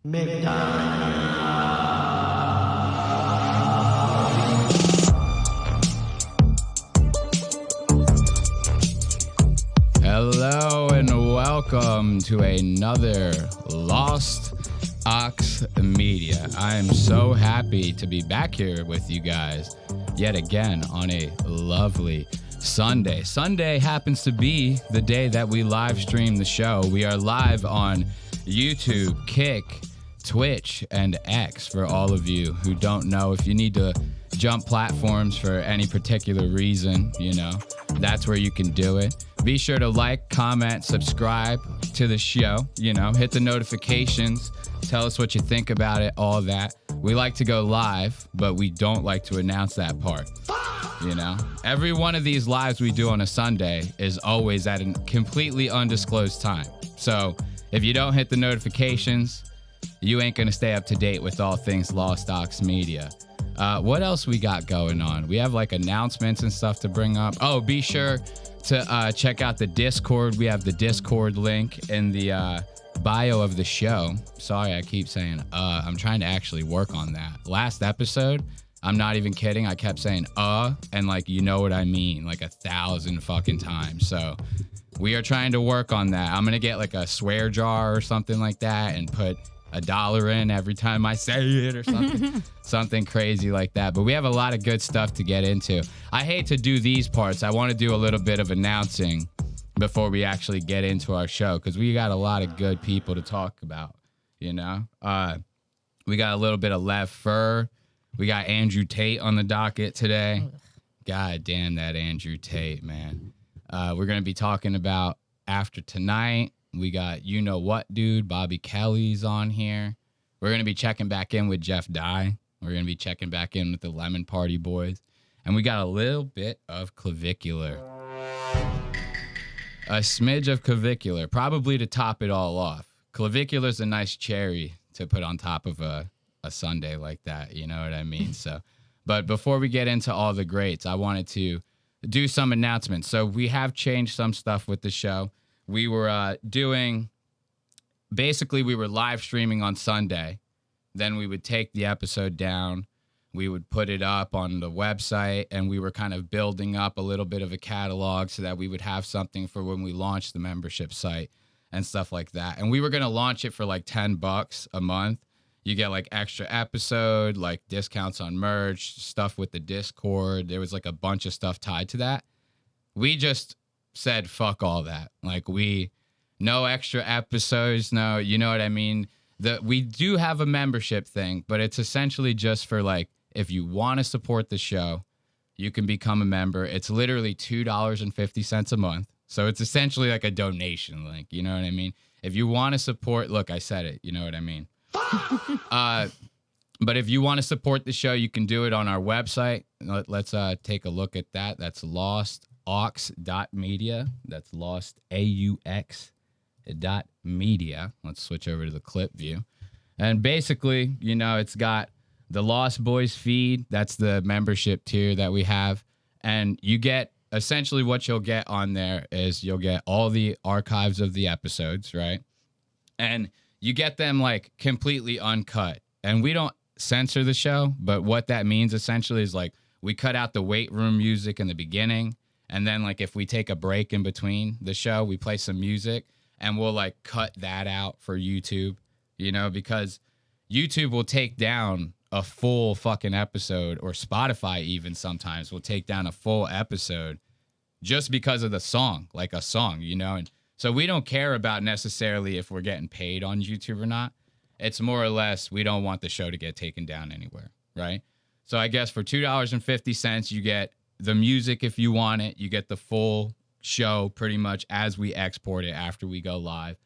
Hello and welcome to another Lost Ox Media. I am so happy to be back here with you guys yet again on a lovely Sunday. Sunday happens to be the day that we live stream the show. We are live on YouTube, Kick, Twitch, and X for all of you who don't know. If you need to jump platforms for any particular reason, you know, that's where you can do it. Be sure to like, comment, subscribe to the show, you know, hit the notifications, tell us what you think about it, all that. We like to go live, but we don't like to announce that part, you know. Every one of these lives we do on a Sunday is always at a completely undisclosed time. So if you don't hit the notifications, you ain't going to stay up to date with all things Lost Ox Media. What else we got going on? We have like announcements and stuff to bring up. Oh, be sure to check out the Discord. We have the Discord link in the bio of the show. Sorry, I keep saying I'm trying to actually work on that. Last episode, I'm not even kidding, I kept saying and like, you know what I mean, like 1,000 fucking times. So we are trying to work on that. I'm gonna get like a swear jar or something like that and put $1 in every time I say it or something. Something crazy like that. But we have a lot of good stuff to get into. I hate to do these parts. I want to do a little bit of announcing before we actually get into our show, because we got a lot of good people to talk about, you know. We got a little bit of Lev Fer. We got Andrew Tate on the docket today. God damn that Andrew Tate, man. We're going to be talking about After Tonight. We got You Know What Dude, Bobby Kelly's on here. We're going to be checking back in with Jeff Dye. We're going to be checking back in with the Lemon Party Boys. And we got a little bit of Clavicular. A smidge of Clavicular, probably to top it all off. Clavicular's a nice cherry to put on top of a Sunday like that, you know what I mean? So, but before we get into all the greats, I wanted to do some announcements. So we have changed some stuff with the show. We were we were live streaming on Sunday. Then we would take the episode down. We would put it up on the website, and we were kind of building up a little bit of a catalog so that we would have something for when we launched the membership site and stuff like that. And we were going to launch it for like $10 a month. You get like extra episode, like discounts on merch, stuff with the Discord. There was like a bunch of stuff tied to that. We just said fuck all that. Like, no extra episodes, no, you know what I mean? We do have a membership thing, but it's essentially just for like, if you want to support the show, you can become a member. It's literally $2.50 a month. So it's essentially like a donation link, you know what I mean? If you want to support, look, I said it, you know what I mean? But if you want to support the show, you can do it on our website. Let's take a look at that. That's lostox.media. That's lostaux.media. Let's switch over to the clip view. And basically, you know, it's got the Lost Boys feed. That's the membership tier that we have. And you get, essentially what you'll get on there is you'll get all the archives of the episodes, right? And you get them like completely uncut. And we don't censor the show, but what that means essentially is like we cut out the weight room music in the beginning. And then like if we take a break in between the show, we play some music and we'll like cut that out for YouTube, you know, because YouTube will take down a full fucking episode, or Spotify even sometimes will take down a full episode just because of the song, like a song, you know? And so we don't care about necessarily if we're getting paid on YouTube or not. It's more or less, we don't want the show to get taken down anywhere, right? So I guess for $2.50, you get the music if you want it. You get the full show pretty much as we export it after we go live.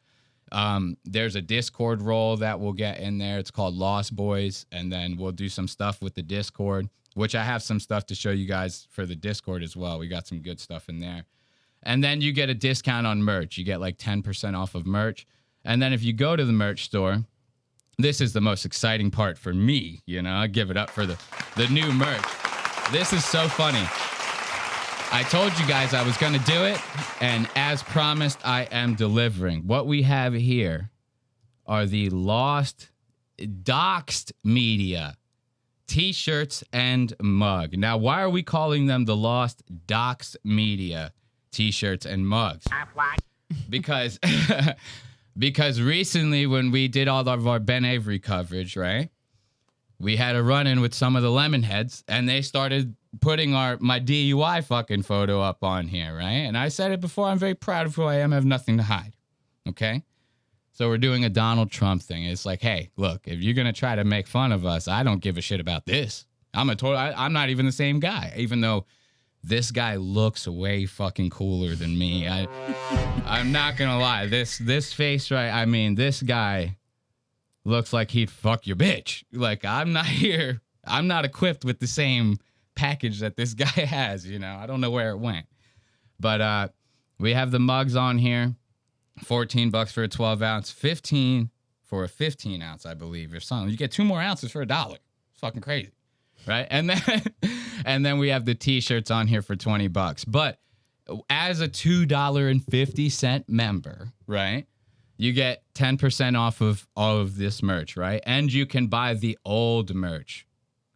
There's a Discord role that we'll get in there. It's called Lost Boys. And then we'll do some stuff with the Discord, which I have some stuff to show you guys for the Discord as well. We got some good stuff in there. And then you get a discount on merch. You get like 10% off of merch. And then if you go to the merch store, this is the most exciting part for me. You know, I give it up for the new merch. This is so funny. I told you guys I was going to do it, and as promised, I am delivering. What we have here are the Lost Doxed Media T-shirts and mug. Now, why are we calling them the Lost Doxed Media T-shirts and mugs? Because because recently when we did all of our Ben Avery coverage, right? We had a run-in with some of the Lemonheads, and they started putting my DUI fucking photo up on here, right? And I said it before, I'm very proud of who I am. I have nothing to hide, okay? So we're doing a Donald Trump thing. It's like, hey, look, if you're going to try to make fun of us, I don't give a shit about this. I'm not even the same guy, even though this guy looks way fucking cooler than me. I'm not going to lie. This face, right? I mean, this guy looks like he'd fuck your bitch. Like, I'm not equipped with the same package that this guy has, you know? I don't know where it went. But we have the mugs on here. $14 for a 12 ounce, 15 for a 15 ounce, I believe, or something. You get 2 more ounces for $1. It's fucking crazy, right? And then we have the T-shirts on here for $20. But as a $2.50 member, right, you get 10% off of all of this merch, right? And you can buy the old merch,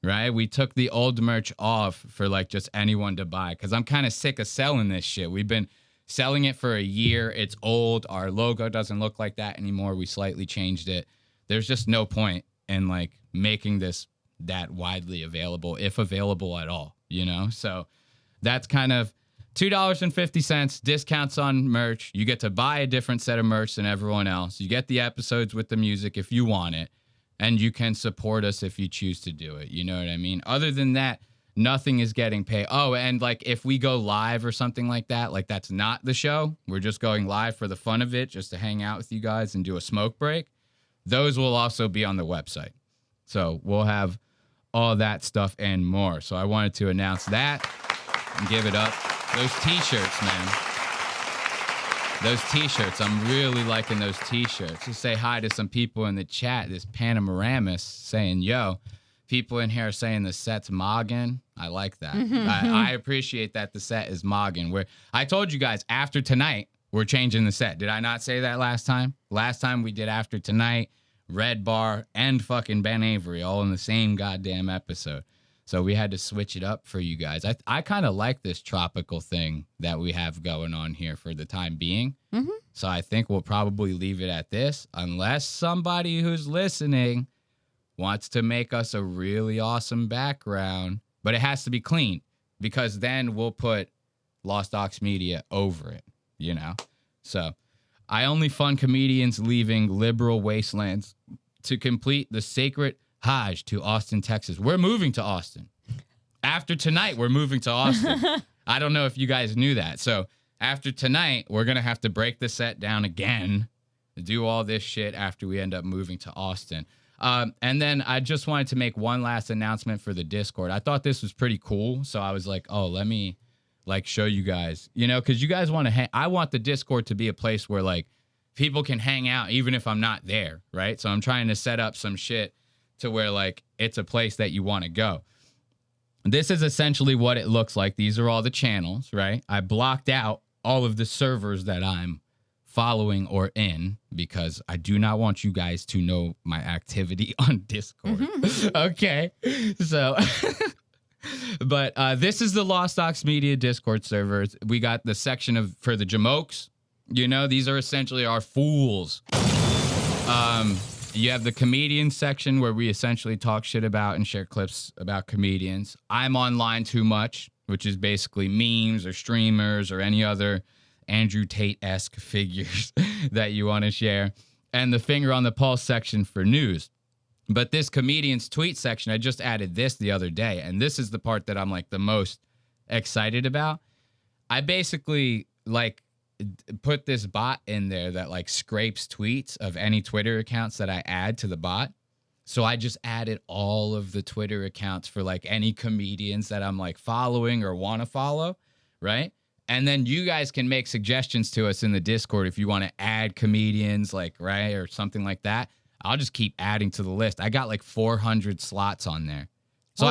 right? We took the old merch off for like just anyone to buy because I'm kind of sick of selling this shit. We've been selling it for a year. It's old. Our logo doesn't look like that anymore. We slightly changed it. There's just no point in like making this that widely available, if available at all, you know? So that's kind of $2.50, discounts on merch. You get to buy a different set of merch than everyone else. You get the episodes with the music if you want it, and you can support us if you choose to do it. You know what I mean? Other than that, nothing is getting paid. Oh, and like if we go live or something like that, like that's not the show. We're just going live for the fun of it, just to hang out with you guys and do a smoke break. Those will also be on the website. So we'll have all that stuff and more. So I wanted to announce that and give it up. Those T-shirts, man. Those T-shirts. I'm really liking those T-shirts. Just say hi to some people in the chat. This Panoramamus saying, yo, people in here are saying the set's MOGGED. I like that. I appreciate that the set is MOGGED. I told you guys, after tonight, we're changing the set. Did I not say that last time? Last time we did After Tonight, Red Bar, and fucking Ben Avery all in the same goddamn episode. So we had to switch it up for you guys. I kind of like this tropical thing that we have going on here for the time being. So I think we'll probably leave it at this, unless somebody who's listening wants to make us a really awesome background, but it has to be clean because then we'll put Lost Ox Media over it, you know? So I only fund comedians leaving liberal wastelands to complete the sacred Hajj to Austin, Texas. We're moving to Austin. After tonight, we're moving to Austin. I don't know if you guys knew that. So after tonight, we're going to have to break the set down again, do all this shit after we end up moving to Austin. And then I just wanted to make one last announcement for the Discord. I thought this was pretty cool. So I was like, oh, let me like show you guys, you know, because you guys want to I want the Discord to be a place where like people can hang out even if I'm not there, right? So I'm trying to set up some shit to where like it's a place that you want to go. This is essentially what it looks like. These are all the channels, right? I blocked out all of the servers that I'm following or in because I do not want you guys to know my activity on Discord. Okay. So, but this is the Lost Ox Media Discord servers. We got the section for the jamokes. You know, these are essentially our fools. You have the comedian section where we essentially talk shit about and share clips about comedians. I'm online too much, which is basically memes or streamers or any other Andrew Tate-esque figures that you want to share. And the finger on the pulse section for news. But this comedian's tweet section, I just added this the other day. And this is the part that I'm like the most excited about. I basically like put this bot in there that like scrapes tweets of any Twitter accounts that I add to the bot. So I just added all of the Twitter accounts for like any comedians that I'm like following or want to follow, right? And then you guys can make suggestions to us in the Discord if you want to add comedians, like, right, or something like that. I'll just keep adding to the list. I got like 400 slots on there. So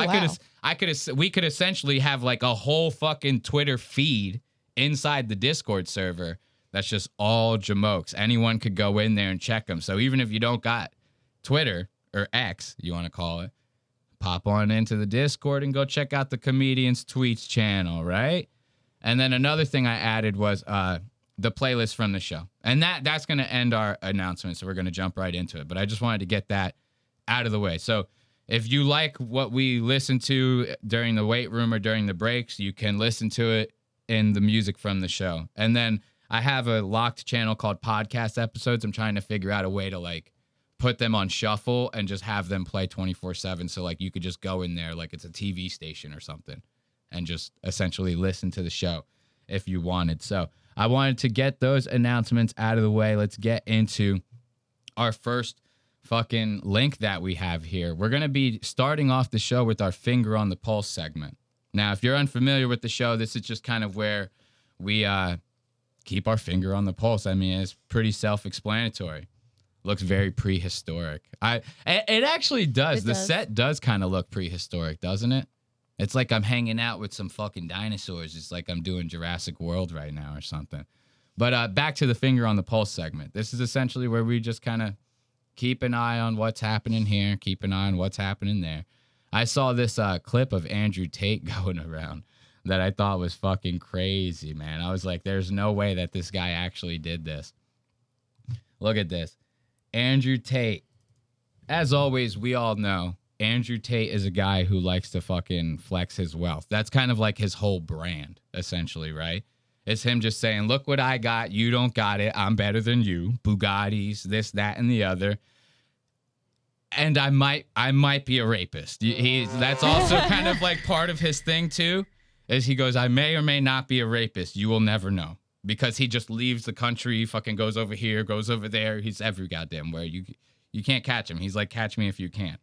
we could essentially have like a whole fucking Twitter feed inside the Discord server that's just all jamokes. Anyone could go in there and check them. So even if you don't got Twitter or X, you want to call it, pop on into the Discord and go check out the Comedian's Tweets channel, right? And then another thing I added was the playlist from the show. And that's going to end our announcement, so we're going to jump right into it. But I just wanted to get that out of the way. So if you like what we listen to during the weight room or during the breaks, you can listen to it in the music from the show. And then I have a locked channel called Podcast Episodes. I'm trying to figure out a way to like put them on shuffle and just have them play 24/7. So like you could just go in there like it's a TV station or something and just essentially listen to the show if you wanted. So I wanted to get those announcements out of the way. Let's get into our first fucking link that we have here. We're going to be starting off the show with our finger on the pulse segment. Now, if you're unfamiliar with the show, this is just kind of where we keep our finger on the pulse. I mean, it's pretty self-explanatory. Looks very prehistoric. It actually does. The set does kind of look prehistoric, doesn't it? It's like I'm hanging out with some fucking dinosaurs. It's like I'm doing Jurassic World right now or something. But back to the finger on the pulse segment. This is essentially where we just kind of keep an eye on what's happening here, keep an eye on what's happening there. I saw this clip of Andrew Tate going around that I thought was fucking crazy, man. I was like, there's no way that this guy actually did this. Look at this. Andrew Tate. As always, we all know Andrew Tate is a guy who likes to fucking flex his wealth. That's kind of like his whole brand, essentially, right? It's him just saying, look what I got. You don't got it. I'm better than you. Bugattis, this, that, and the other. And I might be a rapist. That's also kind of like part of his thing, too, is he goes, I may or may not be a rapist. You will never know. Because he just leaves the country, fucking goes over here, goes over there. He's every goddamn where. You can't catch him. He's like, catch me if you can.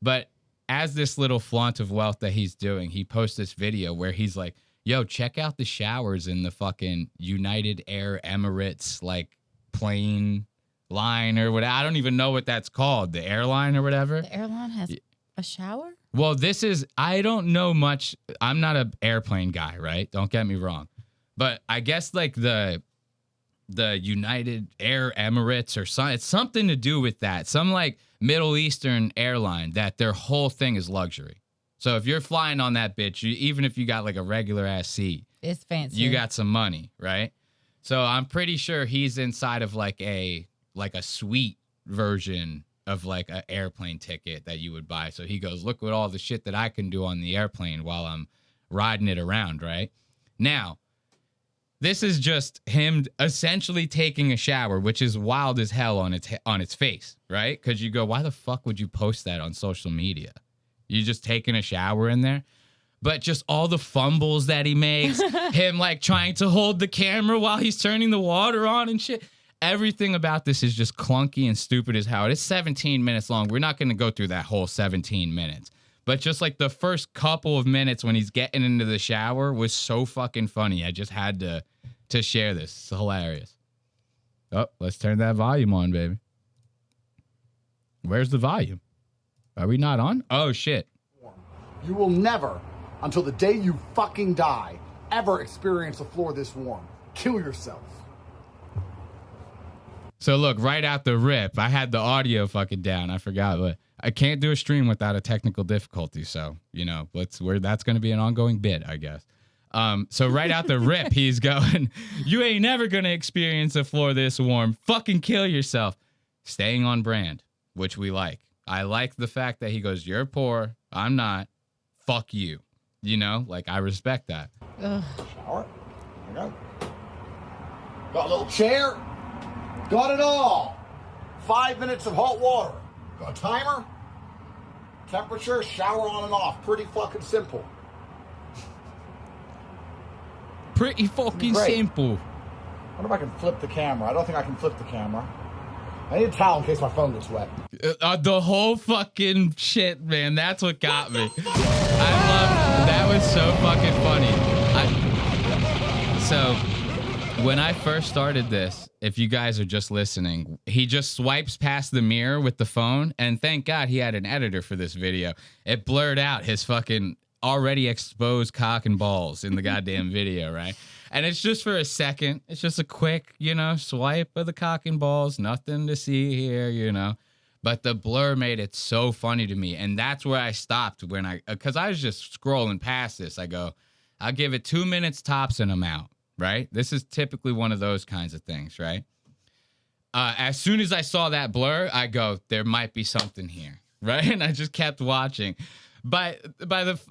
But as this little flaunt of wealth that he's doing, he posts this video where he's like, yo, check out the showers in the fucking United Air Emirates, like, plane line or whatever. I don't even know what that's called. The airline or whatever. The airline has a shower? Well, I don't know much. I'm not an airplane guy, right? Don't get me wrong. But I guess like the United Air Emirates or something, it's something to do with that. Some like Middle Eastern airline that their whole thing is luxury. So if you're flying on that bitch, even if you got like a regular ass seat, it's fancy. You got some money, right? So I'm pretty sure he's inside of like a suite version of like an airplane ticket that you would buy. So he goes, look at all the shit that I can do on the airplane while I'm riding it around, right? Now, this is just him essentially taking a shower, which is wild as hell on its face, right? Because you go, why the fuck would you post that on social media? You just taking a shower in there? But just all the fumbles that he makes, him like trying to hold the camera while he's turning the water on and shit. Everything about this is just clunky and stupid as hell. It's 17 minutes long. We're not going to go through that whole 17 minutes. But just like the first couple of minutes when he's getting into the shower was so fucking funny. I just had to share this. It's hilarious. Oh, let's turn that volume on, baby. Where's the volume? Are we not on? Oh, shit. You will never, until the day you fucking die, ever experience a floor this warm. Kill yourself. So look, right out the rip, I had the audio fucking down. I forgot, but I can't do a stream without a technical difficulty. So, you know, that's going to be an ongoing bit, I guess. So right out the rip, he's going, you ain't never going to experience a floor this warm. Fucking kill yourself. Staying on brand, which we like. I like the fact that he goes, you're poor. I'm not. Fuck you. You know, like I respect that. Ugh. Shower. There you go. Got a little chair. Got it all. 5 minutes of hot water. Got a timer. Temperature, shower on and off. Pretty fucking simple. Pretty fucking simple. I wonder if I can flip the camera. I don't think I can flip the camera. I need a towel in case my phone gets wet. The whole fucking shit, man. That's what got me. I love that. Was so fucking funny. So when I first started this, if you guys are just listening, he just swipes past the mirror with the phone, and thank God he had an editor for this video. It blurred out his fucking already exposed cock and balls in the goddamn video, right? And it's just for a second. It's just a quick, you know, swipe of the cock and balls. Nothing to see here, you know. But the blur made it so funny to me. And that's where I stopped because I was just scrolling past this. I go, I'll give it 2 minutes tops and I'm out, right? This is typically one of those kinds of things, right? As soon as I saw that blur, I go, there might be something here, right? And I just kept watching. By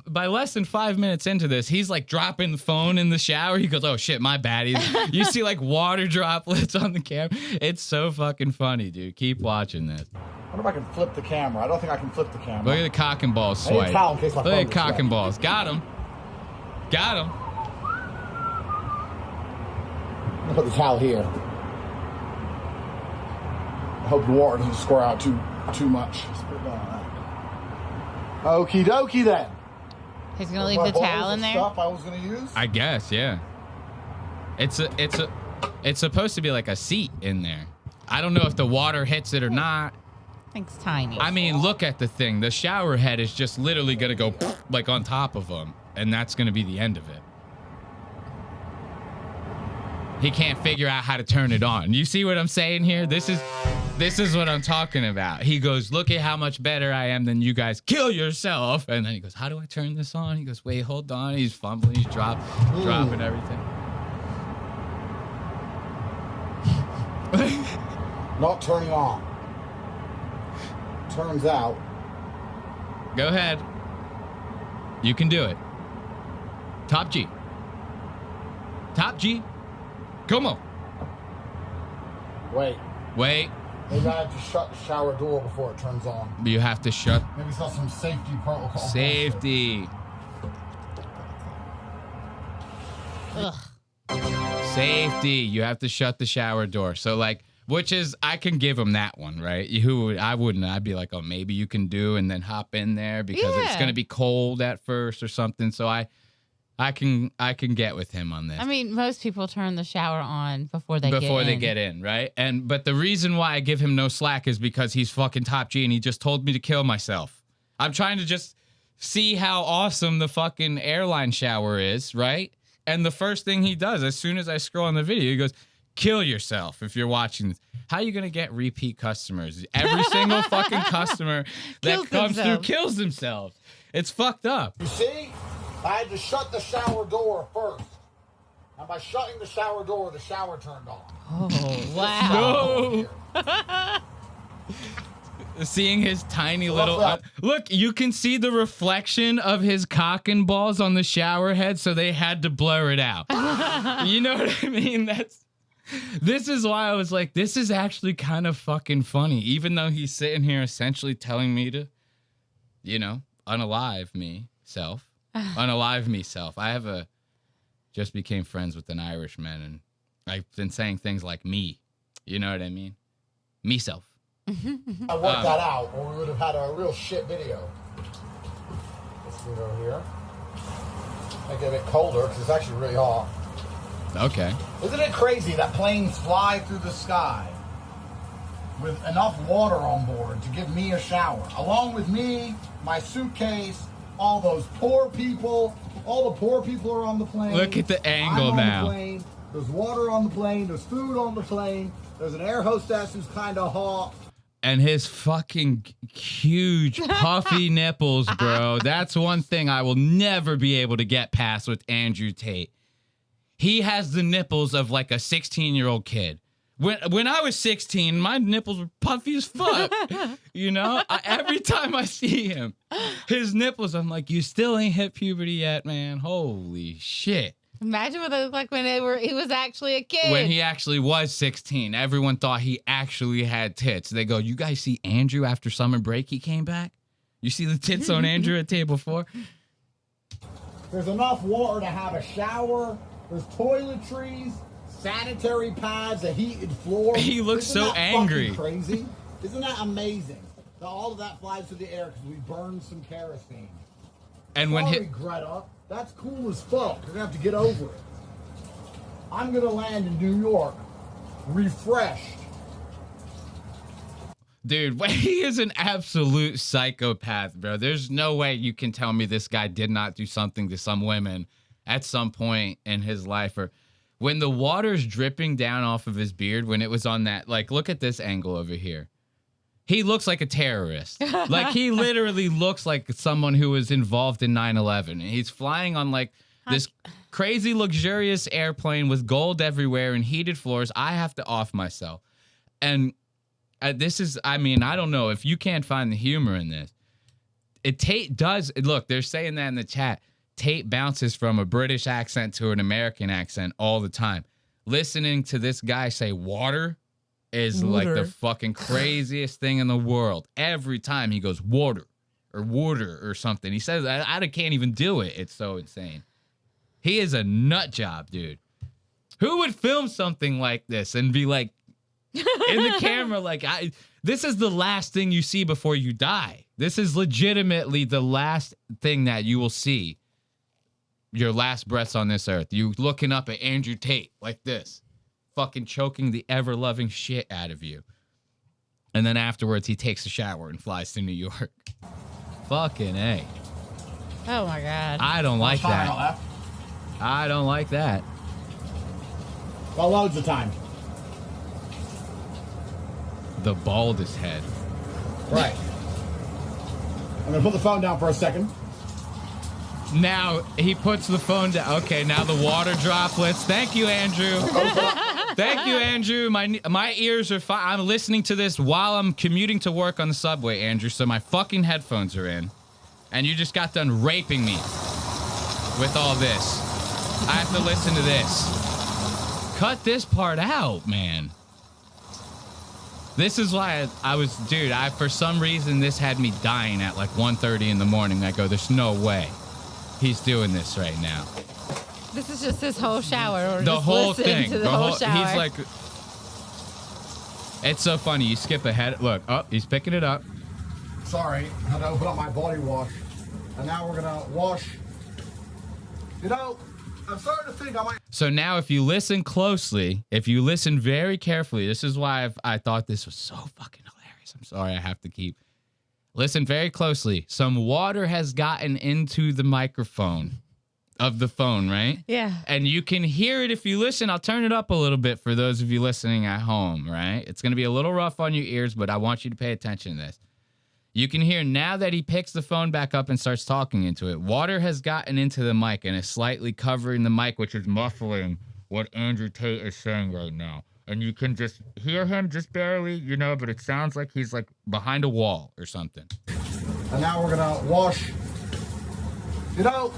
less than 5 minutes into this, he's like dropping the phone in the shower. He goes, "Oh shit, my bad." You see like water droplets on the camera. It's so fucking funny, dude. Keep watching this. I wonder if I can flip the camera. I don't think I can flip the camera. Look at the cock and balls swipe. Look at cock and balls. Got him. Got him. I'm gonna put the towel here. I hope the water doesn't squirt out too much. Okie dokie then. He's gonna leave the towel in there. Stuff I was gonna use. I guess, yeah. It's supposed to be like a seat in there. I don't know if the water hits it or not. I think it's tiny. I mean, look at the thing. The shower head is just literally gonna go like on top of him, and that's gonna be the end of it. He can't figure out how to turn it on. You see what I'm saying here? This is what I'm talking about. He goes, "Look at how much better I am than you guys. Kill yourself." And then he goes, "How do I turn this on?" He goes, "Wait, hold on." He's fumbling. He's dropping everything. Not turning on. Turns out. Go ahead. You can do it. Top G. Top G. Come on. Wait. Wait. Maybe I have to shut the shower door before it turns on. You have to shut. Maybe it's not some safety protocol. Safety. Ugh. Safety. You have to shut the shower door. So like, which is, I can give him that one, right? I wouldn't. I'd be like, oh, maybe you can do, and then hop in there because it's going to be cold at first or something. So I can get with him on this. I mean, most people turn the shower on before they get in, right? But the reason why I give him no slack is because he's fucking Top G and he just told me to kill myself. I'm trying to just see how awesome the fucking airline shower is, right? And the first thing he does, as soon as I scroll on the video, he goes, "Kill yourself if you're watching this." How are you going to get repeat customers? Every single fucking customer that comes through kills themselves. It's fucked up. You see? I had to shut the shower door first. And by shutting the shower door, the shower turned on. Oh, wow. No. Seeing his tiny little... look, you can see the reflection of his cock and balls on the shower head, so they had to blur it out. You know what I mean? This is why I was like, this is actually kind of fucking funny, even though he's sitting here essentially telling me to, unalive me self. Unalive me self. Just became friends with an Irishman, and I've been saying things like me. You know what I mean? Me self. I worked that out, or we would have had a real shit video. Let's do it over here. Make it a bit colder, because it's actually really hot. Okay. Isn't it crazy that planes fly through the sky with enough water on board to give me a shower? Along with me, my suitcase, all those poor people, all the poor people are on the plane. Look at the angle now. The plane. There's water on the plane. There's food on the plane. There's an air hostess who's kind of hot. And his fucking huge puffy nipples, bro. That's one thing I will never be able to get past with Andrew Tate. He has the nipples of like a 16-year-old kid. When I was 16, my nipples were puffy as fuck. Every time I see him, his nipples, I'm like, you still ain't hit puberty yet, man. Holy shit. Imagine what they looked like when he was actually a kid. When he actually was 16, everyone thought he actually had tits. They go, you guys see Andrew after summer break? He came back? You see the tits on Andrew at table 4? There's enough water to have a shower. There's toiletries. Sanitary pads, a heated floor. He looks so angry. Crazy. Isn't that amazing? That all of that flies through the air because we burned some kerosene. And Sorry, Greta. That's cool as fuck. You're gonna have to get over it. I'm gonna land in New York, refreshed. Dude, he is an absolute psychopath, bro. There's no way you can tell me this guy did not do something to some women at some point in his life, or when the water's dripping down off of his beard, when it was on that, like, look at this angle over here. He looks like a terrorist. Like, he literally looks like someone who was involved in 9/11. And he's flying on, like, this crazy luxurious airplane with gold everywhere and heated floors. I have to off myself. And this is, I mean, I don't know if you can't find the humor in this. Tate does, look, they're saying that in the chat. Tate bounces from a British accent to an American accent all the time. Listening to this guy say water is like the fucking craziest thing in the world. Every time he goes water or something. He says, I can't even do it. It's so insane. He is a nut job, dude. Who would film something like this and be like, in the camera, like, this is the last thing you see before you die. This is legitimately the last thing that you will see. Your last breaths on this earth. You looking up at Andrew Tate like this. Fucking choking the ever-loving shit out of you. And then afterwards, he takes a shower and flies to New York. Fucking A. Oh, my God. I don't like that. I don't like that. Well, loads of time. The baldest head. Right. I'm going to put the phone down for a second. Now, he puts the phone down. Okay, now the water droplets. Thank you, Andrew. Thank you, Andrew. My ears are fine. I'm listening to this while I'm commuting to work on the subway, Andrew, so my fucking headphones are in. And you just got done raping me with all this. I have to listen to this. Cut this part out, man. This is why for some reason, this had me dying at like 1:30 in the morning. I go, there's no way he's doing this right now. This is just his whole shower. Or the just whole listen thing. To the whole shower. He's like, it's so funny. You skip ahead. Look, he's picking it up. Sorry, I had to open up my body wash. And now we're going to wash. You know, I'm starting to think I might. So now if you listen closely, if you listen very carefully, this is why I thought this was so fucking hilarious. I'm sorry, I have to keep. Listen very closely. Some water has gotten into the microphone of the phone, right? Yeah. And you can hear it if you listen. I'll turn it up a little bit for those of you listening at home, right? It's going to be a little rough on your ears, but I want you to pay attention to this. You can hear now that he picks the phone back up and starts talking into it. Water has gotten into the mic and is slightly covering the mic, which is muffling what Andrew Tate is saying right now. And you can just hear him just barely, you know, but it sounds like he's like behind a wall or something. And now we're going to wash. You know,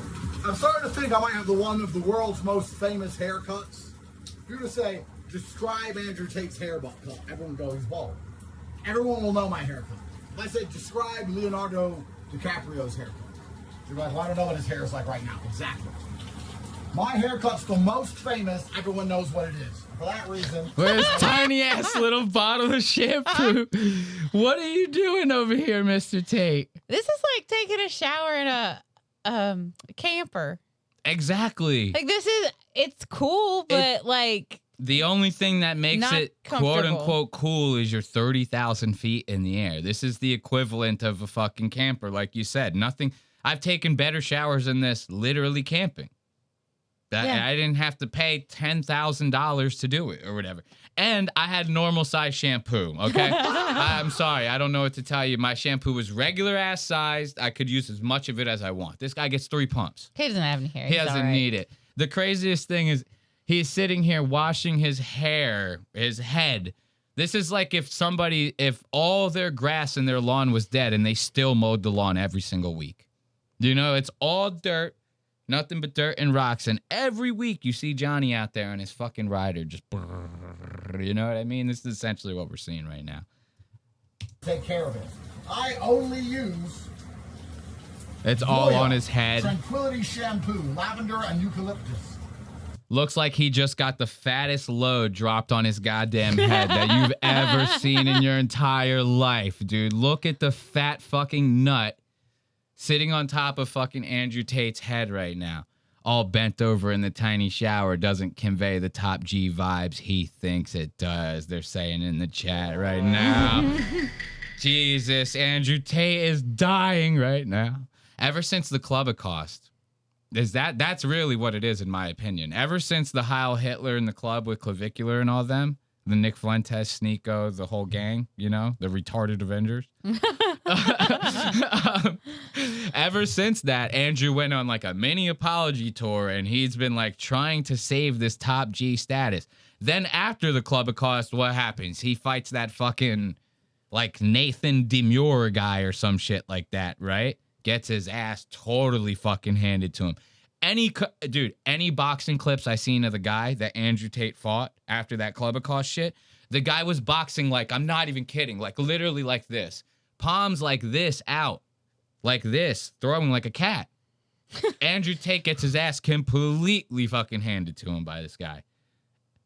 I'm starting to think I might have one of the world's most famous haircuts. If you were to say, describe Andrew Tate's haircut, everyone will go, he's bald. Everyone will know my haircut. If I said, describe Leonardo DiCaprio's haircut, you're like, well, I don't know what his hair is like right now. Exactly. My haircut's the most famous. Everyone knows what it is. For that reason. Where's tiny ass little bottle of shampoo? What are you doing over here, Mr. Tate? This is like taking a shower in a camper. Exactly. Like it's cool, but like the only thing that makes not it quote unquote cool is you're 30,000 feet in the air. This is the equivalent of a fucking camper, like you said. Nothing. I've taken better showers than this literally camping. I didn't have to pay $10,000 to do it or whatever. And I had normal size shampoo, okay? I'm sorry. I don't know what to tell you. My shampoo was regular ass sized. I could use as much of it as I want. This guy gets 3 pumps. He doesn't have any hair. He doesn't need it. The craziest thing is he's sitting here washing his hair, his head. This is like if all their grass in their lawn was dead and they still mowed the lawn every single week. You know, it's all dirt. Nothing but dirt and rocks. And every week you see Johnny out there on his fucking rider just, you know what I mean? This is essentially what we're seeing right now. Take care of it. I only use... It's all on his head. Tranquility shampoo, lavender and eucalyptus. Looks like he just got the fattest load dropped on his goddamn head that you've ever seen in your entire life, dude. Look at the fat fucking nut sitting on top of fucking Andrew Tate's head right now. All bent over in the tiny shower doesn't convey the top G vibes he thinks it does. They're saying in the chat right now. Jesus, Andrew Tate is dying right now. Ever since the Clavicular, that's really what it is in my opinion. Ever since the Heil Hitler in the club with Clavicular and all them, the Nick Fuentes, Sneeko, the whole gang, you know, the retarded Avengers. Ever since that, Andrew went on like a mini apology tour, and he's been like trying to save this top G status. Then after the Club of Cost, what happens? He fights that fucking like Nathan Demure guy or some shit like that, right? Gets his ass totally fucking handed to him. Any boxing clips I seen of the guy that Andrew Tate fought after that Club of Cost shit, the guy was boxing like, I'm not even kidding, like literally like this. Palms like this out. Like this. Throwing like a cat. Andrew Tate gets his ass completely fucking handed to him by this guy.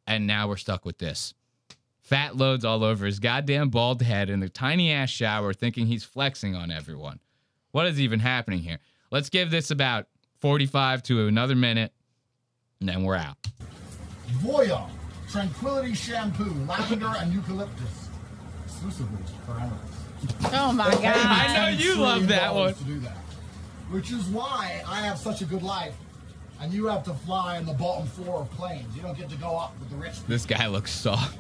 And now we're stuck with this. Fat loads all over his goddamn bald head in the tiny ass shower thinking he's flexing on everyone. What is even happening here? Let's give this about 45 to another minute, and then we're out. Voya Tranquility Shampoo, lavender and eucalyptus, exclusively for animals. Oh my God. I know you love that one. To do that. Which is why I have such a good life, and you have to fly in the bottom floor of planes. You don't get to go up with the rich people. This guy looks soft.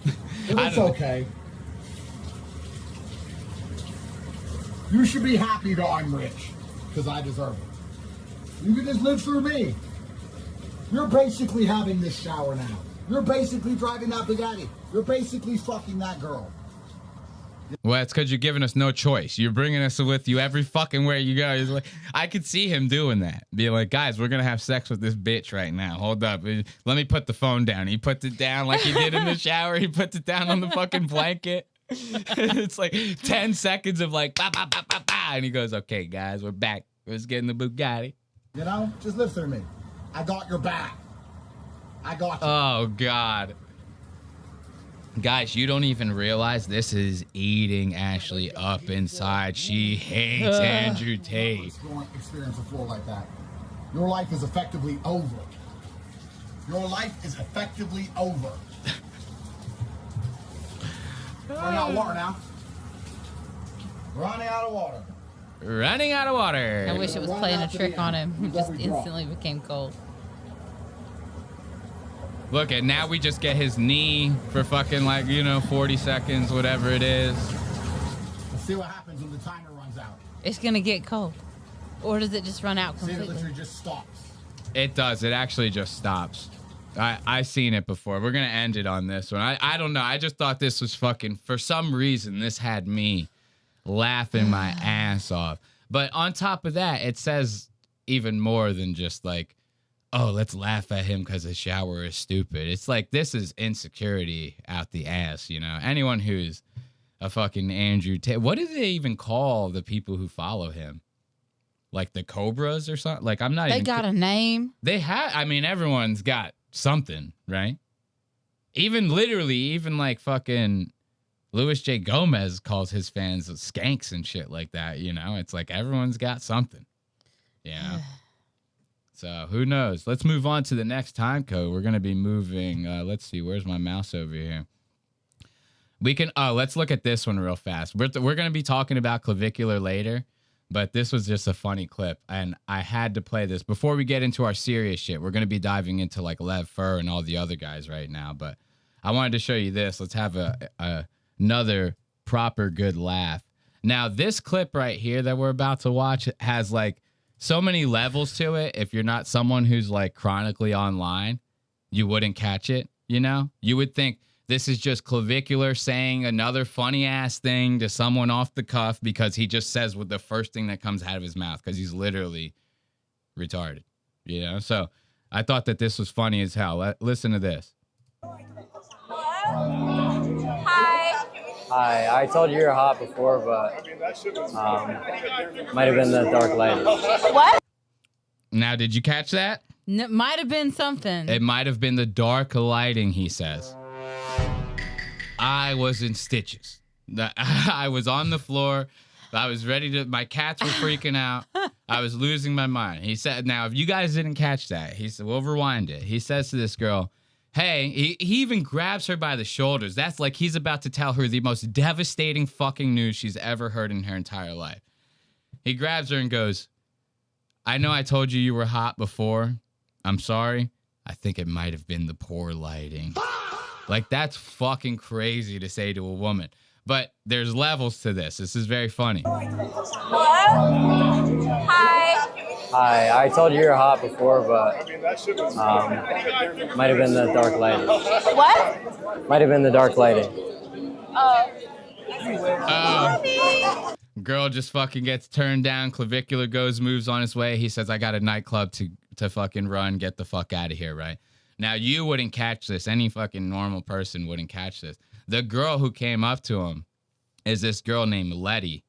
It's okay. You should be happy that I'm rich, because I deserve it. You can just live through me. You're basically having this shower now. You're basically driving that Bugatti. You're basically fucking that girl. Well, it's because you're giving us no choice. You're bringing us with you every fucking where you go. He's like, I could see him doing that. Being like, guys, we're going to have sex with this bitch right now. Hold up. Let me put the phone down. He puts it down like he did in the shower. He puts it down on the fucking blanket. It's like 10 seconds of like, bah, bah, bah, bah, bah. And he goes, okay, guys, we're back. Let's get in the Bugatti. You know, just live through me. I got your back. I got you. Oh, God. Guys, you don't even realize this is eating Ashley up inside. She hates Andrew Tate. Experience a floor like that. Your life is effectively over. Your life is effectively over. Running out of water now. Running out of water. Running out of water. I wish it was playing a trick on him. He just instantly became cold. Look, and now we just get his knee for fucking 40 seconds, whatever it is. Let's see what happens when the timer runs out. It's going to get cold. Or does it just run out completely? See, it literally just stops. It does. It actually just stops. I've seen it before. We're going to end it on this one. I don't know. I just thought this was fucking, for some reason, this had me laughing my ass off. But on top of that, it says even more than just like, oh, let's laugh at him because his shower is stupid. It's like, this is insecurity out the ass, you know? Anyone who's a fucking Andrew Tate, what do they even call the people who follow him? Like the Cobras or something? Like, I'm not They even... got a name. They have, I mean, everyone's got something, right? Even like fucking Louis J. Gomez calls his fans skanks and shit like that, you know? It's like everyone's got something, you know? So who knows? Let's move on to the next time code. We're going to be moving. Let's see. Where's my mouse over here? We can. Let's look at this one real fast. We're going to be talking about Clavicular later, but this was just a funny clip, and I had to play this before we get into our serious shit. We're going to be diving into like Lev Fer and all the other guys right now, but I wanted to show you this. Let's have another proper good laugh. Now, this clip right here that we're about to watch has like so many levels to it. If you're not someone who's like chronically online, you wouldn't catch it, you know? You would think this is just Clavicular saying another funny ass thing to someone off the cuff because he just says what the first thing that comes out of his mouth because he's literally retarded, you know? So I thought that this was funny as hell. Listen to this. Hi. Hi. I told you you were hot before, but might have been the dark light. What? Now, did you catch that? Might have been something. It might have been the dark lighting, he says. I was in stitches. I was on the floor. I was ready to, my cats were freaking out. I was losing my mind. He said, now, if you guys didn't catch that, he said, we'll rewind it. He says to this girl, hey, he even grabs her by the shoulders. That's like he's about to tell her the most devastating fucking news she's ever heard in her entire life. He grabs her and goes, I know I told you you were hot before. I'm sorry. I think it might have been the poor lighting. Like, that's fucking crazy to say to a woman. But there's levels to this. This is very funny. Hello? Hi. Hi, I told you you're hot before, but might have been the dark lighting. What? Might have been the dark lighting. Girl just fucking gets turned down. Clavicular moves on his way. He says, I got a nightclub to fucking run. Get the fuck out of here, right? Now, you wouldn't catch this. Any fucking normal person wouldn't catch this. The girl who came up to him is this girl named Letty.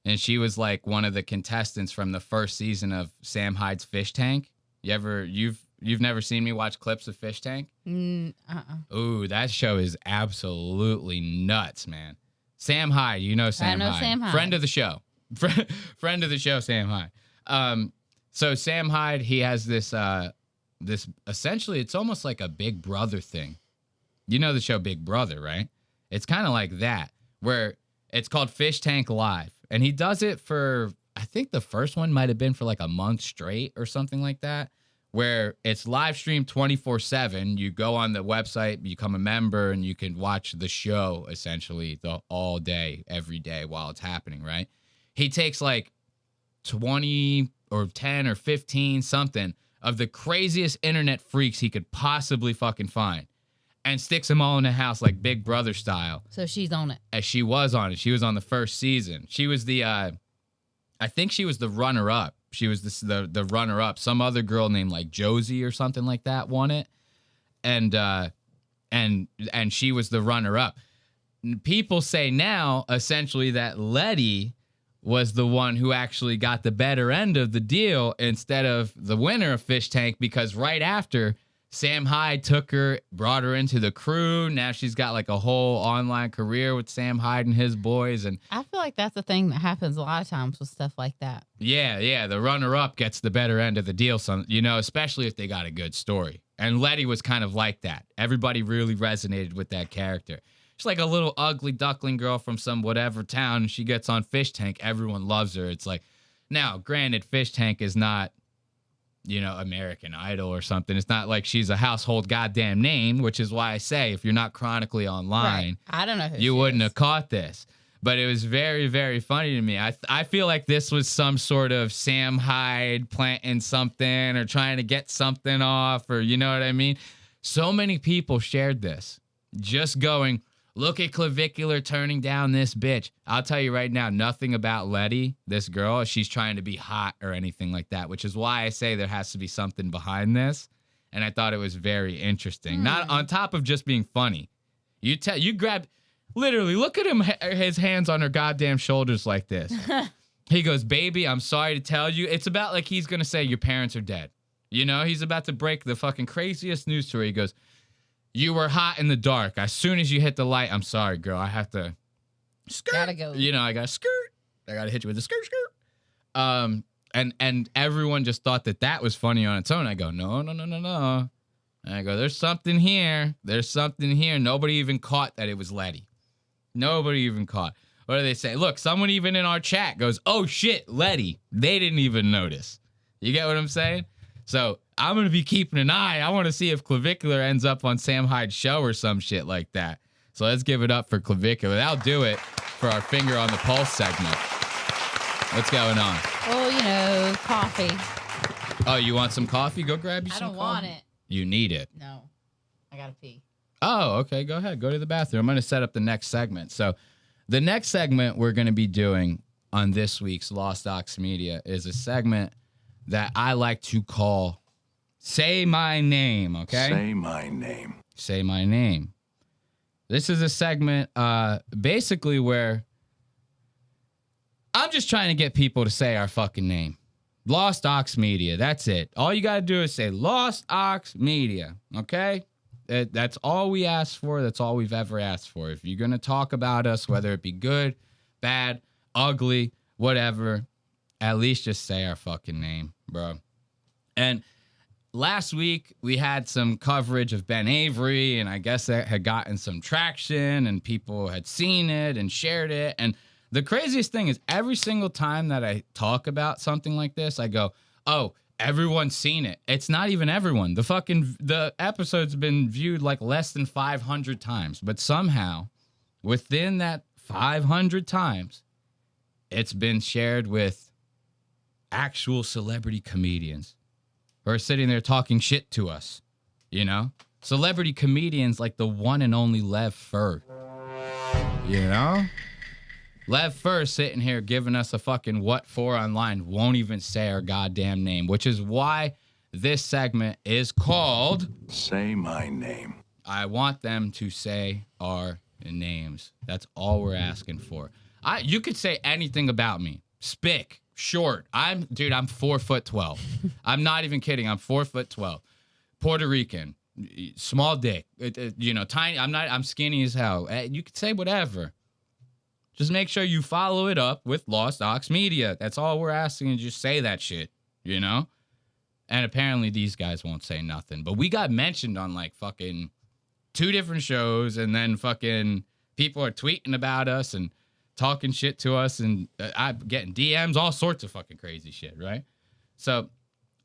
And she was like one of the contestants from the first season of Sam Hyde's Fish Tank. You've never seen me watch clips of Fish Tank? Ooh, that show is absolutely nuts, man. Sam Hyde, you know Sam Hyde. Sam Hyde. Friend of the show. Friend of the show, Sam Hyde. So Sam Hyde, he has this essentially, it's almost like a Big Brother thing. You know the show Big Brother, right? It's kind of like that, where it's called Fish Tank Live. And he does it for, I think the first one might have been for like a month straight or something like that, where it's live streamed 24/7. You go on the website, become a member, and you can watch the show essentially all day, every day while it's happening, right? He takes like 20 or 10 or 15 something of the craziest internet freaks he could possibly fucking find and sticks them all in the house like Big Brother style. So she's on it. As she was on it. She was on the first season. She was the, I think she was the runner-up. She was the runner-up. Some other girl named like Josie or something like that won it. And she was the runner-up. People say now, essentially, that Letty was the one who actually got the better end of the deal instead of the winner of Fish Tank, because right after, Sam Hyde took her, brought her into the crew. Now she's got like a whole online career with Sam Hyde and his boys. And I feel like that's a thing that happens a lot of times with stuff like that. yeah, the runner-up gets the better end of the deal, especially if they got a good story. And Letty was kind of like that. Everybody really resonated with that character. She's like a little ugly duckling girl from some whatever town, and she gets on Fish Tank. Everyone loves her. It's like, now, granted, Fish Tank is not, American Idol or something. It's not like she's a household goddamn name, which is why I say if you're not chronically online, right. I don't know who you wouldn't is. have caught this. But it was very, very funny to me. I feel like this was some sort of Sam Hyde planting something or trying to get something off, or you know what I mean? So many people shared this, just going, look at Clavicular turning down this bitch. I'll tell you right now, nothing about Letty, this girl, she's trying to be hot or anything like that, which is why I say there has to be something behind this. And I thought it was very interesting. Not on top of just being funny. You grab, literally, look at him, his hands on her goddamn shoulders like this. He goes, baby, I'm sorry to tell you. It's about like he's going to say your parents are dead. He's about to break the fucking craziest news story. He goes, you were hot in the dark. As soon as you hit the light, I'm sorry, girl. I have to skirt. Gotta go. I got to skirt. I got to hit you with a skirt. And everyone just thought that was funny on its own. I go, no. And I go, there's something here. Nobody even caught that it was Letty. Nobody even caught. What do they say? Look, someone even in our chat goes, oh shit, Letty. They didn't even notice. You get what I'm saying? So I'm going to be keeping an eye. I want to see if Clavicular ends up on Sam Hyde's show or some shit like that. So let's give it up for Clavicular. That'll do it for our Finger on the Pulse segment. What's going on? Well, coffee. Oh, you want some coffee? Go grab you some coffee. I don't want it. You need it. No. I gotta pee. Oh, okay. Go ahead. Go to the bathroom. I'm going to set up the next segment. So the next segment we're going to be doing on this week's Lost Ox Media is a segment that I like to call Say My Name, okay? Say my name. Say My Name. This is a segment basically where I'm just trying to get people to say our fucking name. Lost Ox Media. That's it. All you got to do is say Lost Ox Media, okay? That's all we ask for. That's all we've ever asked for. If you're going to talk about us, whether it be good, bad, ugly, whatever, at least just say our fucking name, bro. And last week, we had some coverage of Ben Avery, and I guess that had gotten some traction, and people had seen it and shared it. And the craziest thing is every single time that I talk about something like this, I go, oh, everyone's seen it. It's not even everyone. The episode's been viewed like less than 500 times, but somehow within that 500 times, it's been shared with actual celebrity comedians who are sitting there talking shit to us, you know? Celebrity comedians like the one and only Lev Fer, you know? Lev Fer sitting here giving us a fucking what for online, won't even say our goddamn name, which is why this segment is called Say My Name. I want them to say our names. That's all we're asking for. You could say anything about me. Spick, short. I'm 4'12". I'm not even kidding. I'm 4'12". Puerto Rican, small dick, tiny. I'm skinny as hell. You could say whatever. Just make sure you follow it up with Lost Ox Media. That's all we're asking. Just say that shit, you know? And apparently these guys won't say nothing. But we got mentioned on like fucking 2 different shows, and then fucking people are tweeting about us and talking shit to us, and I'm getting DMs, all sorts of fucking crazy shit, right? So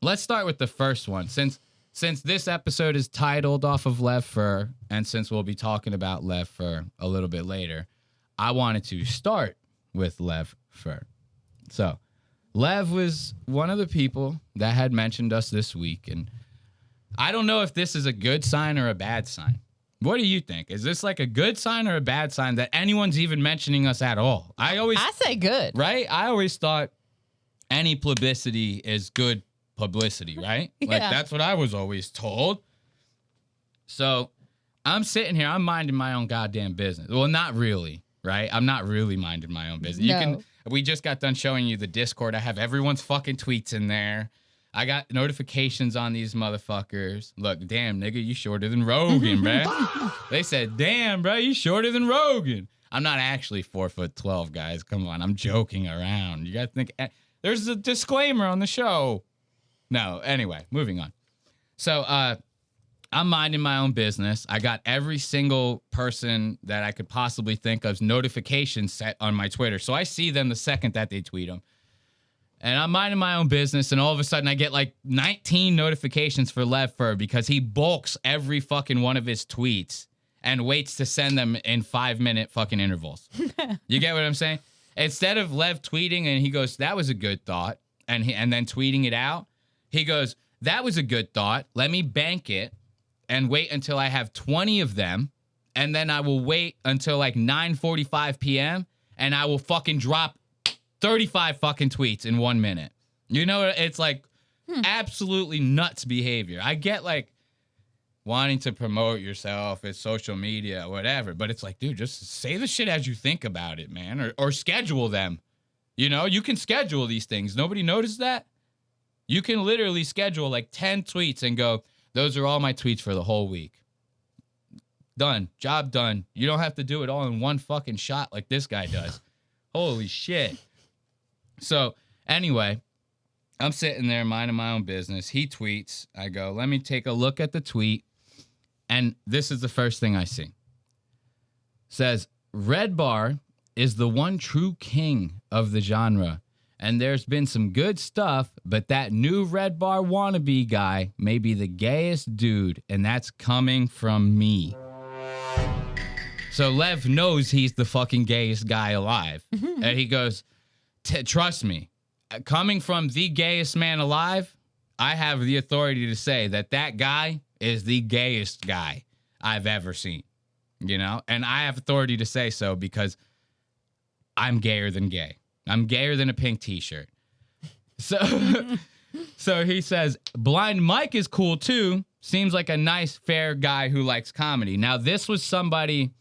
let's start with the first one. Since this episode is titled off of Lev Fer, and since we'll be talking about Lev Fer a little bit later, I wanted to start with Lev Fer. So Lev was one of the people that had mentioned us this week, and I don't know if this is a good sign or a bad sign. What do you think? Is this like a good sign or a bad sign that anyone's even mentioning us at all? I say good. Right? I always thought any publicity is good publicity, right? Yeah. Like, that's what I was always told. So I'm sitting here, I'm minding my own goddamn business. Well, not really, right? I'm not really minding my own business. No. We just got done showing you the Discord. I have everyone's fucking tweets in there. I got notifications on these motherfuckers. Look, damn, nigga, you shorter than Rogan, bruh. They said, damn, bro, you shorter than Rogan. I'm not actually 4'12", guys. Come on, I'm joking around. You gotta think, there's a disclaimer on the show. No, anyway, moving on. So, I'm minding my own business. I got every single person that I could possibly think of's notifications set on my Twitter. So I see them the second that they tweet them. And I'm minding my own business, and all of a sudden I get like 19 notifications for Lev Fer because he bulks every fucking one of his tweets and waits to send them in 5-minute fucking intervals. You get what I'm saying? Instead of Lev tweeting and he goes, that was a good thought, and then tweeting it out, he goes, that was a good thought. Let me bank it and wait until I have 20 of them, and then I will wait until like 9:45 p.m. and I will fucking drop 35 fucking tweets in 1 minute. You know, it's like absolutely nuts behavior. I get like wanting to promote yourself, it's social media, whatever, but it's like, dude, just say the shit as you think about it, man, or schedule them. You know, you can schedule these things. Nobody noticed that? You can literally schedule like 10 tweets and go, those are all my tweets for the whole week. Done. Job done. You don't have to do it all in one fucking shot like this guy does. Holy shit. So, anyway, I'm sitting there minding my own business. He tweets. I go, let me take a look at the tweet. And this is the first thing I see. Says, Red Bar is the one true king of the genre. And there's been some good stuff, but that new Red Bar wannabe guy may be the gayest dude, and that's coming from me. So Lev knows he's the fucking gayest guy alive. And he goes, trust me, coming from the gayest man alive, I have the authority to say that that guy is the gayest guy I've ever seen. You know? And I have authority to say so because I'm gayer than gay. I'm gayer than a pink t-shirt. So he says, Blind Mike is cool too. Seems like a nice, fair guy who likes comedy. Now, this was somebody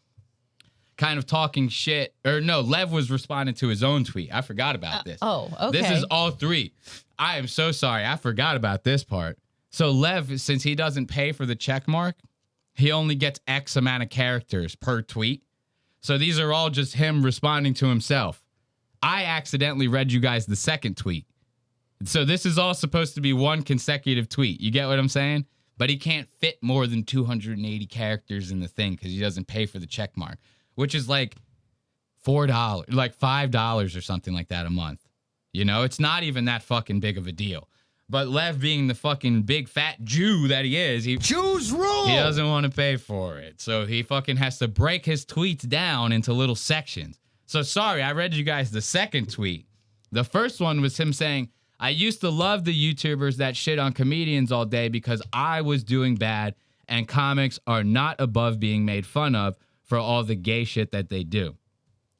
kind of talking shit. Or no, Lev was responding to his own tweet. I forgot about this. Okay. This is all three. I am so sorry. I forgot about this part. So Lev, since he doesn't pay for the check mark, he only gets X amount of characters per tweet. So these are all just him responding to himself. I accidentally read you guys the second tweet. So this is all supposed to be one consecutive tweet. You get what I'm saying? But he can't fit more than 280 characters in the thing because he doesn't pay for the check mark, which is like $4, like $5 or something like that a month. You know, it's not even that fucking big of a deal. But Lev, being the fucking big fat Jew that he is, Jews rule. he doesn't want to pay for it. So he fucking has to break his tweets down into little sections. So sorry, I read you guys the second tweet. The first one was him saying, I used to love the YouTubers that shit on comedians all day because I was doing bad and comics are not above being made fun of for all the gay shit that they do.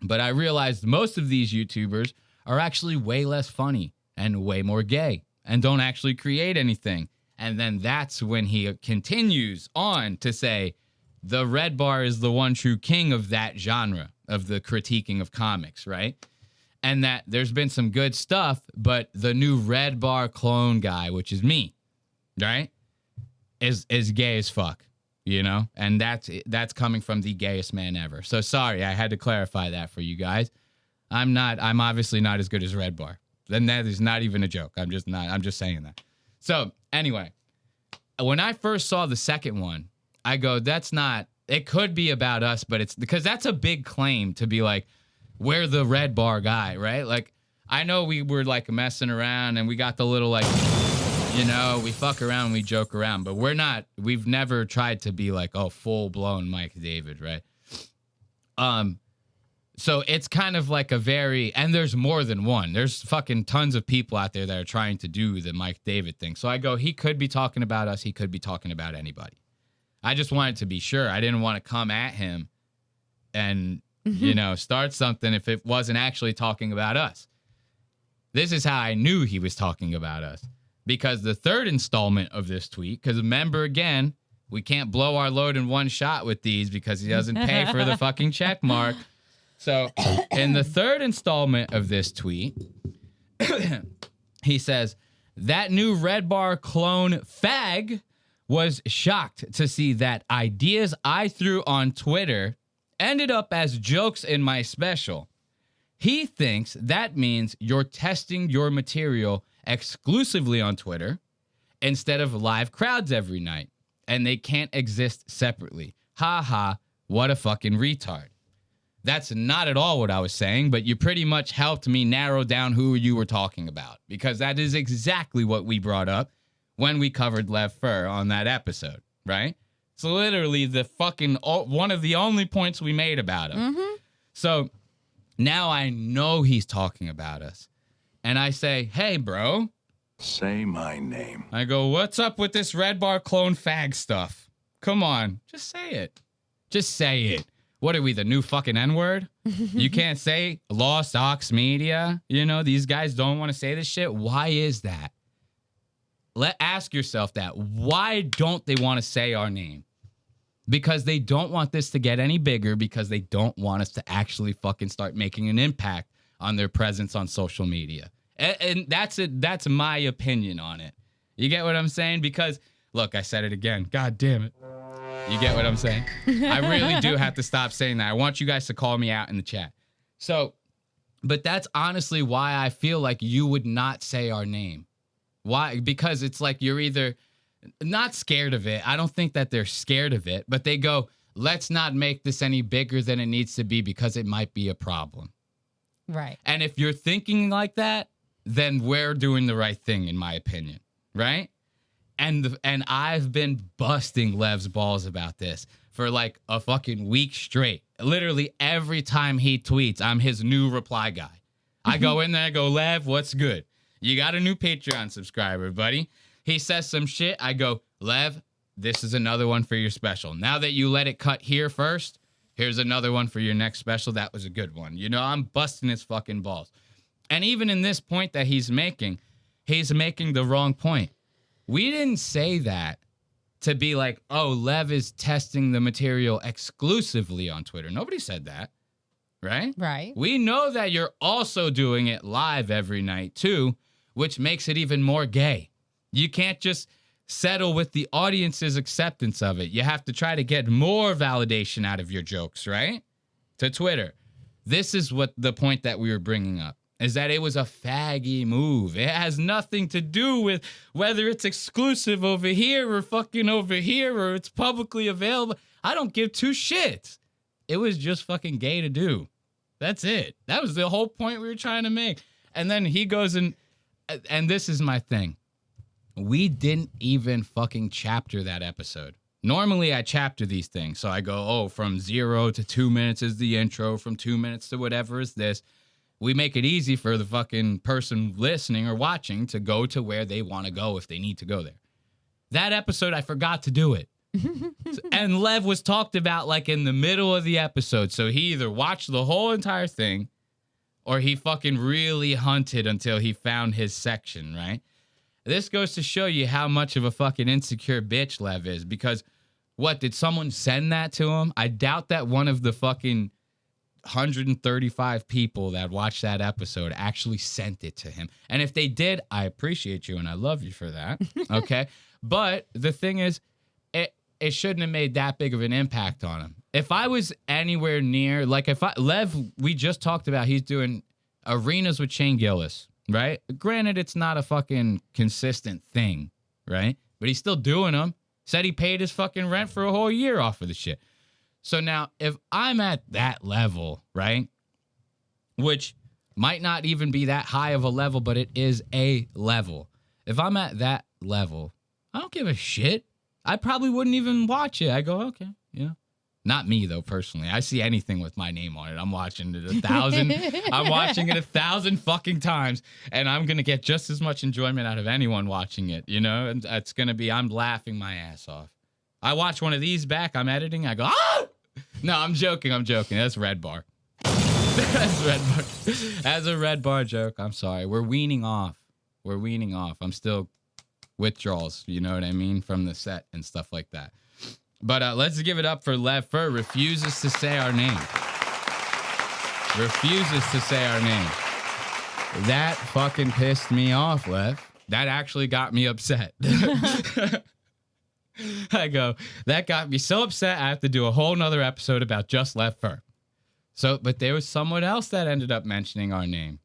But I realized most of these YouTubers are actually way less funny and way more gay and don't actually create anything. And then that's when he continues on to say, the Red Bar is the one true king of that genre, of the critiquing of comics, right? And that there's been some good stuff, but the new Red Bar clone guy, which is me, right, is gay as fuck, you know? And that's coming from the gayest man ever. So sorry, I had to clarify that for you guys. I'm obviously not as good as Red Bar. Then that is not even a joke. I'm just saying that. So anyway, when I first saw the second one, I go, it could be about us, but it's because that's a big claim to be like, we're the Red Bar guy, right? Like, I know we were like messing around and we got the little like, you know, we fuck around, we joke around, but we've never tried to be like, oh, full blown Mike David, right? So it's kind of like and there's more than one. There's fucking tons of people out there that are trying to do the Mike David thing. So I go, he could be talking about us. He could be talking about anybody. I just wanted to be sure. I didn't want to come at him and, you know, start something if it wasn't actually talking about us. This is how I knew he was talking about us. Because the third installment of this tweet, because remember, again, we can't blow our load in one shot with these because he doesn't pay for the fucking check mark. So in the third installment of this tweet, he says, that new Red Bar clone fag was shocked to see that ideas I threw on Twitter ended up as jokes in my special. He thinks that means you're testing your material exclusively on Twitter instead of live crowds every night, and they can't exist separately. Ha ha, what a fucking retard. That's not at all what I was saying, but you pretty much helped me narrow down who you were talking about, because that is exactly what we brought up when we covered Lev Fer on that episode, right? It's literally the fucking one of the only points we made about him. Mm-hmm. So now I know he's talking about us. And I say, hey, bro. Say my name. I go, what's up with this Red Bar clone fag stuff? Come on, just say it. Just say it. What are we, the new fucking N-word? You can't say Lost Ox Media? You know, these guys don't want to say this shit. Why is that? Ask yourself that. Why don't they want to say our name? Because they don't want this to get any bigger, because they don't want us to actually fucking start making an impact on their presence on social media. And that's it. That's my opinion on it. You get what I'm saying? Because, look, I said it again. God damn it. You get what I'm saying? I really do have to stop saying that. I want you guys to call me out in the chat. So, but that's honestly why I feel like you would not say our name. Why? Because it's like you're either not scared of it. I don't think that they're scared of it, but they go, let's not make this any bigger than it needs to be because it might be a problem. Right. And if you're thinking like that, then we're doing the right thing, in my opinion. Right? And I've been busting Lev's balls about this for like a fucking week straight. Literally every time he tweets, I'm his new reply guy. I go in there, I go, Lev, what's good? You got a new Patreon subscriber, buddy. He says some shit. I go, Lev, this is another one for your special. Now that you let it cut here first, here's another one for your next special. That was a good one. You know, I'm busting his fucking balls. And even in this point that he's making the wrong point. We didn't say that to be like, oh, Lev is testing the material exclusively on Twitter. Nobody said that, right? Right. We know that you're also doing it live every night, too, which makes it even more gay. You can't just settle with the audience's acceptance of it. You have to try to get more validation out of your jokes, right? To Twitter. This is what the point that we were bringing up. Is that it was a faggy move. It has nothing to do with whether it's exclusive over here or fucking over here or it's publicly available. I don't give two shits. It was just fucking gay to do. That's it. That was the whole point we were trying to make. And then he goes and this is my thing. we didn't even fucking chapter that episode. Normally I chapter these things. So I go, from 0 to 2 minutes is the intro, from 2 minutes to whatever is this. We make it easy for the fucking person listening or watching to go to where they want to go if they need to go there. That episode, I forgot to do it. And Lev was talked about like in the middle of the episode. So he either watched the whole entire thing or he fucking really hunted until he found his section, right? This goes to show you how much of a fucking insecure bitch Lev is. Because what, did someone send that to him? I doubt that one of the fucking 135 people that watched that episode actually sent it to him. And if they did, I appreciate you and I love you for that. Okay? But the thing is, it shouldn't have made that big of an impact on him. If I was anywhere near, like Lev, we just talked about, he's doing arenas with Shane Gillis, right? Granted, it's not a fucking consistent thing, right? But he's still doing them. Said he paid his fucking rent for a whole year off of the shit. So now, if I'm at that level, right, which might not even be that high of a level, but it is a level. If I'm at that level, I don't give a shit. I probably wouldn't even watch it. I go, okay, yeah. Not me, though, personally. I see anything with my name on it, I'm watching it 1,000. I'm watching it 1,000 fucking times, and I'm going to get just as much enjoyment out of anyone watching it, you know? And it's going to be, I'm laughing my ass off. I watch one of these back, I'm editing, I go, ah! No, I'm joking. That's Red Bar. That's Red Bar. That's a Red Bar joke. I'm sorry. We're weaning off. I'm still withdrawals, you know what I mean, from the set and stuff like that. But let's give it up for Lev Fer. Refuses to say our name. That fucking pissed me off, Lev. That actually got me upset. I go, that got me so upset I have to do a whole nother episode about just Lev Fer. So, but there was someone else that ended up mentioning our name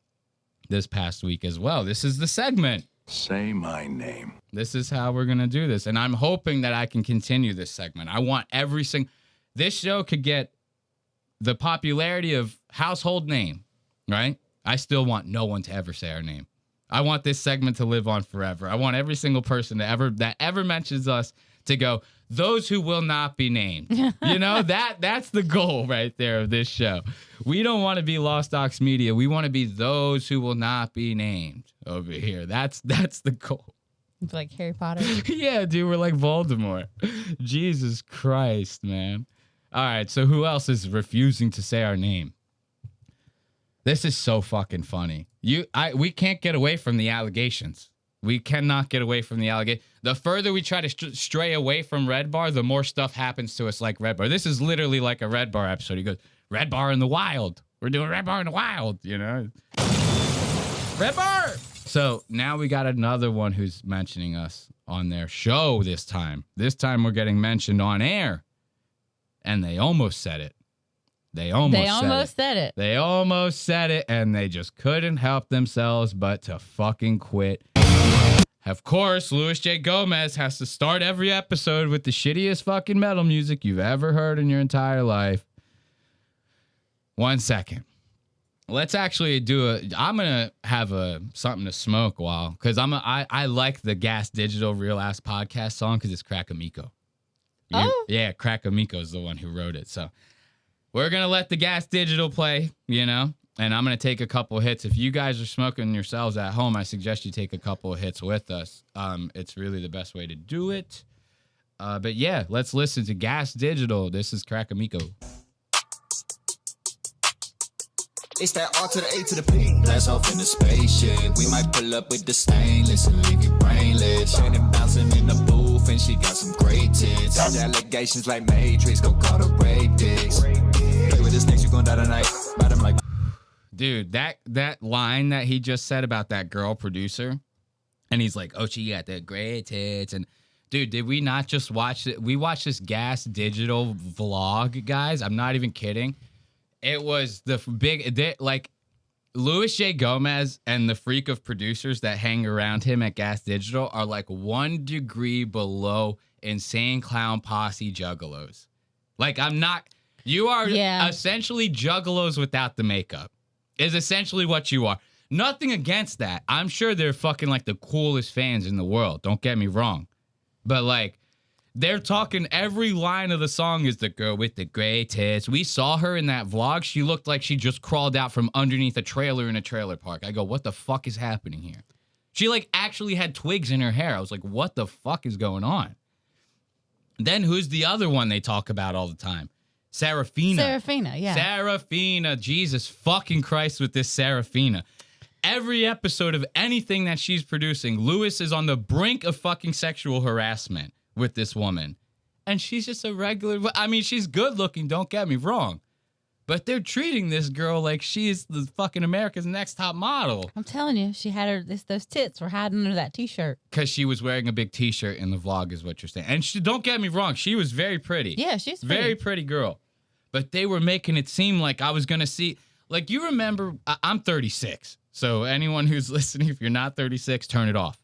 this past week as well. This is the segment. Say my name. This is how we're going to do this. And I'm hoping that I can continue this segment. I want this show could get the popularity of household name, right? I still want no one to ever say our name. I want this segment to live on forever. I want every single person that ever mentions us to go, those who will not be named. You know, that's the goal right there of this show. We don't want to be Lost Ox Media. We want to be those who will not be named over here. That's the goal. It's like Harry Potter. Yeah, dude, we're like Voldemort. Jesus Christ, man. All right, so who else is refusing to say our name? This is so fucking funny. We can't get away from the allegations. We cannot get away from the allegation. The further we try to stray away from Red Bar, the more stuff happens to us like Red Bar. This is literally like a Red Bar episode. He goes, Red Bar in the wild. We're doing Red Bar in the wild, you know? Red Bar! So now we got another one who's mentioning us on their show this time. This time we're getting mentioned on air. And they almost said it. They almost said it. They almost said it, and they just couldn't help themselves but to fucking quit. Of course, Louis J. Gomez has to start every episode with the shittiest fucking metal music you've ever heard in your entire life. 1 second. Let's actually I'm going to have something to smoke while, because I like the Gas Digital Real Ass Podcast song because it's Crackamico. Yeah, Crackamico is the one who wrote it. So we're going to let the Gas Digital play, you know, and I'm going to take a couple hits. If you guys are smoking yourselves at home, I suggest you take a couple of hits with us. It's really the best way to do it. But yeah, let's listen to Gas Digital. This is Crackamico. It's that R to the A to the P. Blast off in the spaceship. We might pull up with the stainless and leave you brainless. Shannon bouncing in the booth and she got some great tits. Allegations like Matrix, go call the rape dicks. Play with this next, you gon' die tonight. Bottom like. Dude, that line that he just said about that girl producer, and he's like, oh, she got the great tits. And dude, did we not just watch it? We watched this Gas Digital vlog, guys. I'm not even kidding. It was like Louis J. Gomez and the freak of producers that hang around him at Gas Digital are like 1 degree below Insane Clown Posse juggalos. Like, you are essentially juggalos without the makeup, is essentially what you are. Nothing against that. I'm sure they're fucking like the coolest fans in the world. Don't get me wrong. But like, they're talking every line of the song is the girl with the gray tits. We saw her in that vlog. She looked like she just crawled out from underneath a trailer in a trailer park. I go, what the fuck is happening here? She like actually had twigs in her hair. I was like, what the fuck is going on? Then who's the other one they talk about all the time? Serafina, yeah. Serafina, Jesus fucking Christ with this Serafina. Every episode of anything that she's producing, Lewis is on the brink of fucking sexual harassment with this woman. And she's just a regular, I mean, she's good looking, don't get me wrong. But they're treating this girl like she is the fucking America's Next Top Model. I'm telling you, she had those tits were hiding under that t-shirt. Because she was wearing a big t-shirt in the vlog is what you're saying. And she, don't get me wrong, she was very pretty. Yeah, she's pretty. Very pretty girl. But they were making it seem like I was going to see, like you remember, I'm 36. So anyone who's listening, if you're not 36, turn it off.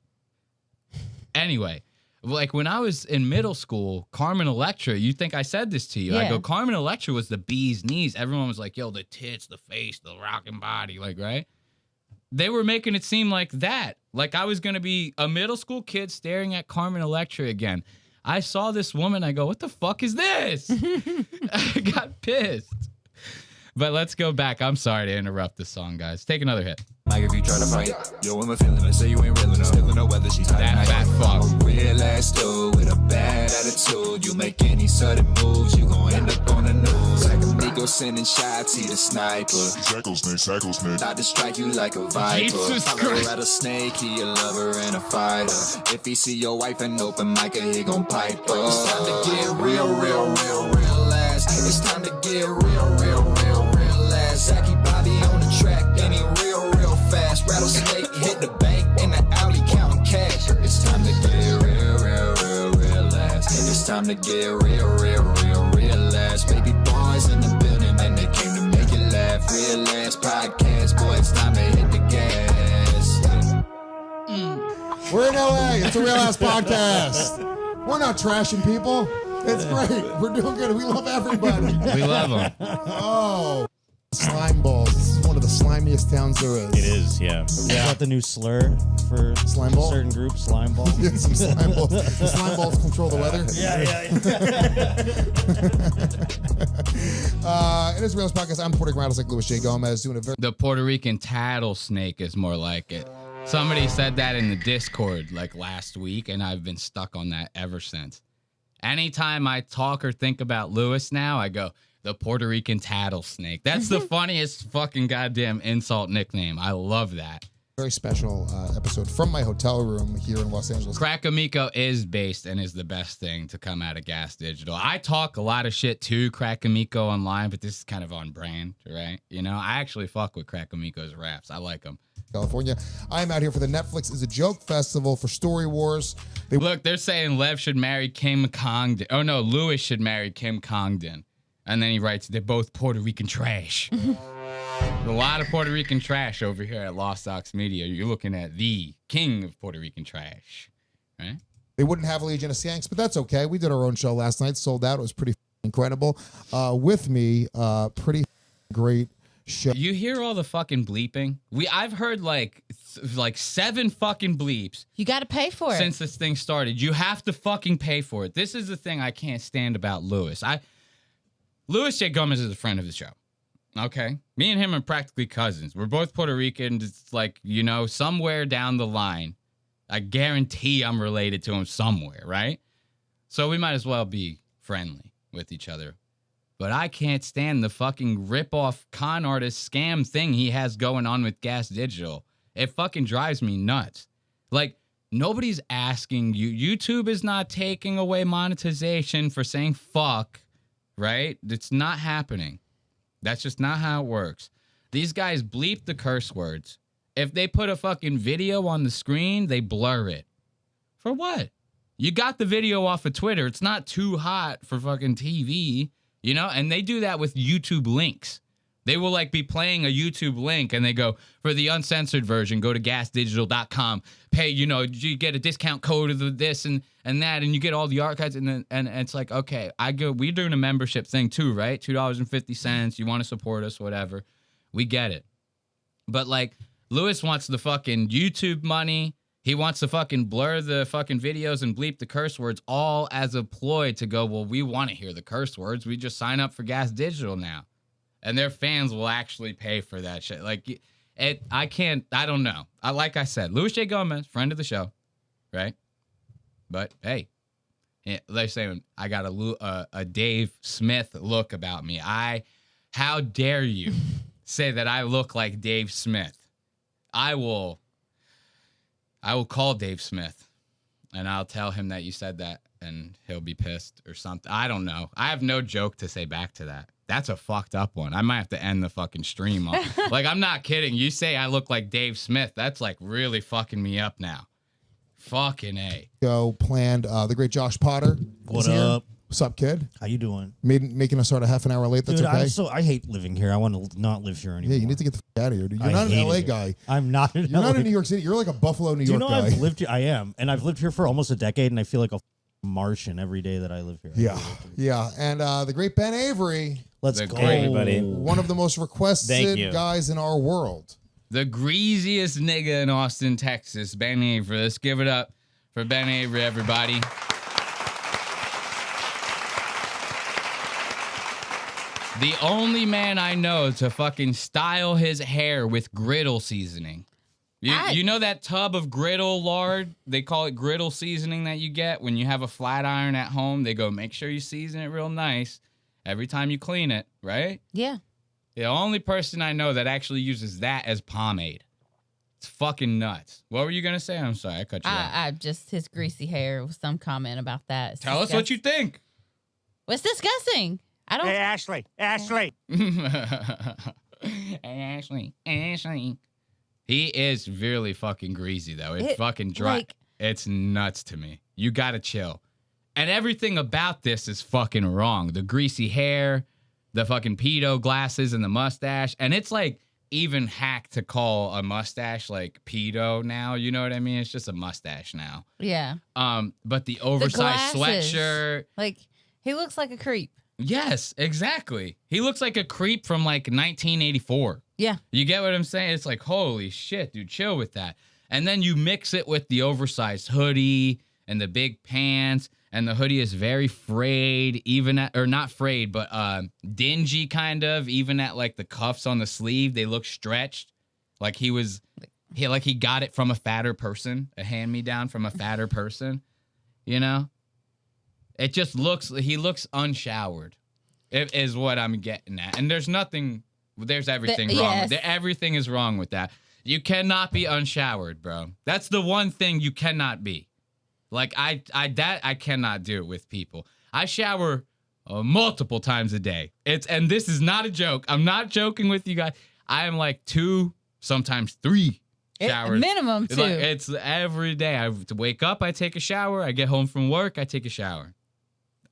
Anyway, like when I was in middle school, Carmen Electra, you think I said this to you. Yeah. I go, Carmen Electra was the bee's knees. Everyone was like, yo, the tits, the face, the rocking body, like, right? They were making it seem like that. Like I was going to be a middle school kid staring at Carmen Electra again. I saw this woman. I go, what the fuck is this? I got pissed. But let's go back. I'm sorry to interrupt this song, guys. Take another hit. Like if you try to fight, yo, I'm a feeling. I say you ain't real enough. Still know whether she's That fat fuck. I'm a real ass dude with a bad attitude. You make any sudden moves, you gon' end up on the news. Like amigo sending shots, he the sniper. Cycle snake. Not to strike you like a viper. Jesus Follow Christ. at a snake, he a lover and a fighter. If he see your wife and open mic, he gon' pipe her. It's time to get real ass. It's time to get real ass. Zachy Bobby on the track, and he real fast. Rattlesnake hit the bank in the alley counting cash. It's time to get real ass. It's time to get real ass. Baby boys in the building, and they came to make you laugh. Real ass podcast, boy, it's time to hit the gas. We're in LA. It's a real ass podcast. We're not trashing people. It's great. We're doing good. We love everybody. We love them. Oh, slime balls. This is one of the slimiest towns there is. It is, yeah. Is that the new slur for Slime ball? certain groups? Slime ball? Yeah, some slime balls. The slime balls control the weather. It is a real ass podcast. I'm the Puerto Rican Rattlesnake, Louis J. Gomez, doing a very The Puerto Rican tattlesnake is more like it. Somebody said that in the Discord like last week, and I've been stuck on that ever since. Anytime I talk or think about Lewis now, I go, the Puerto Rican tattlesnake. That's the funniest fucking goddamn insult nickname. I love that. very special episode from my hotel room here in Los Angeles. Crack Amico is based and is the best thing to come out of Gas Digital. I talk a lot of shit to Crack Amico online, but this is kind of on brand, right? You know, I actually fuck with Crack Amico's raps. I like them. California. I'm out here for the Netflix is a Joke Festival for Story Wars. Look, they're saying Lev should marry Kim Congdon. Oh, no, Lewis should marry Kim Congdon. And then he writes, they're both Puerto Rican trash. A lot of Puerto Rican trash over here at Lost Ox Media. You're looking at the king of Puerto Rican trash, right? They wouldn't have Legion of Skanks, but that's okay. We did our own show last night, sold out. It was pretty incredible. With me, pretty great show. You hear all the fucking bleeping? I've heard like 7 fucking bleeps. You got to pay for it. Since this thing started. You have to fucking pay for it. This is the thing I can't stand about Lewis. Louis J. Gomez is a friend of the show. Okay? Me and him are practically cousins. We're both Puerto Rican. It's like, you know, somewhere down the line, I guarantee I'm related to him somewhere, right? So we might as well be friendly with each other. But I can't stand the fucking rip-off con artist scam thing he has going on with Gas Digital. It fucking drives me nuts. Like, nobody's asking you. YouTube is not taking away monetization for saying fuck, right? It's not happening. That's just not how it works. These guys bleep the curse words. If they put a fucking video on the screen, they blur it. For what? You got the video off of Twitter. It's not too hot for fucking TV, you know? And they do that with YouTube links. They will like be playing a YouTube link and they go, for the uncensored version, go to gasdigital.com, pay, you know, you get a discount code of this and that, and you get all the archives. And it's like, okay, we're doing a membership thing too, right? $2.50. You want to support us, whatever. We get it. But like Lewis wants the fucking YouTube money. He wants to fucking blur the fucking videos and bleep the curse words, all as a ploy to go, well, we want to hear the curse words. We just sign up for Gas Digital now. And their fans will actually pay for that shit. Like, I don't know. Like I said, Louis J. Gomez, friend of the show, right? But, hey, they're saying I got a Dave Smith look about me. How dare you say that I look like Dave Smith? I will call Dave Smith, and I'll tell him that you said that, and he'll be pissed or something. I don't know. I have no joke to say back to that. That's a fucked up one. I might have to end the fucking stream. Like, I'm not kidding. You say I look like Dave Smith. That's, like, really fucking me up now. Fucking A. Planned. The great Josh Potter. What up? What's up, kid? How you doing? Making us start a half an hour late. That's Dude, okay. I hate living here. I want to not live here anymore. Yeah, you need to get the fuck out of here, dude. You're not an LA guy. I'm not an You're LA. not in New York City. You're like a Buffalo, New York guy. I've lived here. I am. And I've lived here for almost a decade, and I feel like a Martian every day that I live here. Yeah. Yeah. And the great Ben Avery. Let's go. Everybody. One of the most requested guys in our world. The greasiest nigga in Austin, Texas, Ben Avery. Let's give it up for Ben Avery, everybody. The only man I know to fucking style his hair with griddle seasoning. You know that tub of griddle lard? They call it griddle seasoning that you get when you have a flat iron at home. They go, make sure you season it real nice every time you clean it, right? Yeah. The only person I know that actually uses that as pomade. It's fucking nuts. What were you going to say? I'm sorry, I cut you off. I just, his greasy hair with some comment about that. Tell us what you think. Well, it's disgusting. I don't. Hey, Ashley. Ashley. He is really fucking greasy, though. It's fucking dry. Like, it's nuts to me. You gotta chill. And everything about this is fucking wrong. The greasy hair, the fucking pedo glasses, and the mustache. And it's like even hack to call a mustache like pedo now. You know what I mean? It's just a mustache now. Yeah. But the oversized sweatshirt. Like, he looks like a creep. Yes, exactly. He looks like a creep from like 1984. Yeah. You get what I'm saying? It's like, holy shit, dude, chill with that. And then you mix it with the oversized hoodie and the big pants, and the hoodie is very frayed, or not frayed, but dingy kind of, even at like the cuffs on the sleeve, they look stretched. Like he got it from a fatter person, a hand-me-down from a fatter person, you know? It just he looks unshowered, is what I'm getting at. And there's everything wrong. Everything is wrong with that. You cannot be unshowered, bro. That's the one thing you cannot be. Like, I cannot do with people. I shower multiple times a day. And this is not a joke. I'm not joking with you guys. I am like 2, sometimes 3 showers. Minimum 2. It's every day. I wake up, I take a shower. I get home from work, I take a shower.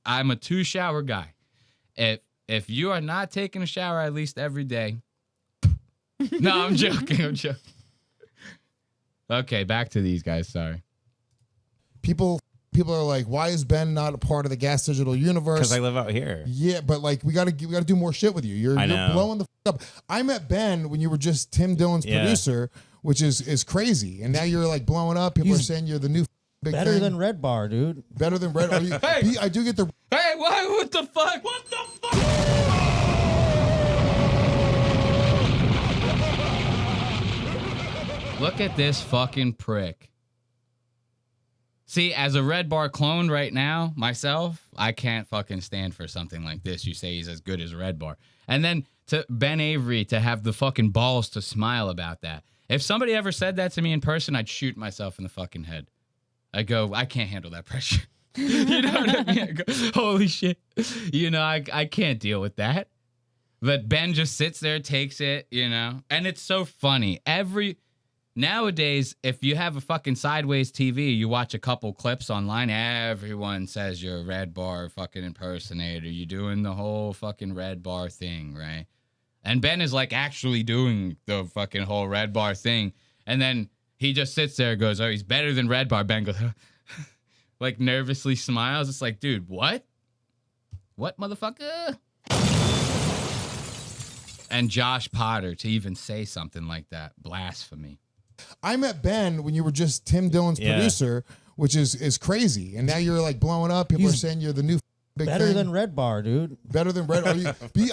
I'm a 2-shower guy. If you are not taking a shower at least every day, no, I'm joking. Okay, back to these guys. Sorry. People are like, why is Ben not a part of the Gas Digital universe? Because I live out here. Yeah, but like we gotta do more shit with you. You're blowing the up. I met Ben when you were just Tim Dillon's producer, which is crazy, and now you're like blowing up. People are saying you're the new big better thing. than Red Bar, dude. Better than Red. Hey! I do get the. Hey, what the fuck? What the fuck? Look at this fucking prick. See, as a Red Bar clone right now, myself, I can't fucking stand for something like this. You say he's as good as Red Bar. And then to Ben Avery to have the fucking balls to smile about that. If somebody ever said that to me in person, I'd shoot myself in the fucking head. I go, I can't handle that pressure. You know what I mean? I go, holy shit. You know, I can't deal with that. But Ben just sits there, takes it, you know. And it's so funny. Nowadays, if you have a fucking sideways TV, you watch a couple clips online, everyone says you're a Red Bar fucking impersonator. You're doing the whole fucking Red Bar thing, right? And Ben is like actually doing the fucking whole Red Bar thing. And then he just sits there and goes, oh, he's better than Red Bar. Ben goes, like nervously smiles. It's like, dude, what? What, motherfucker? And Josh Potter to even say something like that. Blasphemy. I met Ben when you were just Tim Dillon's producer, which is crazy. And now you're like blowing up. People are saying you're the new big Better thing. than Red Bar, dude. Better than Red.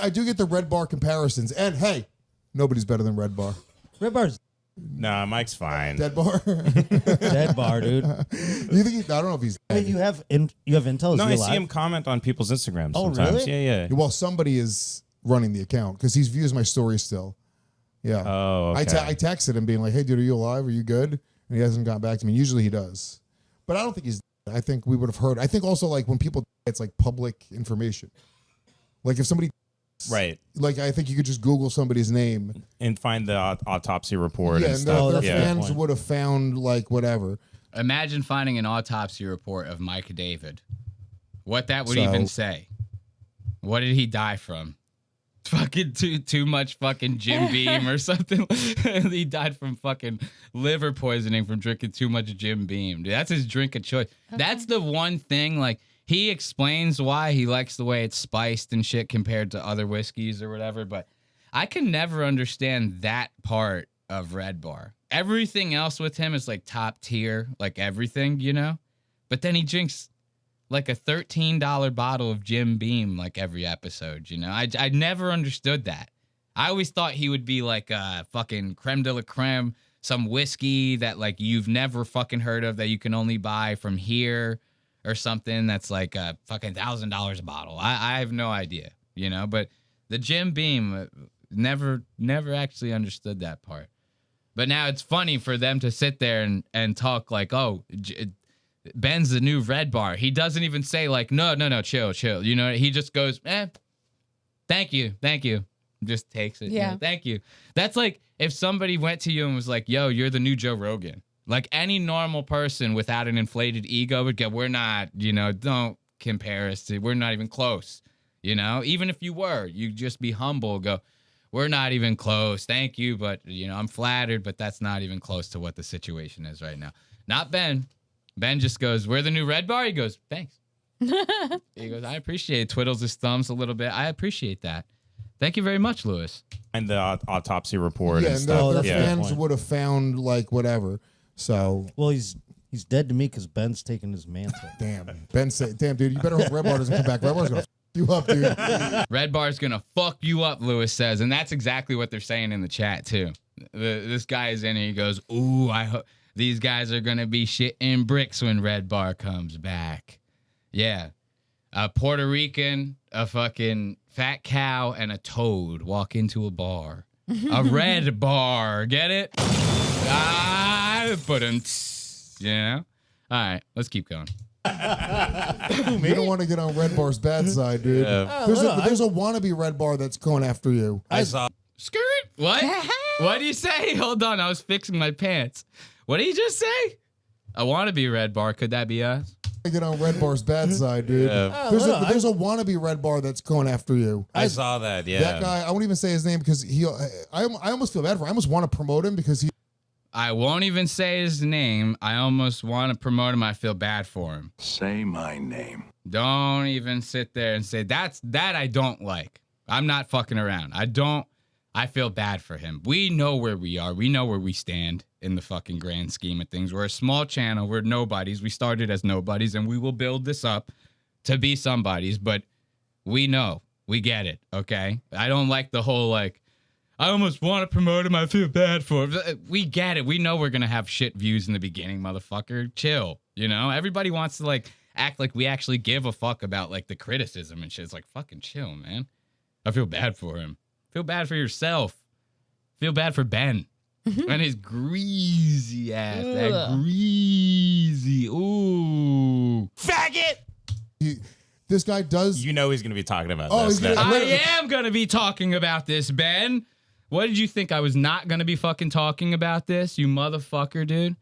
I do get the Red Bar comparisons. And hey, nobody's better than Red Bar. Red Bar's Nah, Mike's fine. Dead Bar. Dead Bar, dude. You think I don't know if he's dead. Wait, you have intel? No, Is he I see alive? him comment on people's Instagrams Oh, sometimes. really? Yeah. Well, somebody is running the account because he views my story still. Yeah. Oh, okay. I texted him being like, hey, dude, are you alive? Are you good? And he hasn't gotten back to me. Usually he does. But I don't think he's dead. I think we would have heard. I think also like when people, it's like public information. Like if somebody, right. Like I think you could just Google somebody's name and find the autopsy report and and stuff. Their fans would have found like whatever. Imagine finding an autopsy report of Mike David. What that would even say. What did he die from? Fucking too much fucking Jim Beam or something. He died from fucking liver poisoning from drinking too much Jim Beam. Dude, that's his drink of choice. Okay. That's the one thing, like, he explains why he likes the way it's spiced and shit compared to other whiskeys or whatever, but I can never understand that part of Red Bar. Everything else with him is like top tier, like everything, you know? But then he drinks like a $13 bottle of Jim Beam like every episode, you know? I never understood that. I always thought he would be like a fucking creme de la creme, some whiskey that like you've never fucking heard of that you can only buy from here or something that's like a fucking $1,000 a bottle. I have no idea, you know? But the Jim Beam, never actually understood that part. But now it's funny for them to sit there and talk like, oh, Ben's the new Red Bar. He doesn't even say like, no, chill. You know, he just goes, thank you. Just takes it. Yeah. You know, thank you. That's like if somebody went to you and was like, yo, you're the new Joe Rogan. Like any normal person without an inflated ego would go, we're not, you know, don't compare us to, we're not even close. You know, even if you were, you just be humble, go, we're not even close. Thank you. But, you know, I'm flattered, but that's not even close to what the situation is right now. Not Ben. Ben just goes, we're the new Red Bar. He goes, thanks. He goes, I appreciate it. Twiddles his thumbs a little bit. I appreciate that. Thank you very much, Lewis. And the autopsy report and and stuff. their fans would have found like whatever. So well, he's dead to me because Ben's taking his mantle. Damn, Ben said, damn, dude, you better hope Red Bar doesn't come back. Red Bar's gonna f you up, dude. Red Bar's gonna fuck you up, Lewis says, and that's exactly what they're saying in the chat too. This guy is in here. He goes, ooh, I hope these guys are gonna be shitting bricks when Red Bar comes back. Yeah, a Puerto Rican, a fucking fat cow, and a toad walk into a bar. A red bar, get it? But you know. All right, let's keep going. You don't want to get on Red Bar's bad side, dude. Yeah. There's a wannabe Red Bar that's going after you. I saw. Skirt. What? What do you say? Hold on, I was fixing my pants. What did you just say? I want to be Red Bar. Could that be us? Get on Red Bar's bad side, dude. Yeah. There's a wannabe Red Bar that's going after you. I saw that. Yeah. That guy. I won't even say his name because I almost feel bad for him. I almost want to promote him because he. I won't even say his name. I almost want to promote him. I feel bad for him. Say my name. Don't even sit there and say that I don't like. I'm not fucking around. I feel bad for him. We know where we are. We know where we stand in the fucking grand scheme of things. We're a small channel. We're nobodies. We started as nobodies, and we will build this up to be somebodies, but we know. We get it, okay? I don't like the whole, like, I almost want to promote him. I feel bad for him. We get it. We know we're going to have shit views in the beginning, motherfucker. Chill, you know? Everybody wants to, like, act like we actually give a fuck about, like, the criticism and shit. It's like, fucking chill, man. I feel bad for him. Feel bad for yourself. Feel bad for Ben. And his greasy ass. That greasy. Ooh. Faggot! This guy does. You know he's going to be talking about this. I am going to be talking about this, Ben. What did you think? I was not going to be fucking talking about this, you motherfucker, dude?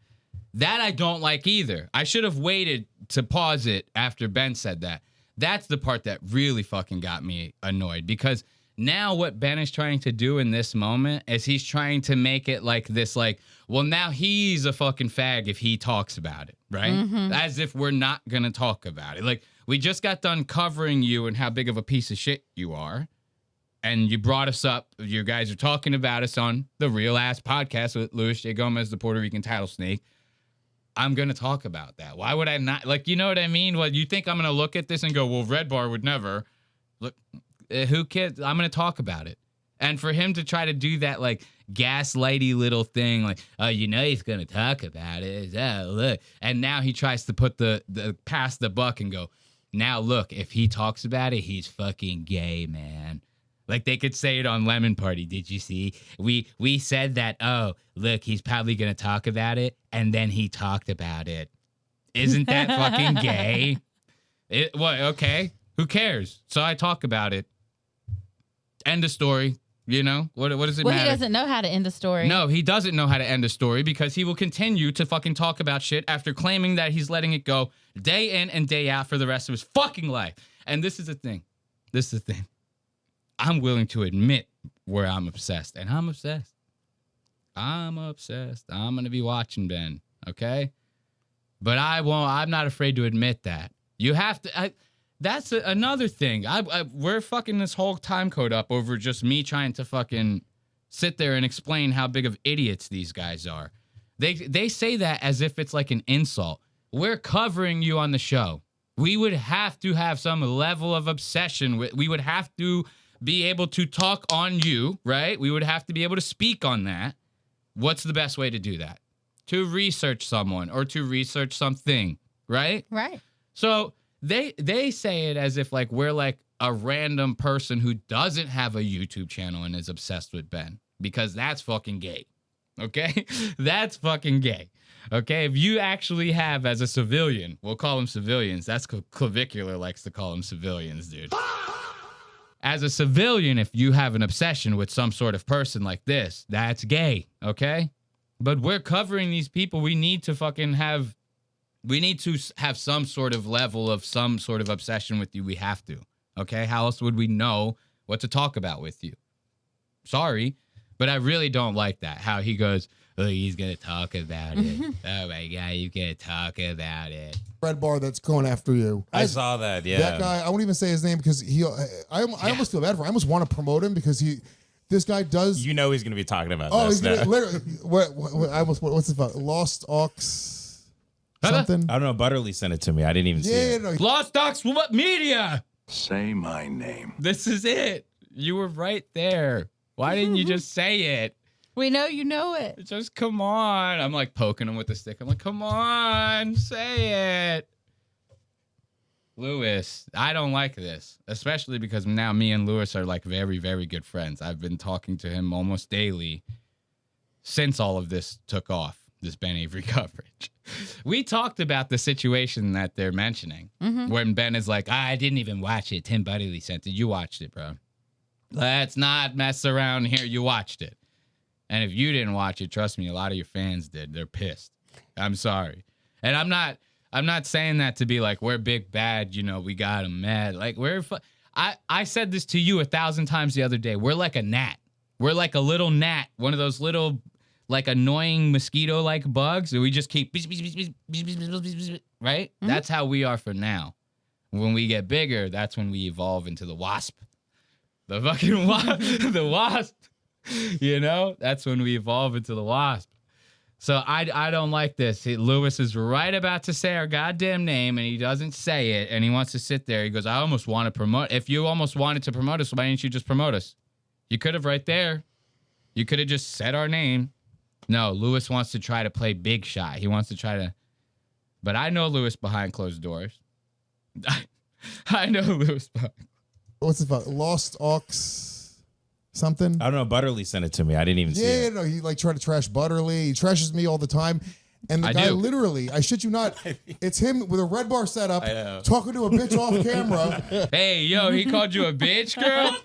That I don't like either. I should have waited to pause it after Ben said that. That's the part that really fucking got me annoyed because now what Ben is trying to do in this moment is he's trying to make it like this, like, well, now he's a fucking fag if he talks about it, right? Mm-hmm. As if we're not going to talk about it. Like, we just got done covering you and how big of a piece of shit you are. and you brought us up. You guys are talking about us on the Real Ass Podcast with Luis J. Gomez, the Puerto Rican title snake. I'm going to talk about that. Why would I not? Like, you know what I mean? Well, you think I'm going to look at this and go, well, Red Bar would never. Look, who cares? I'm going to talk about it. And for him to try to do that, like, gaslighty little thing, like, oh, you know he's going to talk about it. Oh, look. And now he tries to put the pass the buck and go, now, look, if he talks about it, he's fucking gay, man. Like, they could say it on Lemon Party. Did you see? We said that, oh, look, he's probably going to talk about it, and then he talked about it. Isn't that fucking gay? What? Okay. Who cares? So I talk about it. End of story. You know? What does it matter? Well, he doesn't know how to end the story. No, he doesn't know how to end a story because he will continue to fucking talk about shit after claiming that he's letting it go day in and day out for the rest of his fucking life. And this is the thing. I'm willing to admit where I'm obsessed. And I'm obsessed. I'm going to be watching Ben. Okay? But I'm not afraid to admit that. You have to... That's another thing. We're fucking this whole time code up over just me trying to fucking sit there and explain how big of idiots these guys are. They say that as if it's like an insult. We're covering you on the show. We would have to have some level of obsession with. We would have to be able to talk on you, right? We would have to be able to speak on that. What's the best way to do that? To research someone or to research something, right? Right. So they say it as if like we're like a random person who doesn't have a YouTube channel and is obsessed with Ben, because that's fucking gay. Okay? That's fucking gay. Okay? If you actually have as a civilian, we'll call them civilians. That's Clavicular likes to call them civilians, dude. As a civilian, if you have an obsession with some sort of person like this, that's gay. Okay? But we're covering these people. We need to have some sort of level of some sort of obsession with you. We have to. Okay? How else would we know what to talk about with you? Sorry, but I really don't like that. How he goes, oh, he's going to talk about it. Oh, my God, he's going to talk about it. Red Bar that's going after you. I saw that, yeah. That guy, I won't even say his name because I almost feel bad for him. I almost want to promote him because this guy does. You know he's going to be talking about this. He's gonna, literally, what's it about? Lost Ox. Something? I don't know. Butterly sent it to me. I didn't even see it. No. Lost Ox Media. Say my name. This is it. You were right there. Why didn't you just say it? We know you know it. Just come on. I'm like poking him with the stick. I'm like, come on, say it. Lewis, I don't like this, especially because now me and Lewis are like very, very good friends. I've been talking to him almost daily since all of this took off. This Ben Avery coverage. We talked about the situation that they're mentioning when Ben is like, I didn't even watch it. Tim Butterly sent it. You watched it, bro. Let's not mess around here. You watched it. And if you didn't watch it, trust me, a lot of your fans did. They're pissed. I'm sorry. And I'm not saying that to be like, we're big bad, we got them mad. Like, I said this to you 1,000 times the other day. We're like a gnat. We're like a little gnat. One of those little like annoying mosquito-like bugs, and we just keep, right? That's how we are for now. When we get bigger, that's when we evolve into the wasp. The fucking the wasp. That's when we evolve into the wasp. So I don't like this. Lewis is right about to say our goddamn name, and he doesn't say it, and he wants to sit there. He goes, I almost want to promote. If you almost wanted to promote us, why didn't you just promote us? You could have right there. You could have just said our name. No, Lewis wants to try to play big shot. He wants to try to... But I know Lewis behind closed doors. I know Lewis behind... What's it about? Lost Ox something? I don't know. Butterly sent it to me. I didn't even see it. Yeah, no, he like tried to trash Butterly. He trashes me all the time. And the guy literally, I shit you not, it's him with a Red Bar setup talking to a bitch off camera. Hey, yo, he called you a bitch, girl?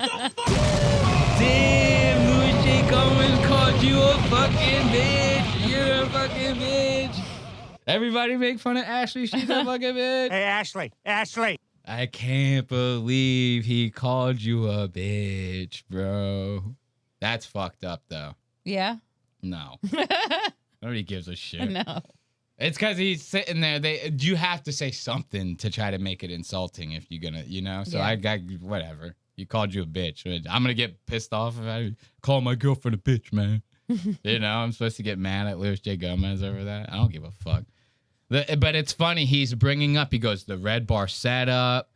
Damn, Louis J. Gomez called you a fucking bitch. You're a fucking bitch. Everybody make fun of Ashley. She's a fucking bitch. Hey, Ashley. I can't believe he called you a bitch, bro. That's fucked up, though. Yeah? No. Nobody gives a shit. No. It's because he's sitting there. You have to say something to try to make it insulting if you're gonna, So yeah. I got whatever. You called you a bitch. I'm going to get pissed off if I call my girlfriend a bitch, man. You know, I'm supposed to get mad at Louis J. Gomez over that. I don't give a fuck. But it's funny. He's bringing up, he goes, the red bar setup,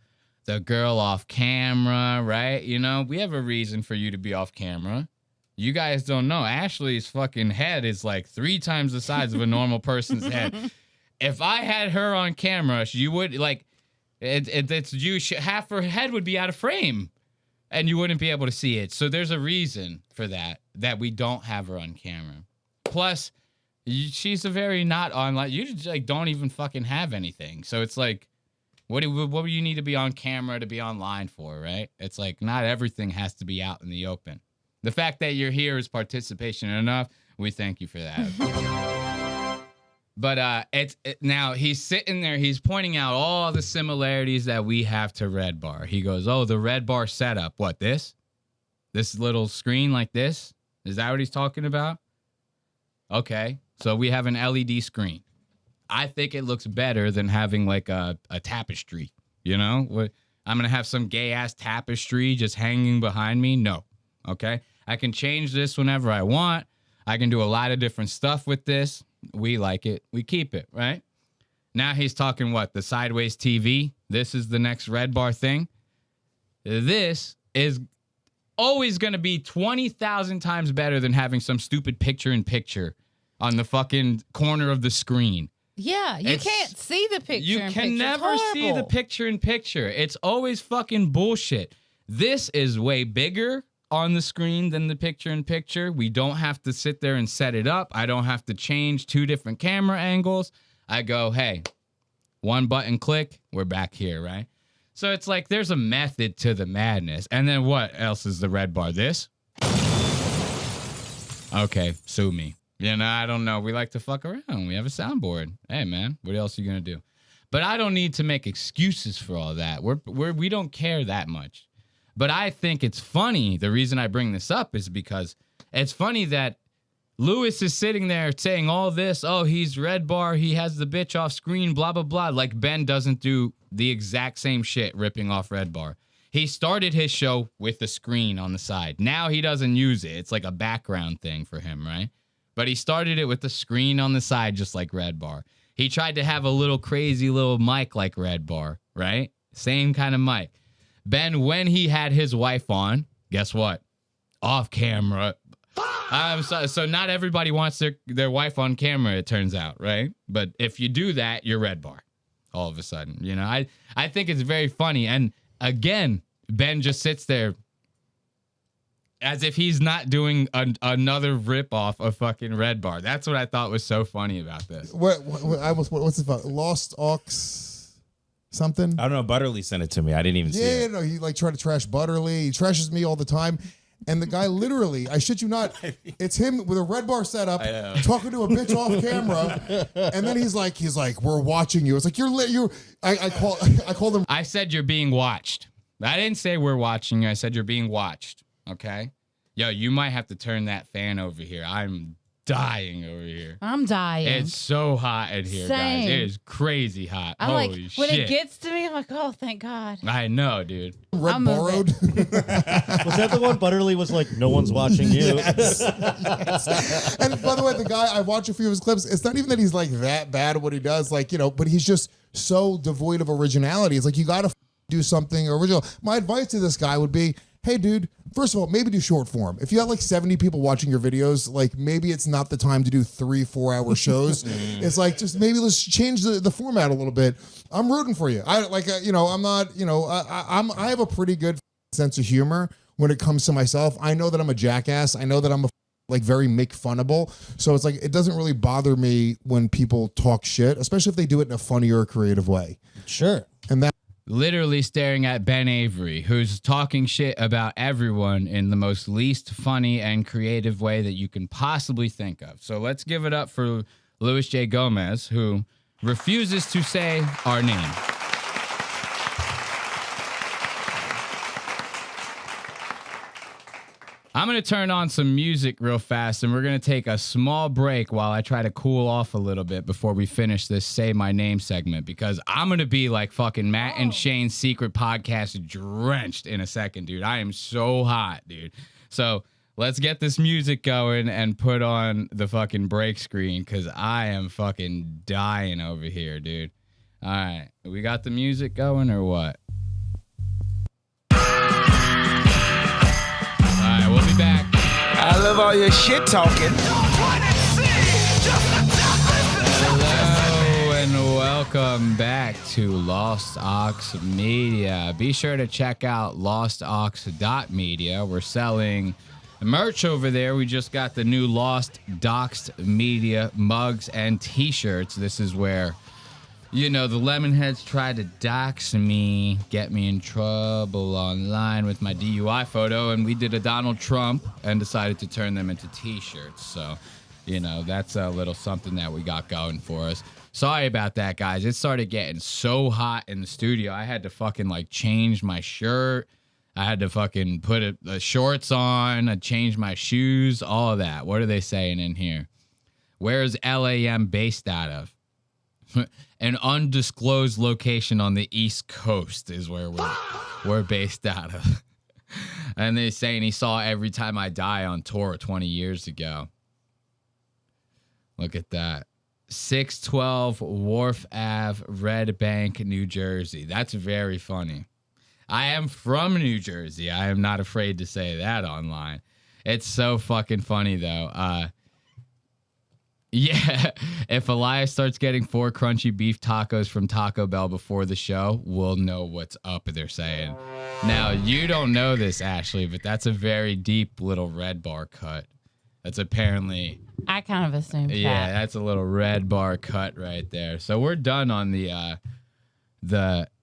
the girl off camera, right? You know, we have a reason for you to be off camera. You guys don't know. Ashley's fucking head is like 3 times the size of a normal person's head. If I had her on camera, you would like, half her head would be out of frame and you wouldn't be able to see it. So there's a reason for that we don't have her on camera. Plus, she's a very not online. You just like don't even fucking have anything. So it's like, what do you need to be on camera to be online for, right? It's like not everything has to be out in the open. The fact that you're here is participation enough. We thank you for that. But now he's sitting there. He's pointing out all the similarities that we have to Red Bar. He goes, "Oh, the Red Bar setup. What, this little screen like this? Is that what he's talking about? Okay, so we have an LED screen. I think it looks better than having like a tapestry. You know, I'm gonna have some gay ass tapestry just hanging behind me. No, okay. I can change this whenever I want. I can do a lot of different stuff with this. We like it. We keep it, right? Now he's talking what? The sideways TV. This is the next Red Bar thing. This is always going to be 20,000 times better than having some stupid picture-in-picture on the fucking corner of the screen. Yeah, you can't see the picture. You can never see the picture-in-picture. It's always fucking bullshit. This is way bigger on the screen than the picture-in-picture. We don't have to sit there and set it up. I don't have to change 2 different camera angles. I go, hey, 1 button click, we're back here, right? So it's like there's a method to the madness. And then what else is the Red Bar? This? Okay, sue me. You know, I don't know. We like to fuck around. We have a soundboard. Hey, man, what else are you going to do? But I don't need to make excuses for all that. We don't care that much. But I think it's funny. The reason I bring this up is because it's funny that Lewis is sitting there saying all this. Oh, he's Red Bar. He has the bitch off screen, blah, blah, blah. Like Ben doesn't do the exact same shit ripping off Red Bar. He started his show with the screen on the side. Now he doesn't use it. It's like a background thing for him, right? But he started it with the screen on the side, just like Red Bar. He tried to have a little crazy little mic like Red Bar, right? Same kind of mic. Ben, when he had his wife on, guess what? Off camera. So not everybody wants their wife on camera, it turns out, right? But if you do that, you're Red Bar all of a sudden. You know, I think it's very funny. And again, Ben just sits there as if he's not doing another ripoff of fucking Red Bar. That's what I thought was so funny about this. What's it about? Lost Aux something? I don't know. Butterly sent it to me. I didn't even see it. Yeah, no, he like tried to trash Butterly. He trashes me all the time. And the guy literally, I shit you not, it's him with a Red Bar setup talking to a bitch off camera. And then he's like, we're watching you. It's like, I call them. I said you're being watched. I didn't say we're watching you. I said you're being watched. Okay? Yo, you might have to turn that fan over here. I'm dying over here. I'm dying. It's so hot in here, guys. It is crazy hot. Holy shit. When it gets to me, I'm like, oh, thank God. I know, dude. Red Borrowed. Was that the one Butterly was like, no one's watching you? Yes. And by the way, the guy, I watch a few of his clips. It's not even that he's like that bad at what he does, like, you know, but he's just so devoid of originality. It's like, you got to do something original. My advice to this guy would be, hey, dude, first of all, maybe do short form. If you have like 70 people watching your videos, like maybe it's not the time to do 3-4 hour shows. It's like, just maybe let's change the format a little bit. I'm rooting for you. I'm not, I have a pretty good sense of humor when it comes to myself. I know that I'm a jackass. I know that I'm very make funnable. So it's like, it doesn't really bother me when people talk shit, especially if they do it in a funny or creative way. Sure. And that. Literally staring at Ben Avery, who's talking shit about everyone in the most least funny and creative way that you can possibly think of. So let's give it up for Louis J. Gomez, who refuses to say our name. I'm going to turn on some music real fast, and we're going to take a small break while I try to cool off a little bit before we finish this Say My Name segment, because I'm going to be like fucking Matt and Shane's secret podcast drenched in a second, dude. I am so hot, dude. So let's get this music going and put on the fucking break screen, because I am fucking dying over here, dude. All right. We got the music going or what? We'll be back. I love all your shit talking. Hello and welcome back to Lost Ox Media. Be sure to check out lostox.media. We're selling merch over there. We just got the new Lost Doxed Media mugs and t-shirts. This is where, you know, the Lemonheads tried to dox me, get me in trouble online with my DUI photo, and we did a Donald Trump and decided to turn them into t-shirts. So, you know, that's a little something that we got going for us. Sorry about that, guys. It started getting so hot in the studio. I had to fucking, like, change my shirt. I had to fucking put the shorts on. I changed my shoes, all of that. What are they saying in here? Where is LAM based out of? An undisclosed location on the East Coast is where we're based out of. And they're saying he saw Every Time I Die on tour 20 years ago. Look at that. 612 Wharf Ave, Red Bank, New Jersey. That's very funny. I am from New Jersey. I am not afraid to say that online. It's so fucking funny, though. Yeah, if Elias starts getting 4 crunchy beef tacos from Taco Bell before the show, we'll know what's up, they're saying. Now, you don't know this, Ashley, but that's a very deep little red bar cut. That's apparently... I kind of assumed yeah, that. that's a little red bar cut right there. So we're done on the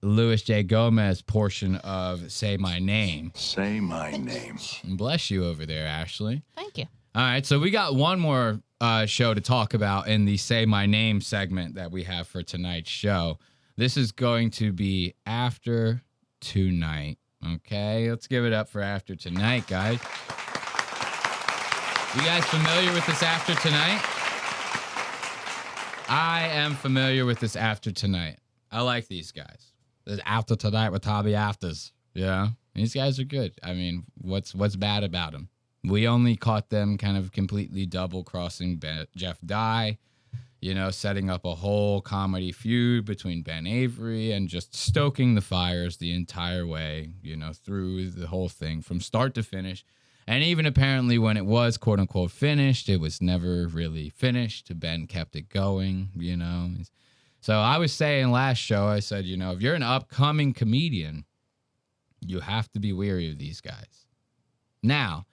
Louis J. Gomez portion of Say My Name. Say my name. Bless you over there, Ashley. Thank you. All right, so we got one more show to talk about in the Say My Name segment that we have for tonight's show. This is going to be After Tonight. Okay, let's give it up for After Tonight, guys. You guys familiar with this After Tonight? I am familiar with this After Tonight. I like these guys. This After Tonight with Tommy Afters. Yeah, these guys are good. I mean, what's bad about them? We only caught them kind of completely double-crossing Jeff Dye, you know, setting up a whole comedy feud between Ben Avery and just stoking the fires the entire way, you know, through the whole thing from start to finish. And even apparently when it was, quote-unquote, finished, it was never really finished. Ben kept it going, you know. So I was saying last show, I said, you know, if you're an upcoming comedian, you have to be wary of these guys. Now,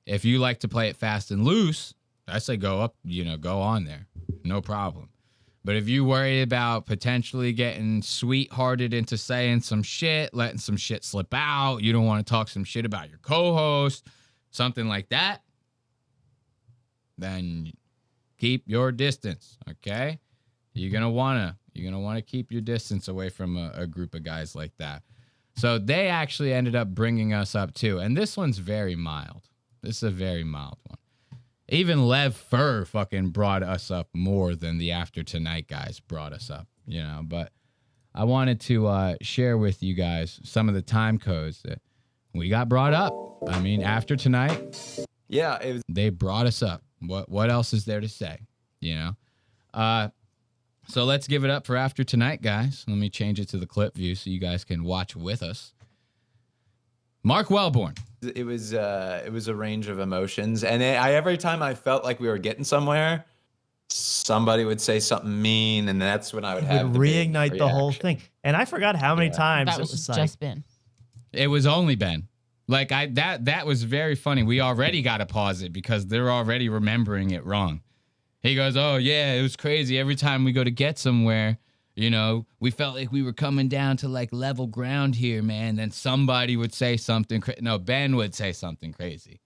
if you like to play it fast and loose, I say go up, you know, go on there. No problem. But if you worry about potentially getting sweethearted into saying some shit, letting some shit slip out, you don't want to talk some shit about your co-host, something like that, then keep your distance, okay? You're gonna wanna keep your distance away from a group of guys like that. So they actually ended up bringing us up too, and this one's very mild. This is a very mild one. Even Lev Fer fucking brought us up more than the After Tonight guys brought us up, you know. But I wanted to share with you guys some of the time codes that we got brought up. I mean, After Tonight, yeah, they brought us up. What else is there to say, you know? So let's give it up for After Tonight, guys. Let me change it to the clip view so you guys can watch with us. Mark Wellborn. It was a range of emotions, and every time I felt like we were getting somewhere, somebody would say something mean, and that's when I would have reignite the whole thing. And I forgot how many times That it was was just like, Ben. It was only Ben. Like that was very funny. We already got to pause it because they're already remembering it wrong. He goes, "Oh yeah, it was crazy. Every time we go to get somewhere, you know, we felt like we were coming down to like level ground here, man." Then somebody would say something. No, Ben would say something crazy.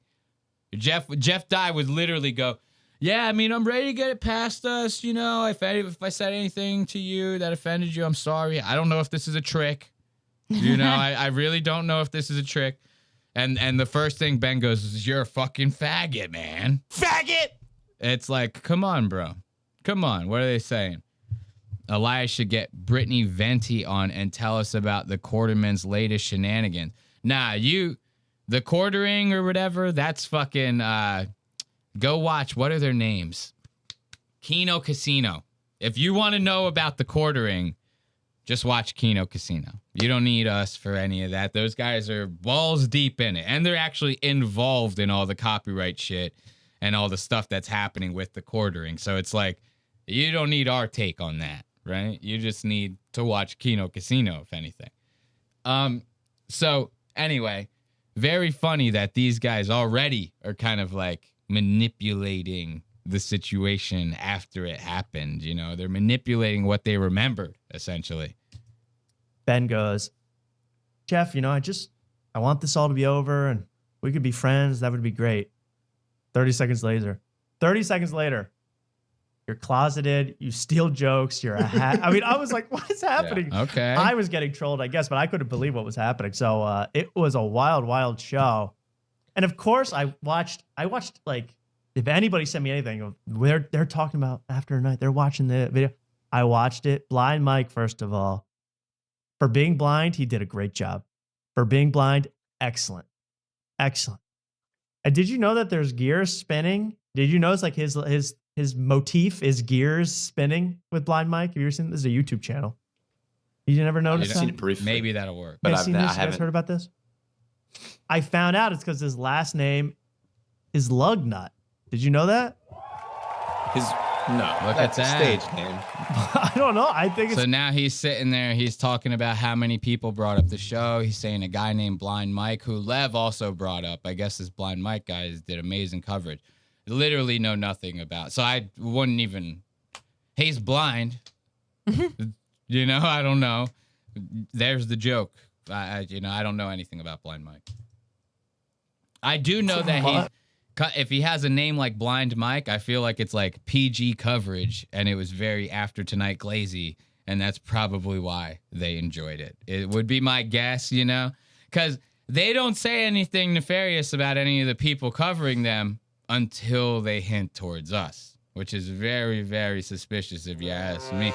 Jeff Dye would literally go, "Yeah, I mean, I'm ready to get it past us. You know, if I said anything to you that offended you, I'm sorry. I don't know if this is a trick. You know, I really don't know if this is a trick." And the first thing Ben goes is, "You're a fucking faggot, man." Faggot! It's like, come on, bro. Come on. What are they saying? Elias should get Brittany Venti on and tell us about the Quarterman's latest shenanigans. Nah, the quartering or whatever, that's fucking, go watch, what are their names? Kino Casino. If you want to know about the quartering, just watch Kino Casino. You don't need us for any of that. Those guys are balls deep in it. And they're actually involved in all the copyright shit and all the stuff that's happening with the quartering. So it's like, you don't need our take on that, right? You just need to watch Kino Casino, if anything. So anyway, very funny that these guys already are kind of like manipulating the situation after it happened. You know, they're manipulating what they remembered, essentially. Ben goes, Jeff, you know, I want this all to be over and we could be friends. That would be great. 30 seconds later, you're closeted, you steal jokes, you're a hat. I mean, I was like, what is happening? Yeah, okay. I was getting trolled, I guess, but I couldn't believe what was happening. So it was a wild, wild show. And of course, I watched like, if anybody sent me anything, they're talking about After a Night, they're watching the video. I watched it. Blind Mike, first of all. For being blind, he did a great job. For being blind, excellent. Excellent. And did you know that there's gears spinning? Did you notice like his motif is gears spinning with Blind Mike? Have you ever seen this? This is a YouTube channel. You never noticed that? I've seen it briefly. Maybe that'll work. But I haven't heard about this. I found out it's because his last name is Lugnut. Did you know that? That's a stage name. I don't know. I think it's... So now he's sitting there. He's talking about how many people brought up the show. He's saying a guy named Blind Mike, who Lev also brought up. I guess this Blind Mike guy did amazing coverage. Literally know nothing about. So I wouldn't even... He's blind. You know, I don't know. There's the joke. I don't know anything about Blind Mike. I do know that if he has a name like Blind Mike, I feel like it's like PG coverage, and it was very After Tonight glazy, and that's probably why they enjoyed it. It would be my guess, you know, because they don't say anything nefarious about any of the people covering them until they hint towards us, which is very, very suspicious if you ask me.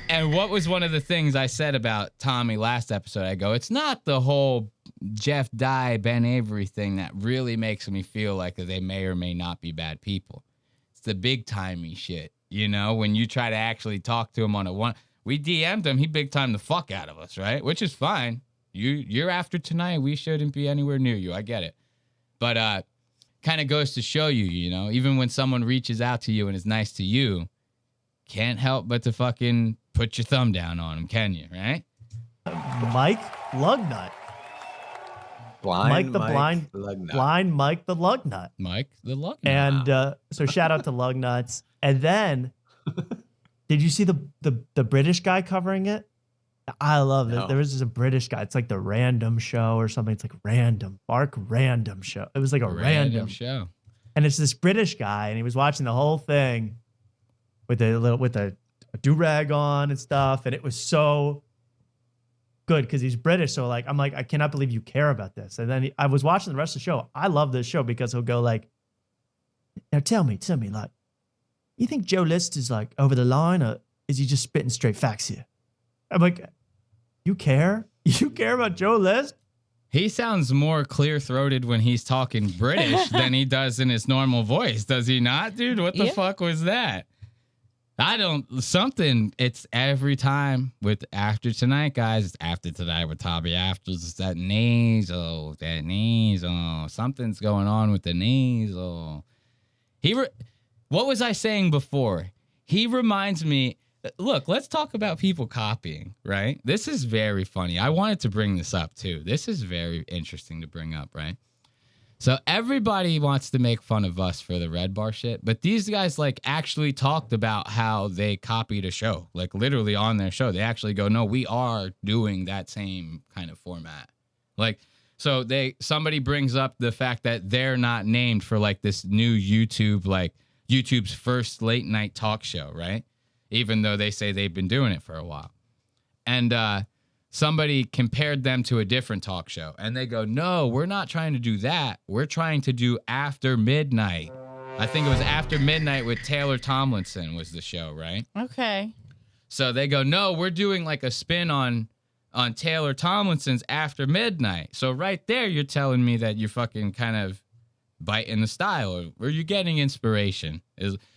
And what was one of the things I said about Tommy last episode? I go, it's not the whole Jeff Dye, Ben Avery thing that really makes me feel like they may or may not be bad people. It's the big timey shit, you know, when you try to actually talk to him on a one. We DM'd him, he big time the fuck out of us, right? Which is fine. You're After Tonight, we shouldn't be anywhere near you. I get it. But kind of goes to show you, you know, even when someone reaches out to you and is nice to you, can't help but to fucking put your thumb down on him, can you, right? Mike Lugnut. Blind Mike the Lugnut. Mike the Lugnut. And so shout out to Lugnuts. And then, did you see the British guy covering it? I love it. There was just a British guy. It's like the Random Show or something. It's like Mark Random Show. It was like a random show. And it's this British guy, and he was watching the whole thing with a do-rag on and stuff, and it was so good because he's British. So like, I'm like, I cannot believe you care about this. And then I was watching the rest of the show. I love this show because he'll go like, now tell me, like, you think Joe List is like over the line, or is he just spitting straight facts here? I'm like, you care? You care about Joe List? He sounds more clear-throated when he's talking British than he does in his normal voice. Does he not, dude? What the fuck was that? It's every time with After Tonight, guys. It's After Tonight with Tommy Afters. It's that nasal. Something's going on with the nasal. What was I saying before? He reminds me, look, let's talk about people copying, right? This is very funny. I wanted to bring this up too. This is very interesting to bring up, right? So everybody wants to make fun of us for the Red Bar shit, but these guys like actually talked about how they copied a show, like literally on their show. They actually go, no, we are doing that same kind of format. Like, so somebody brings up the fact that they're not named for like this new YouTube, like YouTube's first late night talk show, right? Even though they say they've been doing it for a while. And somebody compared them to a different talk show, and they go, no, we're not trying to do that. We're trying to do After Midnight. I think it was After Midnight with Taylor Tomlinson was the show, right? Okay. So they go, no, we're doing like a spin on Taylor Tomlinson's After Midnight. So right there, you're telling me that you're fucking kind of biting the style, or you're getting inspiration.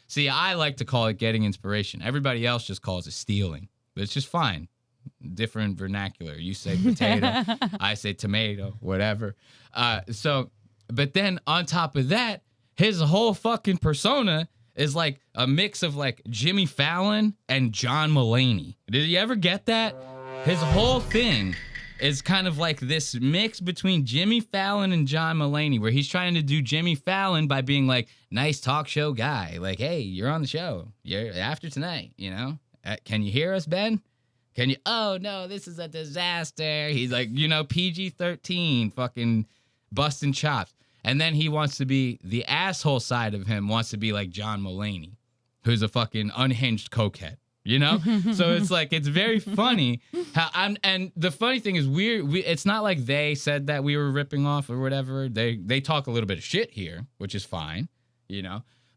See, I like to call it getting inspiration. Everybody else just calls it stealing, but it's just fine. Different vernacular. You say potato, I say tomato, whatever. But then on top of that, his whole fucking persona is like a mix of like Jimmy Fallon and John Mulaney. Did you ever get that? His whole thing is kind of like this mix between Jimmy Fallon and John Mulaney, where he's trying to do Jimmy Fallon by being like, nice talk show guy. Like, hey, you're on the show. You're after tonight, you know? Can you hear us, Ben? Can you? Oh, no, this is a disaster. He's like, PG-13, fucking busting chops. And then he wants to be, the asshole side of him wants to be like John Mulaney, who's a fucking unhinged cokehead, So it's like, it's very funny how and the funny thing is it's not like they said that we were ripping off or whatever. They talk a little bit of shit here, which is fine,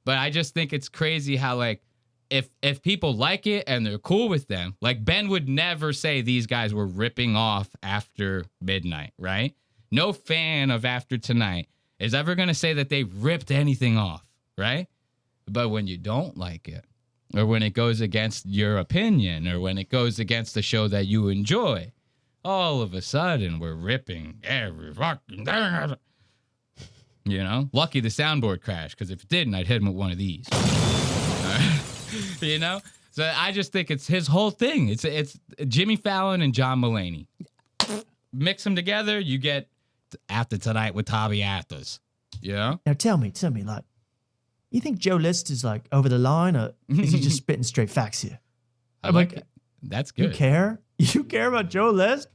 But I just think it's crazy how like, if people like it and they're cool with them, like Ben would never say these guys were ripping off After Midnight, right? No fan of After Tonight is ever going to say that they ripped anything off, right? But when you don't like it, or when it goes against your opinion, or when it goes against the show that you enjoy, all of a sudden we're ripping every fucking thing. Lucky the soundboard crashed, because if it didn't, I'd hit him with one of these. So I just think it's his whole thing. It's Jimmy Fallon and John Mulaney. Mix them together, you get After Tonight with Tommy Athers. Now tell me, like, you think Joe List is like over the line, or is he just spitting straight facts here? I'm like, that's good. You care? You care about Joe List?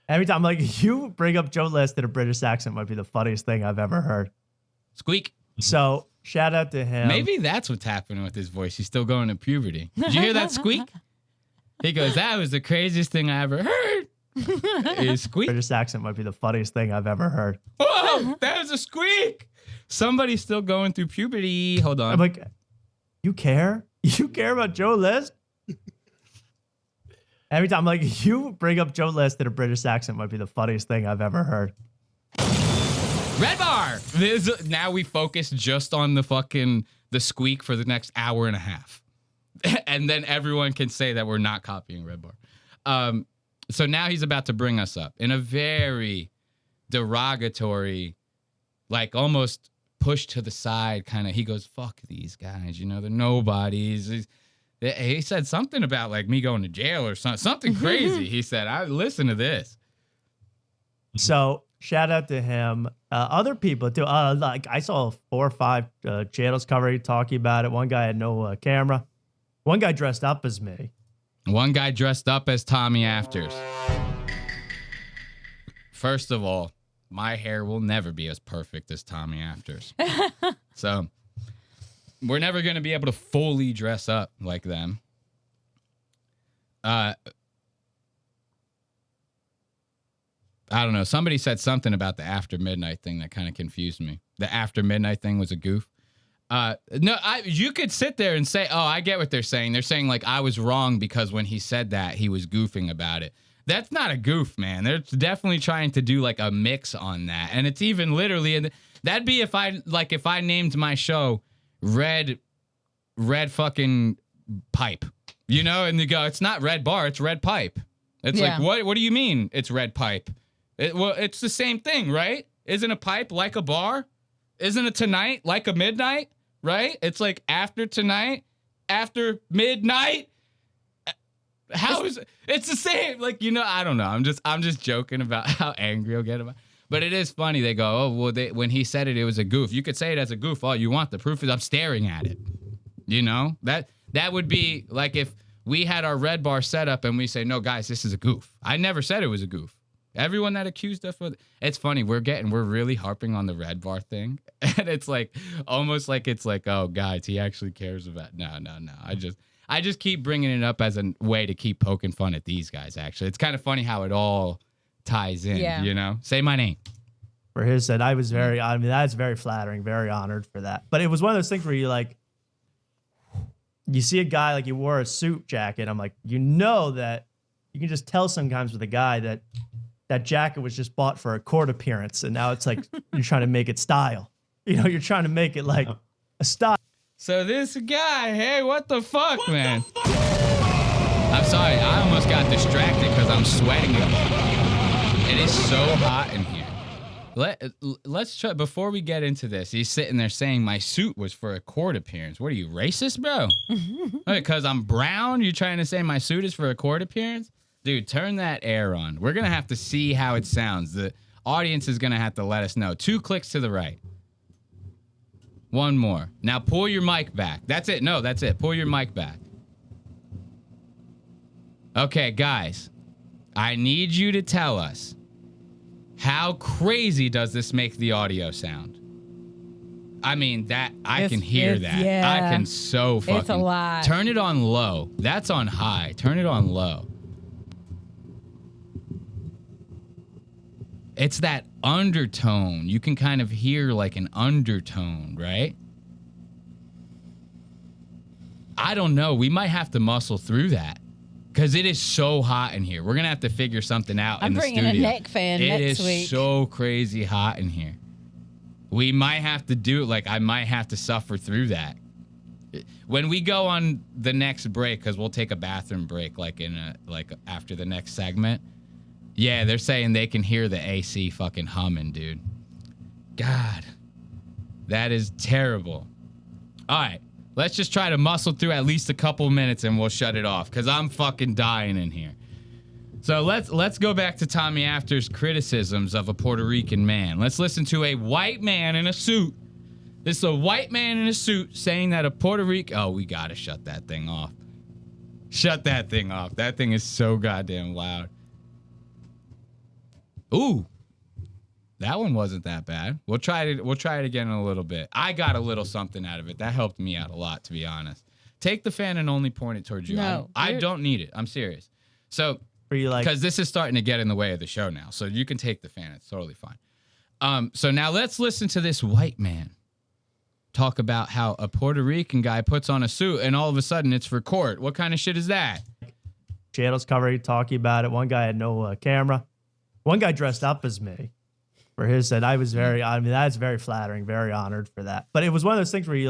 Every time, like, you bring up Joe List in a British accent might be the funniest thing I've ever heard. Squeak. So shout out to him. Maybe that's what's happening with his voice. He's still going to puberty. Did you hear that squeak? He goes, that was the craziest thing I ever heard. Is squeak. British accent might be the funniest thing I've ever heard. Whoa, that was a squeak. Somebody's still going through puberty. Hold on. I'm like, you care? You care about Joe List? Every time, like, you bring up Joe List in a British accent might be the funniest thing I've ever heard. Red bar. Now we focus just on the squeak for the next hour and a half. And then everyone can say that we're not copying Red Bar. So now he's about to bring us up in a very derogatory, like almost pushed to the side kind of. He goes, fuck these guys, they're nobodies. He said something about like me going to jail or something crazy. He said, I listen to this. So shout out to him. Other people too. Like I saw 4 or 5 channels covering, talking about it. One guy had no camera. One guy dressed up as me. One guy dressed up as Tommy Afters. First of all, my hair will never be as perfect as Tommy Afters. So we're never going to be able to fully dress up like them. I don't know. Somebody said something about the After Midnight thing that kind of confused me. The After Midnight thing was a goof. No, you could sit there and say, oh, I get what they're saying. They're saying like I was wrong because when he said that, he was goofing about it. That's not a goof, man. They're definitely trying to do like a mix on that. And it's even literally, and that'd be if I named my show Red fucking Pipe, and you go, it's not Red Bar, it's Red Pipe. It's like, what do you mean it's Red Pipe? Well, it's the same thing, right? Isn't a pipe like a bar? Isn't a tonight like a midnight, right? It's like After Tonight, After Midnight. How is it? It's the same. Like, I don't know. I'm just joking about how angry I'll get about it. But it is funny. They go, oh, well, when he said it, it was a goof. You could say it as a goof all you want. The proof is I'm staring at it. That would be like if we had our Red Bar set up and we say, no, guys, this is a goof. I never said it was a goof. Everyone that accused us of it's funny. We're really harping on the Red Bar thing. And it's like almost like it's like, oh, guys, he actually cares about. No. I just keep bringing it up as a way to keep poking fun at these guys, actually. It's kind of funny how it all ties in, you know? Say my name. For his said, I mean, that's very flattering, very honored for that. But it was one of those things where you see a guy like you wore a suit jacket. I'm like, you know that you can just tell sometimes with a guy that that jacket was just bought for a court appearance. And now it's like, you're trying to make it style. You know, you're trying to make it like a style. So this guy, hey, what the fuck, man? I'm sorry, I almost got distracted because I'm sweating again. It is so hot in here. Let's try, before we get into this, he's sitting there saying my suit was for a court appearance. What are you, racist, bro? Because I'm brown, you trying to say my suit is for a court appearance? Dude, turn that air on. We're going to have to see how it sounds. The audience is going to have to let us know. 2 clicks to the right. One more. Now pull your mic back. That's it. No, that's it. Pull your mic back. Okay, guys. I need you to tell us, how crazy does this make the audio sound? I mean, I can hear that. Yeah. I can so fucking... It's a lot. Turn it on low. That's on high. Turn it on low. It's that undertone. You can kind of hear like an undertone, right? I don't know. We might have to muscle through that because it is so hot in here. We're going to have to figure something out in the studio. I'm bringing a neck fan next week. It is so crazy hot in here. We might have to do it. Like, I might have to suffer through that. When we go on the next break, because we'll take a bathroom break like after the next segment. Yeah, they're saying they can hear the AC fucking humming, dude. God, that is terrible. All right, let's just try to muscle through at least a couple minutes and we'll shut it off because I'm fucking dying in here. So let's go back to Tommy After's criticisms of a Puerto Rican man. Let's listen to a white man in a suit. This is a white man in a suit saying that a Puerto Rican... Oh, we gotta shut that thing off. Shut that thing off. That thing is so goddamn loud. Ooh, that one wasn't that bad. We'll try it again in a little bit. I got a little something out of it. That helped me out a lot, to be honest. Take the fan and only point it towards you. No, I don't need it. I'm serious. So, because this is starting to get in the way of the show now. So you can take the fan. It's totally fine. So now let's listen to this white man talk about how a Puerto Rican guy puts on a suit and all of a sudden it's for court. What kind of shit is that? Channels covering, talking about it. One guy had no camera. One guy dressed up as me for his said, I mean, that's very flattering, very honored for that. But it was one of those things where you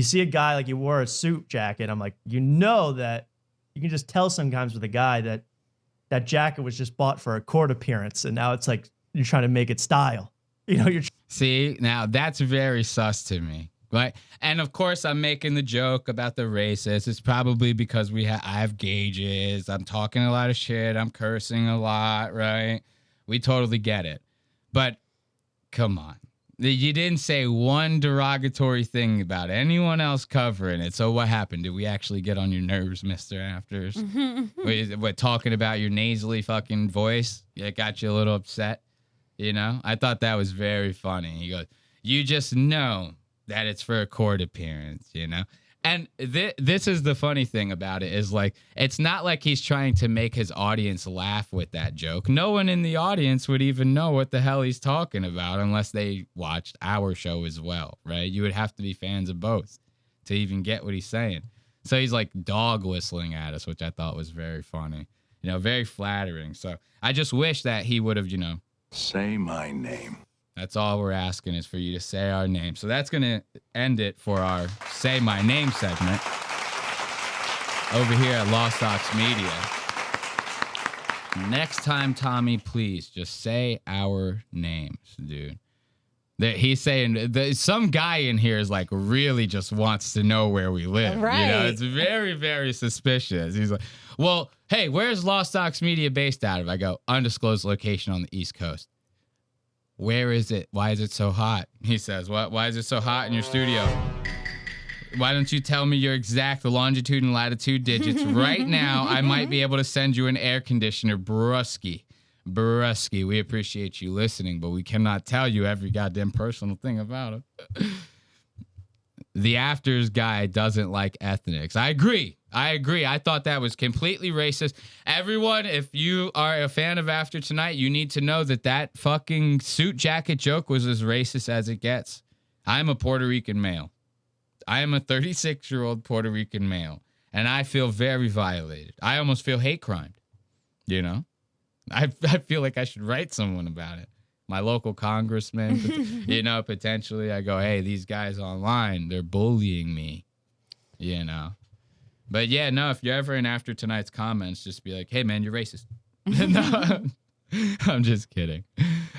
see a guy like you wore a suit jacket. I'm like, you know that you can just tell sometimes with a guy that that jacket was just bought for a court appearance. And now it's like, you're trying to make it style. You know, see, now that's very sus to me. Right. And of course, I'm making the joke about the racist. It's probably because I have gauges. I'm talking a lot of shit. I'm cursing a lot. Right. We totally get it. But come on. You didn't say one derogatory thing about anyone else covering it. So what happened? Did we actually get on your nerves, Mr. Afters? What, talking about your nasally fucking voice? It got you a little upset. You know, I thought that was very funny. He goes, you just know that it's for a court appearance, you know? And this is the funny thing about it is like, it's not like he's trying to make his audience laugh with that joke. No one in the audience would even know what the hell he's talking about unless they watched our show as well, right? You would have to be fans of both to even get what he's saying. So he's like dog whistling at us, which I thought was very funny, you know, very flattering. So I just wish that he would have, you know, say my name. That's all we're asking is for you to say our name. So that's going to end it for our Say My Name segment over here at Lost Ox Media. Next time, Tommy, please just say our names, dude. He's saying some guy in here is like really just wants to know where we live. Right. You know, it's very, very suspicious. He's like, well, hey, where's Lost Ox Media based out of? I go, undisclosed location on the East Coast. Where is it? Why is it so hot? He says, what? Why is it so hot in your studio? Why don't you tell me your exact longitude and latitude digits right now? I might be able to send you an air conditioner, Brusky. Brusky, we appreciate you listening, but we cannot tell you every goddamn personal thing about it. the afters guy doesn't like ethnics. I agree. I thought that was completely racist. Everyone, if you are a fan of After Tonight, you need to know that fucking suit jacket joke was as racist as it gets. I'm a Puerto Rican male. I am a 36-year-old Puerto Rican male, and I feel very violated. I almost feel hate crimed, you know? I feel like I should write someone about it. My local congressman, you know, potentially. I go, hey, these guys online, they're bullying me, you know? But yeah, no, if you're ever in After Tonight's comments, just be like, hey, man, you're racist. No, I'm just kidding.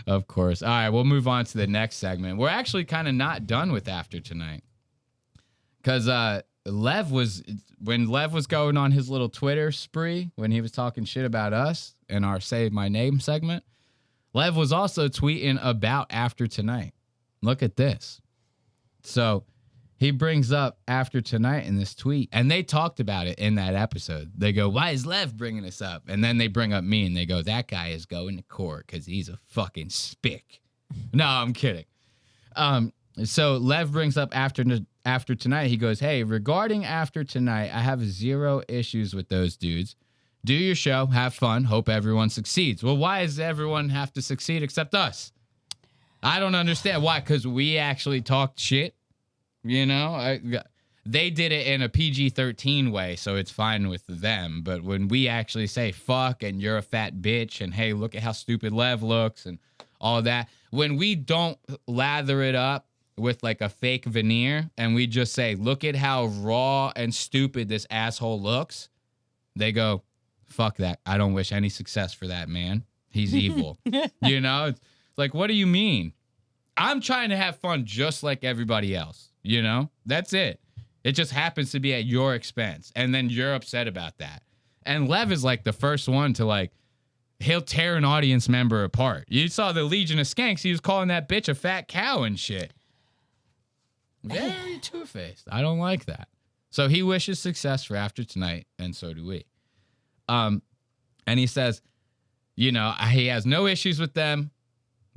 Of course. All right, we'll move on to the next segment. We're actually kind of not done with After Tonight. Because when Lev was going on his little Twitter spree, when he was talking shit about us in our Save My Name segment, Lev was also tweeting about After Tonight. Look at this. So he brings up After Tonight in this tweet, and they talked about it in that episode. They go, why is Lev bringing this up? And then they bring up me, and they go, that guy is going to court because he's a fucking spick. No, I'm kidding. So Lev brings up After Tonight. He goes, hey, regarding After Tonight, I have 0 issues with those dudes. Do your show, have fun, hope everyone succeeds. Well, why does everyone have to succeed except us? I don't understand. Why? Because we actually talked shit. You know, they did it in a PG-13 way, so it's fine with them. But when we actually say fuck and you're a fat bitch and hey, look at how stupid Lev looks and all that, when we don't lather it up with like a fake veneer and we just say, look at how raw and stupid this asshole looks, they go, fuck that. I don't wish any success for that man. He's evil. You know, it's like, what do you mean? I'm trying to have fun just like everybody else. You know, that's it. It just happens to be at your expense. And then you're upset about that. And Lev is like the first one to like, he'll tear an audience member apart. You saw the Legion of Skanks. He was calling that bitch a fat cow and shit. Very two-faced. I don't like that. So he wishes success for After Tonight. And so do we. And he says, you know, he has no issues with them.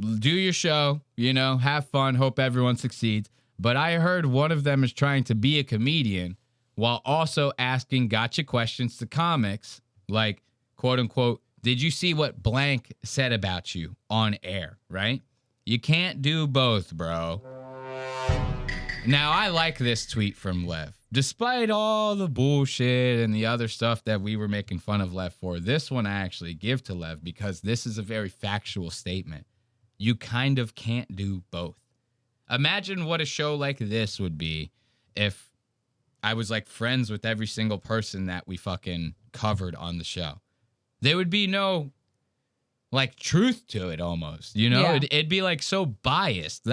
Do your show, you know, have fun. Hope everyone succeeds. But I heard one of them is trying to be a comedian while also asking gotcha questions to comics, like, quote unquote, did you see what blank said about you on air, right? You can't do both, bro. Now, I like this tweet from Lev. Despite all the bullshit and the other stuff that we were making fun of Lev for, this one I actually give to Lev because this is a very factual statement. You kind of can't do both. Imagine what a show like this would be if I was like friends with every single person that we fucking covered on the show. There would be no like truth to it almost, you know? Yeah. It'd be like so biased.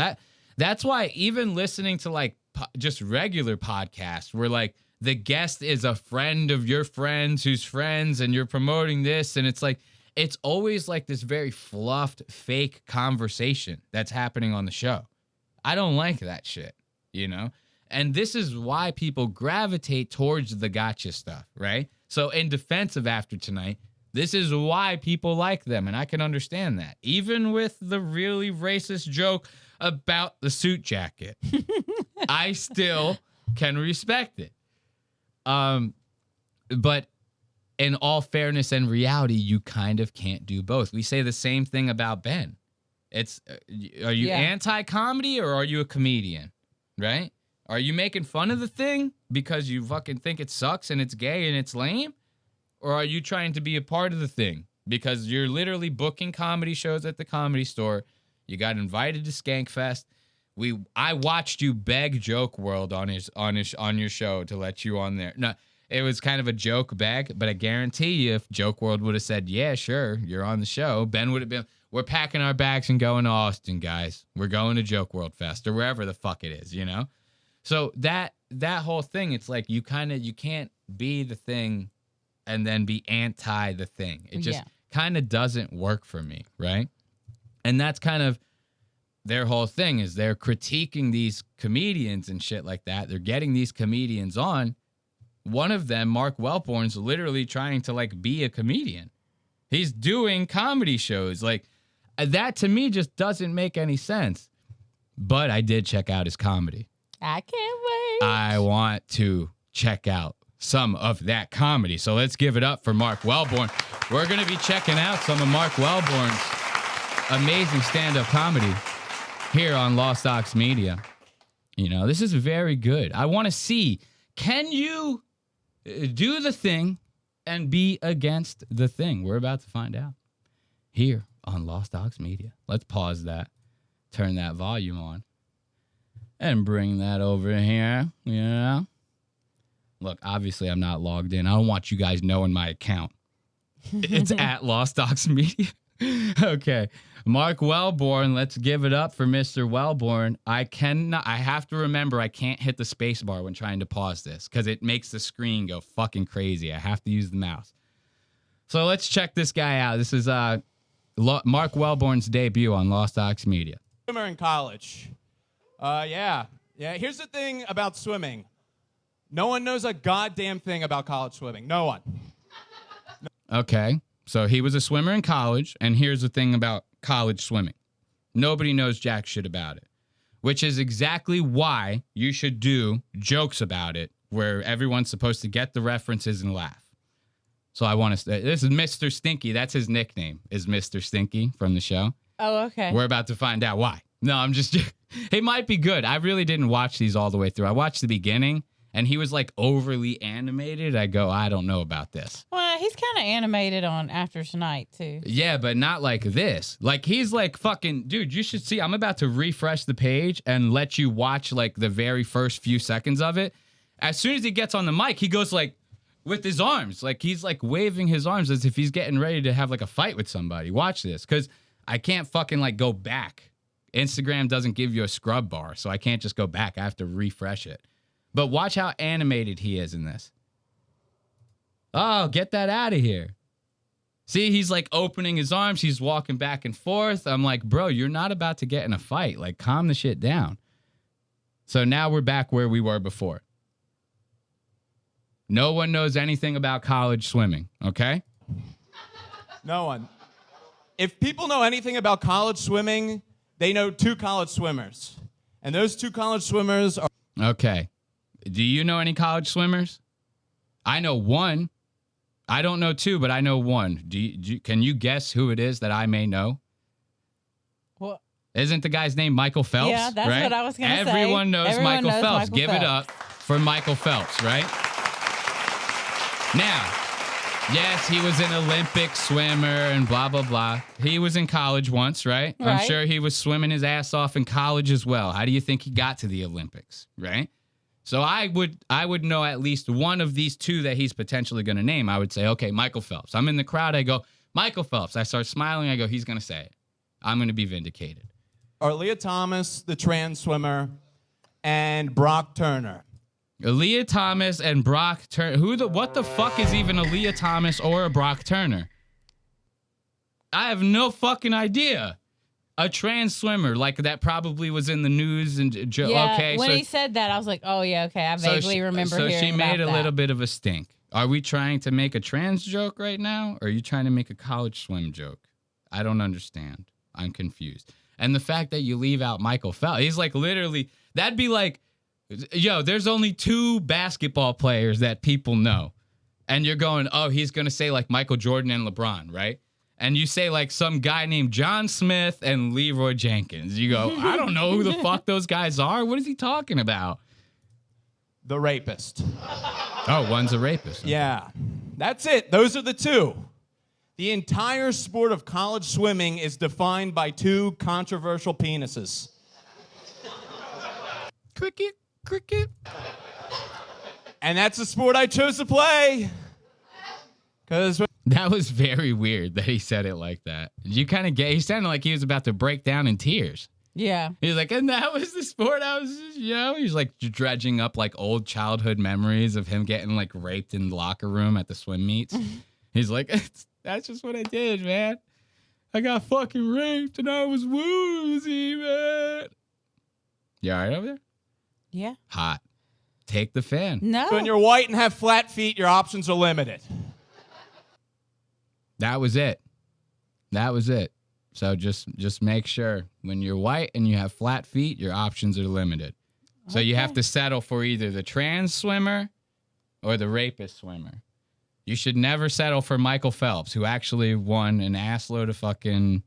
That's why even listening to like just regular podcasts where like the guest is a friend of your friends who's friends and you're promoting this and it's like it's always like this very fluffed fake conversation that's happening on the show. I don't like that shit, you know? And this is why people gravitate towards the gotcha stuff, right? So in defense of After Tonight, this is why people like them, and I can understand that. Even with the really racist joke about the suit jacket, I still can respect it. But in all fairness and reality, you kind of can't do both. We say the same thing about Ben. It's are you anti-comedy or are you a comedian, right? Are you making fun of the thing because you fucking think it sucks and it's gay and it's lame? Or are you trying to be a part of the thing because you're literally booking comedy shows at the Comedy Store? You got invited to Skankfest. I watched you beg JokeWorld on your show to let you on there. No, it was kind of a joke beg, but I guarantee you if JokeWorld would have said, yeah, sure, you're on the show, Ben would have been, we're packing our bags and going to Austin, guys. We're going to JokeWorld Fest or wherever the fuck it is, you know? So that whole thing, it's like you can't be the thing and then be anti the thing. It just kind of doesn't work for me, right? And that's kind of their whole thing is they're critiquing these comedians and shit like that. They're getting these comedians on. One of them, Mark Welborn's literally trying to like be a comedian. He's doing comedy shows. Like that to me just doesn't make any sense. But I did check out his comedy. I can't wait. I want to check out some of that comedy. So let's give it up for Mark Wellborn. We're going to be checking out some of Mark Wellborn's amazing stand-up comedy here on Lost Ox Media. You know, this is very good. I want to see, can you do the thing and be against the thing? We're about to find out here on Lost Ox Media. Let's pause that, turn that volume on, and bring that over here. Yeah. Look, obviously I'm not logged in. I don't want you guys knowing my account. It's at Lost Ox Media. Okay. Mark Wellborn, let's give it up for Mr. Wellborn. I have to remember I can't hit the space bar when trying to pause this because it makes the screen go fucking crazy. I have to use the mouse. So let's check this guy out. This is Mark Wellborn's debut on Lost Ox Media. Swimmer in college. Yeah. Here's the thing about swimming. No one knows a goddamn thing about college swimming. No one. Okay. So he was a swimmer in college, and here's the thing about college swimming. Nobody knows jack shit about it, which is exactly why you should do jokes about it where everyone's supposed to get the references and laugh. So I want to say, this is Mr. Stinky. That's his nickname, is Mr. Stinky from the show. Oh, okay. We're about to find out why. No, I'm just, it might be good. I really didn't watch these all the way through. I watched the beginning, and he was like overly animated. I go, I don't know about this. Well, he's kind of animated on After Tonight, too. Yeah, but not like this. Like, he's like fucking, dude, you should see. I'm about to refresh the page and let you watch like the very first few seconds of it. As soon as he gets on the mic, he goes like with his arms. Like, he's like waving his arms as if he's getting ready to have like a fight with somebody. Watch this, because I can't fucking like go back. Instagram doesn't give you a scrub bar, so I can't just go back. I have to refresh it. But watch how animated he is in this. Oh, get that out of here. See, he's like opening his arms. He's walking back and forth. I'm like, bro, you're not about to get in a fight. Like, calm the shit down. So now we're back where we were before. No one knows anything about college swimming, okay? No one. If people know anything about college swimming, they know 2 college swimmers. And those 2 college swimmers are... Okay. Do you know any college swimmers? I know one. I don't know 2, but I know one. Can you guess who it is that I may know? What? Isn't the guy's name Michael Phelps? Yeah, that's right? what I was going to say. Everyone knows Michael Phelps. Give it up for Michael Phelps, right? Now, yes, he was an Olympic swimmer and blah, blah, blah. He was in college once, right? I'm sure he was swimming his ass off in college as well. How do you think he got to the Olympics, right? So I would know at least one of these 2 that he's potentially going to name. I would say, okay, Michael Phelps. I'm in the crowd. I go, Michael Phelps. I start smiling. I go, he's going to say it. I'm going to be vindicated. Are Leah Thomas, the trans swimmer, and Brock Turner. Leah Thomas and Brock Turner. What the fuck is even a Leah Thomas or a Brock Turner? I have no fucking idea. A trans swimmer, like that probably was in the news and yeah, okay. When he said that, I was like, oh yeah, okay. I vaguely remember hearing about that. So she made a little bit of a stink. Are we trying to make a trans joke right now? Or are you trying to make a college swim joke? I don't understand. I'm confused. And the fact that you leave out Michael Phelps, he's like literally, that'd be like, yo, there's only 2 basketball players that people know. And you're going, oh, he's going to say like Michael Jordan and LeBron, right? And you say like some guy named John Smith and Leroy Jenkins. You go, I don't know who the fuck those guys are. What is he talking about? The rapist. Oh, one's a rapist. Yeah, that's it. Those are the 2. The entire sport of college swimming is defined by 2 controversial penises. Cricket, cricket. And that's the sport I chose to play. Because that was very weird that he said it like that. You kind of he sounded like he was about to break down in tears. Yeah. He's like, and that was the sport I was, he's like dredging up like old childhood memories of him getting like raped in the locker room at the swim meets. He's like, that's just what I did, man. I got fucking raped and I was woozy, man. You all right over there? Yeah. Hot. Take the fan. No. So when you're white and have flat feet, your options are limited. That was it. That was it. So just make sure when you're white and you have flat feet, your options are limited. So you have to settle for either the trans swimmer or the rapist swimmer. You should never settle for Michael Phelps, who actually won an assload of fucking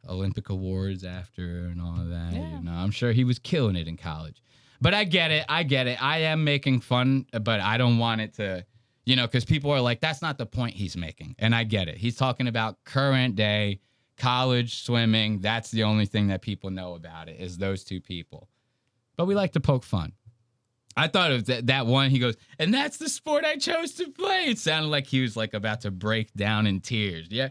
Olympic awards after and all of that. Yeah. You know, I'm sure he was killing it in college. But I get it. I am making fun, but I don't want it to, you know, because people are like, that's not the point he's making. And I get it. He's talking about current day college swimming. That's the only thing that people know about it is those two people. But we like to poke fun. I thought of that one. He goes, and that's the sport I chose to play. It sounded like he was like about to break down in tears. Yeah.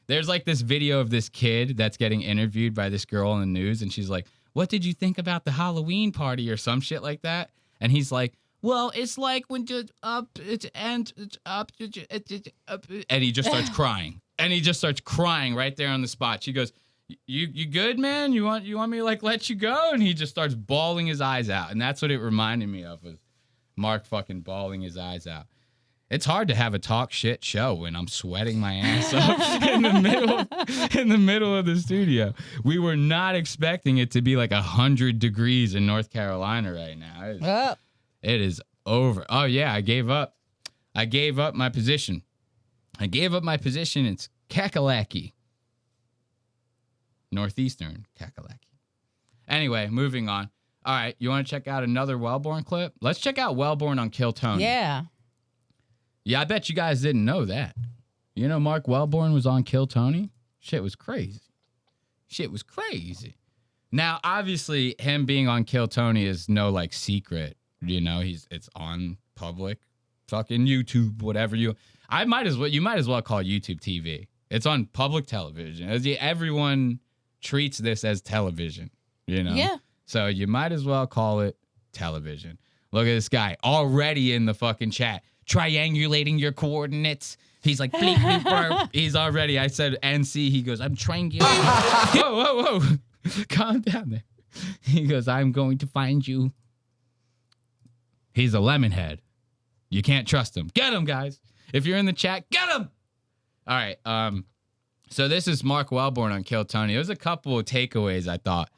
There's like this video of this kid that's getting interviewed by this girl in the news. And she's like, what did you think about the Halloween party or some shit like that? And he's like, well, it's like when you up and up. And he just starts crying. And he just starts crying right there on the spot. She goes, You good, man? You want me to like let you go? And he just starts bawling his eyes out. And that's what it reminded me of, was Mark fucking bawling his eyes out. It's hard to have a talk shit show when I'm sweating my ass off in the middle of the studio. We were not expecting it to be like 100 degrees in North Carolina right now. It is over. Oh yeah, I gave up my position. It's Kakalaki. Northeastern Kakalaki. Anyway, moving on. All right, you want to check out another Wellborn clip? Let's check out Wellborn on Kill Tony. Yeah. Yeah, I bet you guys didn't know that. You know Mark Wellborn was on Kill Tony? Shit was crazy. Now, obviously, him being on Kill Tony is no, like, secret. You know, it's on public fucking YouTube, whatever you might as well call YouTube TV. It's on public television. Everyone treats this as television, you know? Yeah. So you might as well call it television. Look at this guy already in the fucking chat, triangulating your coordinates. He's like, bleep, bleep, burp. He's already, I said NC. He goes, I'm triangulating. Whoa. Calm down there. He goes, I'm going to find you. He's a lemon head. You can't trust him. Get him, guys. If you're in the chat, get him. All right. So this is Mark Wellborn on Kill Tony. There was a couple of takeaways I thought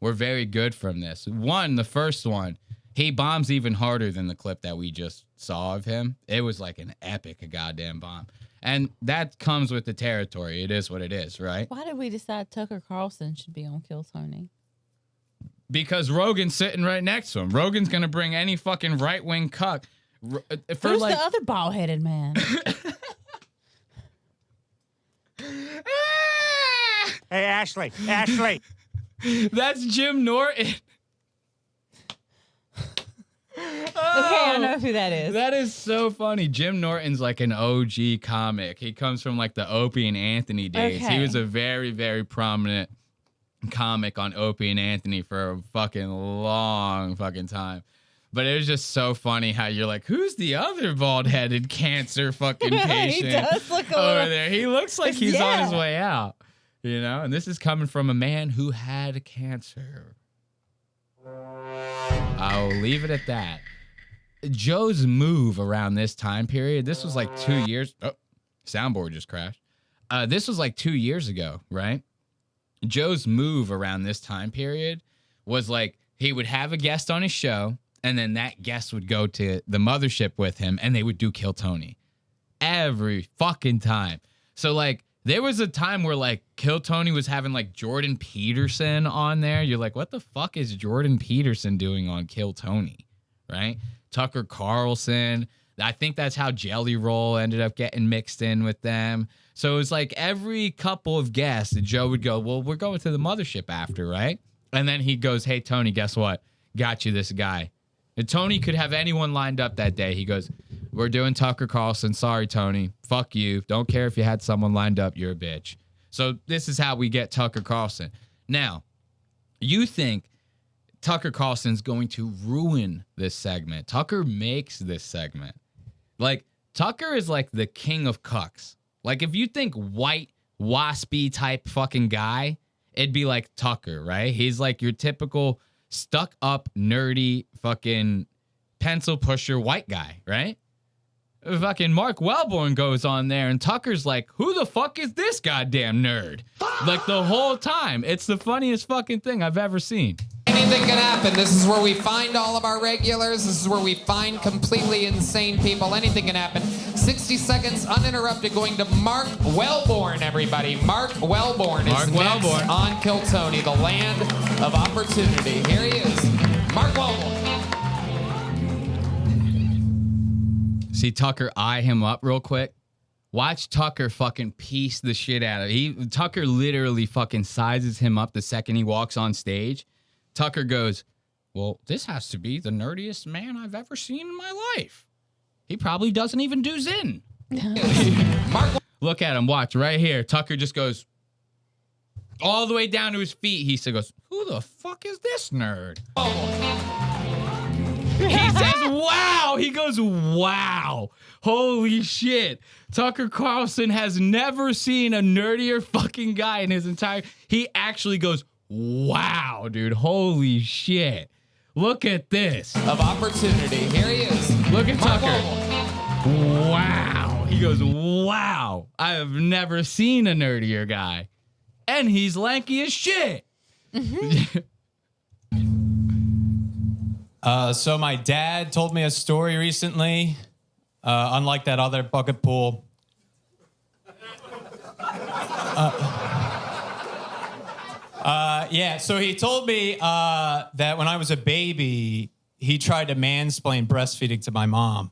were very good from this. One, the first one, he bombs even harder than the clip that we just saw of him. It was like an epic goddamn bomb. And that comes with the territory. It is what it is, right? Why did we decide Tucker Carlson should be on Kill Tony? Because Rogan's sitting right next to him. Rogan's going to bring any fucking right-wing cuck. Who's the other bald-headed man? Hey, Ashley. That's Jim Norton. Okay, I don't know who that is. That is so funny. Jim Norton's like an OG comic. He comes from like the Opie and Anthony days. Okay. He was a very, very prominent comic on Opie and Anthony for a fucking long fucking time. But it was just so funny how you're like, who's the other bald-headed cancer fucking patient he does look over there? He looks like he's on his way out, you know? And this is coming from a man who had cancer. I'll leave it at that. Joe's move around this time period, this was like 2 years. Oh, soundboard just crashed. This was like 2 years ago, right? Joe's move around this time period was like he would have a guest on his show, and then that guest would go to the mothership with him, and they would do Kill Tony every fucking time. So like there was a time where like Kill Tony was having like Jordan Peterson on there. You're like, what the fuck is Jordan Peterson doing on Kill Tony, right? Tucker Carlson. I think that's how Jelly Roll ended up getting mixed in with them. So it was like every couple of guests, Joe would go, well, we're going to the mothership after, right? And then he goes, hey, Tony, guess what? Got you this guy. And Tony could have anyone lined up that day. He goes, we're doing Tucker Carlson. Sorry, Tony. Fuck you. Don't care if you had someone lined up. You're a bitch. So this is how we get Tucker Carlson. Now, you think Tucker Carlson's going to ruin this segment. Tucker makes this segment. Like, Tucker is like the king of cucks. Like, if you think white, waspy type fucking guy, it'd be like Tucker, right? He's like your typical stuck up, nerdy, fucking pencil pusher white guy, right? Fucking Mark Wellborn goes on there and Tucker's like, who the fuck is this goddamn nerd? Like the whole time. It's the funniest fucking thing I've ever seen. Anything Anything can happen. This is where we find all of our regulars. This is where we find completely insane people. Anything can happen. 60 seconds uninterrupted going to Mark Wellborn, everybody. Mark Wellborn is next on Kill Tony, the land of opportunity. Here he is, Mark Wellborn. See Tucker eye him up real quick. Watch Tucker fucking piece the shit out of it. Tucker literally fucking sizes him up the second he walks on stage. Tucker goes, well, this has to be the nerdiest man I've ever seen in my life. He probably doesn't even do Zen. Look at him. Watch right here. Tucker just goes all the way down to his feet. He goes, who the fuck is this nerd? He says, wow. He goes, wow. Holy shit. Tucker Carlson has never seen a nerdier fucking guy in his entire... He actually goes, wow, dude. Holy shit. Look at this. Of opportunity. Here he is. Look at Tucker. Wow. He goes, wow. I have never seen a nerdier guy. And he's lanky as shit. So my dad told me a story recently, unlike that other bucket pool. Yeah, so he told me that when I was a baby, he tried to mansplain breastfeeding to my mom.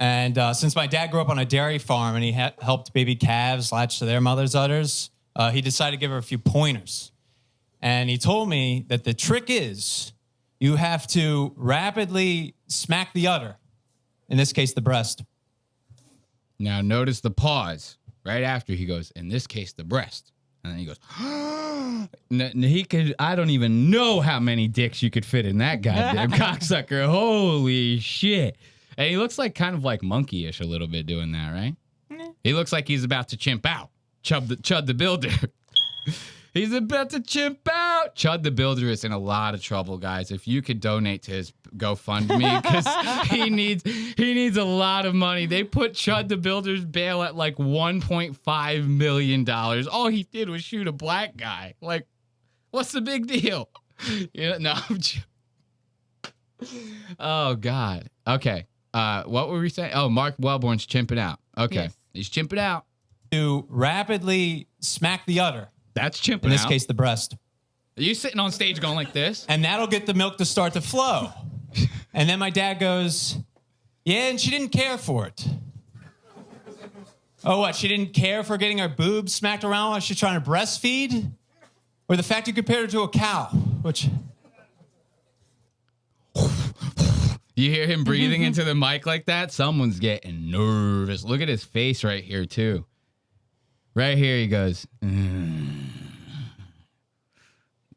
And since my dad grew up on a dairy farm and he helped baby calves latch to their mother's udders, he decided to give her a few pointers. And he told me that the trick is you have to rapidly smack the udder, in this case, the breast. Now notice the pause right after he goes, in this case, the breast. And then he goes, he could, I don't even know how many dicks you could fit in that goddamn cocksucker. Holy shit. And he looks like kind of like monkey-ish a little bit doing that, right? He looks like he's about to chimp out. Chud the Builder. He's about to chimp out. Chud the Builder is in a lot of trouble, guys. If you could donate to his GoFundMe, because he needs a lot of money. They put Chud the Builder's bail at like $1.5 million. All he did was shoot a black guy. Like, what's the big deal? No. Oh, God. Okay. What were we saying? Oh, Mark Wellborn's chimping out. Okay. Yes. He's chimping out. To rapidly smack the udder. That's chimping out. In this case, the breast. Are you sitting on stage going like this? And that'll get the milk to start to flow. And then my dad goes, yeah, and she didn't care for it. Oh, what? She didn't care for getting her boobs smacked around while she's trying to breastfeed? Or the fact you compared her to a cow, which... You hear him breathing into the mic like that? Someone's getting nervous. Look at his face right here, too. Right here, he goes,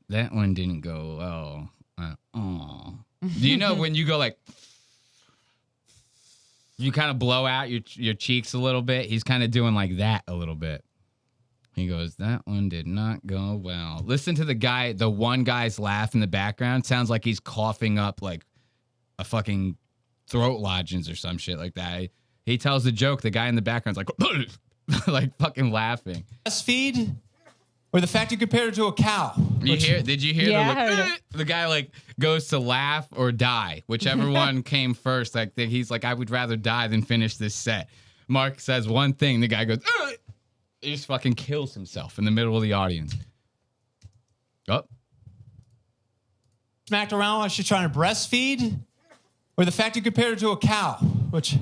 that one didn't go well at all. Do you know when you go like, you kind of blow out your cheeks a little bit? He's kind of doing like that a little bit. He goes, that one did not go well. Listen to the one guy's laugh in the background. Sounds like he's coughing up like a fucking throat lodgings or some shit like that. He tells the joke. The guy in the background's like, like fucking laughing. Breastfeed, or the fact you compared her to a cow. Did you hear the guy like goes to laugh or die, whichever one came first. Like he's like, I would rather die than finish this set. Mark says one thing, the guy goes, he just fucking kills himself in the middle of the audience. Oh. Smacked around while she's trying to breastfeed, or the fact you compared her to a cow, which...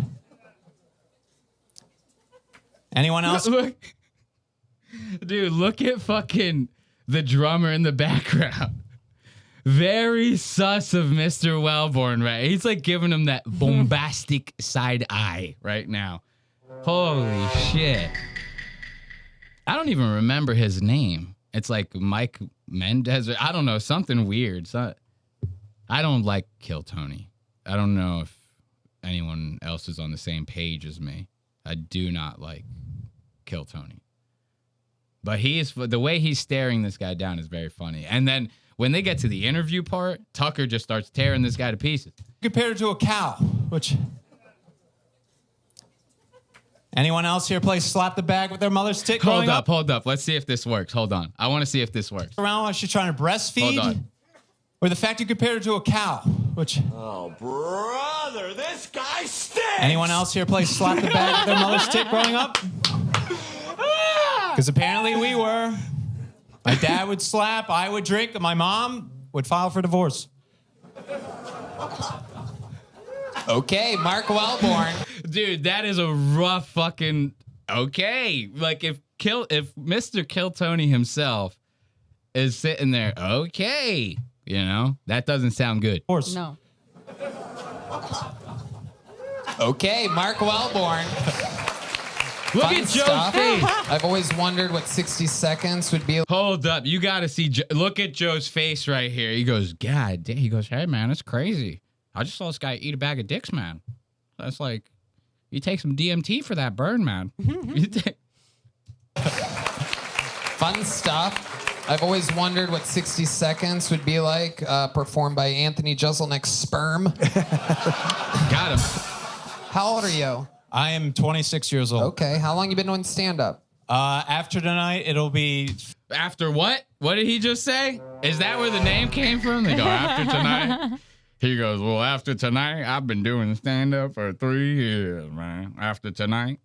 Anyone else? Dude, look at fucking the drummer in the background. Very sus of Mr. Wellborn, right? He's like giving him that bombastic side eye right now. Holy shit. I don't even remember his name. It's like Mike Mendez. I don't know, something weird. I don't like Kill Tony. I don't know if anyone else is on the same page as me. I do not like Kill Tony. But the way he's staring this guy down is very funny. And then when they get to the interview part, Tucker just starts tearing this guy to pieces. Compared her to a cow, which... Anyone else here play slap the bag with their mother's tit? Hold up. Let's see if this works. Hold on. I want to see if this works. Around while she's trying to breastfeed? Hold on. Or the fact you compared her to a cow, which... Oh, brother, this guy stinks! Anyone else here play slap the bag with their mother's tit growing up? Because apparently we were. My dad would slap, I would drink, and my mom would file for divorce. Okay, Mark Wellborn. Dude, that is a rough fucking... Okay. Like, if Mr. Kill Tony himself is sitting there, okay... You know, that doesn't sound good. Of course. No. Okay, Mark Wellborn. Look at Joe's face. I've always wondered what 60 seconds would be. Hold up. You got to see. Look at Joe's face right here. He goes, God damn. He goes, hey, man, it's crazy. I just saw this guy eat a bag of dicks, man. That's like, you take some DMT for that burn, man. Fun stuff. I've always wondered what 60 seconds would be like, performed by Anthony Jeselnik's sperm. Got him. How old are you? I am 26 years old. Okay. How long you been doing stand-up? After tonight, it'll be... After what? What did he just say? Is that where the name came from? They go, after tonight? He goes, well, after tonight, I've been doing stand-up for 3 years, man. After tonight.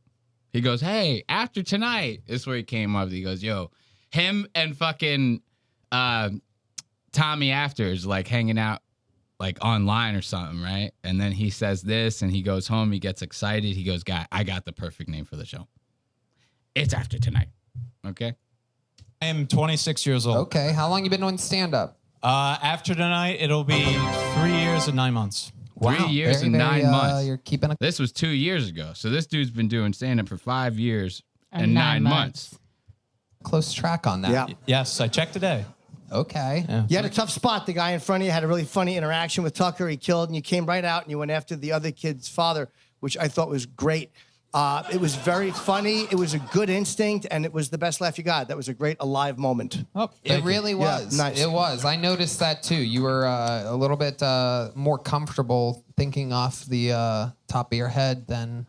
He goes, hey, after tonight. This is where he came up. He goes, yo... Him and fucking Tommy Afters like hanging out like online or something, right? And then he says this and he goes home. He gets excited. He goes, "God, I got the perfect name for the show. It's After Tonight." Okay. I am 26 years old. Okay. How long you been doing stand-up? After tonight, it'll be 3 years and 9 months. Wow. 3 years and 9 months. You're keeping This was 2 years ago. So this dude's been doing stand-up for 5 years and 9 months. Close track on that. Yeah. Yes, I checked today. Okay. Yeah. You had a tough spot. The guy in front of you had a really funny interaction with Tucker. He killed, and you came right out and you went after the other kid's father, which I thought was great. It was very funny. It was a good instinct, and it was the best laugh you got. That was a great alive moment. Oh, it really was. Yeah, nice. It was. I noticed that too. You were a little bit more comfortable thinking off the top of your head than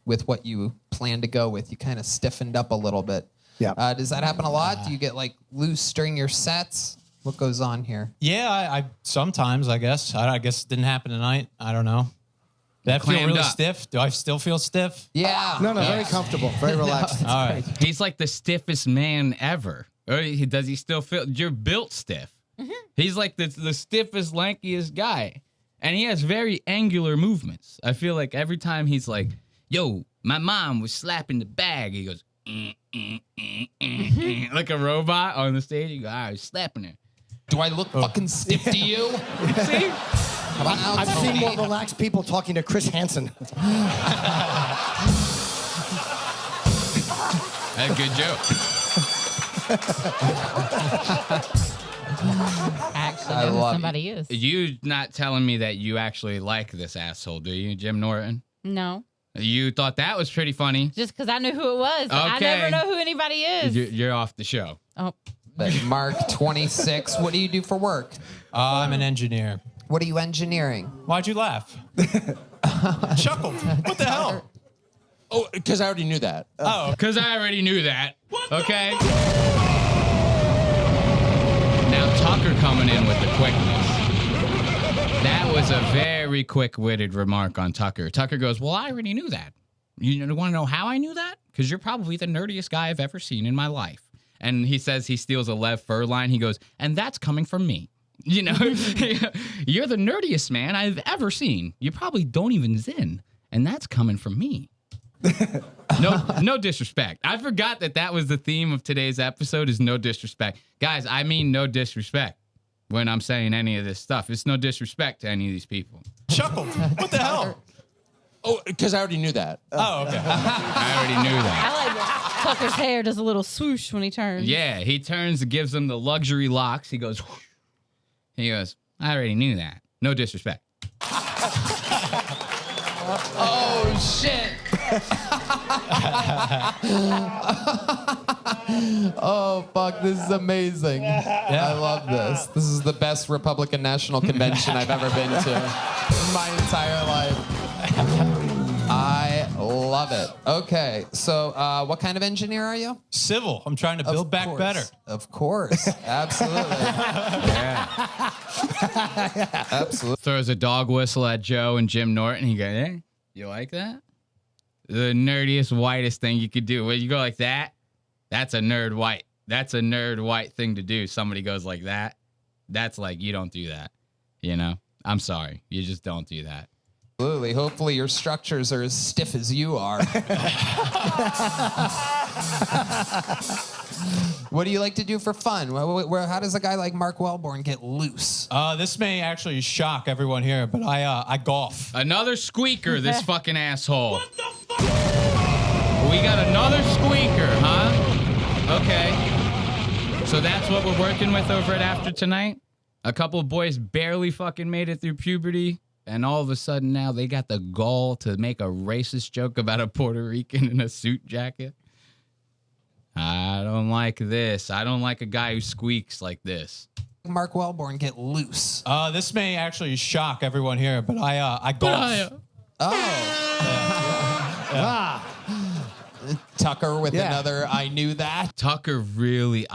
with what you planned to go with. You kind of stiffened up a little bit. Yeah. Does that happen a lot? Do you get like loose during your sets? What goes on here? Yeah, I sometimes, I guess. I guess it didn't happen tonight. I don't know. Did that feel really stiff? Do I still feel stiff? Yeah. No, very comfortable. Very relaxed. All right. He's like the stiffest man ever. Or does he still feel? You're built stiff. He's like the stiffest, lankiest guy. And he has very angular movements. I feel like every time he's like, yo, my mom was slapping the bag. He goes, like a robot on the stage. He goes, I was slapping her. Do I look fucking stiff to you? See? How about now, I've Tony? seen more relaxed people talking to Chris Hansen. That's a good joke. Actually, I know who love somebody is. You not telling me that you actually like this asshole, do you, Jim Norton? No. You thought that was pretty funny. Just because I knew who it was. I Okay. never know who anybody is. You're off the show. Oh. But Mark, 26. What do you do for work? I'm an engineer. What are you engineering? Why'd you laugh? Chuckled. What the hell? Oh, because I already knew that. Oh. Because I already knew that. Okay? Now Tucker coming in with the quickness. That was a very quick-witted remark on Tucker. Tucker goes, well, I already knew that. You want to know how I knew that? Because you're probably the nerdiest guy I've ever seen in my life. And he says he steals a Lev Fer line. He goes, and that's coming from me. You know, you're the nerdiest man I've ever seen. You probably don't even zin. And that's coming from me. No disrespect. I forgot that was the theme of today's episode is no disrespect. Guys, I mean no disrespect when I'm saying any of this stuff. It's no disrespect to any of these people. Chuckled. What the hell? Oh, because I already knew that. Oh, okay. I already knew that. I like that. Tucker's hair does a little swoosh when he turns. Yeah, he turns and gives them the luxury locks. He goes, whoosh. He goes, I already knew that. No disrespect. Oh, shit. Oh, fuck. This is amazing. I love this. This is the best Republican National Convention I've ever been to in my entire life. I love Love it. Okay, so what kind of engineer are you? Civil. I'm trying to build back better. Of course. Absolutely. Yeah. Absolutely. Throws a dog whistle at Joe and Jim Norton. He goes, hey, you like that? The nerdiest, whitest thing you could do. When you go like that, that's a nerd white. That's a nerd white thing to do. Somebody goes like that. That's like, you don't do that. You know? I'm sorry. You just don't do that. Absolutely. Hopefully your structures are as stiff as you are. What do you like to do for fun? How does a guy like Mark Wellborn get loose? This may actually shock everyone here, but I golf. Another squeaker, this fucking asshole. What the fuck? We got another squeaker, huh? Okay. So that's what we're working with over at After Tonight? A couple of boys barely fucking made it through puberty, and all of a sudden now they got the gall to make a racist joke about a Puerto Rican in a suit jacket. I don't like this. I don't like a guy who squeaks like this. Mark Wellborn get loose. This may actually shock everyone here, but I golf. Tucker with another I knew that. Tucker really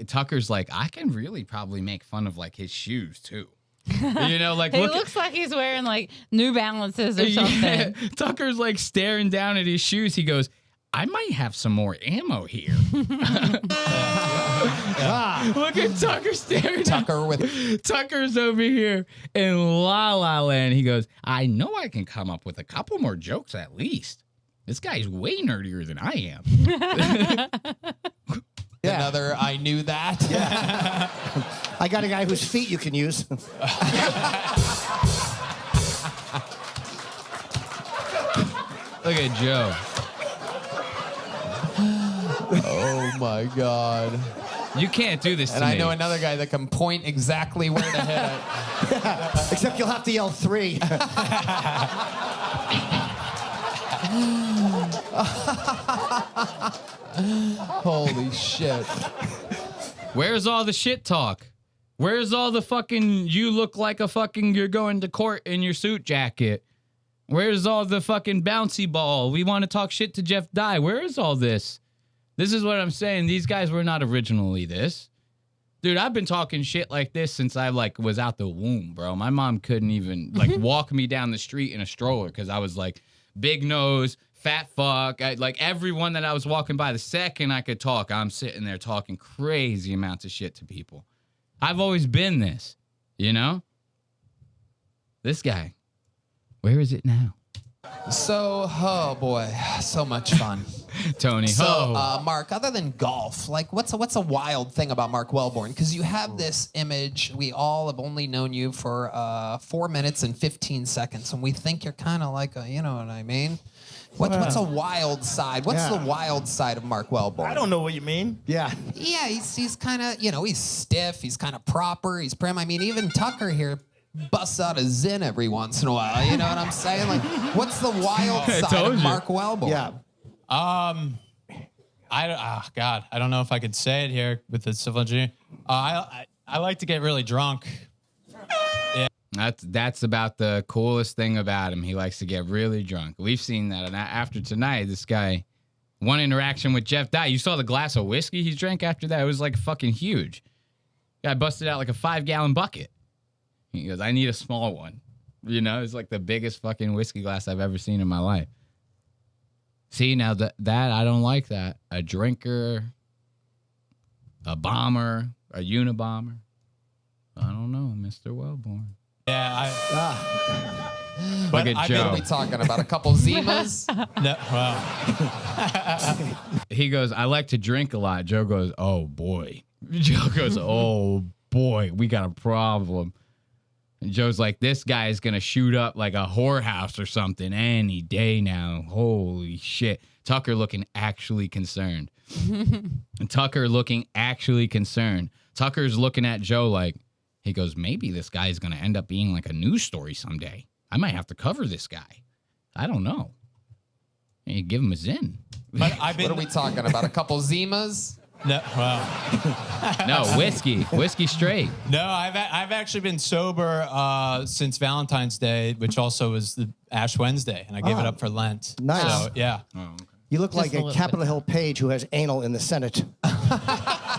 Tucker's like, I can really probably make fun of like his shoes too. You know, like he looks like he's wearing like New Balances or something. Yeah. Tucker's like staring down at his shoes. He goes, I might have some more ammo here. Look at Tucker staring. Tucker's over here in La La Land. He goes, I know I can come up with a couple more jokes at least. This guy's way nerdier than I am. Another I knew that. Yeah. I got a guy whose feet you can use. Look at Joe. Oh my God. You can't do this to me. me. And I know another guy that can point exactly where to hit it. Except you'll have to yell 3. Holy shit. Where's all the shit talk? Where's all the fucking you look like a fucking you're going to court in your suit jacket? Where's all the fucking bouncy ball? We want to talk shit to Jeff Dye. Where is all this? This is what I'm saying. These guys were not originally this. Dude, I've been talking shit like this since I like was out the womb, bro. My mom couldn't even like walk me down the street in a stroller because I was like big nose, fat fuck. Like everyone that I was walking by, the second I could talk, I'm sitting there talking crazy amounts of shit to people. I've always been this, you know? This guy, where is it now? So, oh boy, so much fun. Tony, so, Mark, other than golf, like what's a wild thing about Mark Wellborn? Because you have this image, we all have only known you for 4 minutes and 15 seconds, and we think you're kind of like a, you know what I mean? What's a wild side? What's the wild side of Mark Wellborn? I don't know what you mean. Yeah. Yeah, he's kind of, you know, he's stiff, he's kind of proper, he's prim. I mean, even Tucker here busts out a Zin every once in a while. You know what I'm saying? Like, what's the wild side of Mark Wellborn? Yeah. God, I don't know if I could say it here with the civil engineer. I like to get really drunk. Yeah. That's about the coolest thing about him. He likes to get really drunk. We've seen that. And after tonight, this guy, one interaction with Jeff Dye. You saw the glass of whiskey he drank after that. It was like fucking huge. Guy busted out like a 5-gallon bucket. He goes, I need a small one. You know, it's like the biggest fucking whiskey glass I've ever seen in my life. See, now that I don't like that. A drinker, a bomber, a Unabomber. I don't know, Mr. Wellborn. Yeah, Look at Joe. What are we talking about? A couple Zimas? No, He goes, I like to drink a lot. Joe goes, oh, boy. Joe goes, oh, boy, we got a problem. And Joe's like, this guy is going to shoot up like a whorehouse or something any day now. Holy shit. Tucker looking actually concerned. Tucker's looking at Joe like, he goes, maybe this guy is going to end up being like a news story someday. I might have to cover this guy. I don't know. And you give him a Zin. But what are we talking about? A couple Zimas? No, well, No, whiskey straight. no, I've actually been sober since Valentine's Day, which also was the Ash Wednesday, and I gave it up for Lent. Nice. So, yeah. You look Just like a a little Capitol bit. Hill page who has anal in the Senate.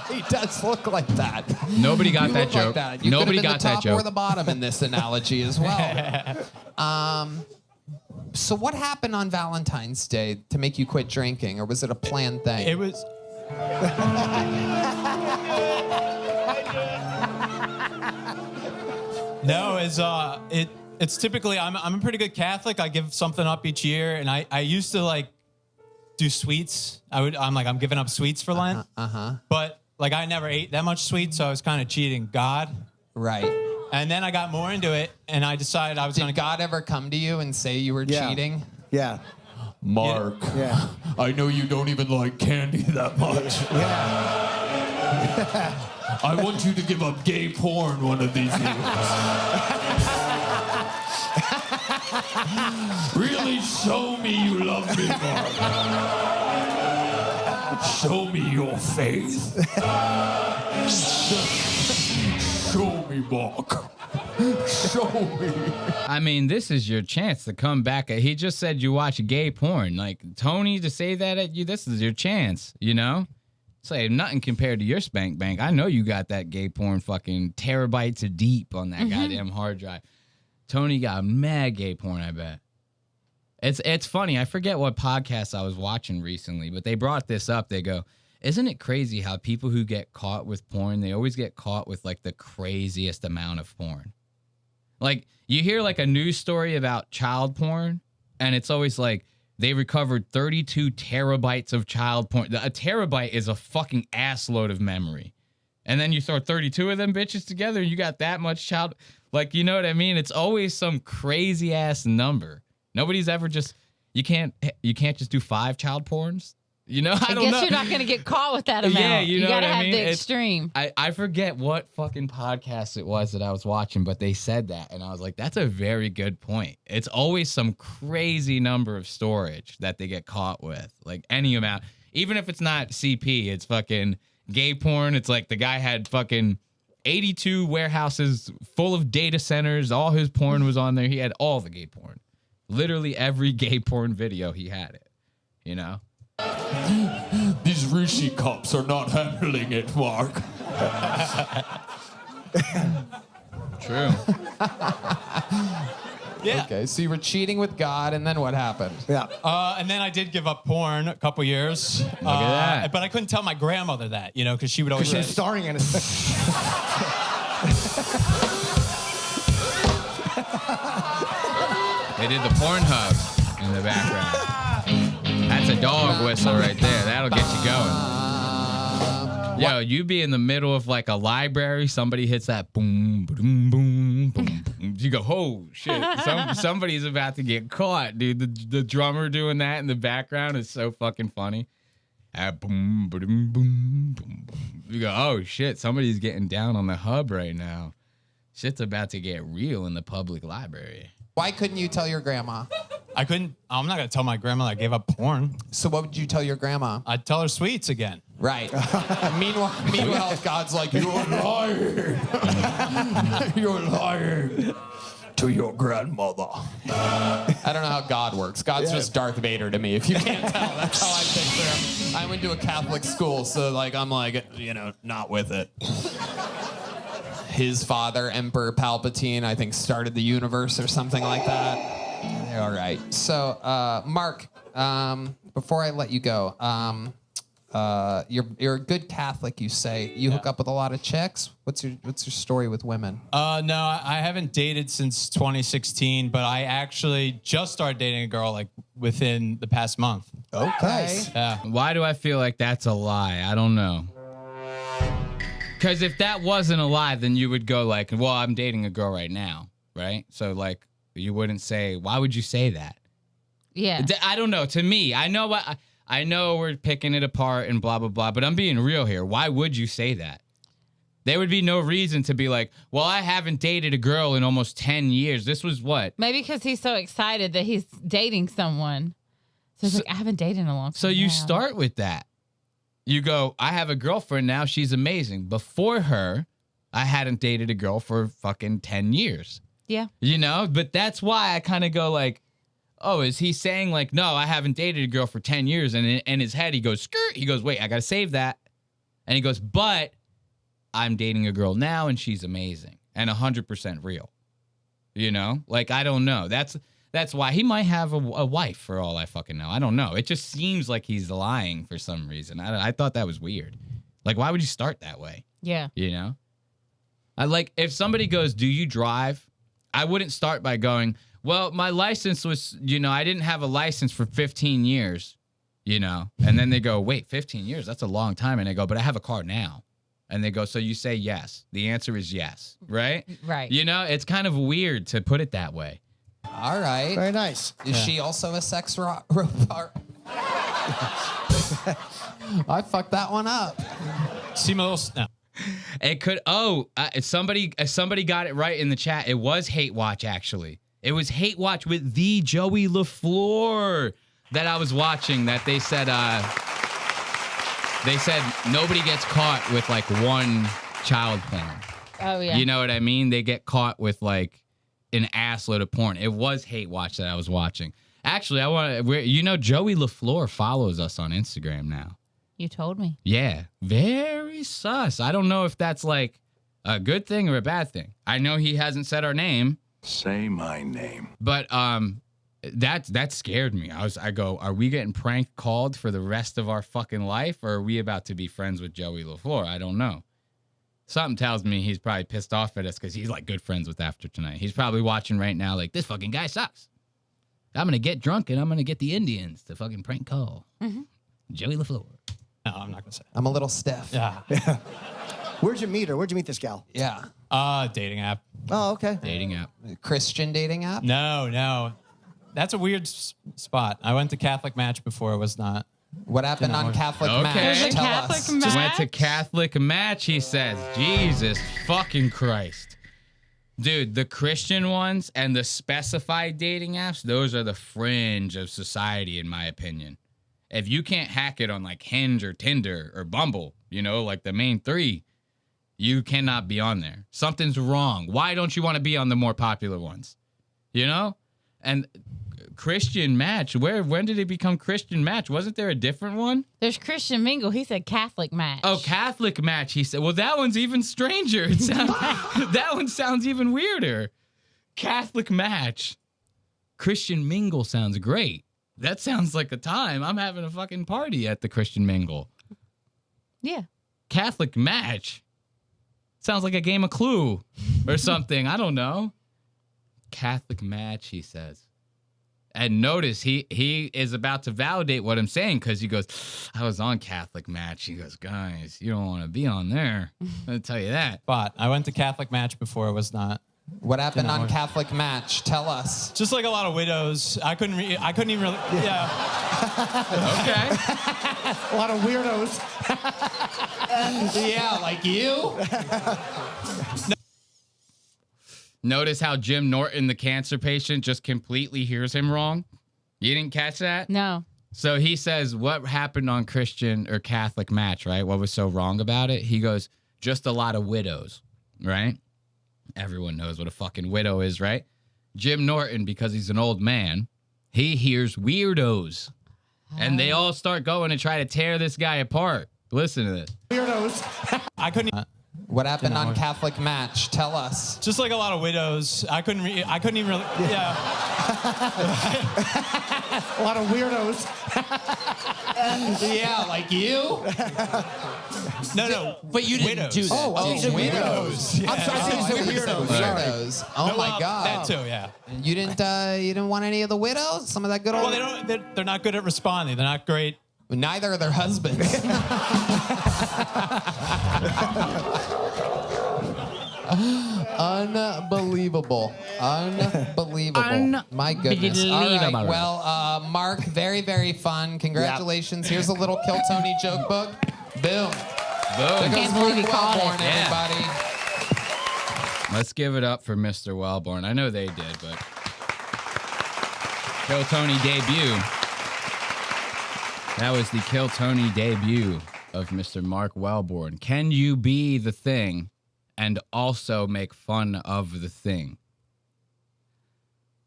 He does look like that. Nobody got You that look like joke. that. You Nobody could have got been the that top or joke. the bottom in this analogy as well. So what happened on Valentine's Day to make you quit drinking, or was it a planned thing? It was. No, it's typically I'm a pretty good Catholic. I give something up each year, and I used to like do sweets. I'm giving up sweets for Lent. But like I never ate that much sweets, so I was kind of cheating God. Right. And then I got more into it, and I decided I was going Did to. God ever come to you and say you were cheating? Yeah. Mark, Yeah. I know you don't even like candy that much. I want you to give up gay porn one of these years. Really show me you love me, Mark. Show me your faith. Show me, Mark. Show me. I mean, this is your chance to come back. He just said you watch gay porn. Like, Tony, to say that at you, this is your chance, you know? Say nothing compared to your spank bank. I know you got that gay porn fucking terabytes of deep on that goddamn hard drive. Tony got mad gay porn, I bet. It's funny. I forget what podcast I was watching recently, but they brought this up. They go, isn't it crazy how people who get caught with porn, they always get caught with like the craziest amount of porn? Like, you hear like a news story about child porn, and it's always like they recovered 32 terabytes of child porn. A terabyte is a fucking assload of memory. And then you throw 32 of them bitches together, and you got that much child. Like, you know what I mean? It's always some crazy ass number. Nobody's ever just, you can't just do 5 child porns. You know, I don't know. guess you're not going to get caught with that amount. Yeah, you know gotta what I mean? have the extreme. I forget what fucking podcast it was that I was watching, but they said that, and I was like, that's a very good point. It's always some crazy number of storage that they get caught with, like any amount. Even if it's not CP, it's fucking gay porn. It's like the guy had fucking 82 warehouses full of data centers. All his porn was on there. He had all the gay porn. Literally every gay porn video, he had it, you know? These Rishi cops are not handling it, Mark. True. Yeah. Okay, so you were cheating with God, and then what happened? Yeah. And then I did give up porn a couple years. Look at that. But I couldn't tell my grandmother that, you know, because she would always She was say, starring in it. They did the porn hub in the background. That's a dog whistle right there. That'll get you going. Yo, you be in the middle of like a library, somebody hits that boom, boom, boom, boom. You go, oh shit! Somebody's about to get caught, dude. The drummer doing that in the background is so fucking funny. Boom, boom, boom, boom. You go, oh shit! Somebody's getting down on the hub right now. Shit's about to get real in the public library. Why couldn't you tell your grandma? I'm not going to tell my grandma I gave up porn. So what would you tell your grandma? I'd tell her sweets again. Right. Meanwhile, God's like, you're lying. You're lying to your grandmother. I don't know how God works. God's just Darth Vader to me, if you can't tell. That's how I picture him. I went to a Catholic school, so like I'm like, you know, not with it. His father, Emperor Palpatine, I think started the universe or something like that. All right. So, Mark, before I let you go, you're a good Catholic, you say. You hook up with a lot of chicks. What's your story with women? No, I haven't dated since 2016, but I actually just started dating a girl like within the past month. Okay. Yeah. Why do I feel like that's a lie? I don't know. Because if that wasn't a lie, then you would go like, well, I'm dating a girl right now, right? So like, you wouldn't say, why would you say that? Yeah. I don't know. To me, I know we're picking it apart and blah, blah, blah, but I'm being real here. Why would you say that? There would be no reason to be like, well, I haven't dated a girl in almost 10 years. This was what? Maybe because he's so excited that he's dating someone. So he's like, I haven't dated in a long time. So you now. start with that. you go, I have a girlfriend now. She's amazing. Before her, I hadn't dated a girl for fucking 10 years. Yeah. You know, but that's why I kind of go like, oh, is he saying like, no, I haven't dated a girl for 10 years. And in his head, he goes, skirt. He goes, wait, I got to save that. And he goes, but I'm dating a girl now and she's amazing and 100% real. You know, like, I don't know. That's why he might have a wife for all I fucking know. I don't know. It just seems like he's lying for some reason. I thought that was weird. Like, why would you start that way? Yeah. You know? I like, if somebody goes, do you drive? I wouldn't start by going, well, my license was, you know, I didn't have a license for 15 years, you know? And then they go, wait, 15 years? That's a long time. And I go, but I have a car now. And they go, so you say yes. The answer is yes, right? Right. You know, it's kind of weird to put it that way. All right. Very nice. Is she also a sex robot? I fucked that one up. Seem a little... No. It could. Somebody got it right in the chat. It was Hate Watch, actually. It was Hate Watch with the Joey LaFleur that I was watching. That they said nobody gets caught with like one child porn. Oh yeah. You know what I mean? They get caught with like an assload of porn. It was Hate Watch that I was watching. Actually, Joey LaFleur follows us on Instagram now. You told me. Yeah, very sus. I don't know if that's like a good thing or a bad thing. I know he hasn't said our name. Say my name. But that scared me. I go, are we getting prank called for the rest of our fucking life, or are we about to be friends with Joey LaFleur? I don't know. Something tells me he's probably pissed off at us because he's like good friends with After Tonight. He's probably watching right now like, this fucking guy sucks. I'm going to get drunk and I'm going to get the Indians to fucking prank call Joey LaFleur. No, I'm not going to say. I'm a little stiff. Yeah. Where'd you meet her? Where'd you meet this gal? Yeah. Dating app. Oh, okay. Dating app. Christian dating app? No. That's a weird spot. I went to Catholic Match before. It was not. What happened on Catholic Match? Tell us. Went to Catholic Match, he says. Jesus fucking Christ. Dude, the Christian ones and the specified dating apps, those are the fringe of society, in my opinion. If you can't hack it on like Hinge or Tinder or Bumble, you know, like the main three, you cannot be on there. Something's wrong. Why don't you want to be on the more popular ones? You know? And Christian Match, when did it become Christian Match? Wasn't there a different one? There's Christian Mingle. He said Catholic Match. Oh, Catholic Match. He said, well, that one's even stranger. That one sounds even weirder. Catholic Match. Christian Mingle sounds great. That sounds like a time. I'm having a fucking party at the Christian Mingle. Yeah. Catholic Match. Sounds like a game of Clue or something. I don't know. Catholic Match, he says. And notice he is about to validate what I'm saying because he goes, I was on Catholic Match. He goes, guys, you don't want to be on there. I'll tell you that. But I went to Catholic Match before. It was not. What happened on Catholic Match? Tell us. Just like a lot of widows. I couldn't even really. Yeah. Okay. A lot of weirdos. Yeah, like you. Notice how Jim Norton, the cancer patient, just completely hears him wrong. You didn't catch that? No. So he says, what happened on Christian or Catholic Match, right? What was so wrong about it? He goes, just a lot of widows, right? Everyone knows what a fucking widow is, right? Jim Norton, because he's an old man, he hears weirdos. And they all start going to try to tear this guy apart. Listen to this. Weirdos. I couldn't. What happened on Catholic Match? Tell us. Just like a lot of widows. I couldn't even really. Yeah. A lot of weirdos. Yeah, like you. No. But you didn't widows. do that. Oh, widows. Yeah. I'm sorry, I said weirdos. Weirdos. Oh my God. That too, yeah. You didn't want any of the widows? Some of that good old. Well, they're not good at responding. They're not great. Neither are their husbands. Unbelievable. My goodness. All right. Well, Mark, very, very fun. Congratulations. Yep. Here's a little Kill Tony joke book. Boom. I can't believe he caught it. Everybody. Let's give it up for Mr. Wellborn. I know they did, but Kill Tony debut. That was the Kill Tony debut of Mr. Mark Wellborn. Can you be the Thing and also make fun of the Thing?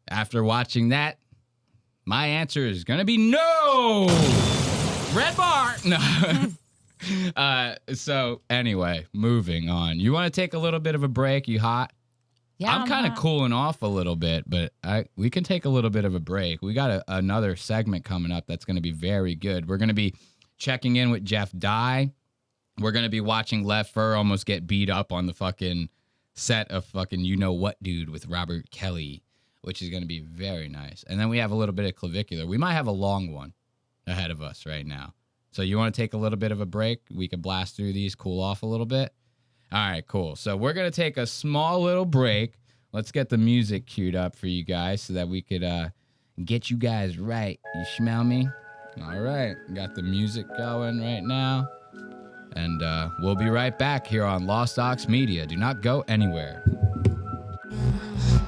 After watching that, my answer is going to be no! Red bar! No. So anyway, moving on. You want to take a little bit of a break? You hot? Yeah, I'm kind of cooling off a little bit, but we can take a little bit of a break. We got another segment coming up that's going to be very good. We're going to be checking in with Jeff Dye. We're going to be watching Lev Fer almost get beat up on the fucking set of fucking You Know What Dude with Robert Kelly, which is going to be very nice. And then we have a little bit of Clavicular. We might have a long one ahead of us right now. So you want to take a little bit of a break? We can blast through these, cool off a little bit. All right, cool. So we're going to take a small little break. Let's get the music queued up for you guys so that we could get you guys right. You smell me? All right. Got the music going right now. And we'll be right back here on Lost Ox Media. Do not go anywhere.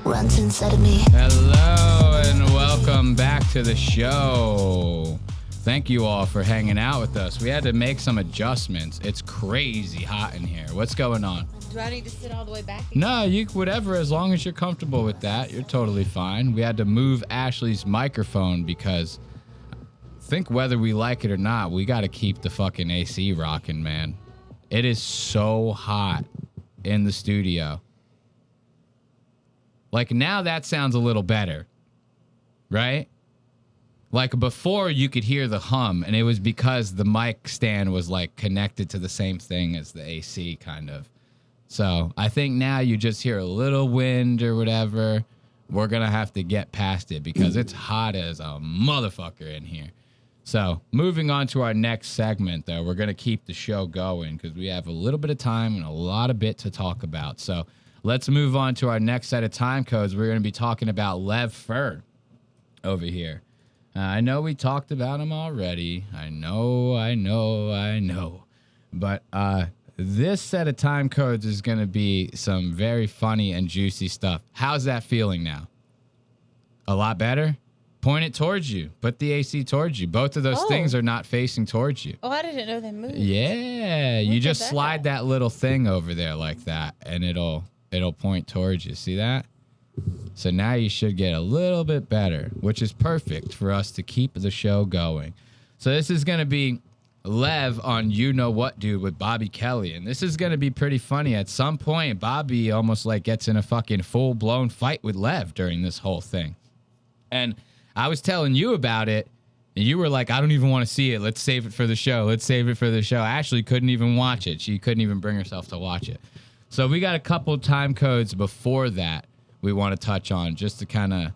Runs inside of me. Hello and welcome back to the show. Thank you all for hanging out with us. We had to make some adjustments. It's crazy hot in here. What's going on? Do I need to sit all the way back? No, you whatever, as long as you're comfortable with that, you're totally fine. We had to move Ashley's microphone because think whether we like it or not, we got to keep the fucking AC rocking, man. It is so hot in the studio. Like now that sounds a little better, right? Like before you could hear the hum and it was because the mic stand was like connected to the same thing as the AC kind of. So I think now you just hear a little wind or whatever. We're going to have to get past it because it's hot as a motherfucker in here. So moving on to our next segment, though, we're going to keep the show going because we have a little bit of time and a lot of bit to talk about. So let's move on to our next set of time codes. We're going to be talking about Lev Fer over here. I know we talked about him already. I know. But this set of time codes is going to be some very funny and juicy stuff. How's that feeling now? A lot better? Point it towards you. Put the AC towards you. Both of those things are not facing towards you. Oh, I didn't know they moved. Yeah, you just slide that little thing over there like that, and it'll point towards you. See that? So now you should get a little bit better, which is perfect for us to keep the show going. So this is going to be Lev on You Know What Dude with Bobby Kelly. And this is going to be pretty funny. At some point, Bobby almost like gets in a fucking full-blown fight with Lev during this whole thing. And I was telling you about it, and you were like, I don't even want to see it. Let's save it for the show. Let's save it for the show. Ashley couldn't even watch it. She couldn't even bring herself to watch it. So we got a couple time codes before that we want to touch on just to kind of,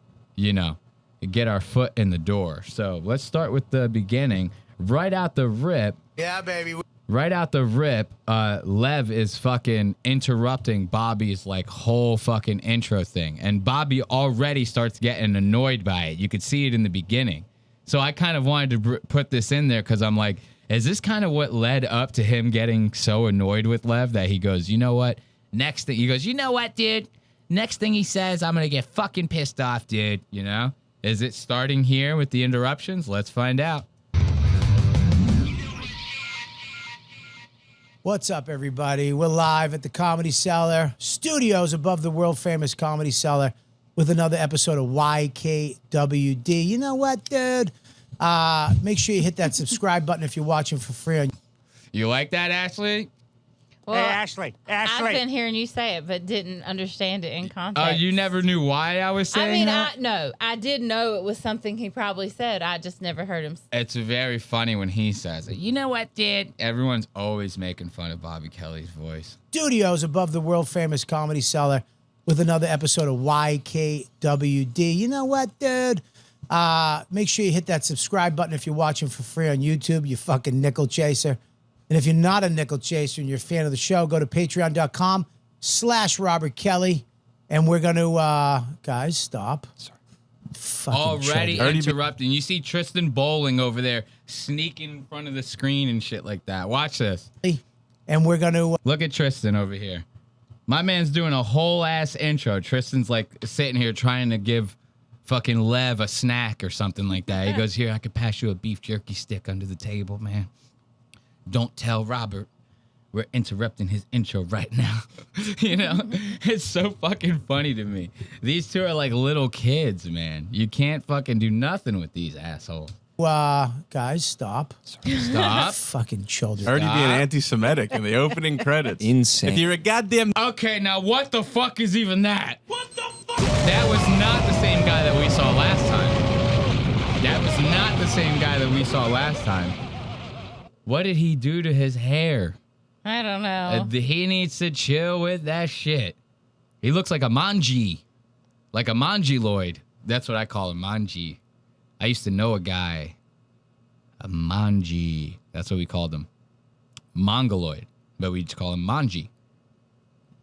get our foot in the door. So let's start with the beginning. Right out the rip. Yeah, baby. Right out the rip, Lev is fucking interrupting Bobby's like whole fucking intro thing. And Bobby already starts getting annoyed by it. You could see it in the beginning. So I kind of wanted to put this in there because I'm like, is this kind of what led up to him getting so annoyed with Lev that he goes, you know what? Next thing, he goes, you know what, dude? Next thing he says, I'm going to get fucking pissed off, dude. You know? Is it starting here with the interruptions? Let's find out. What's up, everybody? We're live at the Comedy Cellar studios above the world-famous Comedy Cellar with another episode of YKWD. You know what, dude? Make sure you hit that subscribe button if you're watching for free. You like that, Ashley? Well, hey, Ashley. I've been hearing you say it, but didn't understand it in context. Oh, you never knew why I was saying that? I did know it was something he probably said. I just never heard him. It's very funny when he says it. You know what, dude? Everyone's always making fun of Bobby Kelly's voice. Studios above the world-famous Comedy Cellar with another episode of YKWD. You know what, dude? Make sure you hit that subscribe button if you're watching for free on YouTube, you fucking nickel chaser. And if you're not a nickel chaser and you're a fan of the show, go to patreon.com/Robert Kelly. And we're going to, guys, stop. Sorry. Already interrupting. You see Tristan Bowling over there sneaking in front of the screen and shit like that. Watch this. And we're going to... Look at Tristan over here. My man's doing a whole ass intro. Tristan's like sitting here trying to give fucking Lev a snack or something like that. He goes, here, I could pass you a beef jerky stick under the table, man. Don't tell Robert. We're interrupting his intro right now. You know, it's so fucking funny to me. These two are like little kids, man. You can't fucking do nothing with these assholes. Guys, stop. Stop. Fucking children. Already being anti-Semitic in the opening credits. Insane. If you're a goddamn... Okay, now what the fuck is even that? What the fuck? That was not the same guy that we saw last time. That was not the same guy that we saw last time. What did he do to his hair? I don't know. He needs to chill with that shit. He looks like a manji. Like a mangiloid. That's what I call him, manji. I used to know a guy. A manji. That's what we called him. Mongoloid. But we just call him manji.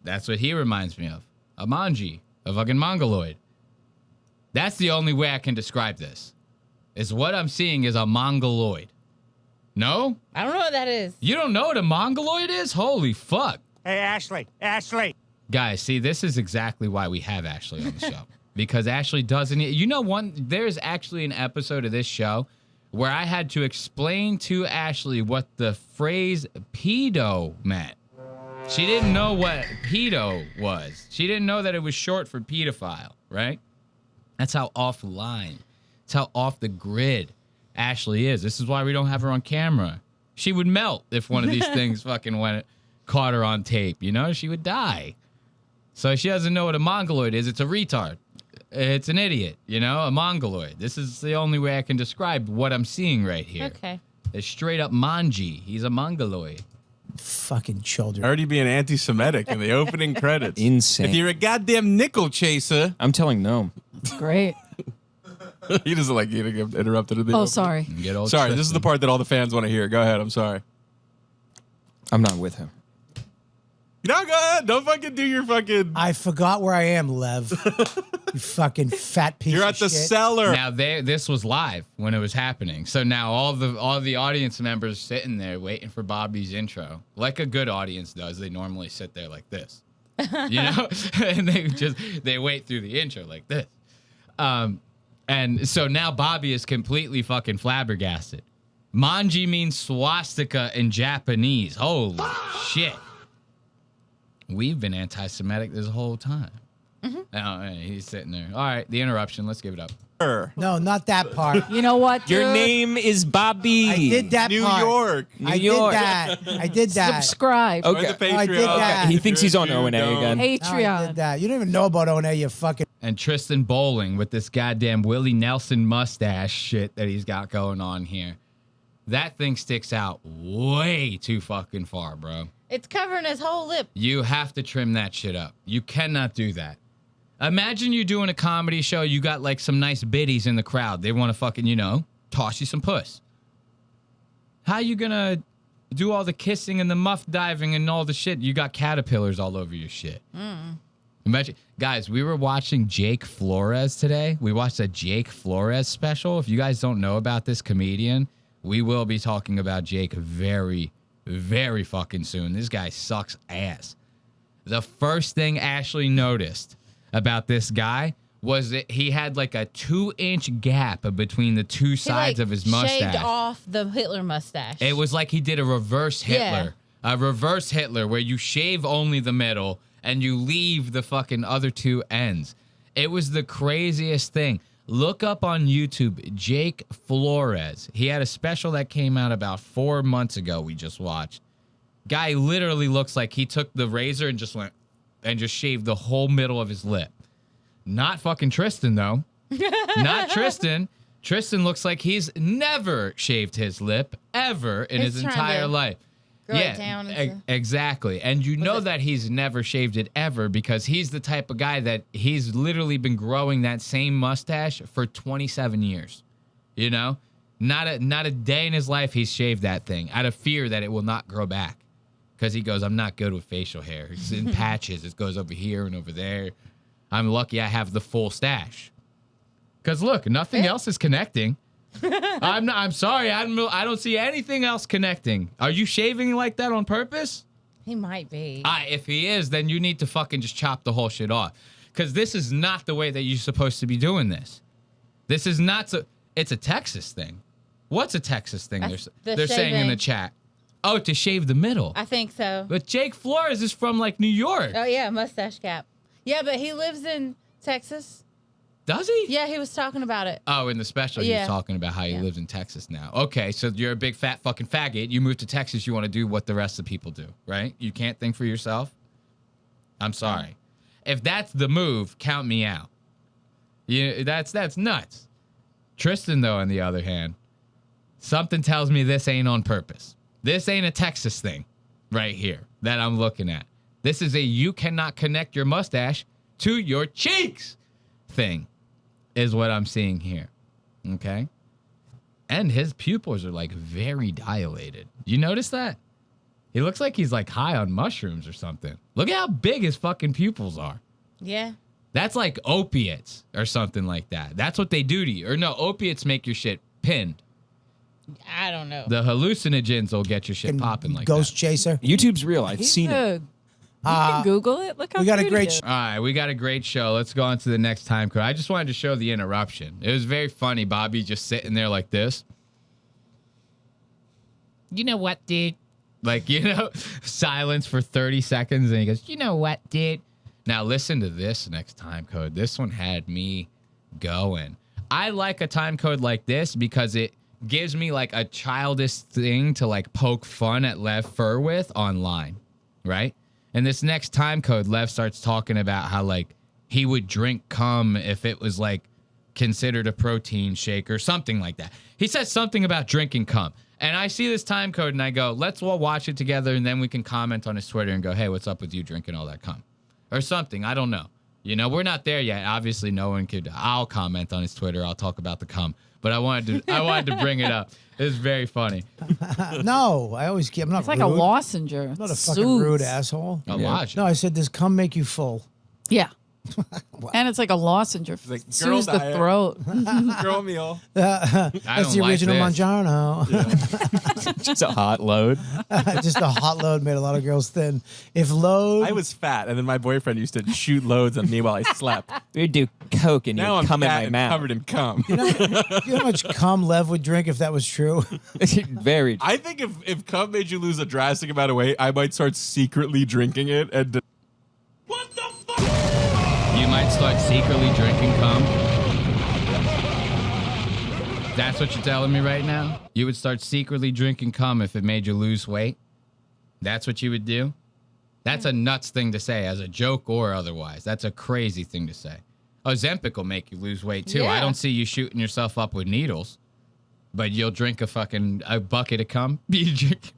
That's what he reminds me of. A manji. A fucking mongoloid. That's the only way I can describe this. Is what I'm seeing is a mongoloid. No? I don't know what that is. You don't know what a mongoloid is? Holy fuck. Hey, Ashley. Guys, see, this is exactly why we have Ashley on the show. Because Ashley doesn't... You know, there's actually an episode of this show where I had to explain to Ashley what the phrase pedo meant. She didn't know what pedo was. She didn't know that it was short for pedophile, right? That's how offline. That's how off the grid Ashley is. This is why we don't have her on camera. She would melt if one of these things fucking caught her on tape, you know? She would die. So she doesn't know what a mongoloid is. It's a retard. It's an idiot, you know? A mongoloid. This is the only way I can describe what I'm seeing right here. Okay. It's straight up manji. He's a mongoloid. Fucking children. Already being anti-Semitic in the opening credits. Insane. If you're a goddamn nickel chaser... I'm telling no. Great. He doesn't like getting interrupted. In the opening. Sorry. Sorry, this is the part that all the fans want to hear. Go ahead. I'm sorry. I'm not with him. No, go ahead. Don't fucking do your fucking... I forgot where I am, Lev. You fucking fat piece You're of at the shit. cellar. Now, this was live when it was happening. So now all the audience members sitting there waiting for Bobby's intro. Like a good audience does. They normally sit there like this. You know? And they wait through the intro like this. And so now Bobby is completely fucking flabbergasted. Manji means swastika in Japanese. Holy shit. We've been anti-Semitic this whole time. Mm-hmm. Oh, he's sitting there. All right, the interruption. Let's give it up. No, not that part. You know what? Your name is Bobby. I did that New part. York. I did that. I did that. Subscribe. Okay. I did that. Okay. He thinks he's on O&A again. No, I did that. You don't even know about O&A, you fucking... And Tristan Bowling with this goddamn Willie Nelson mustache shit that he's got going on here. That thing sticks out way too fucking far, bro. It's covering his whole lip. You have to trim that shit up. You cannot do that. Imagine you doing a comedy show. You got like some nice biddies in the crowd. They want to fucking, you know, toss you some puss. How you gonna do all the kissing and the muff diving and all the shit? You got caterpillars all over your shit. Imagine, guys, we were watching Jake Flores today. We watched a Jake Flores special. If you guys don't know about this comedian, we will be talking about Jake very, very fucking soon. This guy sucks ass. The first thing Ashley noticed about this guy was that he had like a 2-inch gap between the two sides of his mustache. Shaved off the Hitler mustache. It was like he did a reverse Hitler. Yeah. A reverse Hitler where you shave only the middle and you leave the fucking other two ends. It was the craziest thing. Look up on YouTube, Jake Flores. He had a special that came out about 4 months ago we just watched. Guy literally looks like he took the razor and just shaved the whole middle of his lip. Not fucking Tristan, though. Not Tristan. Tristan looks like he's never shaved his lip ever in his entire life. Grow it down exactly. And you know that he's never shaved it ever because he's the type of guy that he's literally been growing that same mustache for 27 years. You know? Not a day in his life he's shaved that thing out of fear that it will not grow back. Because he goes, I'm not good with facial hair. It's in patches. It goes over here and over there. I'm lucky I have the full stash. Because look, nothing else is connecting. I'm sorry. I don't see anything else connecting. Are you shaving like that on purpose? He might be. If he is, then you need to fucking just chop the whole shit off. Because this is not the way that you're supposed to be doing this. This is not so. It's a Texas thing. What's a Texas thing? They're saying in the chat. Oh, to shave the middle. I think so. But Jake Flores is from like New York. Oh yeah, mustache cap. Yeah, but he lives in Texas. Does he? Yeah, he was talking about it. Oh, in the special, he was talking about how he lives in Texas now. Okay, so you're a big fat fucking faggot. You moved to Texas. You want to do what the rest of the people do, right? You can't think for yourself. I'm sorry. If that's the move, count me out. Yeah, that's nuts. Tristan, though, on the other hand, something tells me this ain't on purpose. This ain't a Texas thing right here that I'm looking at. This is a you cannot connect your mustache to your cheeks thing is what I'm seeing here. Okay? And his pupils are like very dilated. You notice that? He looks like he's like high on mushrooms or something. Look at how big his fucking pupils are. Yeah. That's like opiates or something like that. That's what they do to you. Or no, opiates make your shit pinned. I don't know. The hallucinogens will get your shit popping like Ghost that. Chaser. YouTube's real. I've seen it. You can Google it. Look how we got a cute great it is. All right, we got a great show. Let's go on to the next time code. I just wanted to show the interruption. It was very funny. Bobby just sitting there like this. You know what, dude? Like, you know, silence for 30 seconds. And he goes, you know what, dude? Now listen to this next time code. This one had me going. I like a time code like this because it gives me like a childish thing to like poke fun at Lev Fer with online, right? And this next time code, Lev starts talking about how like he would drink cum if it was like considered a protein shake or something like that. He says something about drinking cum. And I see this time code and I go, let's all watch it together and then we can comment on his Twitter and go, hey, what's up with you drinking all that cum? Or something. I don't know. You know, we're not there yet. Obviously, no one could. I'll comment on his Twitter. I'll talk about the cum. But I wanted to bring it up. It was very funny. No, I always keep. I'm not It's like rude. a lozenger. I'm not a fucking rude asshole. A lozenge. No, I said, does cum make you full? Yeah. And it's like a lozenger. Like, Soothes the diet. throat. Girl meal. That's the original Mangiano. Just a hot load. Just a hot load made a lot of girls thin. If load. I was fat, and then my boyfriend used to shoot loads on me while I slept. We'd do coke and Now you'd I'm come in fat my and mouth. covered in cum. You know how much cum Lev would drink if that was true? Very. I think if cum made you lose a drastic amount of weight, I might start secretly drinking it and. You might start secretly drinking cum. That's what you're telling me right now? You would start secretly drinking cum if it made you lose weight? That's what you would do? That's a nuts thing to say, as a joke or otherwise. That's a crazy thing to say. Ozempic will make you lose weight, too. Yeah. I don't see you shooting yourself up with needles. But you'll drink a bucket of cum? You drink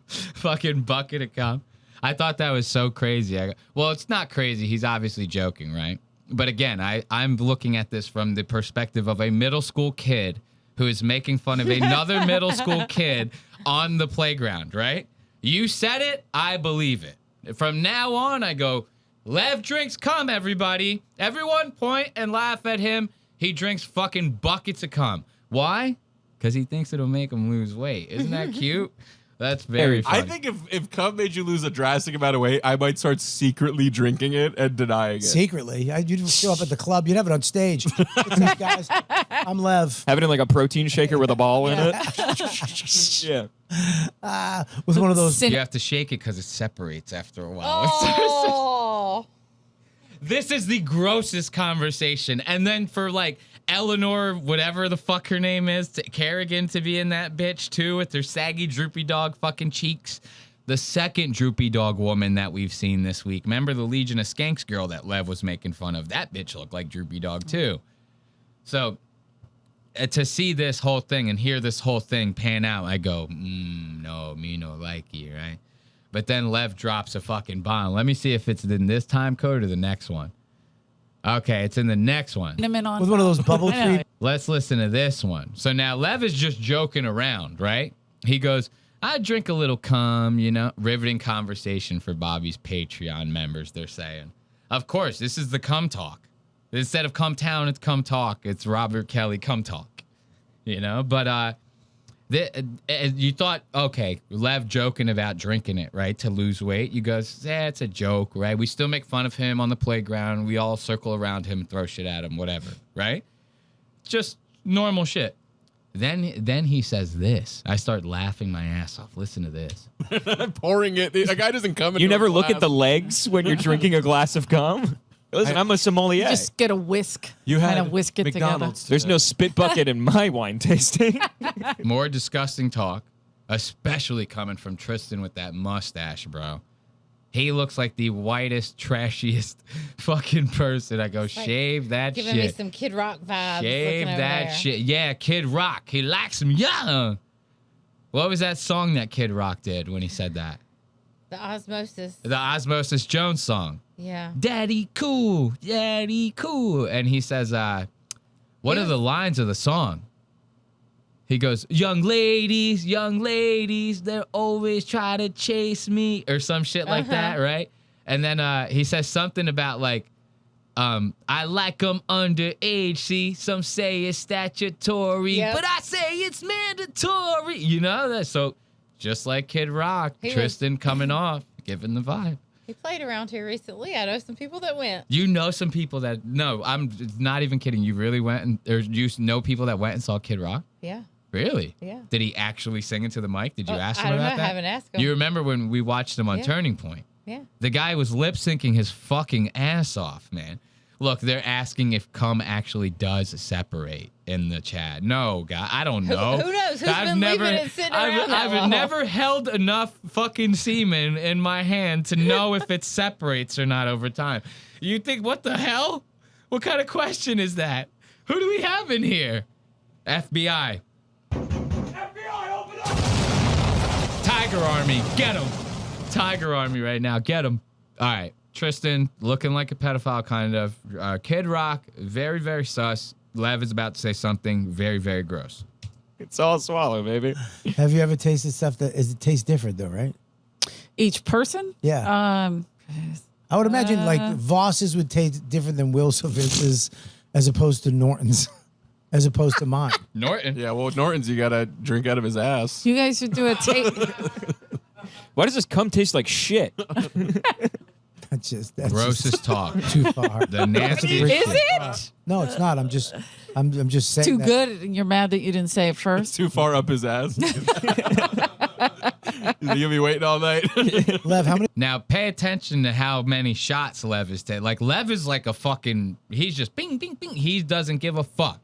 a fucking bucket of cum? I thought that was so crazy. Well, it's not crazy. He's obviously joking, right? But again, I'm looking at this from the perspective of a middle school kid who is making fun of another middle school kid on the playground, right? You said it, I believe it. From now on, I go, Lev drinks cum, everybody. Everyone point and laugh at him. He drinks fucking buckets of cum. Why? Because he thinks it'll make him lose weight. Isn't that cute? That's very funny. I think if cum made you lose a drastic amount of weight, I might start secretly drinking it and denying it. Secretly? You'd show up at the club. You'd have it on stage. What's up, guys? I'm Lev. Have it in like a protein shaker with a ball in it. Yeah. With one of those. You have to shake it because it separates after a while. Oh. This is the grossest conversation. And then for like Eleanor, whatever the fuck her name is, Kerrigan to be in that bitch too with her saggy droopy dog fucking cheeks. The second droopy dog woman that we've seen this week. Remember the Legion of Skanks girl that Lev was making fun of? That bitch looked like droopy dog too. So to see this whole thing and hear this whole thing pan out, I go, no, me no likey, right? But then Lev drops a fucking bomb. Let me see if it's in this time code or the next one. Okay, it's in the next one. With one of those bubble tree. Let's listen to this one. So now Lev is just joking around, right? He goes, I drink a little cum, you know. Riveting conversation for Bobby's Patreon members, they're saying. Of course, this is the cum talk. Instead of cum town, it's cum talk. It's Robert Kelly cum talk, you know. But you thought, okay, Lev joking about drinking it, right, to lose weight. You go, yeah, it's a joke, right? We still make fun of him on the playground. We all circle around him and throw shit at him, whatever, right? Just normal shit. Then he says this. I start laughing my ass off. Listen to this. Pouring it. A guy doesn't come in. You never look at the legs when you're drinking a glass of cum? Listen, I'm a sommelier. Just get a whisk. You had kind of whisk it McDonald's together. There's no spit bucket in my wine tasting. More disgusting talk, especially coming from Tristan with that mustache, bro. He looks like the whitest, trashiest fucking person. I go, shave that shit. Giving me some Kid Rock vibes. Shave that shit. Yeah, Kid Rock. He likes him young. What was that song that Kid Rock did when he said that? The Osmosis. The Osmosis Jones song. Yeah. Daddy cool. Daddy cool. And he says, what are the lines of the song? He goes, young ladies, they're always trying to chase me, or some shit like that, right? And then he says something about like, I like them underage, see? Some say it's statutory, but I say it's mandatory. You know that? So just like Kid Rock, Tristan coming off, giving the vibe. He played around here recently. I know some people that went. You know some people that, no, I'm not even kidding. You really went or you know people that went and saw Kid Rock? Yeah. Really? Yeah. Did he actually sing into the mic? Did you ask him I don't about know. that? I haven't asked him. You remember when we watched him on Turning Point? Yeah. The guy was lip syncing his fucking ass off, man. Look, they're asking if cum actually does separate in the chat. No, guy, I don't know. Who knows? Who's been leaving and sitting around that long? I've never held enough fucking semen in my hand to know if it separates or not over time. You think, what the hell? What kind of question is that? Who do we have in here? FBI. Tiger Army, get him. Tiger Army right now, get him. All right, Tristan, looking like a pedophile kind of. Kid Rock, very, very sus. Lev is about to say something very, very gross. It's all swallow, baby. Have you ever tasted stuff that it tastes different though, right? Each person? Yeah. I would imagine like Voss's would taste different than Will Silvestra's as opposed to Norton's. As opposed to mine. Norton? Yeah, well, Norton's, you got to drink out of his ass. You guys should do a taste. Why does this cum taste like shit? That's grossest talk. Too far. The nastiest Is shit. it? No, it's not. I'm just saying. Too that. good, and you're mad that you didn't say it first. It's too far up his ass. You'll be waiting all night. Lev, how many? Now, pay attention to how many shots Lev is taking. Like, Lev is like a fucking, he's just bing, bing, bing. He doesn't give a fuck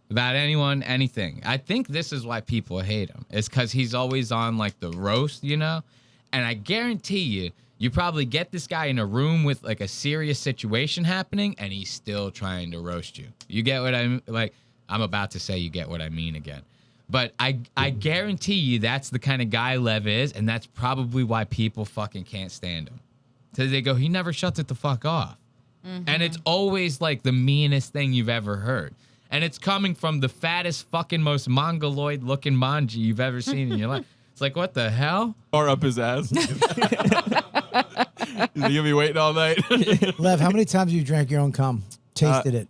about anyone, anything. I think this is why people hate him. It's because he's always on, like, the roast, you know? And I guarantee you, you probably get this guy in a room with, like, a serious situation happening, and he's still trying to roast you. You get what I mean? Like, I'm about to say you get what I mean again. But I guarantee you that's the kind of guy Lev is, and that's probably why people fucking can't stand him. Because they go, he never shuts it the fuck off. And it's always like the meanest thing you've ever heard. And it's coming from the fattest fucking most mongoloid looking manji you've ever seen in your life. It's like, what the hell? Or up his ass. You'll be waiting all night. Lev, how many times have you drank your own cum? Tasted it?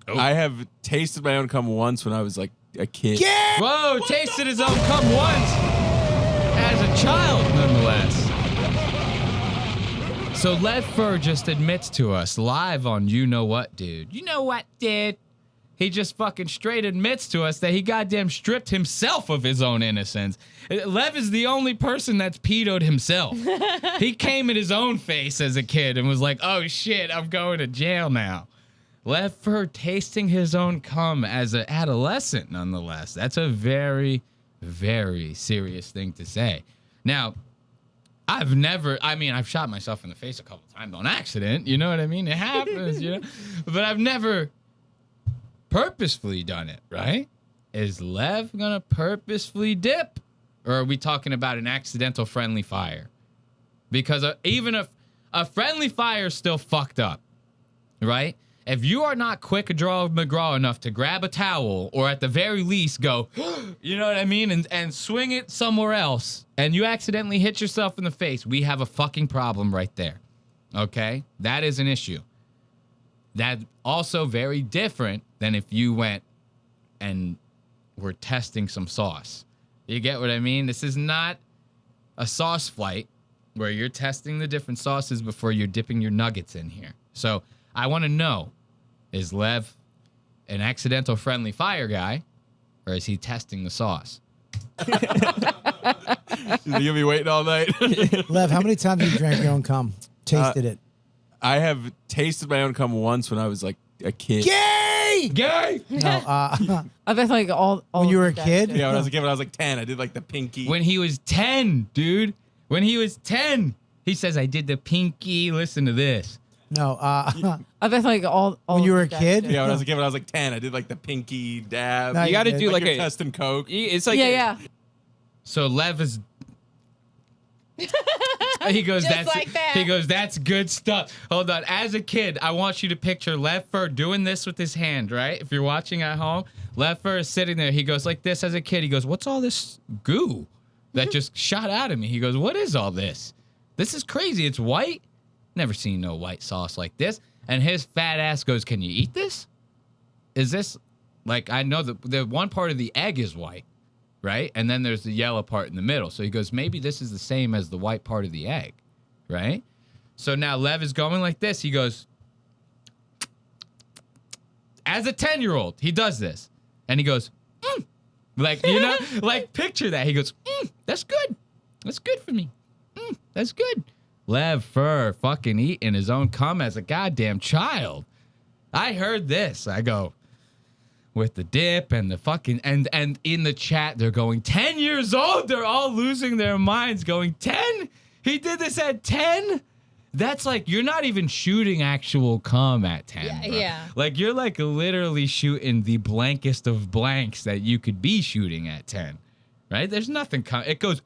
I have tasted my own cum once when I was like a kid. Yeah! Whoa, tasted his own cum once as a child, nonetheless. So Lev Fer just admits to us live on You Know What, Dude. You know what, dude? He just fucking straight admits to us that he goddamn stripped himself of his own innocence. Lev is the only person that's pedoed himself. He came in his own face as a kid and was like, oh shit, I'm going to jail now. Lev Fer tasting his own cum as an adolescent, nonetheless. That's a very, very serious thing to say. Now, I've shot myself in the face a couple times on accident. You know what I mean? It happens, you know? But I've never purposefully done it, right? Is Lev gonna purposefully dip? Or are we talking about an accidental friendly fire? Because even if a friendly fire is still fucked up, right? If you are not quick draw McGraw enough to grab a towel or at the very least go, you know what I mean? And swing it somewhere else and you accidentally hit yourself in the face, we have a fucking problem right there. Okay? That is an issue. That's also very different than if you went and were testing some sauce. You get what I mean? This is not a sauce flight where you're testing the different sauces before you're dipping your nuggets in here. So I want to know, is Lev an accidental friendly fire guy, or is he testing the sauce? You'll be waiting all night. Lev, how many times have you drank your own cum? Tasted it? I have tasted my own cum once when I was like a kid. Gay! No, I bet like all when you were a kid? Yeah, when I was a kid, when I was like 10, I did like the pinky. When he was 10, dude. When he was 10, he says, I did the pinky. Listen to this. No, I bet like all when you were a kid? Yeah, when I was a kid, when I was like 10, I did like the pinky dab. No, you got to do like you're a testing coke. It's like yeah. So Lev is. He goes, Just that's like that. He goes, that's good stuff. Hold on. As a kid, I want you to picture Lev Fer doing this with his hand, right? If you're watching at home, Lev Fer is sitting there. He goes like this as a kid. He goes, what's all this goo that just shot out of me? He goes, what is all this? This is crazy. It's white. Never seen no white sauce like this. And his fat ass goes, can you eat this? Is this, like, I know the one part of the egg is white, right? And then there's the yellow part in the middle. So he goes, maybe this is the same as the white part of the egg, right? So now Lev is going like this. He goes, as a 10-year-old, he does this. And he goes, like, you know, like picture that. He goes, that's good. That's good for me. That's good. Lev Fer fucking eating his own cum as a goddamn child. I heard this. I go, with the dip and the fucking, and in the chat, they're going, 10 years old. They're all losing their minds going, 10? He did this at 10? That's like, you're not even shooting actual cum at 10. Yeah, bro. yeah. Like, you're like literally shooting the blankest of blanks that you could be shooting at 10, right? There's nothing, it goes,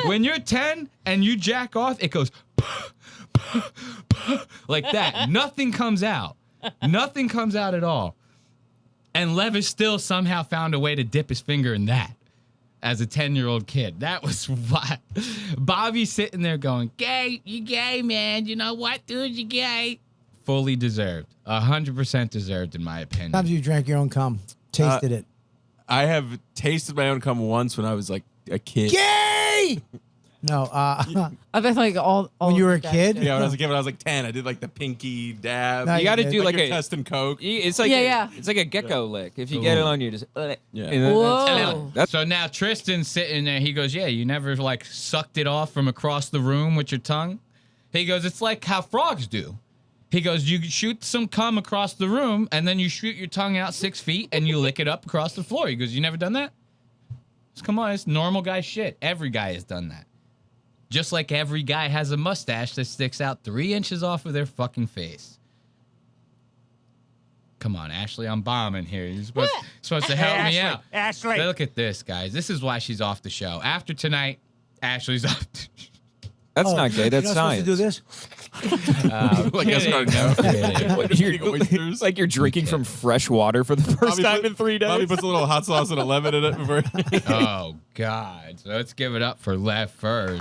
when you're 10 and you jack off, it goes like that. Nothing comes out. Nothing comes out at all. And Lev has still somehow found a way to dip his finger in that as a 10-year-old kid. That was why. Bobby's sitting there going, gay, you gay, man. You know what, dude, you gay. Fully deserved. 100% deserved, in my opinion. Times you drank your own cum? Tasted it? I have tasted my own cum once when I was like a kid. Gay! No, I bet like all when you were a kid? Yeah, when I was a kid, when I was like 10, I did like the pinky dab. No, you got to do like you're a testing coke. It's like it's like a gecko lick. If you get it on you, just Yeah. So now Tristan's sitting there. He goes, yeah, you never like sucked it off from across the room with your tongue? He goes, it's like how frogs do. He goes, you shoot some cum across the room and then you shoot your tongue out 6 feet and you lick it up across the floor. He goes, you never done that? Come on, it's normal guy shit. Every guy has done that. Just like every guy has a mustache that sticks out 3 inches off of their fucking face. Come on, Ashley, I'm bombing here. You're supposed to help me out. Ashley. Look at this, guys. This is why she's off the show. After tonight, Ashley's off. That's not gay. That's science. You're not supposed to do this? Like that's not Like you're drinking from fresh water for the first time in 3 days. Bobby puts a little hot sauce and a lemon in it before. Oh, God. So let's give it up for Lev Fer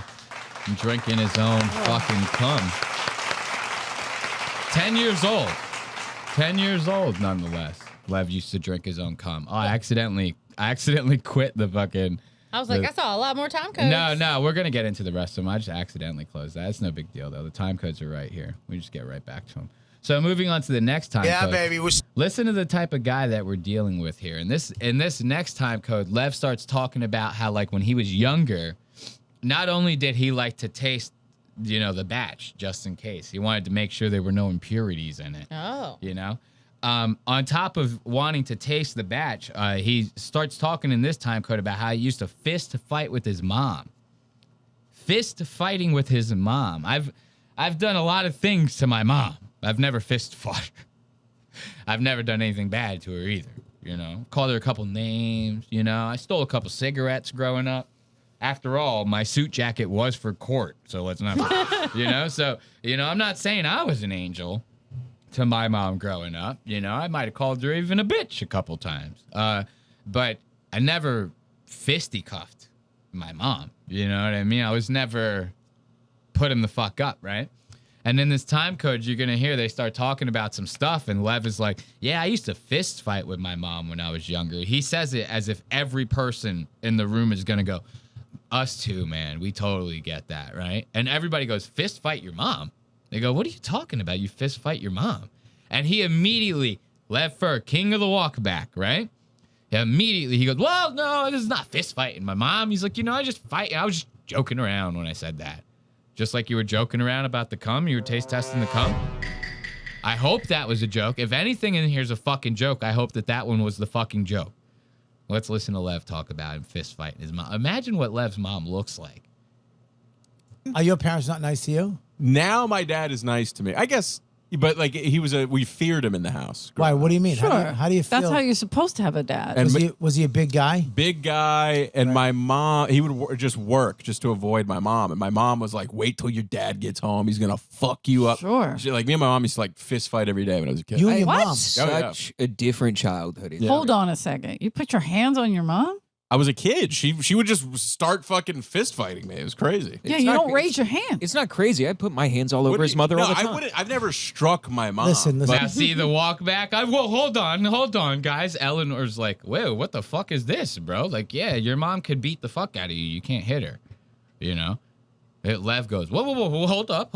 drinking his own fucking cum. 10 years old. 10 years old, nonetheless. Lev used to drink his own cum. Oh, I accidentally quit the fucking... I was like, I saw a lot more time codes. No, we're going to get into the rest of them. I just accidentally closed that. It's no big deal, though. The time codes are right here. We just get right back to them. So moving on to the next time code. Yeah, baby. Listen to the type of guy that we're dealing with here. In this next time code, Lev starts talking about how, like, when he was younger, not only did he like to taste, you know, the batch just in case. He wanted to make sure there were no impurities in it. Oh. You know? On top of wanting to taste the batch, he starts talking in this time code about how he used to fist fight with his mom. Fist fighting with his mom. I've done a lot of things to my mom. I've never fist fought. I've never done anything bad to her either. You know, called her a couple names. You know, I stole a couple cigarettes growing up. After all, my suit jacket was for court, so let's not, you know. So you know, I'm not saying I was an angel to my mom growing up. You know, I might have called her even a bitch a couple times. But I never fisticuffed my mom. You know what I mean? I was never put him the fuck up, right? And in this time code, you're going to hear they start talking about some stuff. And Lev is like, yeah, I used to fist fight with my mom when I was younger. He says it as if every person in the room is going to go, us too, man. We totally get that, right? And everybody goes, fist fight your mom? They go, what are you talking about? You fist fight your mom. And he immediately, Lev Fer, king of the walkback, right? Immediately he goes, well, no, this is not fist fighting my mom. He's like, I just fight. I was just joking around when I said that. Just like you were joking around about the cum. You were taste testing the cum. I hope that was a joke. If anything in here's a fucking joke, I hope that one was the fucking joke. Let's listen to Lev talk about him fist fighting his mom. Imagine what Lev's mom looks like. Are your parents not nice to you? Now my dad is nice to me. I guess, but like we feared him in the house. Why? What do you mean? Sure. How do you feel? That's how you're supposed to have a dad. And was he a big guy? Big guy, and my mom, he would just work just to avoid my mom. And my mom was like, wait till your dad gets home. He's going to fuck you up. Sure. Like me and my mom used to like fist fight every day when I was a kid. You and your What? mom. Such a different childhood. Hold on a second. You put your hands on your mom? I was a kid. She would just start fucking fist fighting me. It was crazy. Yeah, you don't raise your hand. It's not crazy. I put my hands all over his mother all the time. I've never struck my mom. Listen. Now see the walk back. Well, hold on, guys. Eleanor's like, whoa, what the fuck is this, bro? Like, yeah, your mom could beat the fuck out of you. You can't hit her. Lev goes, whoa, hold up.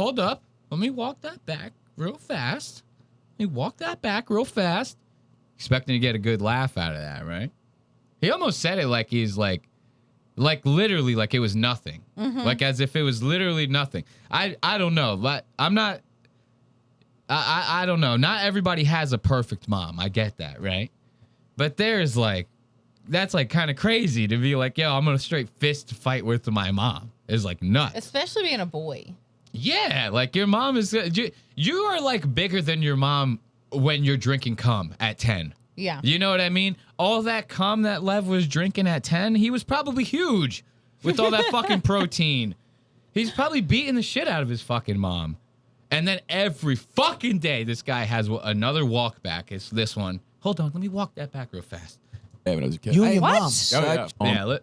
Let me walk that back real fast. Expecting to get a good laugh out of that, right? He almost said it like he's like literally like it was nothing. Mm-hmm. Like as if it was literally nothing. I don't know, but I'm not I don't know. Not everybody has a perfect mom. I get that, right? But there's like that's like kind of crazy to be like, yo, I'm gonna straight fist fight with my mom. It's like nuts. Especially being a boy. Yeah, like your mom is you are like bigger than your mom when you're drinking cum at 10. Yeah. You know what I mean? All that cum that Lev was drinking at 10, he was probably huge with all that fucking protein. He's probably beating the shit out of his fucking mom. And then every fucking day, this guy has another walk back. It's this one. Hold on, let me walk that back real fast. Yeah, when I was a kid. You and your What? mom. Yeah,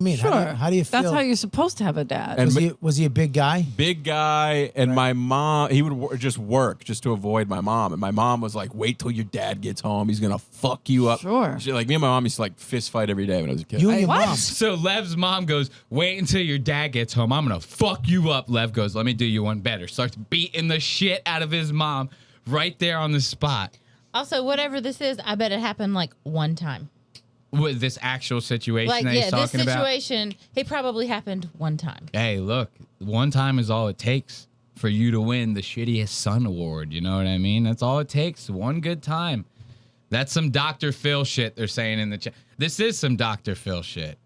I mean, Sure. how do you feel? That's how you're supposed to have a dad. And Was he a big guy? Big guy, and my mom, he would just work just to avoid my mom. And my mom was like, wait till your dad gets home. He's going to fuck you up. Sure. Like me and my mom used to like fist fight every day when I was a kid. You and your mom. So Lev's mom goes, wait until your dad gets home. I'm going to fuck you up. Lev goes, let me do you one better. Starts beating the shit out of his mom right there on the spot. Also, whatever this is, I bet it happened like one time. With this actual situation Like, that he's yeah, talking this about. situation, it probably happened one time. Hey, look, one time is all it takes for you to win the shittiest son award. You know what I mean? That's all it takes. One good time. That's some Dr. Phil shit they're saying in the chat. This is some Dr. Phil shit.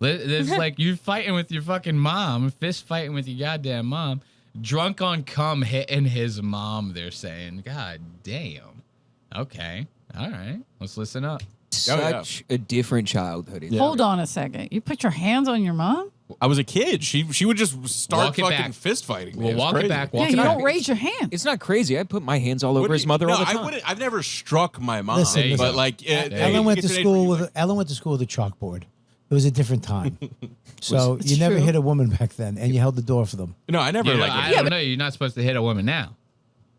This is like you fighting with your fucking mom, fist fighting with your goddamn mom, drunk on cum hitting his mom, they're saying. God damn. Okay. All right. Let's listen up. Such a different childhood. Hold on a second. You put your hands on your mom? I was a kid. She would just start fucking fist fighting me. Well, walk it back. Yeah, you don't raise your hand. It's not crazy. I put my hands all over his mother all the time. I've never struck my mom. Listen. But like, Ellen went to school with a chalkboard. It was a different time. So you never hit a woman back then, and you held the door for them. No, I never. I don't know. You're not supposed to hit a woman now.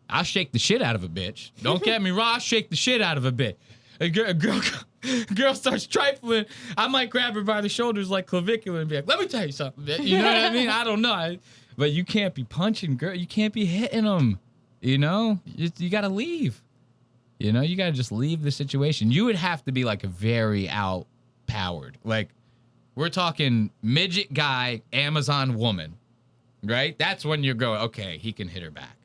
I'll shake the shit out of a bitch. Don't get me wrong. I'll shake the shit out of a bitch. A girl starts trifling. I might grab her by the shoulders like Clavicular and be like, let me tell you something, bitch. You know what I mean? I don't know. But you can't be punching, girl. You can't be hitting them. You know? You got to leave. You know? You got to just leave the situation. You would have to be like a very outpowered. Like, we're talking midget guy, Amazon woman. Right? That's when you're going, okay, he can hit her back.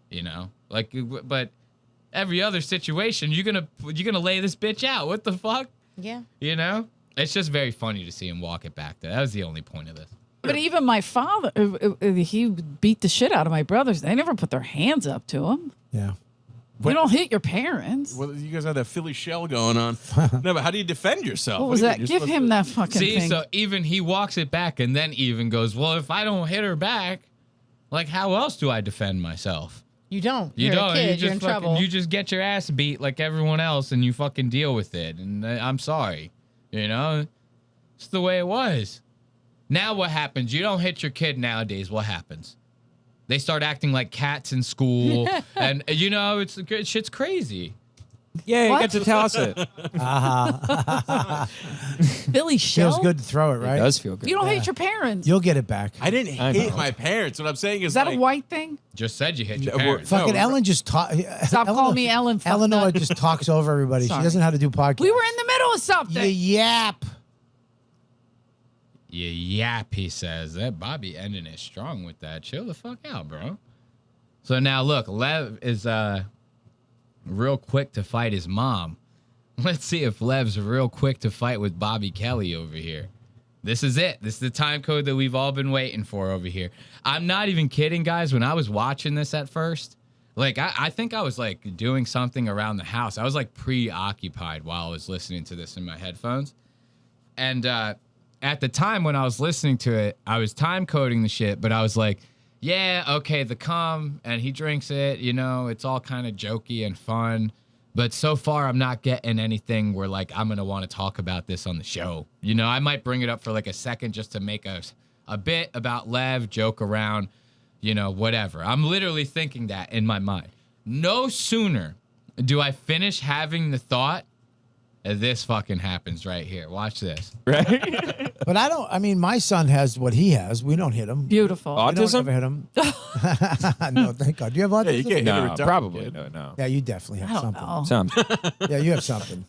You know? Like, but every other situation, you're gonna lay this bitch out. What the fuck? Yeah. You know? It's just very funny to see him walk it back there. That was the only point of this. But even my father, he beat the shit out of my brothers. They never put their hands up to him. Yeah. You don't hit your parents. Well, you guys have that Philly shell going on. No, but how do you defend yourself? What was that? Give him that fucking See, thing. so even he walks it back and then even goes, well, if I don't hit her back, like, how else do I defend myself? You don't. You You're don't. a kid. You're in fucking, trouble. you just get your ass beat like everyone else and you fucking deal with it. And I'm sorry. You know? It's the way it was. Now what happens? You don't hit your kid nowadays. What happens? They start acting like cats in school. And, you know, shit's crazy. Yeah, you What? get to toss it. Billy Shell. Feels good to throw it, right? It does feel good. You don't hate your parents. You'll get it back. I didn't hate my parents. What I'm saying Is that a white thing? Just said you hit your No, parents. Fucking Ellen just talk. Stop calling me Ellen. fuck Eleanor nut. just talks over everybody. She Sorry. doesn't know how to do podcasts. We were in the middle of something. You yap. You yap, he says. That Bobby ending it strong with that. Chill the fuck out, bro. So now look, Lev is real quick to fight his mom. Let's see if Lev's real quick to fight with Bobby Kelly over here. This is it. This is the time code that we've all been waiting for over here. I'm not even kidding, guys. When I was watching this at first, like I think I was like doing something around the house. I was like preoccupied while I was listening to this in my headphones. And at the time when I was listening to it, I was time coding the shit, but I was like, yeah, okay, the cum, and he drinks it, you know, it's all kind of jokey and fun. But so far, I'm not getting anything where, like, I'm going to want to talk about this on the show. You know, I might bring it up for, like, a second just to make a bit about Lev, joke around, you know, whatever. I'm literally thinking that in my mind. No sooner do I finish having the thought, this fucking happens right here. Watch this. Right? But I mean, my son has what he has. We don't hit him. Beautiful. We don't Autism? ever hit him. No, thank God. Do you have autism? Yeah, you can't hit a No, retarded probably. kid. No. Yeah, you definitely have I don't something. know. Some. Yeah, you have something.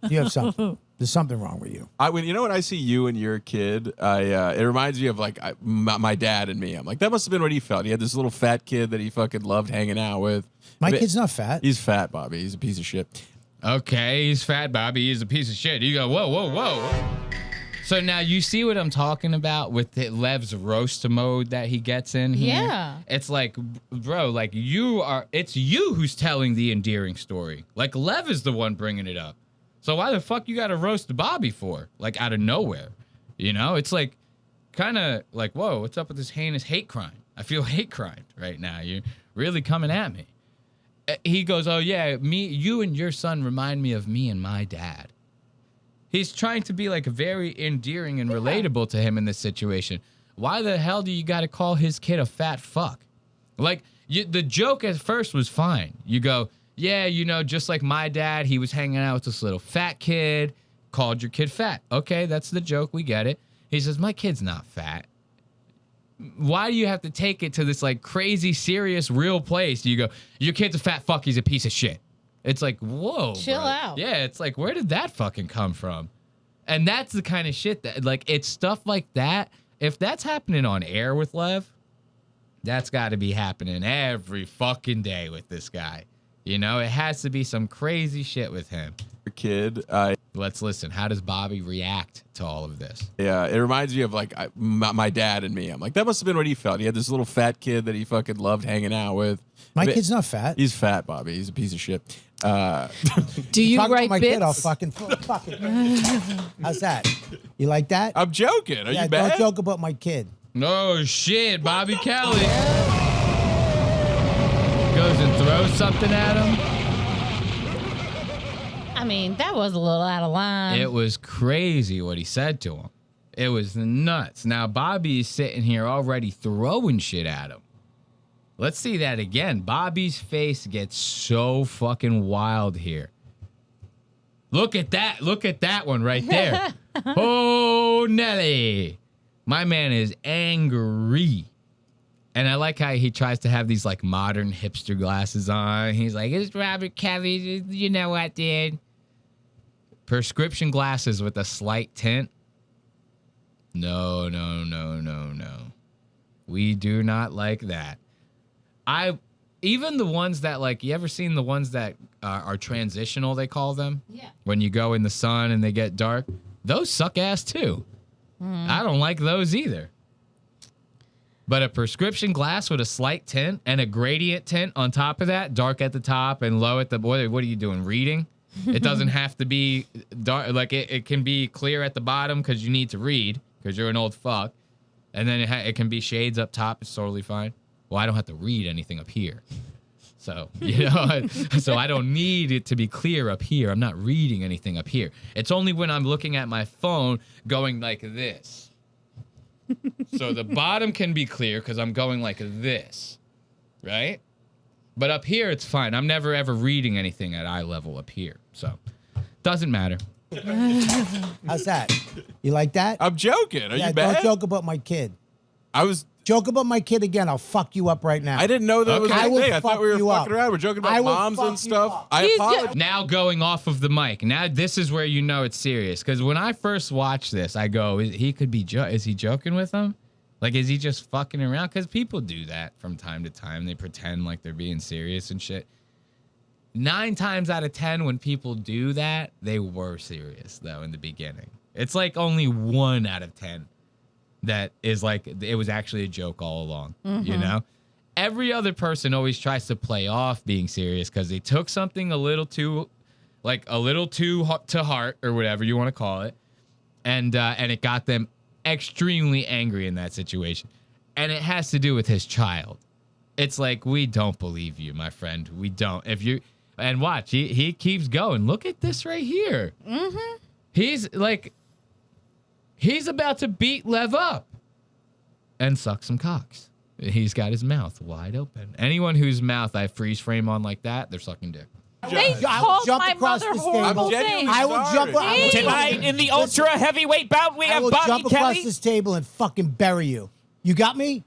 You have something. There's something wrong with you. You know, when I see you and your kid, it reminds me of like my dad and me. I'm like, that must have been what he felt. He had this little fat kid that he fucking loved hanging out with. My kid's not fat. He's fat, Bobby. He's a piece of shit. Okay, he's fat, Bobby. He's a piece of shit. You go, whoa, whoa, whoa. So now you see what I'm talking about with the Lev's roast mode that he gets in here? Yeah. It's like, bro, like it's you who's telling the endearing story. Like Lev is the one bringing it up. So why the fuck you got to roast Bobby for? Like out of nowhere. You know, it's like kind of like, whoa, what's up with this heinous hate crime? I feel hate crime right now. You're really coming at me. He goes, oh yeah, you and your son remind me of me and my dad. He's trying to be like very endearing and relatable to him in this situation. Why the hell do you got to call his kid a fat fuck? Like the joke at first was fine. You go, yeah, you know, just like my dad, he was hanging out with this little fat kid, called your kid fat. Okay, that's the joke. We get it. He says, my kid's not fat. Why do you have to take it to this like crazy, serious, real place? You go, your kid's a fat fuck. He's a piece of shit. It's like, whoa. Chill bro. out. Yeah, it's like, where did that fucking come from? And that's the kind of shit that, like, it's stuff like that. If that's happening on air with Lev, that's got to be happening every fucking day with this guy. You know, it has to be some crazy shit with him. Kid, let's listen. How does Bobby react to all of this? Yeah, it reminds me of like my dad and me. I'm like, that must have been what he felt. He had this little fat kid that he fucking loved hanging out with. My kid's not fat. He's fat, Bobby. He's a piece of shit. Do you Talk write about my bits? kid, I'll fucking How's that? You like that? I'm joking. Are you bad? Don't joke about my kid. No shit, Bobby Kelly goes and throws something at him. I mean, that was a little out of line. It was crazy what he said to him. It was nuts. Now Bobby's sitting here already throwing shit at him. Let's see that again. Bobby's face gets so fucking wild here. Look at that. Look at that one right there. Oh, Nelly. My man is angry. And I like how he tries to have these like modern hipster glasses on. He's like, it's Robert Kelly. You know what, dude? Prescription glasses with a slight tint. No. We do not like that. Even the ones that like, you ever seen the ones that are transitional, they call them? Yeah. When you go in the sun and they get dark. Those suck ass too. I don't like those either. But a prescription glass with a slight tint and a gradient tint on top of that, dark at the top and low at the, what are you doing, reading? It doesn't have to be dark, like it can be clear at the bottom because you need to read because you're an old fuck. And then it can be shades up top, it's totally fine. Well, I don't have to read anything up here. So, you know, so I don't need it to be clear up here. I'm not reading anything up here. It's only when I'm looking at my phone going like this. So the bottom can be clear because I'm going like this, right? But up here, it's fine. I'm never ever reading anything at eye level up here, so doesn't matter. How's that? You like that? I'm joking. Are you bad? Don't joke about my kid. I was joke about my kid again. I'll fuck you up right now. I didn't know that was a thing. I thought we were fucking around. We're joking about moms and stuff. I apologize. Now going off of the mic. Now this is where you know it's serious. Because when I first watched this, I go, he could be. Is he joking with him? Like, is he just fucking around? Because people do that from time to time. They pretend like they're being serious and shit. 9 times out of 10, when people do that, they were serious, though, in the beginning. It's like only 1 out of 10 that is like, it was actually a joke all along, you know? Every other person always tries to play off being serious because they took something a little too to heart, or whatever you want to call it, and it got them extremely angry in that situation. And it has to do with his child. It's like, we don't believe you, my friend. We don't. And watch, he keeps going. Look at this right here. He's about to beat Lev up and suck some cocks. He's got his mouth wide open. Anyone whose mouth I freeze frame on like that, they're sucking dick. They called my mother horrible things. I will jump. Tonight in the ultra heavyweight bout, we have Bobby jump Kelly. across this table and fucking bury you. You got me?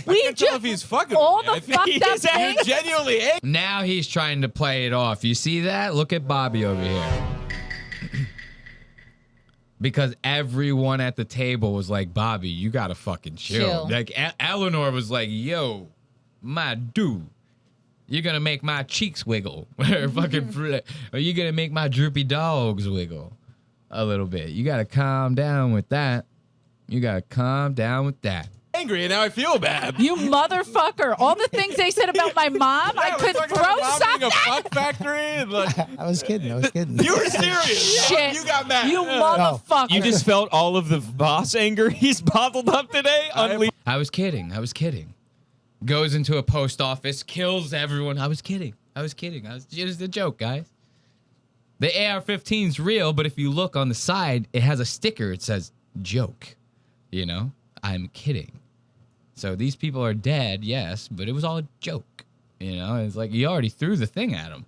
We can't tell if he's fucking all with me. the I think fucked up things. genuinely angry. Now he's trying to play it off. You see that? Look at Bobby over here. Because everyone at the table was like, Bobby, you gotta fucking chill. Like Eleanor was like, yo, my dude, you're gonna make my cheeks wiggle. Or you're gonna make my droopy dogs wiggle a little bit. You gotta calm down with that. Angry, and now I feel bad. You motherfucker. All the things they said about my mom, I could throw something. A fuck factory. And like, I was kidding. You were serious. Shit. You got mad. You motherfucker. You just felt all of the boss anger he's bottled up today. I was kidding. Goes into a post office, kills everyone. I was kidding. It was a joke, guys. The AR-15's real, but if you look on the side, it has a sticker. It says, joke. You know? I'm kidding. So these people are dead, yes, but it was all a joke. You know, it's like you already threw the thing at them.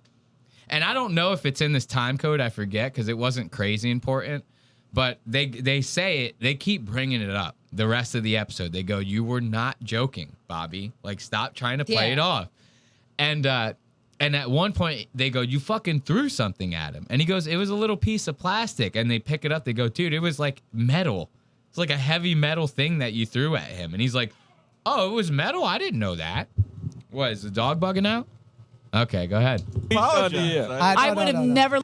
And I don't know if it's in this time code, I forget, because it wasn't crazy important. But they say it, they keep bringing it up the rest of the episode. They go, you were not joking, Bobby. Like, stop trying to play it off. And at one point, they go, you fucking threw something at him. And he goes, it was a little piece of plastic. And they pick it up. They go, dude, it was like metal. It's like a heavy metal thing that you threw at him. And he's like, oh, it was metal? I didn't know that. What, is the dog bugging out? Okay, go ahead. I would have never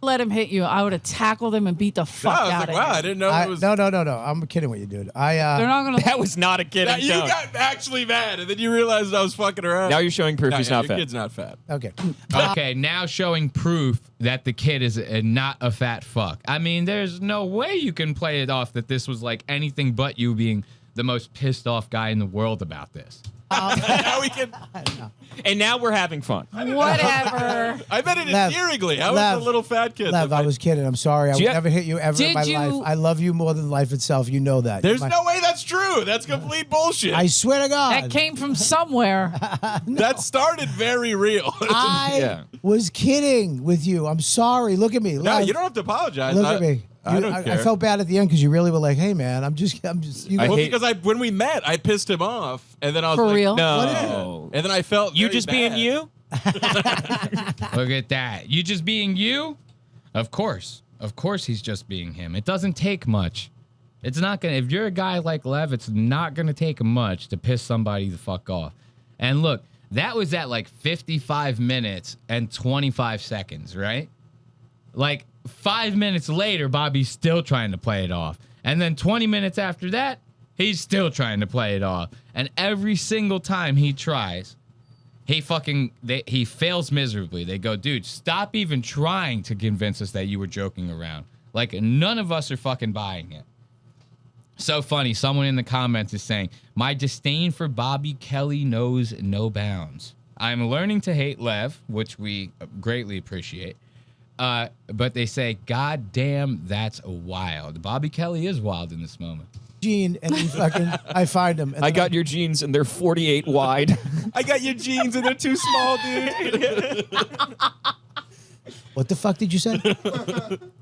let him hit you. I would have tackled him and beat the fuck out of him. Wow, I didn't know it was. No. I'm kidding with you, dude. They're not gonna. That was not a kid. You got actually mad, and then you realized I was fucking around. Now you're showing proof he's not your fat. Kid's not fat. Okay. Okay, now showing proof that the kid is not a fat fuck. I mean, there's no way you can play it off that this was like anything but you being the most pissed off guy in the world about this. Now we can. And now we're having fun. Whatever. I meant it Lev, endearingly. I was a little fat kid. Lev, I was kidding. I'm sorry. I would never hit you ever in my Did life. you- I love you more than life itself. You know that. There's no way that's true. That's complete bullshit. I swear to God. That came from somewhere. That started very real. I was kidding with you. I'm sorry. Look at me. No, Lev, you don't have to apologize. Look at me. I don't care. I felt bad at the end because you really were like, "Hey, man, I'm just." Because when we met, I pissed him off, and then I was For like, real? No. And then I felt You very just being bad. you? Look at that. You just being you? Of course he's just being him. It doesn't take much. It's not gonna. If you're a guy like Lev, it's not gonna take much to piss somebody the fuck off. And look, that was at like 55 minutes and 25 seconds, right? Like 5 minutes later, Bobby's still trying to play it off. And then 20 minutes after that, he's still trying to play it off. And every single time he tries, he fails miserably. They go, dude, stop even trying to convince us that you were joking around. Like, none of us are fucking buying it. So funny. Someone in the comments is saying, my disdain for Bobby Kelly knows no bounds. I'm learning to hate Lev, which we greatly appreciate. But they say, God damn, that's wild. Bobby Kelly is wild in this moment. Gene, and I find him. And I got your jeans, and they're 48 wide. I got your jeans and they're too small, dude. What the fuck did you say?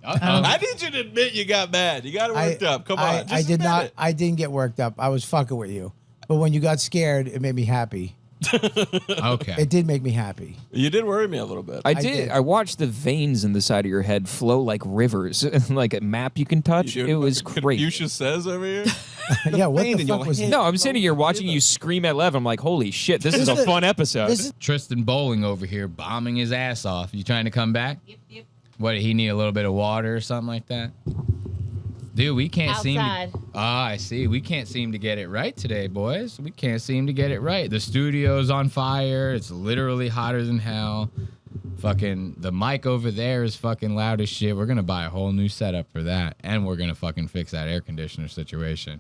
I need you to admit you got mad. You got worked up. Come on. I did not. I didn't get worked up. I was fucking with you. But when you got scared, it made me happy. Okay. It did make me happy. You did worry me a little bit. I did. I watched the veins in the side of your head flow like rivers, like a map you can touch. It was great. Confucius says over here. Yeah, what the fuck was No, I'm sitting here watching you scream at Lev. I'm like, holy shit, this is a fun episode. Tristan Bowling over here bombing his ass off. You trying to come back? Yep. What, he need a little bit of water or something like that? Dude, we can't seem to... I see. We can't seem to get it right today, boys. We can't seem to get it right. The studio's on fire. It's literally hotter than hell. Fucking the mic over there is fucking loud as shit. We're going to buy a whole new setup for that. And we're going to fucking fix that air conditioner situation.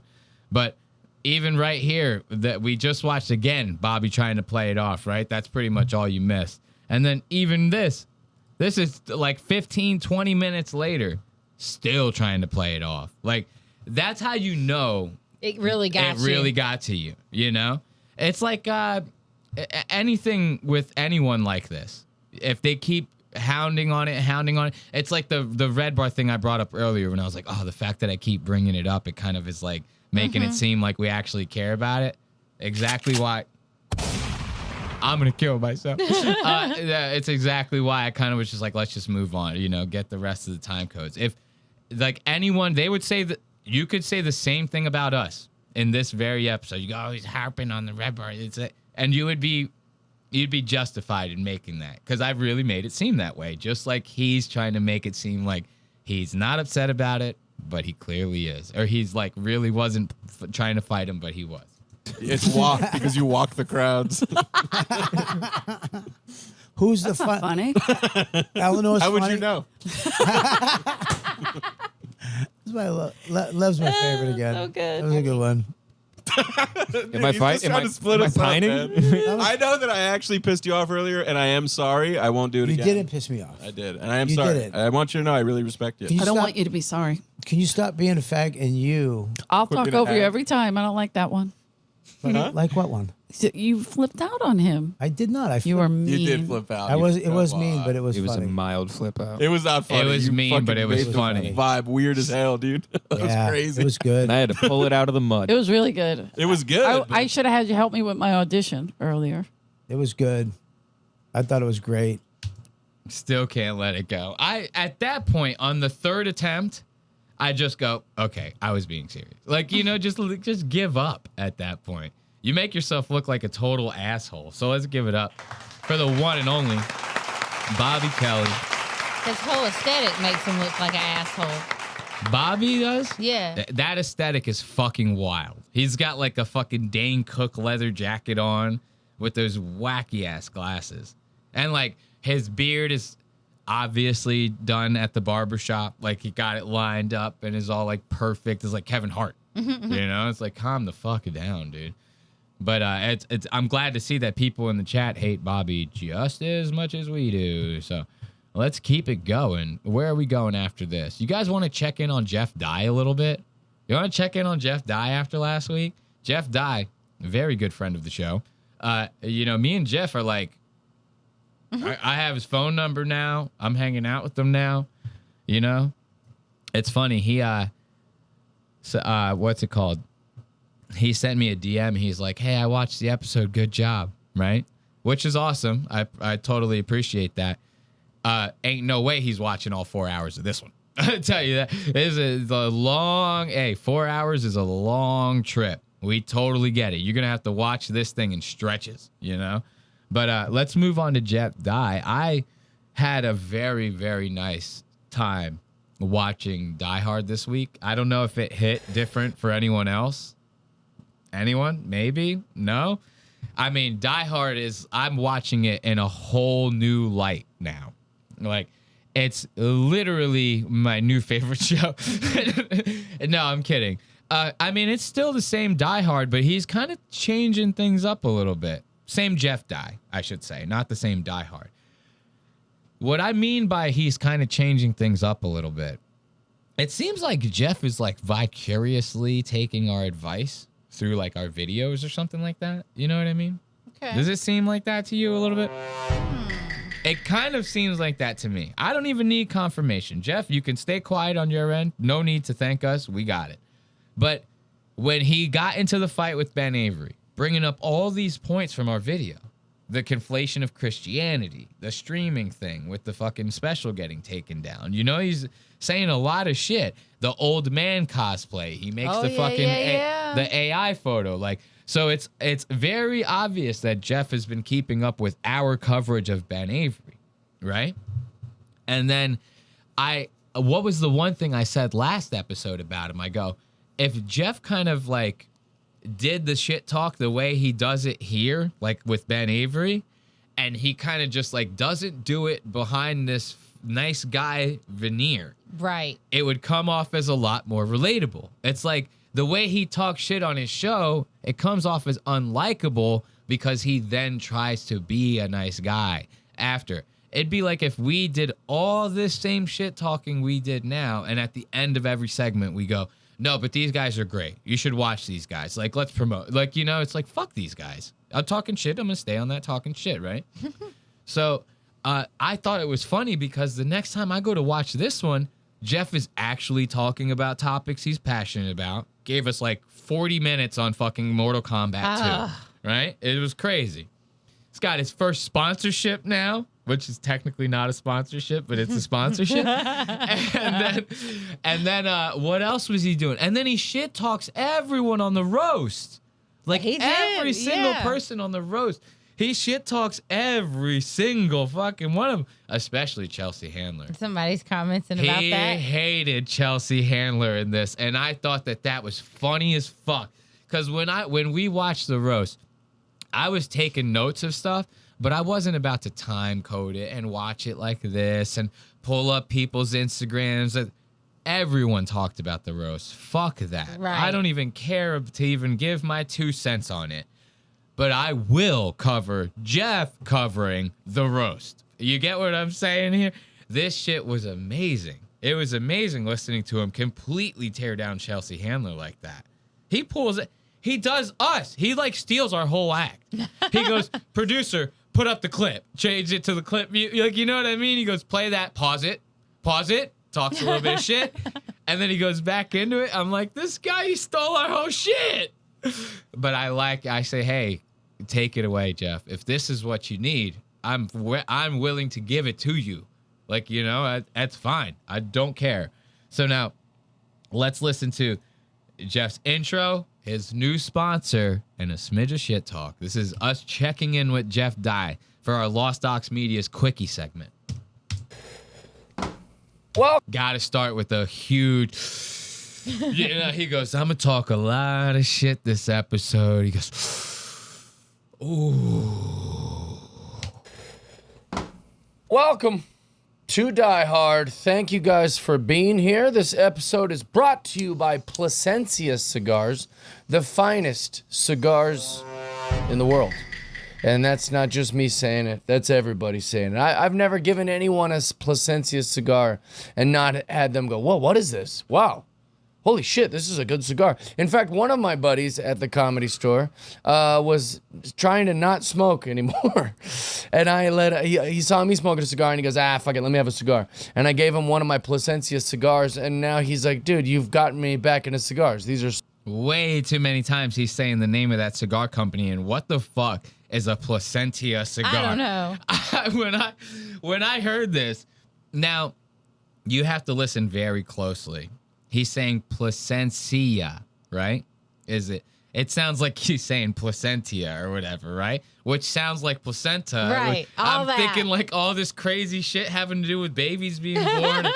But even right here, that we just watched again, Bobby trying to play it off, right? That's pretty much all you missed. And then even this is like 15, 20 minutes later. Still trying to play it off. Like, that's how you know it really got you. It really got to you, you know? It's like anything with anyone like this. If they keep hounding on it, it's like the red bar thing I brought up earlier when I was like, oh, the fact that I keep bringing it up, it kind of is like making it seem like we actually care about it. Exactly why I'm going to kill myself. It's exactly why I kind of was just like, let's just move on, you know, get the rest of the time codes. If like anyone, they would say that you could say the same thing about us in this very episode. You go, oh, he's harping on the red bar. And you'd be justified in making that because I've really made it seem that way. Just like he's trying to make it seem like he's not upset about it, but he clearly is. Or he's like really wasn't trying to fight him, but he was. It's walk because you walk the crowds. Who's the funny? Eleanor's How would funny? you know? Lev's my favorite again. So good. That was a good one. Am I pining? I know that I actually pissed you off earlier, and I am sorry. I won't do it You again. didn't piss me off. I did, and I am You sorry. did it. I want you to know I really respect you. I don't want you to be sorry. Can you stop being a fag and you? I'll Quit talk being an over you ag. every time. I don't like that one. Like what one? You flipped out on him. I did not. You were mean. You did flip out. I was. You It was fell mean, off. but it was. It was funny. a mild flip out. It was not funny. It was You mean, fucking but it was made the funny. Vibe weird as hell, dude. That was crazy. It was good. And I had to pull it out of the mud. It was really good. It was good. I should have had you help me with my audition earlier. It was good. I thought it was great. Still can't let it go. At that point on the third attempt, I just go, okay, I was being serious. Like, you know, just give up at that point. You make yourself look like a total asshole. So let's give it up for the one and only Bobby Kelly. His whole aesthetic makes him look like an asshole. Bobby does? Yeah. That aesthetic is fucking wild. He's got like a fucking Dane Cook leather jacket on with those wacky ass glasses. And like his beard is obviously done at the barbershop. Like he got it lined up and is all like perfect. It's like Kevin Hart. You know, it's like calm the fuck down, dude. But I'm glad to see that people in the chat hate Bobby just as much as we do. So let's keep it going. Where are we going after this? You guys want to check in on Jeff Dye a little bit? You want to check in on Jeff Dye after last week? Jeff Dye, a very good friend of the show. You know, me and Jeff are like, I have his phone number now. I'm hanging out with him now. You know, it's funny. He, what's it called? He sent me a DM. He's like, hey, I watched the episode. Good job. Right? Which is awesome. I totally appreciate that. Ain't no way he's watching all 4 hours of this one. I tell you that. It's a long, 4 hours is a long trip. We totally get it. You're going to have to watch this thing in stretches, you know? But let's move on to Jeff Dye. I had a very, very nice time watching Die Hard this week. I don't know if it hit different for anyone else. Anyone? Maybe? No? I mean, Die Hard I'm watching it in a whole new light now. Like, it's literally my new favorite show. No, I'm kidding. I mean, it's still the same Die Hard, but he's kind of changing things up a little bit. Same Jeff Dye, I should say, not the same Die Hard. What I mean by he's kind of changing things up a little bit, it seems like Jeff is like vicariously taking our advice through like our videos or something like that. You know what I mean? Okay. Does it seem like that to you a little bit? It kind of seems like that to me. I don't even need confirmation. Jeff, you can stay quiet on your end. No need to thank us. We got it. But when he got into the fight with Ben Avery, bringing up all these points from our video, the conflation of Christianity, the streaming thing with the fucking special getting taken down. You know, he's saying a lot of shit. The old man cosplay. He makes the fucking the AI photo. Like, so it's very obvious that Jeff has been keeping up with our coverage of Ben Avery, right? And then what was the one thing I said last episode about him? I go, if Jeff kind of like did the shit talk the way he does it here, like with Ben Avery, and he kind of just like doesn't do it behind this nice guy veneer, right, it would come off as a lot more relatable. It's like the way he talks shit on his show, it comes off as unlikable because he then tries to be a nice guy after. It'd be like if we did all this same shit talking we did now, and at the end of every segment we go, no, but these guys are great. You should watch these guys. Like, let's promote. Like, you know, it's like, fuck these guys. I'm talking shit. I'm going to stay on that talking shit, right? So I thought it was funny because the next time I go to watch this one, Jeff is actually talking about topics he's passionate about. Gave us like 40 minutes on fucking Mortal Kombat 2, right? It was crazy. He's got his first sponsorship now, which is technically not a sponsorship, but it's a sponsorship. and then what else was he doing? And then he shit talks everyone on the roast. Like every single person on the roast. He shit talks every single fucking one of them, especially Chelsea Handler. Somebody's commenting about that. He hated Chelsea Handler in this, and I thought that was funny as fuck. Because when we watched the roast, I was taking notes of stuff, but I wasn't about to time code it and watch it like this and pull up people's Instagrams. Everyone talked about the roast. Fuck that. Right. I don't even care to even give my 2 cents on it. But I will cover Jeff covering the roast. You get what I'm saying here? This shit was amazing. It was amazing listening to him completely tear down Chelsea Handler like that. He pulls it. He does us. He like steals our whole act. He goes, producer, put up the clip. Change it to the clip. Like, you know what I mean? He goes, play that. Pause it. Talks a little bit of shit. And then he goes back into it. I'm like, this guy, he stole our whole shit. But I say, hey, take it away, Jeff. If this is what you need, I'm willing to give it to you. Like, you know, that's fine. I don't care. So now let's listen to Jeff's intro, his new sponsor, and a smidge of shit talk. This is us checking in with Jeff Dye for our Lost Ox Media's Quickie segment. Well, gotta start with a huge... You know, he goes, I'm gonna talk a lot of shit this episode. He goes, ooh. Welcome to Die Hard. Thank you guys for being here. This episode is brought to you by Placencia Cigars, the finest cigars in the world. And that's not just me saying it. That's everybody saying it. I've never given anyone a Placencia cigar and not had them go, whoa, what is this? Wow. Holy shit, this is a good cigar. In fact, one of my buddies at the Comedy Store was trying to not smoke anymore. And he saw me smoking a cigar and he goes, fuck it, let me have a cigar. And I gave him one of my Placencia cigars and now he's like, dude, you've gotten me back into cigars. These are... Way too many times he's saying the name of that cigar company and what the fuck is a Placencia cigar? I don't know. When I heard this, now you have to listen very closely. He's saying Placencia, right? Is it? It sounds like he's saying placentia or whatever, right? Which sounds like placenta. Right. I'm thinking like all this crazy shit having to do with babies being born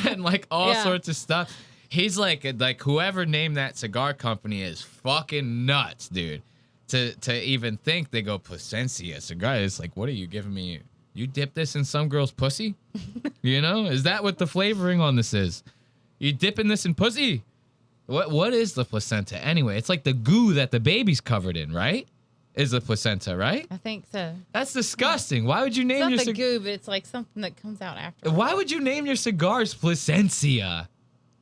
and like all sorts of stuff. He's like whoever named that cigar company is fucking nuts, dude. To even think they go Placencia cigar. It's like, what are you giving me? You dip this in some girl's pussy? You know? Is that what the flavoring on this is? You dipping this in pussy? What is the placenta anyway? It's like the goo that the baby's covered in, right? Is the placenta, right? I think so. That's disgusting. Why would you name your cigar? It's not the goo, but it's like something that comes out after. Why would you name your cigars Placencia?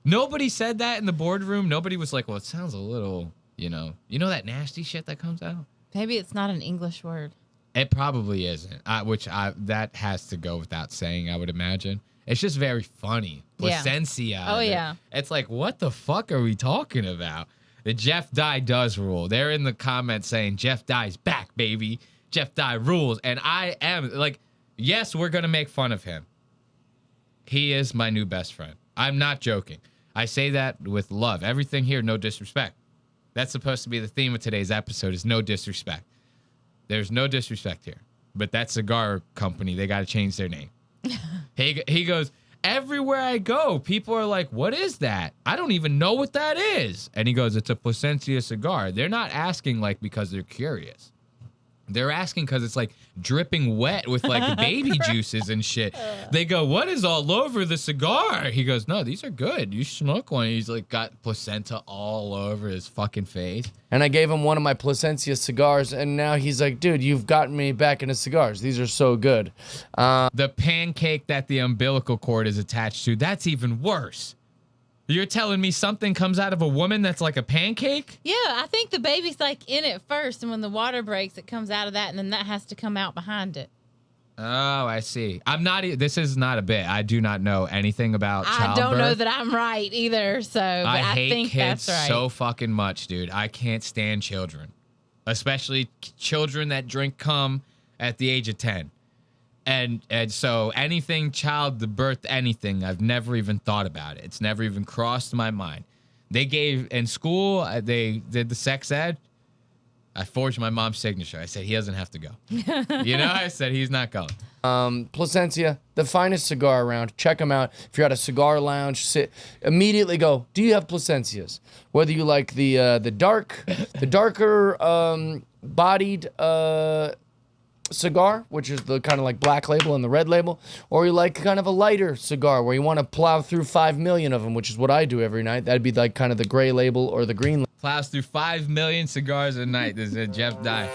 Nobody said that in the boardroom. Nobody was like, well, it sounds a little, you know that nasty shit that comes out? Maybe it's not an English word. It probably isn't, that has to go without saying, I would imagine. It's just very funny. Placencia. Oh, yeah. It's like, what the fuck are we talking about? The Jeff Dye does rule. They're in the comments saying, Jeff Dye's back, baby. Jeff Dye rules. And I am, like, yes, we're going to make fun of him. He is my new best friend. I'm not joking. I say that with love. Everything here, no disrespect. That's supposed to be the theme of today's episode is no disrespect. There's no disrespect here. But that cigar company, they got to change their name. He goes, everywhere I go, people are like, what is that? I don't even know what that is. And he goes, it's a Placencia cigar. They're not asking like because they're curious. They're asking because it's like dripping wet with like baby juices and shit. They go, what is all over the cigar? He goes, no, these are good. You smoke one. He's like got placenta all over his fucking face. And I gave him one of my Placencia cigars, and now he's like, dude, you've gotten me back into cigars. These are so good. The pancake that the umbilical cord is attached to, that's even worse. You're telling me something comes out of a woman that's like a pancake? Yeah, I think the baby's like in it first, and when the water breaks, it comes out of that, and then that has to come out behind it. Oh, I see. This is not a bit. I do not know anything about childbirth. I don't know that I'm right either, so but I hate think kids that's right. so fucking much, dude. I can't stand children, especially children that drink cum at the age of 10. And so anything child to birth anything, I've never even thought about it. It's never even crossed my mind. They gave in school, they did the sex ed. I forged my mom's signature. I said he doesn't have to go. I said he's not going. Placencia, the finest cigar around. Check them out. If you're at a cigar lounge, immediately go, do you have Placencias? Whether you like the darker bodied cigar, which is the kind of like black label and the red label, or you like kind of a lighter cigar where you want to plow through 5 million of them, which is what I do every night. That'd be like kind of the gray label or the green label. Plows through 5 million cigars a night. This is Jeff Dye.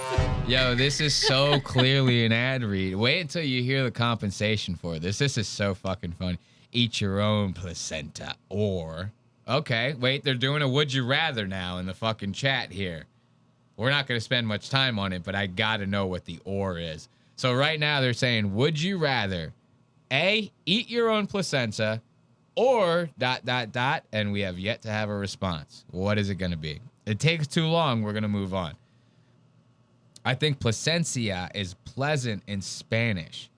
Yo, this is so clearly an ad read. Wait until you hear the compensation for this. This is so fucking funny. Eat your own placenta. Or, okay, wait, they're doing a would you rather now in the fucking chat here. We're not going to spend much time on it, but I got to know what the or is. So right now they're saying, would you rather A, eat your own placenta, or ... and we have yet to have a response. What is it going to be? It takes too long. We're going to move on. I think Placencia is pleasant in Spanish.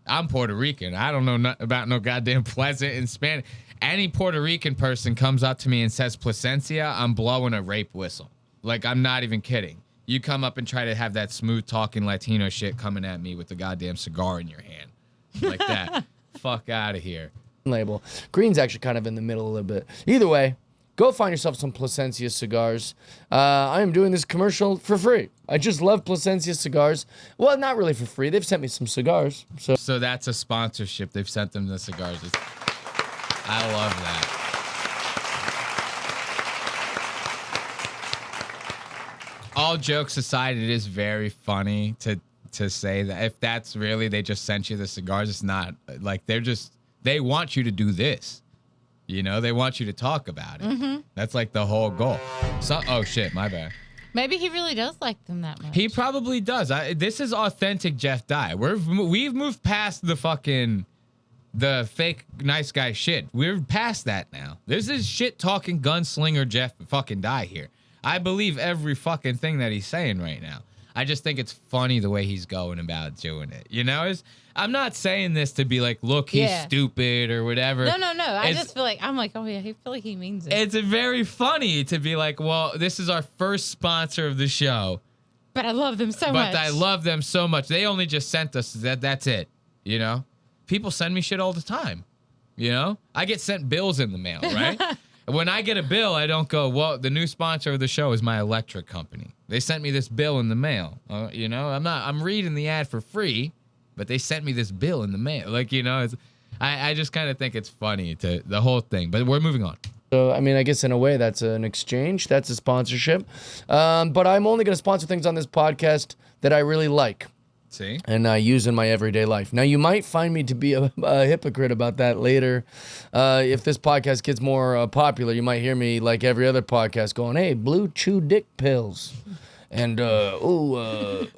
I'm Puerto Rican. I don't know nothing about no goddamn pleasant in Spanish. Any Puerto Rican person comes up to me and says Placencia, I'm blowing a rape whistle. Like, I'm not even kidding. You come up and try to have that smooth-talking Latino shit coming at me with the goddamn cigar in your hand. Like that. Fuck out of here. Label. Green's actually kind of in the middle a little bit. Either way, go find yourself some Placencia cigars. I am doing this commercial for free. I just love Placencia cigars. Well, not really for free. They've sent me some cigars. So that's a sponsorship. They've sent them the cigars. I love that. All jokes aside, it is very funny to say that if that's really they just sent you the cigars, it's not like they want you to do this. They want you to talk about it. Mm-hmm. That's like the whole goal. So, oh shit, my bad. Maybe he really does like them that much. He probably does. This is authentic Jeff Dye. We've moved past the fake nice guy shit. We're past that now. This is shit talking gunslinger Jeff fucking Dye here. I believe every fucking thing that he's saying right now. I just think it's funny the way he's going about doing it. I'm not saying this to be like, look, he's stupid or whatever. No. I just feel like, I'm like, oh yeah, I feel like he means it. It's very funny to be like, well, this is our first sponsor of the show. But I love them so much. But I love them so much. They only just sent us that's it. People send me shit all the time. I get sent bills in the mail, right? When I get a bill, I don't go, well, the new sponsor of the show is my electric company. They sent me this bill in the mail. I'm reading the ad for free, but they sent me this bill in the mail. I just kind of think it's funny the whole thing, but we're moving on. So, I guess in a way that's an exchange. That's a sponsorship. But I'm only going to sponsor things on this podcast that I really like. See? And I use in my everyday life. Now, you might find me to be a hypocrite about that later. If this podcast gets more popular, you might hear me like every other podcast going, hey, blue chew dick pills. And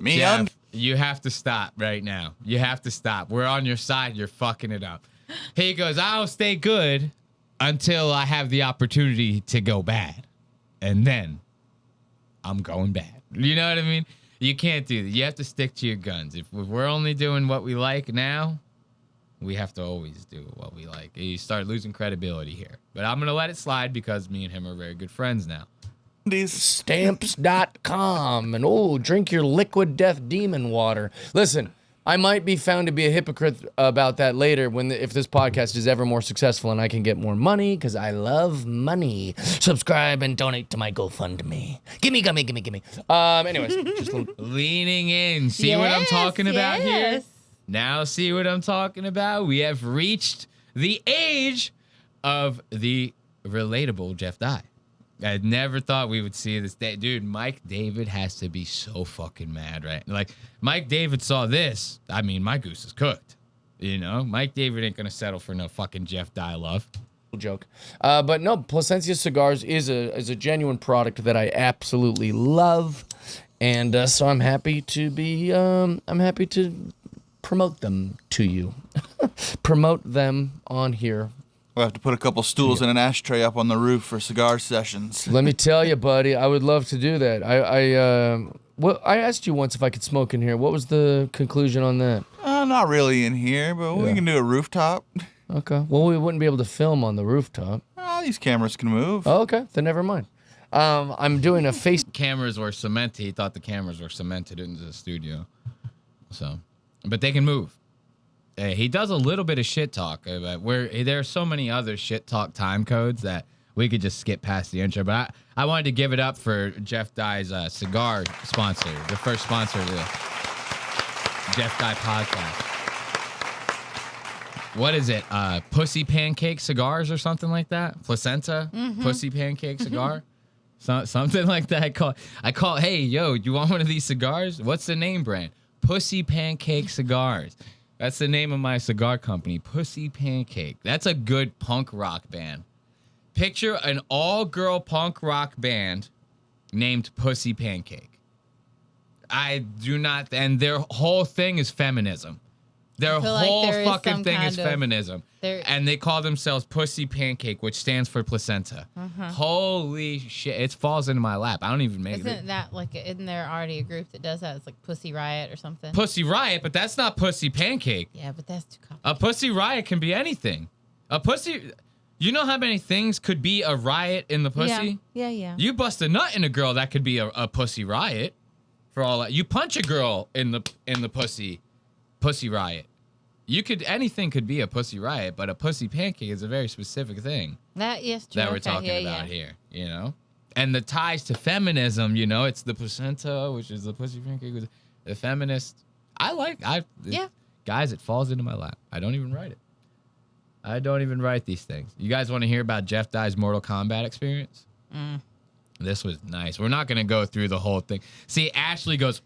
me, Jeff, you have to stop right now. You have to stop. We're on your side. You're fucking it up. He goes, I'll stay good until I have the opportunity to go bad. And then I'm going bad. You know what I mean? You can't do that. You have to stick to your guns. If we're only doing what we like now, we have to always do what we like. You start losing credibility here. But I'm going to let it slide because me and him are very good friends now. Stamps.com and drink your liquid death demon water. Listen, I might be found to be a hypocrite about that later if this podcast is ever more successful and I can get more money because I love money. Subscribe and donate to my GoFundMe. Gimme. Anyways, just leaning in. See what I'm talking about here? Now see what I'm talking about? We have reached the age of the relatable Jeff Dye. I never thought we would see this day. Dude, Mike David has to be so fucking mad, right? Like, Mike David saw this. I mean, my goose is cooked. You know? Mike David ain't going to settle for no fucking Jeff Dye love. Joke. But no, Placencia Cigars is a genuine product that I absolutely love. And so I'm happy to promote them to you. Promote them on here. We'll have to put a couple stools and an ashtray up on the roof for cigar sessions. Let me tell you, buddy, I would love to do that. I asked you once if I could smoke in here. What was the conclusion on that? Not really in here, but we can do a rooftop. Okay. Well, we wouldn't be able to film on the rooftop. These cameras can move. Oh, okay. Then never mind. I'm doing a face. Cameras were cemented. He thought the cameras were cemented into the studio. So, but they can move. He does a little bit of shit talk. There are so many other shit talk time codes that we could just skip past the intro. But I wanted to give it up for Jeff Dye's cigar sponsor, the first sponsor of the Jeff Dye podcast. What is it? Pussy Pancake Cigars or something like that? Placenta? Mm-hmm. Pussy Pancake Cigar? Something like that. I call, hey, yo, you want one of these cigars? What's the name brand? Pussy Pancake Cigars. That's the name of my cigar company, Pussy Pancake. That's a good punk rock band. Picture an all-girl punk rock band named Pussy Pancake. I do not, and their whole thing is feminism. Their whole fucking thing is feminism. And they call themselves Pussy Pancake, which stands for placenta. Holy shit. It falls into my lap. I don't even make it. Isn't there already a group that does that? It's like Pussy Riot or something. Pussy Riot, but that's not Pussy Pancake. Yeah, but that's too complicated. A Pussy Riot can be anything. You know how many things could be a riot in the pussy? Yeah. You bust a nut in a girl, that could be a Pussy Riot. For all that. You punch a girl in the Pussy Riot. Anything could be a Pussy Riot, but a Pussy Pancake is a very specific thing. That we're talking about here, you know? And the ties to feminism, you know, it's the placenta, which is the Pussy Pancake, the feminist. Guys, it falls into my lap. I don't even write it. I don't even write these things. You guys want to hear about Jeff Dye's Mortal Kombat experience? This was nice. We're not going to go through the whole thing. See, Ashley goes,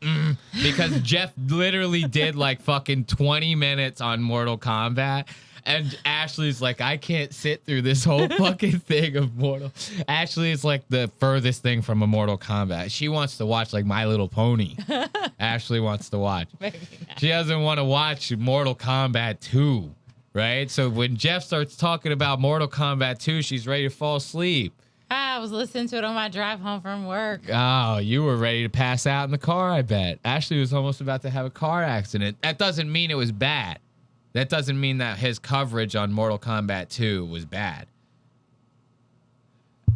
because Jeff literally did like fucking 20 minutes on Mortal Kombat. And Ashley's like, I can't sit through this whole fucking thing of Mortal. Ashley is like the furthest thing from a Mortal Kombat. She wants to watch like My Little Pony. Ashley wants to watch. She doesn't want to watch Mortal Kombat 2, right? So when Jeff starts talking about Mortal Kombat 2, she's ready to fall asleep. I was listening to it on my drive home from work. Oh, you were ready to pass out in the car, I bet. Ashley was almost about to have a car accident. That doesn't mean it was bad. That doesn't mean that his coverage on Mortal Kombat 2 was bad.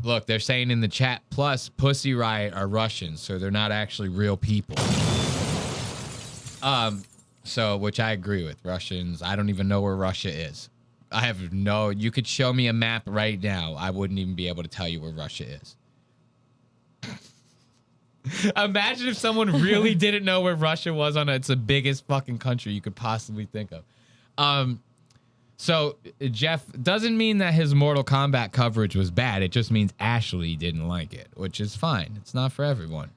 Look, they're saying in the chat, plus Pussy Riot are Russians, so they're not actually real people. Which I agree with. Russians, I don't even know where Russia is. You could show me a map right now. I wouldn't even be able to tell you where Russia is. Imagine if someone really didn't know where Russia was it's the biggest fucking country you could possibly think of. So Jeff doesn't mean that his Mortal Kombat coverage was bad. It just means Ashley didn't like it, which is fine. It's not for everyone.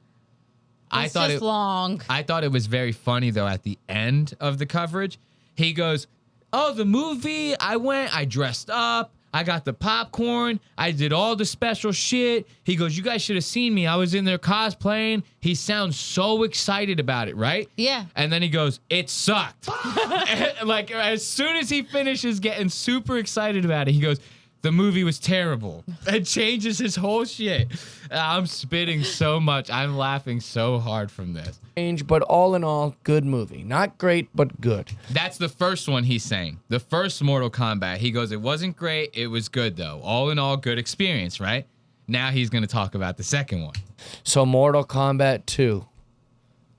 It's just long. I thought it was very funny though at the end of the coverage. He goes, oh, the movie, I dressed up, I got the popcorn. I did all the special shit. He goes, you guys should have seen me. I was in there cosplaying. He sounds so excited about it, right? Yeah. And then he goes, it sucked. Like, as soon as he finishes getting super excited about it, he goes, the movie was terrible. It changes his whole shit. I'm spitting so much. I'm laughing so hard from this. But all in all, good movie. Not great, but good. That's the first one he's saying. The first Mortal Kombat. He goes, it wasn't great. It was good, though. All in all, good experience, right? Now he's going to talk about the second one. So Mortal Kombat 2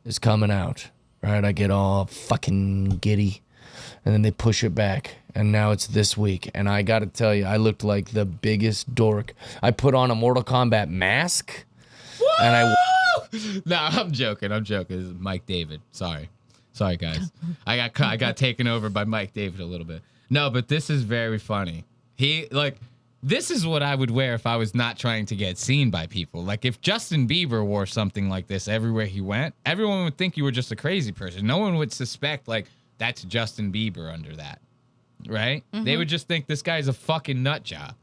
is coming out, right? I get all fucking giddy. And then they push it back. And now it's this week. And I got to tell you, I looked like the biggest dork. I put on a Mortal Kombat mask. Woo! And No, I'm joking. I'm joking. This is Mike David. Sorry, guys. I got taken over by Mike David a little bit. No, but this is very funny. This is what I would wear if I was not trying to get seen by people. Like, if Justin Bieber wore something like this everywhere he went, everyone would think you were just a crazy person. No one would suspect, like, that's Justin Bieber under that, right? Mm-hmm. They would just think this guy's a fucking nut job.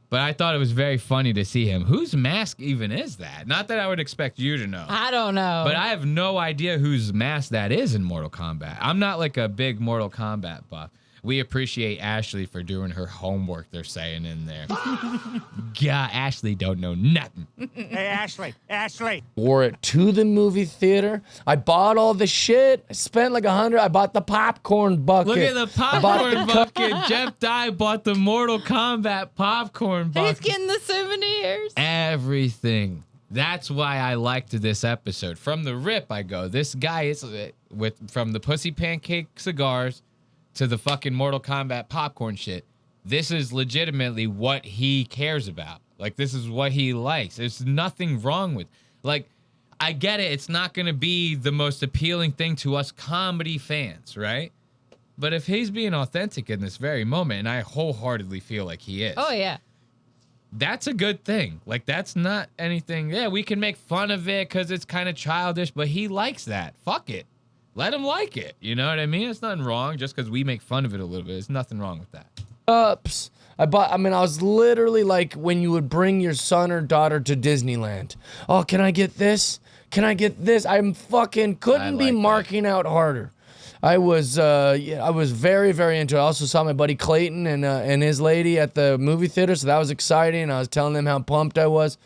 But I thought it was very funny to see him. Whose mask even is that? Not that I would expect you to know. I don't know. But I have no idea whose mask that is in Mortal Kombat. I'm not like a big Mortal Kombat buff. We appreciate Ashley for doing her homework, they're saying in there. God, Ashley don't know nothing. Hey, Ashley. wore it to the movie theater. I bought all the shit. I spent like $100. I bought the popcorn bucket. Look at the popcorn bucket. Jeff Dye bought the Mortal Kombat popcorn bucket. He's getting the souvenirs. Everything. That's why I liked this episode. From the rip, I go, this guy is from the Pussy Pancake cigars to the fucking Mortal Kombat popcorn shit. This is legitimately what he cares about. Like, this is what he likes. There's nothing wrong with, like, I get it. It's not going to be the most appealing thing to us comedy fans, right? But if he's being authentic in this very moment, and I wholeheartedly feel like he is. Oh, yeah. That's a good thing. Like, that's not anything. Yeah, we can make fun of it because it's kind of childish, but he likes that. Fuck it. Let him like it. You know what I mean? It's nothing wrong just because we make fun of it a little bit. There's nothing wrong with that. I was literally like when you would bring your son or daughter to Disneyland. Oh, can I get this? Can I get this? I'm fucking couldn't be marking out harder. I was very, very into it. I also saw my buddy Clayton and his lady at the movie theater, so that was exciting. I was telling them how pumped I was.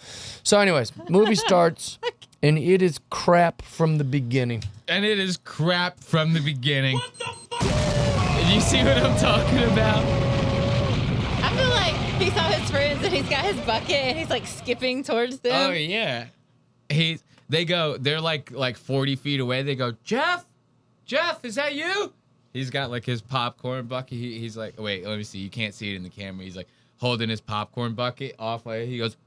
So anyways, movie starts, and it is crap from the beginning. And it is crap from the beginning. What the fuck? You see what I'm talking about? I feel like he saw his friends and he's got his bucket and he's like skipping towards them. Oh yeah. They're like 40 feet away. They go, Jeff, is that you? He's got like his popcorn bucket. He's like, wait, let me see. You can't see it in the camera. He's like holding his popcorn bucket off. He goes,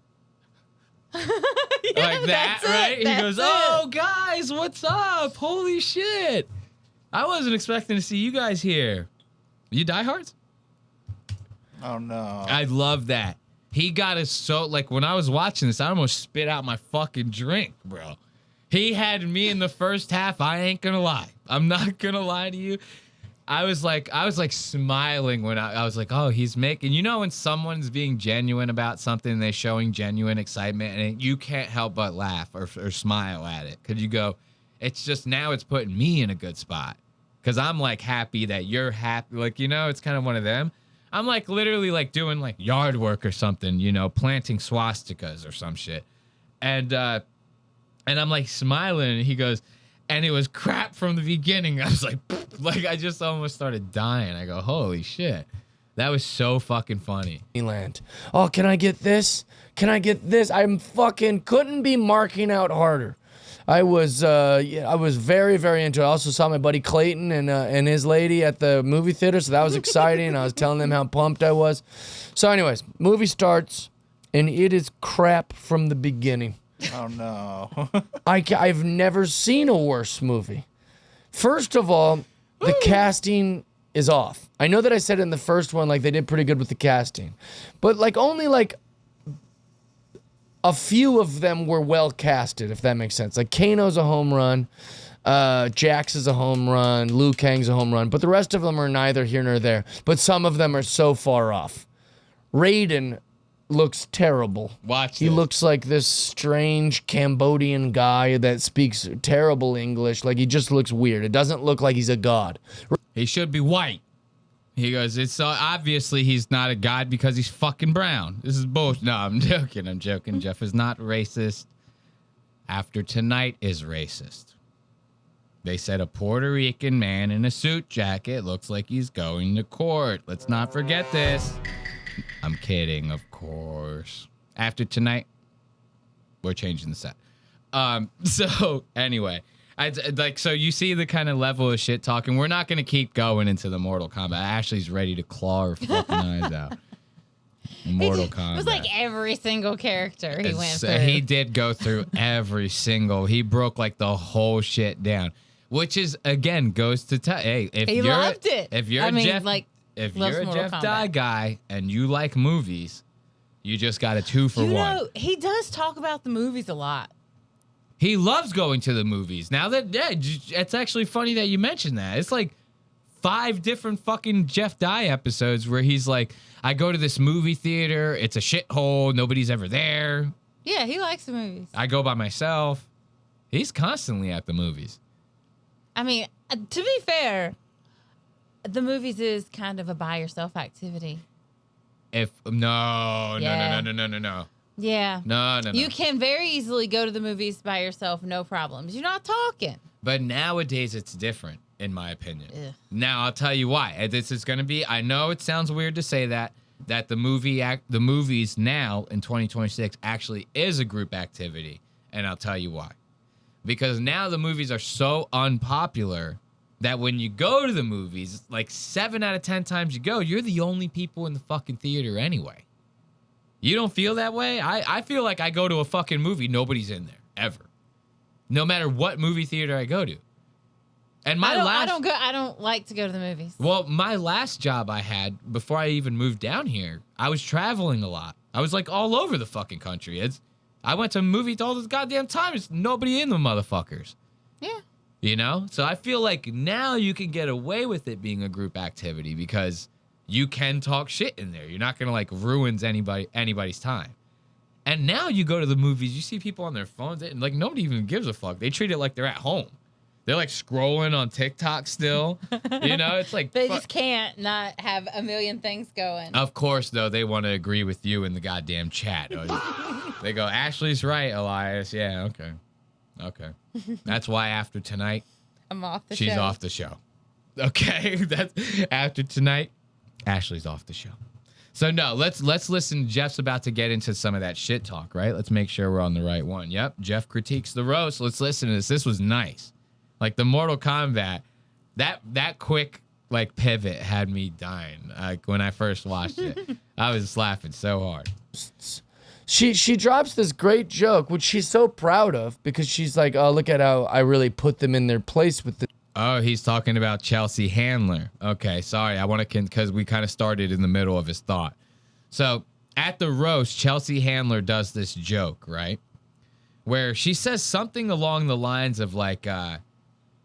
Yeah, like that, right? He goes, oh, guys, what's up? Holy shit. I wasn't expecting to see you guys here. You diehards? Oh, no. I love that. He got us so, like, when I was watching this, I almost spit out my fucking drink, bro. He had me in the first half. I ain't gonna lie. I'm not gonna lie to you. I was like smiling when I was like, oh, he's making, you know, when someone's being genuine about something, they're showing genuine excitement, and you can't help but laugh or smile at it. Because you go, it's just now it's putting me in a good spot. Because I'm like happy that you're happy. Like, you know, it's kind of one of them. I'm like literally like doing like yard work or something, you know, planting swastikas or some shit. And I'm like smiling, and he goes, and it was crap from the beginning. I was like I just almost started dying. I go, holy shit. That was so fucking funny. Oh, can I get this? Can I get this? I'm fucking couldn't be marking out harder. I was very, very into it. I also saw my buddy Clayton and his lady at the movie theater, so that was exciting. I was telling them how pumped I was. So anyways, movie starts, and it is crap from the beginning. Oh, no. I've never seen a worse movie. First of all, the casting is off. I know that I said in the first one, like, they did pretty good with the casting. But, like, only, like, a few of them were well casted, if that makes sense. Like, Kano's a home run. Jax is a home run. Liu Kang's a home run. But the rest of them are neither here nor there. But some of them are so far off. Raiden looks terrible. Watch He this. looks like this strange Cambodian guy that speaks terrible English. Like, he just looks weird. It doesn't look like he's a god. He should be white. He goes, it's obviously he's not a god because he's fucking brown. This is bullshit. No, I'm joking. Jeff is not racist. After Tonight is racist. They said a Puerto Rican man in a suit jacket looks like he's going to court. Let's not forget this. I'm kidding, of course. After Tonight, we're changing the set. So anyway, so you see the kind of level of shit talking. We're not gonna keep going into the Mortal Kombat. Ashley's ready to claw her fucking eyes out. Mortal Kombat. It was like every single character he went through. He did go through every single. He broke like the whole shit down, which is again goes to hey, if he loved it. If you're if you're a Jeff Dye guy and you like movies, you just got a 2 for 1. Know, he does talk about the movies a lot. He loves going to the movies. Now that it's actually funny that you mentioned that. It's like 5 different fucking Jeff Dye episodes where he's like, I go to this movie theater. It's a shithole. Nobody's ever there. Yeah, he likes the movies. I go by myself. He's constantly at the movies. I mean, to be fair, the movies is kind of a by yourself activity. No. Yeah. No. You can very easily go to the movies by yourself, no problems. You're not talking. But nowadays it's different, in my opinion. Ugh. Now I'll tell you why. This is going to be. I know it sounds weird to say that the movies now in 2026 actually is a group activity, and I'll tell you why. Because now the movies are so unpopular that when you go to the movies, like 7 out of 10 times you go, you're the only people in the fucking theater anyway. You don't feel that way? I feel like I go to a fucking movie, nobody's in there, ever. No matter what movie theater I go to. And I don't like to go to the movies. Well, my last job I had, before I even moved down here, I was traveling a lot. I was like all over the fucking country. I went to movies all the goddamn time. There's nobody in the motherfuckers. Yeah. You know? So I feel like now you can get away with it being a group activity because you can talk shit in there. You're not going to like ruin anybody's time. And now you go to the movies, you see people on their phones, and like nobody even gives a fuck. They treat it like they're at home. They're like scrolling on TikTok still. You know, it's like they just can't not have a million things going. Of course, though, they want to agree with you in the goddamn chat. They go, Ashley's right, Elias. Yeah, okay. That's why after Tonight, I'm off the show. She's off the show. Okay, that's after Tonight, Ashley's off the show. So no, let's listen. Jeff's about to get into some of that shit talk, right? Let's make sure we're on the right one. Yep, Jeff critiques the roast. Let's listen to this. This was nice. Like the Mortal Kombat, that quick like pivot had me dying. Like when I first watched it, I was laughing so hard. She drops this great joke, which she's so proud of because she's like, oh, look at how I really put them in their place with the. Oh, he's talking about Chelsea Handler. Okay, sorry. I want to, because we kind of started in the middle of his thought. So at the roast, Chelsea Handler does this joke, right? Where she says something along the lines of like,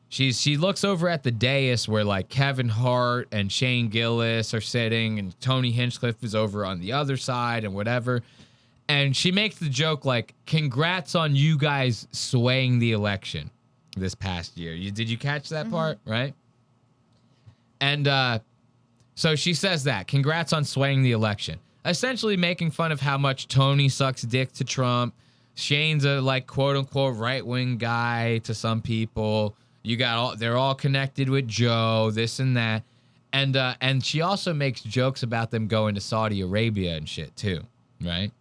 she looks over at the dais where like Kevin Hart and Shane Gillis are sitting and Tony Hinchcliffe is over on the other side and whatever. And she makes the joke like, congrats on you guys swaying the election this past year. Did you catch that part, right? And so she says that, congrats on swaying the election. Essentially making fun of how much Tony sucks dick to Trump. Shane's a like quote unquote right-wing guy to some people. They're all connected with Joe, this and that. And she also makes jokes about them going to Saudi Arabia and shit too, right?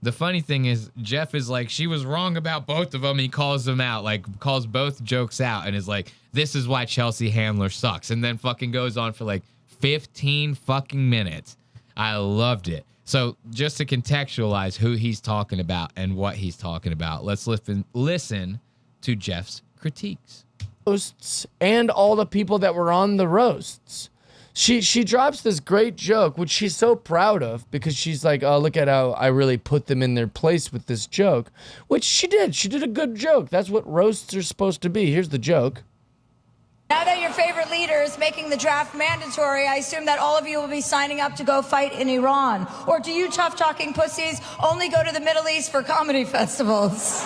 The funny thing is, Jeff is like, she was wrong about both of them. He calls them out, like calls both jokes out and is like, this is why Chelsea Handler sucks. And then fucking goes on for like 15 fucking minutes. I loved it. So just to contextualize who he's talking about and what he's talking about, let's listen to Jeff's critiques. Roasts and all the people that were on the roasts. She drops this great joke, which she's so proud of because she's like, oh, look at how I really put them in their place with this joke, which she did. She did a good joke. That's what roasts are supposed to be. Here's the joke. Now that your favorite leader is making the draft mandatory, I assume that all of you will be signing up to go fight in Iran. Or do you tough-talking pussies only go to the Middle East for comedy festivals?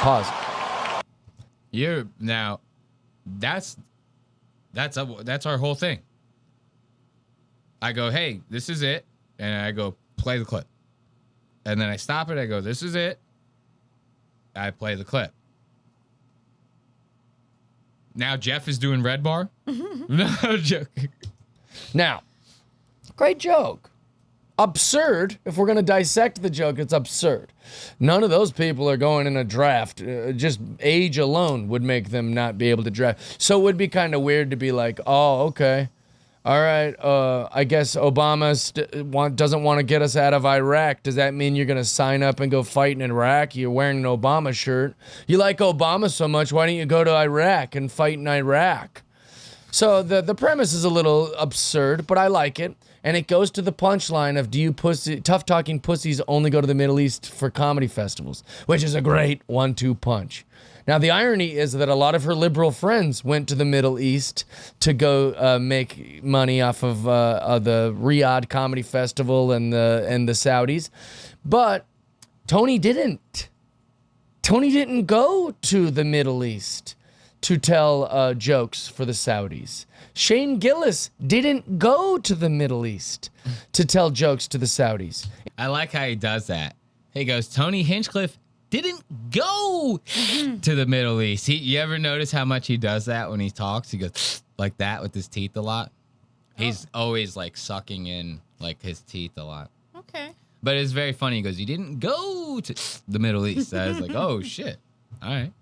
Pause. Now, that's our whole thing. I go, hey, this is it, and I go play the clip, and then I stop it. I go, this is it. I play the clip. Now Jeff is doing Red Bar. No joke. Now, great joke. Absurd. If we're going to dissect the joke, it's absurd. None of those people are going in a draft. Just age alone would make them not be able to draft. So it would be kind of weird to be like, oh, okay. All right. I guess Obama doesn't want to get us out of Iraq. Does that mean you're going to sign up and go fight in Iraq? You're wearing an Obama shirt. You like Obama so much, why don't you go to Iraq and fight in Iraq? So the premise is a little absurd, but I like it. And it goes to the punchline of, do you tough-talking pussies only go to the Middle East for comedy festivals? Which is a great 1-2 punch. Now, the irony is that a lot of her liberal friends went to the Middle East to go make money off of the Riyadh Comedy Festival and the Saudis. But Tony didn't. Tony didn't go to the Middle East to tell jokes for the Saudis. Shane Gillis didn't go to the Middle East to tell jokes to the Saudis. I like how he does that. He goes, Tony Hinchcliffe didn't go to the Middle East. You ever notice how much he does that when he talks? He goes like that with his teeth a lot. He's always like sucking in like his teeth a lot. Okay. But it's very funny. He goes, you didn't go to the Middle East. I was like, oh shit. All right.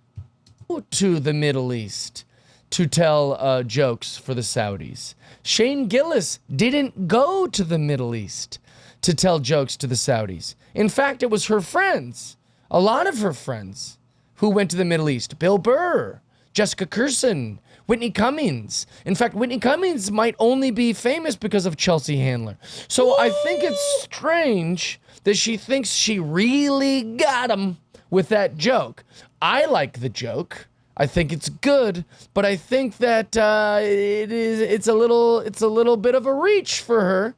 To the Middle East to tell jokes for the Saudis. Shane Gillis didn't go to the Middle East to tell jokes to the Saudis. In fact, it was her friends. A lot of her friends who went to the Middle East. Bill Burr, Jessica Kirson, Whitney Cummings. In fact, Whitney Cummings might only be famous because of Chelsea Handler. So I think it's strange that she thinks she really got him with that joke. I like the joke. I think it's good, but I think that it's a little bit of a reach for her.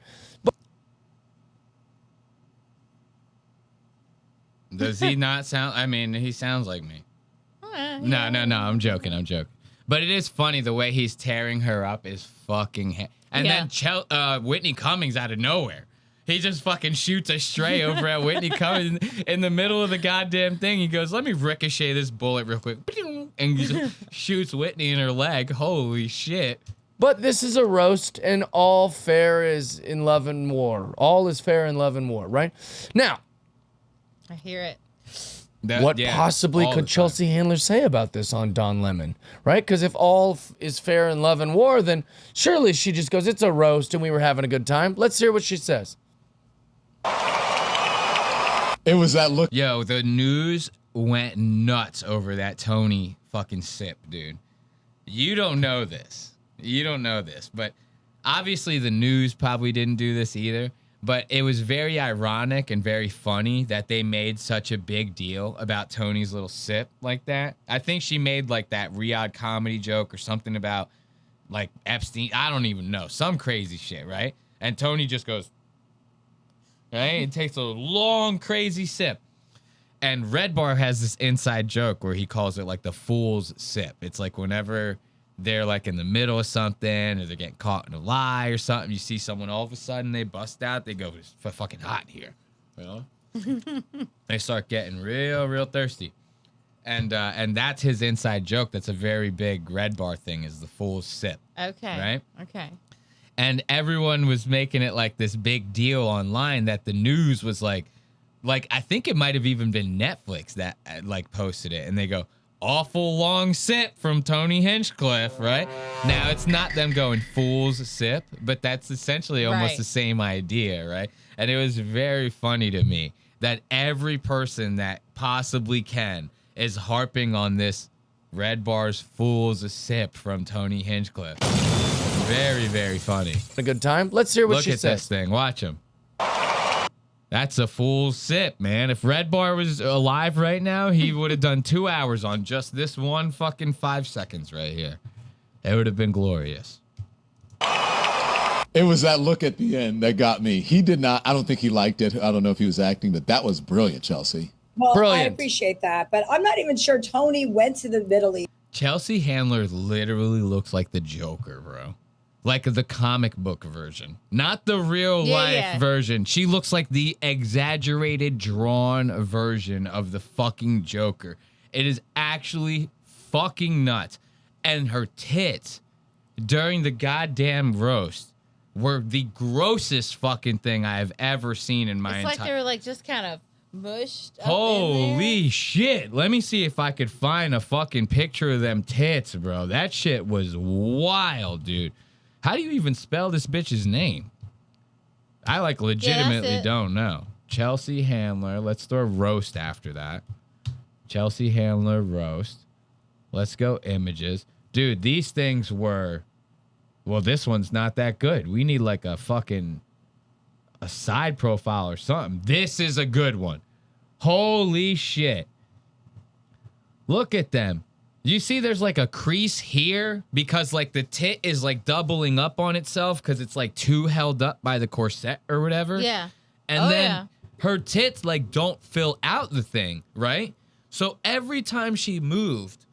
Does he not sound? I mean, he sounds like me. No, I'm joking. But it is funny the way he's tearing her up is fucking. And then Whitney Cummings out of nowhere, he just fucking shoots a stray over at Whitney Cummings in the middle of the goddamn thing. He goes, "Let me ricochet this bullet real quick," and he just shoots Whitney in her leg. Holy shit! But this is a roast, and all fair is in love and war. All is fair in love and war, right? Now. I hear it. What possibly could Chelsea Handler say about this on Don Lemon, right? Because if all is fair in love and war, then surely she just goes, it's a roast and we were having a good time. Let's hear what she says. It was that look. Yo, the news went nuts over that Tony fucking sip, dude. You don't know this. But obviously the news probably didn't do this either. But it was very ironic and very funny that they made such a big deal about Tony's little sip like that. I think she made like that Riyadh comedy joke or something about like Epstein. I don't even know. Some crazy shit, right? And Tony just goes, right? It takes a long, crazy sip. And Red Bar has this inside joke where he calls it like the fool's sip. It's like whenever they're like in the middle of something or they're getting caught in a lie or something, you see someone all of a sudden they bust out, they go, it's fucking hot in here, you know? They start getting real thirsty. And that's his inside joke. That's a very big Red Bar thing, is the fool's sip. Okay. Right? Okay. And everyone was making it like this big deal online that the news was like I think it might have even been Netflix that like posted it, and they go, awful long sip from Tony Hinchcliffe, right? Now, it's not them going fool's sip, but that's essentially almost the same idea, right? And it was very funny to me that every person that possibly can is harping on this Red Bar's fool's sip from Tony Hinchcliffe. Very, very funny. A good time? Let's hear what she says. Look at this thing. Watch him. That's a fool's sip, man. If Red Bar was alive right now, he would have done 2 hours on just this one fucking 5 seconds right here. It would have been glorious. It was that look at the end that got me. He did not, I don't think he liked it. I don't know if he was acting, but that was brilliant, Chelsea. Well, Brilliant. I appreciate that, but I'm not even sure Tony went to the Middle East. Chelsea Handler literally looks like the Joker, bro. Like the comic book version, not the real life version. She looks like the exaggerated, drawn version of the fucking Joker. It is actually fucking nuts. And her tits during the goddamn roast were the grossest fucking thing I have ever seen in my entire. It's like they were like just kind of mushed. Holy shit. Let me see if I could find a fucking picture of them tits, bro. That shit was wild, dude. How do you even spell this bitch's name? I like legitimately don't know. Chelsea Handler. Let's throw roast after that. Chelsea Handler roast. Let's go images. Dude, these things were, well, this one's not that good. We need like a side profile or something. This is a good one. Holy shit. Look at them. You see there's like a crease here because like the tit is like doubling up on itself because it's like too held up by the corset or whatever. Yeah. And then her tits like don't fill out the thing, right? So every time she moved,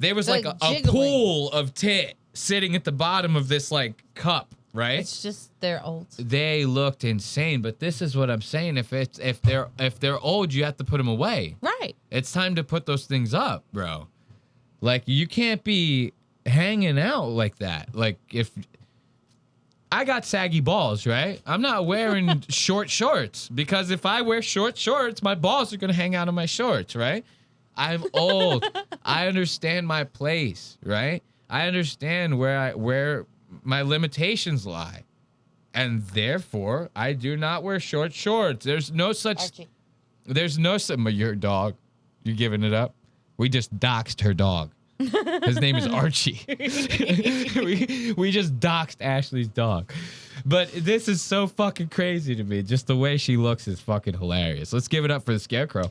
there was like a pool of tit sitting at the bottom of this like cup, right? It's just they're old. They looked insane, but this is what I'm saying. If they're old, you have to put them away. Right. It's time to put those things up, bro. Like you can't be hanging out like that. Like if I got saggy balls, right? I'm not wearing short shorts because if I wear short shorts, my balls are gonna hang out of my shorts, right? I'm old. I understand my place, right? I understand where my limitations lie. And therefore, I do not wear short shorts. There's no such your dog. You giving it up? We just doxed her dog. His name is Archie. we just doxed Ashley's dog. But this is so fucking crazy to me. Just the way she looks is fucking hilarious. Let's give it up for the Scarecrow.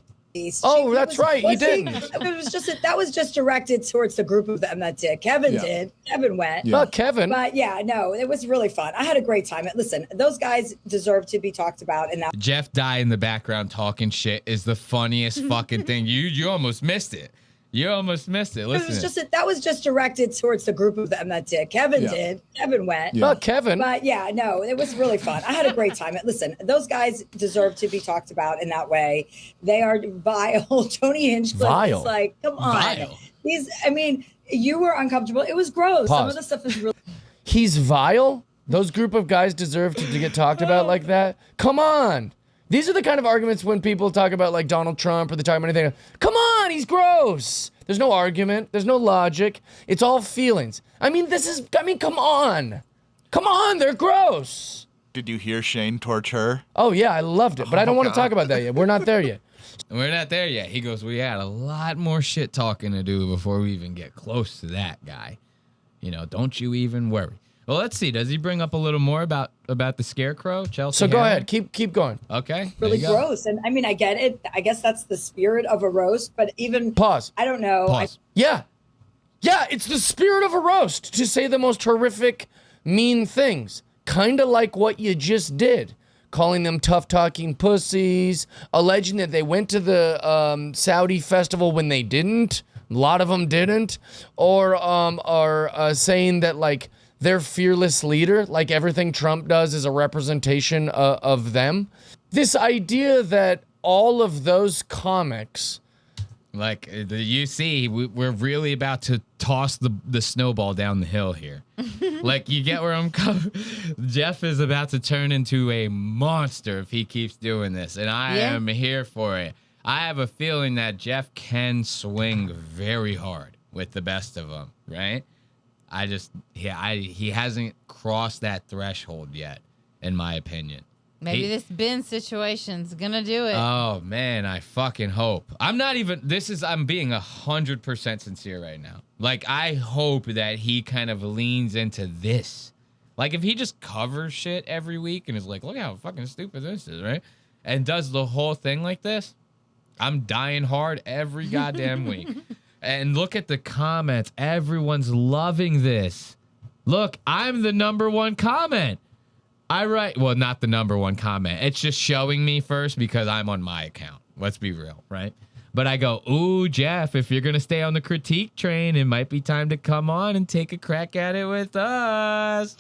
Oh, that's right. He didn't. That was just directed towards the group of them that did. Kevin did. Kevin went. Yeah. Kevin. But yeah, no, it was really fun. I had a great time. Listen, those guys deserve to be talked about. And that Jeff Dye in the background talking shit is the funniest fucking thing. You almost missed it. You almost missed it. Listen. That was just directed towards the group of them that did. Kevin did. Kevin went. Yeah. Kevin. But yeah, no, it was really fun. I had a great time. Listen, those guys deserve to be talked about in that way. They are vile. Tony Hinchcliffe is like, come on. Vile. You were uncomfortable. It was gross. Pause. Some of the stuff is really. He's vile? Those group of guys deserve to get talked about like that? Come on. These are the kind of arguments when people talk about like Donald Trump or they talk about anything. Come on, he's gross. There's no argument. There's no logic. It's all feelings. Come on. Come on, they're gross. Did you hear Shane torch her? Oh, yeah, I loved it. But I don't want to talk about that yet. We're not there yet. We're not there yet. He goes, we had a lot more shit talking to do before we even get close to that guy. Don't you even worry. Well, let's see. Does he bring up a little more about the Scarecrow, Chelsea? So go ahead. Keep going. Okay. Really gross. And I get it. I guess that's the spirit of a roast, but even pause. I don't know. Pause. Yeah, it's the spirit of a roast to say the most horrific, mean things. Kind of like what you just did. Calling them tough talking pussies, alleging that they went to the Saudi festival when they didn't. A lot of them didn't. Or saying that like their fearless leader, like everything Trump does is a representation of them. This idea that all of those comics, like you see, we're really about to toss the snowball down the hill here. Like you get where I'm coming. Jeff is about to turn into a monster if he keeps doing this, and I am here for it. I have a feeling that Jeff can swing very hard with the best of them, right? He hasn't crossed that threshold yet, in my opinion. Maybe this Ben situation's gonna do it. Oh man, I fucking hope. I'm being 100% sincere right now. Like I hope that he kind of leans into this. Like if he just covers shit every week and is like, look how fucking stupid this is, right? And does the whole thing like this, I'm dying hard every goddamn week. And look at the comments. Everyone's loving this. Look, I'm the #1 comment. I write, well, not the #1 comment. It's just showing me first because I'm on my account. Let's be real, right? But I go, ooh, Jeff, if you're going to stay on the critique train, it might be time to come on and take a crack at it with us.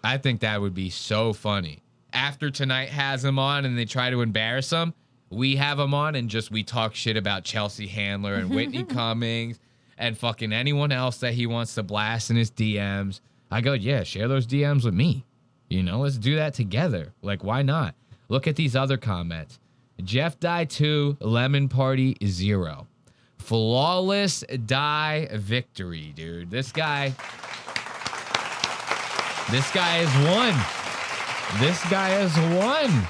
I think that would be so funny. After Tonight has him on and they try to embarrass him, we have him on and just we talk shit about Chelsea Handler and Whitney Cummings and fucking anyone else that he wants to blast in his DMs. I go, yeah, share those DMs with me. You know, let's do that together. Like, why not? Look at these other comments. Jeff Die 2, Lemon Party 0. Flawless die victory, dude. This guy is one. This guy is one.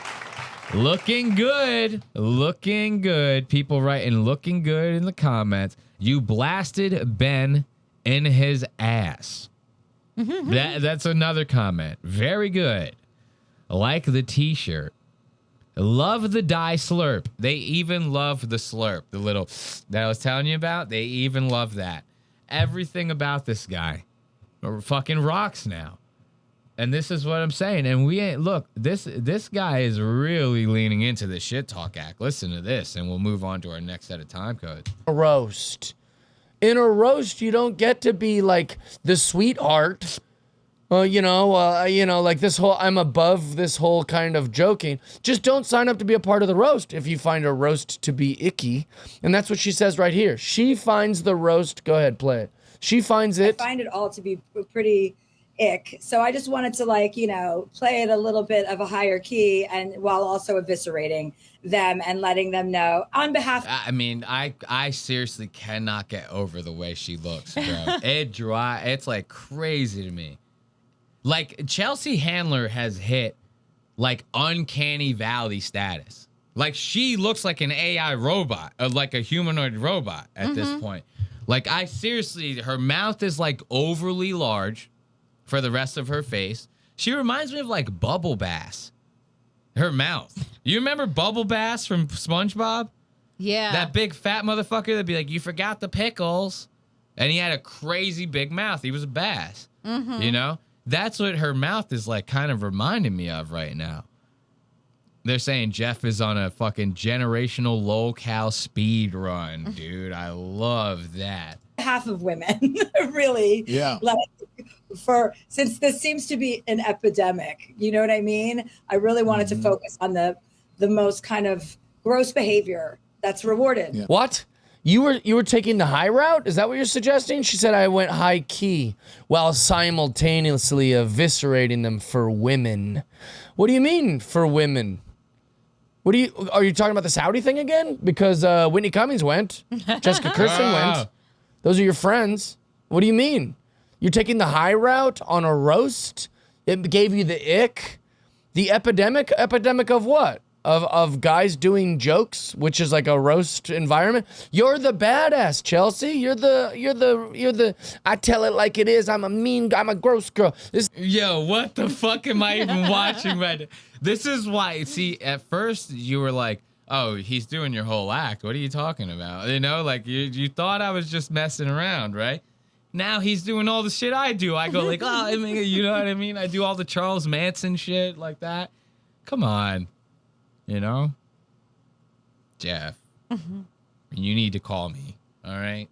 Looking good. Looking good. People writing looking good in the comments. You blasted Ben in his ass. That's another comment. Very good. Like the t-shirt. Love the die slurp. They even love the slurp. The little that I was telling you about. They even love that. Everything about this guy fucking rocks now. And this is what I'm saying. And we ain't, look, this guy is really leaning into the shit talk act. Listen to this, and we'll move on to our next set of time codes. A roast. In a roast, you don't get to be like the sweetheart. Like this whole, I'm above this whole kind of joking. Just don't sign up to be a part of the roast if you find a roast to be icky. And that's what she says right here. She finds the roast. Go ahead, play it. She finds it. I find it all to be pretty ick. So I just wanted to play it a little bit of a higher key and while also eviscerating them and letting them know on behalf. I mean, I seriously cannot get over the way she looks, bro. It's like crazy to me. Like Chelsea Handler has hit like uncanny valley status. Like she looks like an AI robot, like a humanoid robot at this point. Like her mouth is like overly large for the rest of her face. She reminds me of like Bubble Bass. Her mouth. You remember Bubble Bass from SpongeBob? Yeah. That big fat motherfucker that'd be like, you forgot the pickles. And he had a crazy big mouth. He was a bass. You know? That's what her mouth is like kind of reminding me of right now. They're saying Jeff is on a fucking generational low-cal speed run, dude. I love that. Half of women, really. Yeah. Since this seems to be an epidemic, you know what I mean? I really wanted to focus on the most kind of gross behavior that's rewarded. Yeah. What? You were taking the high route? Is that what you're suggesting? She said I went high key while simultaneously eviscerating them for women. What do you mean for women? Are you talking about the Saudi thing again? Because Whitney Cummings went, Jessica Kirsten went. Those are your friends. What do you mean? You're taking the high route on a roast? It gave you the ick? The epidemic? Epidemic of what? Of guys doing jokes, which is like a roast environment. You're the badass, Chelsea. You're the I tell it like it is. I'm a gross girl. Yo, what the fuck am I even watching right now? This is why, see, at first you were like, oh, he's doing your whole act. What are you talking about? You know, like you thought I was just messing around, right? Now he's doing all the shit I do. I go like, oh, I mean, you know what I mean? I do all the Charles Manson shit like that. Come on. You know? Jeff, you need to call me, all right?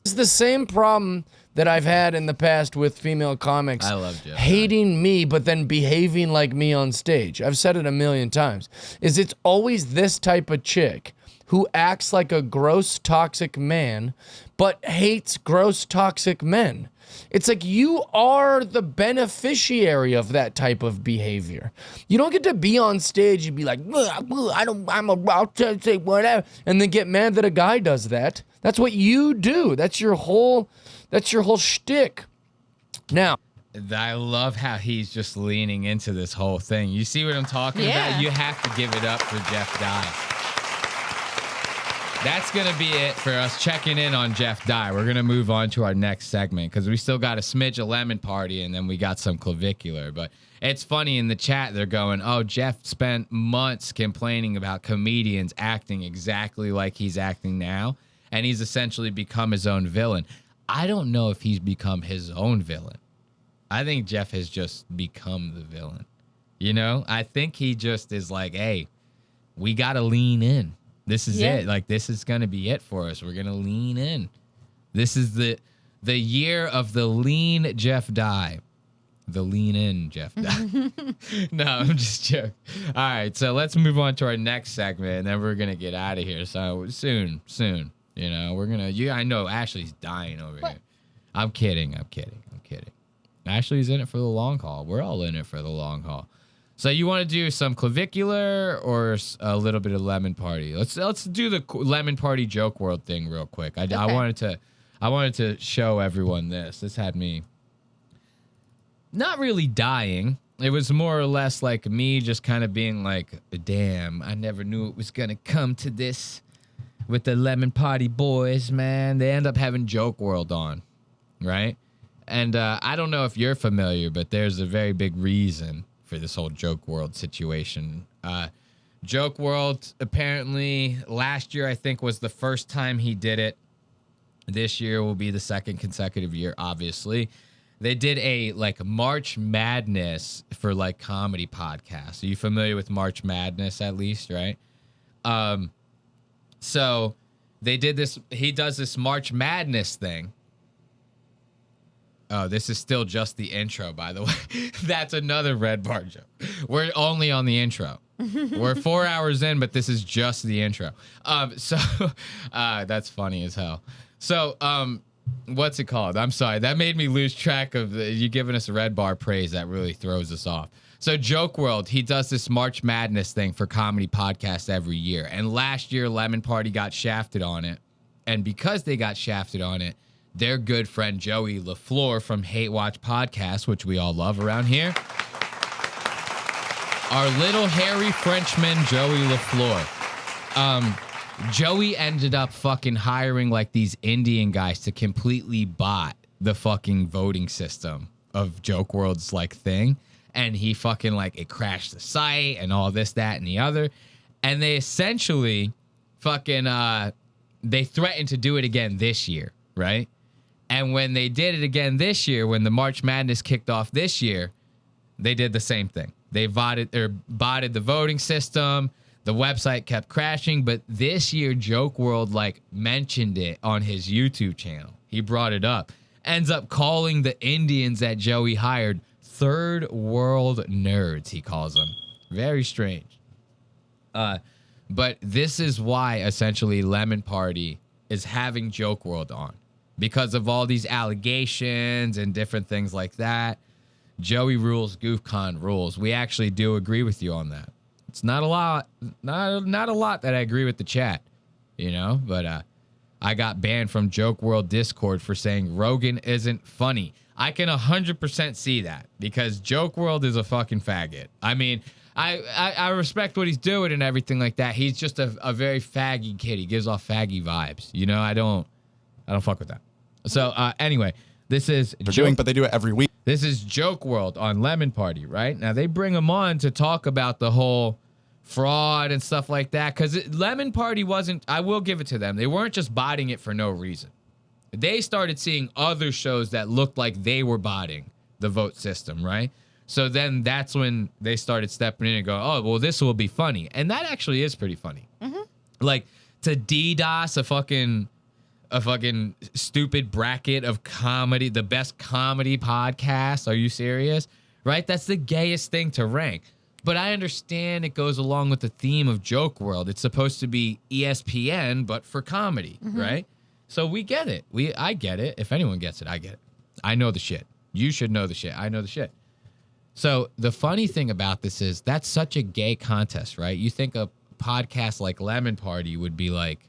It's the same problem that I've had in the past with female comics. I love Jeff. Hating me, but then behaving like me on stage. I've said it a million times. It's always this type of chick who acts like a gross, toxic man, but hates gross, toxic men. It's like you are the beneficiary of that type of behavior. You don't get to be on stage and be like, I'm about to say whatever, and then get mad that a guy does that. That's what you do. That's your whole shtick. Now, I love how he's just leaning into this whole thing. You see what I'm talking about? You have to give it up for Jeff Dye. That's going to be it for us checking in on Jeff Dye. We're going to move on to our next segment because we still got a smidge of Lemon Party and then we got some Clavicular. But it's funny in the chat, they're going, oh, Jeff spent months complaining about comedians acting exactly like he's acting now. and he's essentially become his own villain. I don't know if he's become his own villain. I think Jeff has just become the villain. You know, I think he just is like, hey, we got to lean in. This is it. Like, this is going to be it for us. We're going to lean in. This is the year of the lean Jeff die. The lean in Jeff die. No, I'm just joking. All right, so let's move on to our next segment, and then we're going to get out of here. So soon. You know, we're going to, I know Ashley's dying over here. I'm kidding. Ashley's in it for the long haul. We're all in it for the long haul. So you want to do some Clavicular or a little bit of Lemon Party? Let's do the Lemon Party Joke World thing real quick. I wanted to show everyone this. This had me not really dying. It was more or less like me just kind of being like, damn, I never knew it was gonna come to this with the Lemon Party boys, man. They end up having Joke World on, right? And I don't know if you're familiar, but there's a very big reason for this whole Joke World situation. Joke World, apparently, last year, I think, was the first time he did it. This year will be the second consecutive year, obviously. They did a, like, March Madness for, like, comedy podcasts. Are you familiar with March Madness, at least, right? So they did this. He does this March Madness thing. Oh, this is still just the intro, by the way. That's another red bar joke. We're only on the intro. We're 4 hours in, but this is just the intro. So that's funny as hell. So what's it called? I'm sorry. That made me lose track of you giving us a red bar praise. That really throws us off. So Joke World, he does this March Madness thing for comedy podcasts every year. And last year, Lemon Party got shafted on it. And because they got shafted on it, their good friend Joey LaFleur from Hate Watch Podcast, which we all love around here, our little hairy Frenchman, Joey LaFleur. Joey ended up fucking hiring like these Indian guys to completely bot the fucking voting system of Joke World's like thing. And he fucking like, it crashed the site and all this, that, and the other. And they essentially fucking, they threatened to do it again this year, right? And when they did it again this year, when the March Madness kicked off this year, they did the same thing. They botted the voting system. The website kept crashing. But this year, Joke World like mentioned it on his YouTube channel. He brought it up. Ends up calling the Indians that Joey hired third world nerds, he calls them. Very strange. But this is why essentially Lemon Party is having Joke World on. Because of all these allegations and different things like that. Joey rules, GoofCon rules. We actually do agree with you on that. It's not a lot, not a lot that I agree with the chat, you know, but I got banned from Joke World Discord for saying Rogan isn't funny. I can 100% see that because Joke World is a fucking faggot. I mean, I respect what he's doing and everything like that. He's just a very faggy kid. He gives off faggy vibes. You know, I don't fuck with that. So anyway, this is but they do it every week. This is Joke World on Lemon Party, right? Now they bring him on to talk about the whole fraud and stuff like that because Lemon Party wasn't. I will give it to them. They weren't just botting it for no reason. They started seeing other shows that looked like they were botting the vote system, right? So then that's when they started stepping in and go, oh, well, this will be funny. And that actually is pretty funny. Mm-hmm. Like to DDoS a fucking stupid bracket of comedy, the best comedy podcast. Are you serious? Right? That's the gayest thing to rank. But I understand it goes along with the theme of Joke World. It's supposed to be ESPN, but for comedy, right? So we get it. I get it. If anyone gets it, I get it. I know the shit. You should know the shit. I know the shit. So the funny thing about this is that's such a gay contest, right? You think a podcast like Lemon Party would be like,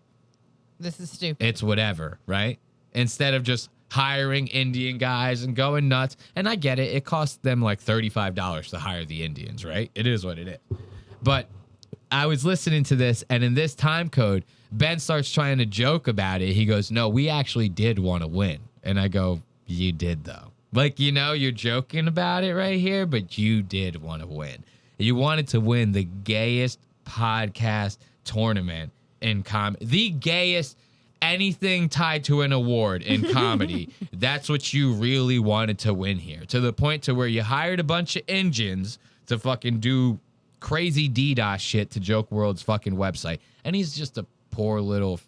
this is stupid. It's whatever, right? Instead of just hiring Indian guys and going nuts. And I get it. It costs them like $35 to hire the Indians, right? It is what it is. But I was listening to this, and in this time code, Ben starts trying to joke about it. He goes, no, we actually did want to win. And I go, you did, though. Like, you know, you're joking about it right here, but you did want to win. You wanted to win the gayest podcast tournament in the gayest anything tied to an award in comedy, that's what you really wanted to win here. To the point to where you hired a bunch of Indians to fucking do crazy DDoS shit to JokeWorld's fucking website. And he's just a poor little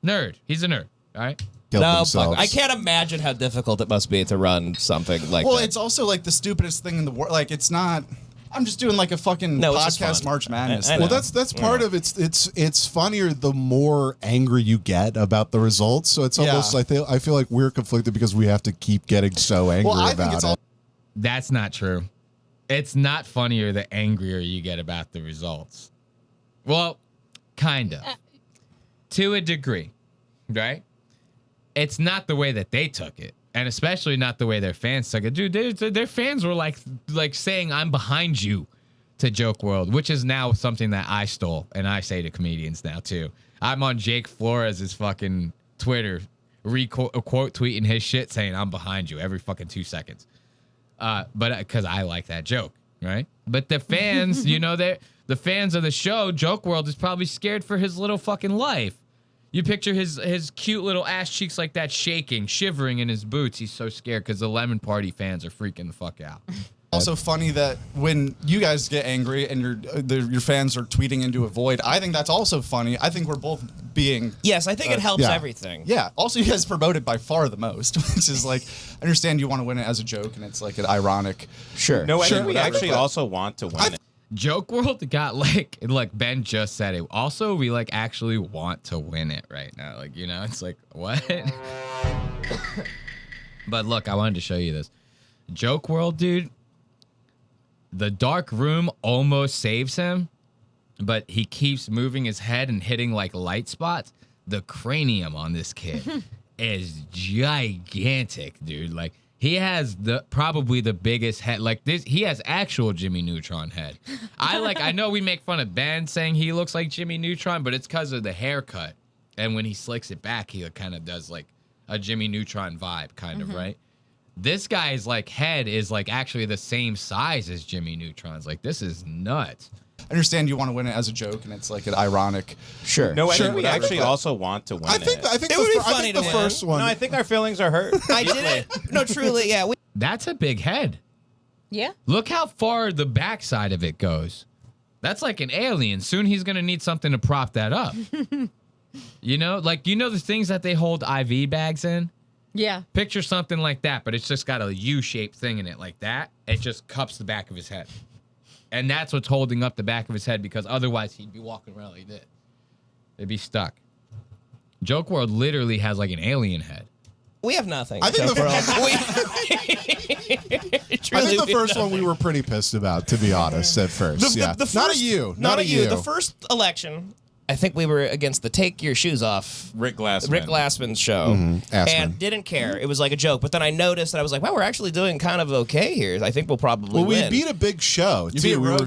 nerd. He's a nerd, all right? No, I can't imagine how difficult it must be to run something like that. Well, it's also like the stupidest thing in the world. Like, it's not... I'm just doing like a fucking podcast March Madness. Well, that's part of it's funnier the more angry you get about the results. So it's almost I feel like we're conflicted because we have to keep getting so angry about it. That's not true. It's not funnier the angrier you get about the results. Well, kind of. To a degree, right? It's not the way that they took it. And especially not the way their fans took it. Dude, their fans were like saying, I'm behind you to JokeWorld, which is now something that I stole. And I say to comedians now, too. I'm on Jake Flores' fucking Twitter, quote tweeting his shit saying, I'm behind you every fucking 2 seconds. But because I like that joke, right? But the fans, the fans of the show, JokeWorld, is probably scared for his little fucking life. You picture his cute little ass cheeks like that shaking, shivering in his boots. He's so scared because the Lemon Party fans are freaking the fuck out. Also funny that when you guys get angry and your fans are tweeting into a void, I think that's also funny. I think we're both being... Yes, I think it helps everything. Yeah. Also, you guys promoted by far the most, which is like, I understand you want to win it as a joke and it's like an ironic... Sure. No, I think we actually also want to win it. JokeWorld got like Ben just said it. Also, we like actually want to win it right now. Like, it's like, what? But look, I wanted to show you this. JokeWorld, dude, the dark room almost saves him, but he keeps moving his head and hitting like light spots. The cranium on this kid is gigantic, dude. Like, he has probably the biggest head. Like this, he has actual Jimmy Neutron head. I know we make fun of Ben saying he looks like Jimmy Neutron, but it's because of the haircut. And when he slicks it back, he kind of does like a Jimmy Neutron vibe, kind of, right? This guy's like head is like actually the same size as Jimmy Neutron's. Like, this is nuts. I understand you want to win it as a joke and it's like an ironic... Sure. No, I think we actually also want to win it. I think it would be funny to the first one... No, I think our feelings are hurt. I did it. No, truly, yeah. That's a big head. Yeah. Look how far the backside of it goes. That's like an alien. Soon he's going to need something to prop that up. The things that they hold IV bags in? Yeah. Picture something like that, but it's just got a U-shaped thing in it like that. It just cups the back of his head. And that's what's holding up the back of his head because otherwise he'd be walking around like this. It'd be stuck. JokeWorld literally has like an alien head. We have nothing. I think the first one we were pretty pissed about, to be honest, at first. The first, not at you. Not at you. The first election, I think we were against the Take Your Shoes Off Rick Glassman's show and didn't care. It was like a joke. But then I noticed that I was like, wow, we're actually doing kind of okay here. I think we'll probably win. We beat a big show, too.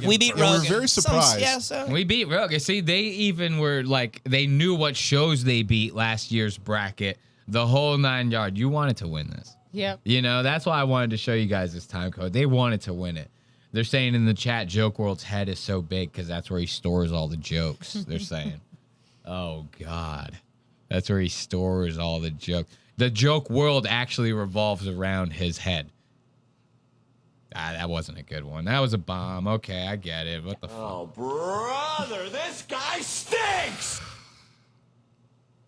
We beat Rogan. We were very surprised. We beat Rogan. See, they even were like, they knew what shows they beat last year's bracket. The whole 9 yards. You wanted to win this. Yep. That's why I wanted to show you guys this time code. They wanted to win it. They're saying in the chat, JokeWorld's head is so big because that's where he stores all the jokes. They're saying. Oh, God. That's where he stores all the jokes. The JokeWorld actually revolves around his head. That wasn't a good one. That was a bomb. Okay, I get it. What the fuck? Oh, brother, this guy stinks!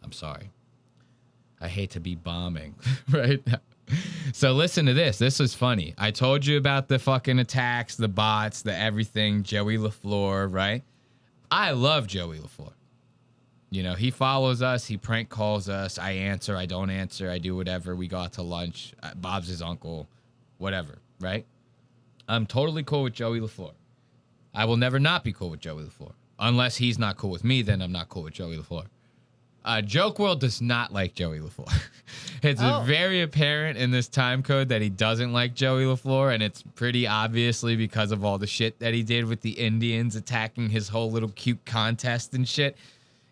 I'm sorry. I hate to be bombing right now. So listen to this. This is funny. I told you about the fucking attacks, the bots, the everything, Joey LaFleur, right? I love Joey LaFleur. He follows us. He prank calls us. I answer. I don't answer. I do whatever. We go out to lunch. Bob's his uncle. Whatever, right? I'm totally cool with Joey LaFleur. I will never not be cool with Joey LaFleur. Unless he's not cool with me, then I'm not cool with Joey LaFleur. JokeWorld does not like Joey LaFleur. It's very apparent in this time code that he doesn't like Joey LaFleur, and it's pretty obviously because of all the shit that he did with the Indians attacking his whole little cute contest and shit,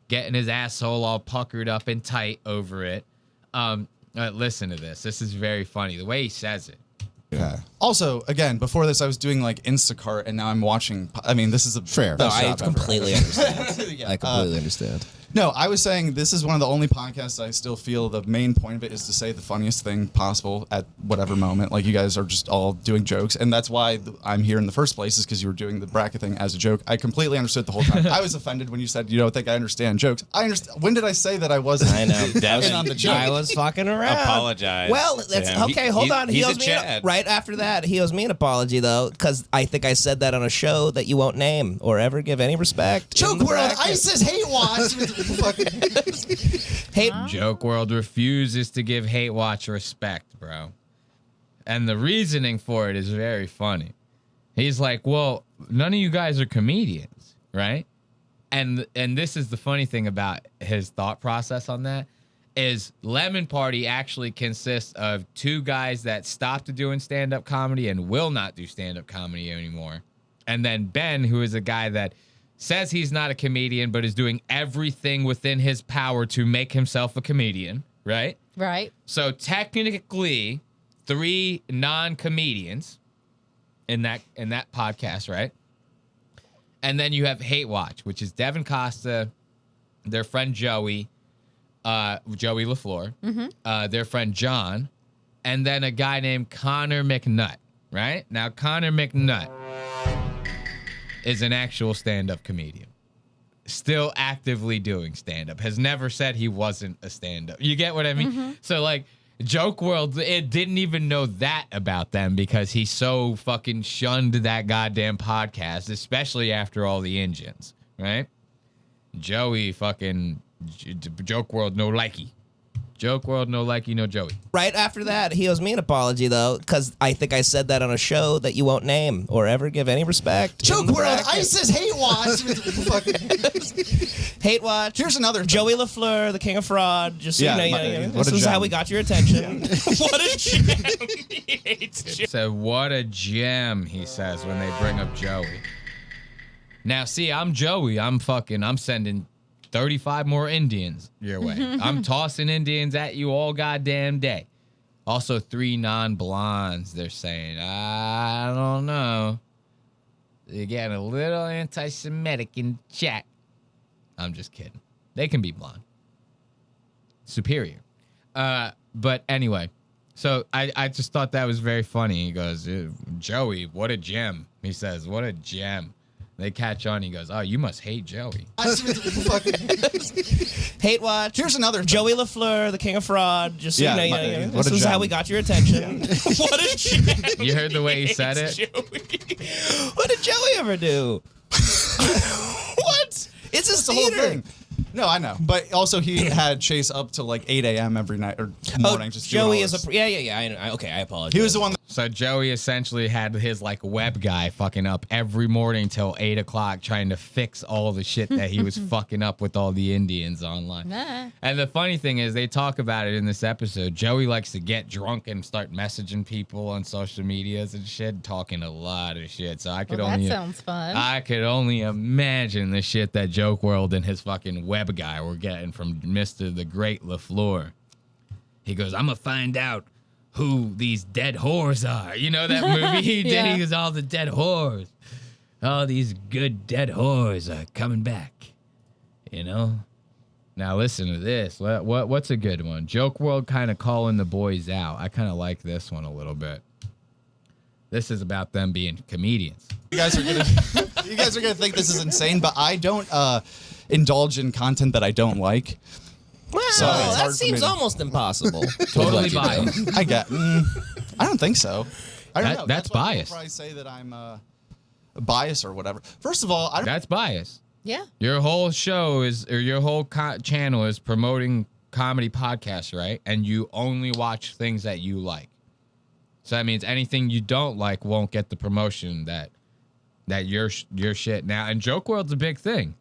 getting his asshole all puckered up and tight over it. Listen to this. This is very funny. The way he says it. Yeah. Also, again, before this, I was doing like Instacart, and now I'm watching. I mean, this is a fair. No, I completely understand. I completely understand. No, I was saying this is one of the only podcasts I still feel the main point of it is to say the funniest thing possible at whatever moment. Like you guys are just all doing jokes, and that's why I'm here in the first place is because you were doing the bracket thing as a joke. I completely understood the whole time. I was offended when you said you don't think I understand jokes. I understand. When did I say that I wasn't? I know. in on the joke? I was fucking around. Apologize. Well, that's okay. Hold on. He owes me right after that. He ose me an apology though, because I think I said that on a show that you won't name or ever give any respect. JokeWorld, ISIS hate watch. JokeWorld refuses to give Hate Watch respect, bro. And the reasoning for it is very funny. He's like, well, none of you guys are comedians, right? And this is the funny thing about his thought process on that is Lemon Party actually consists of 2 guys that stopped doing stand-up comedy and will not do stand-up comedy anymore. And then Ben, who is a guy that says he's not a comedian, but is doing everything within his power to make himself a comedian, right? Right. So technically, 3 non-comedians in that podcast, right? And then you have Hate Watch, which is Devin Costa, their friend Joey LaFleur, their friend John, and then a guy named Connor McNutt, right? Now, Connor McNutt is an actual stand-up comedian. Still actively doing stand-up. Has never said he wasn't a stand-up. You get what I mean? So, like, JokeWorld, it didn't even know that about them because he so fucking shunned that goddamn podcast, especially after all the engines, right? Joey fucking... JokeWorld, no likey. JokeWorld, no likey, no Joey. Right after that, he owes me an apology, though, because I think I said that on a show that you won't name or ever give any respect. JokeWorld, ISIS hate watch. Hate watch. Here's another Joey LaFleur, the king of fraud. Just so you know, what this a is gem. how we got your attention. What a gem. He hates Joey. So what a gem, he says when they bring up Joey. Now, see, I'm Joey. I'm sending 35 more Indians your way. I'm tossing Indians at you all goddamn day. Also, 3 non-blondes, they're saying. I don't know. They're getting a little anti-Semitic in chat. I'm just kidding. They can be blonde. Superior. But anyway, so I just thought that was very funny. He goes, Joey, what a gem. He says, what a gem. They catch on. He goes, oh, you must hate Joey. Hate watch. Here's another Joey LaFleur, the king of fraud. Just so you know, what this a is how gem. we got your attention. What a gem. You heard the way he said it? Joey. What did Joey ever do? What? It's a the whole thing. No, I know. But also he had Chase up to like 8 a.m. every night or morning. Just Joey is a... Yeah. I know. Okay, I apologize. He was the one that... So Joey essentially had his like web guy fucking up every morning till 8 o'clock trying to fix all the shit that he was fucking up with all the Indians online. And the funny thing is they talk about it in this episode. Joey likes to get drunk and start messaging people on social medias and shit, talking a lot of shit. So I could that sounds fun. I could only imagine the shit that JokeWorld and his fucking web guy were getting from Mr. the Great LaFleur. He goes, I'm gonna find out who these dead whores are. You know that movie he did? Yeah. He goes, all the dead whores. All these good dead whores are coming back. You know? Now listen to this. What's a good one? JokeWorld kind of calling the boys out. I kind of like this one a little bit. This is about them being comedians. You guys are gonna think this is insane, but I don't indulge in content that I don't like. Wow, So it's hard that for seems me to- almost impossible. Totally biased. I get. I don't think so. I don't know. That's why people biased. probably say that I'm biased or whatever. First of all, I don't. That's bias. Yeah. Your whole show is, or your whole channel is promoting comedy podcasts, right? And you only watch things that you like. So that means anything you don't like won't get the promotion that your shit now. And JokeWorld's a big thing.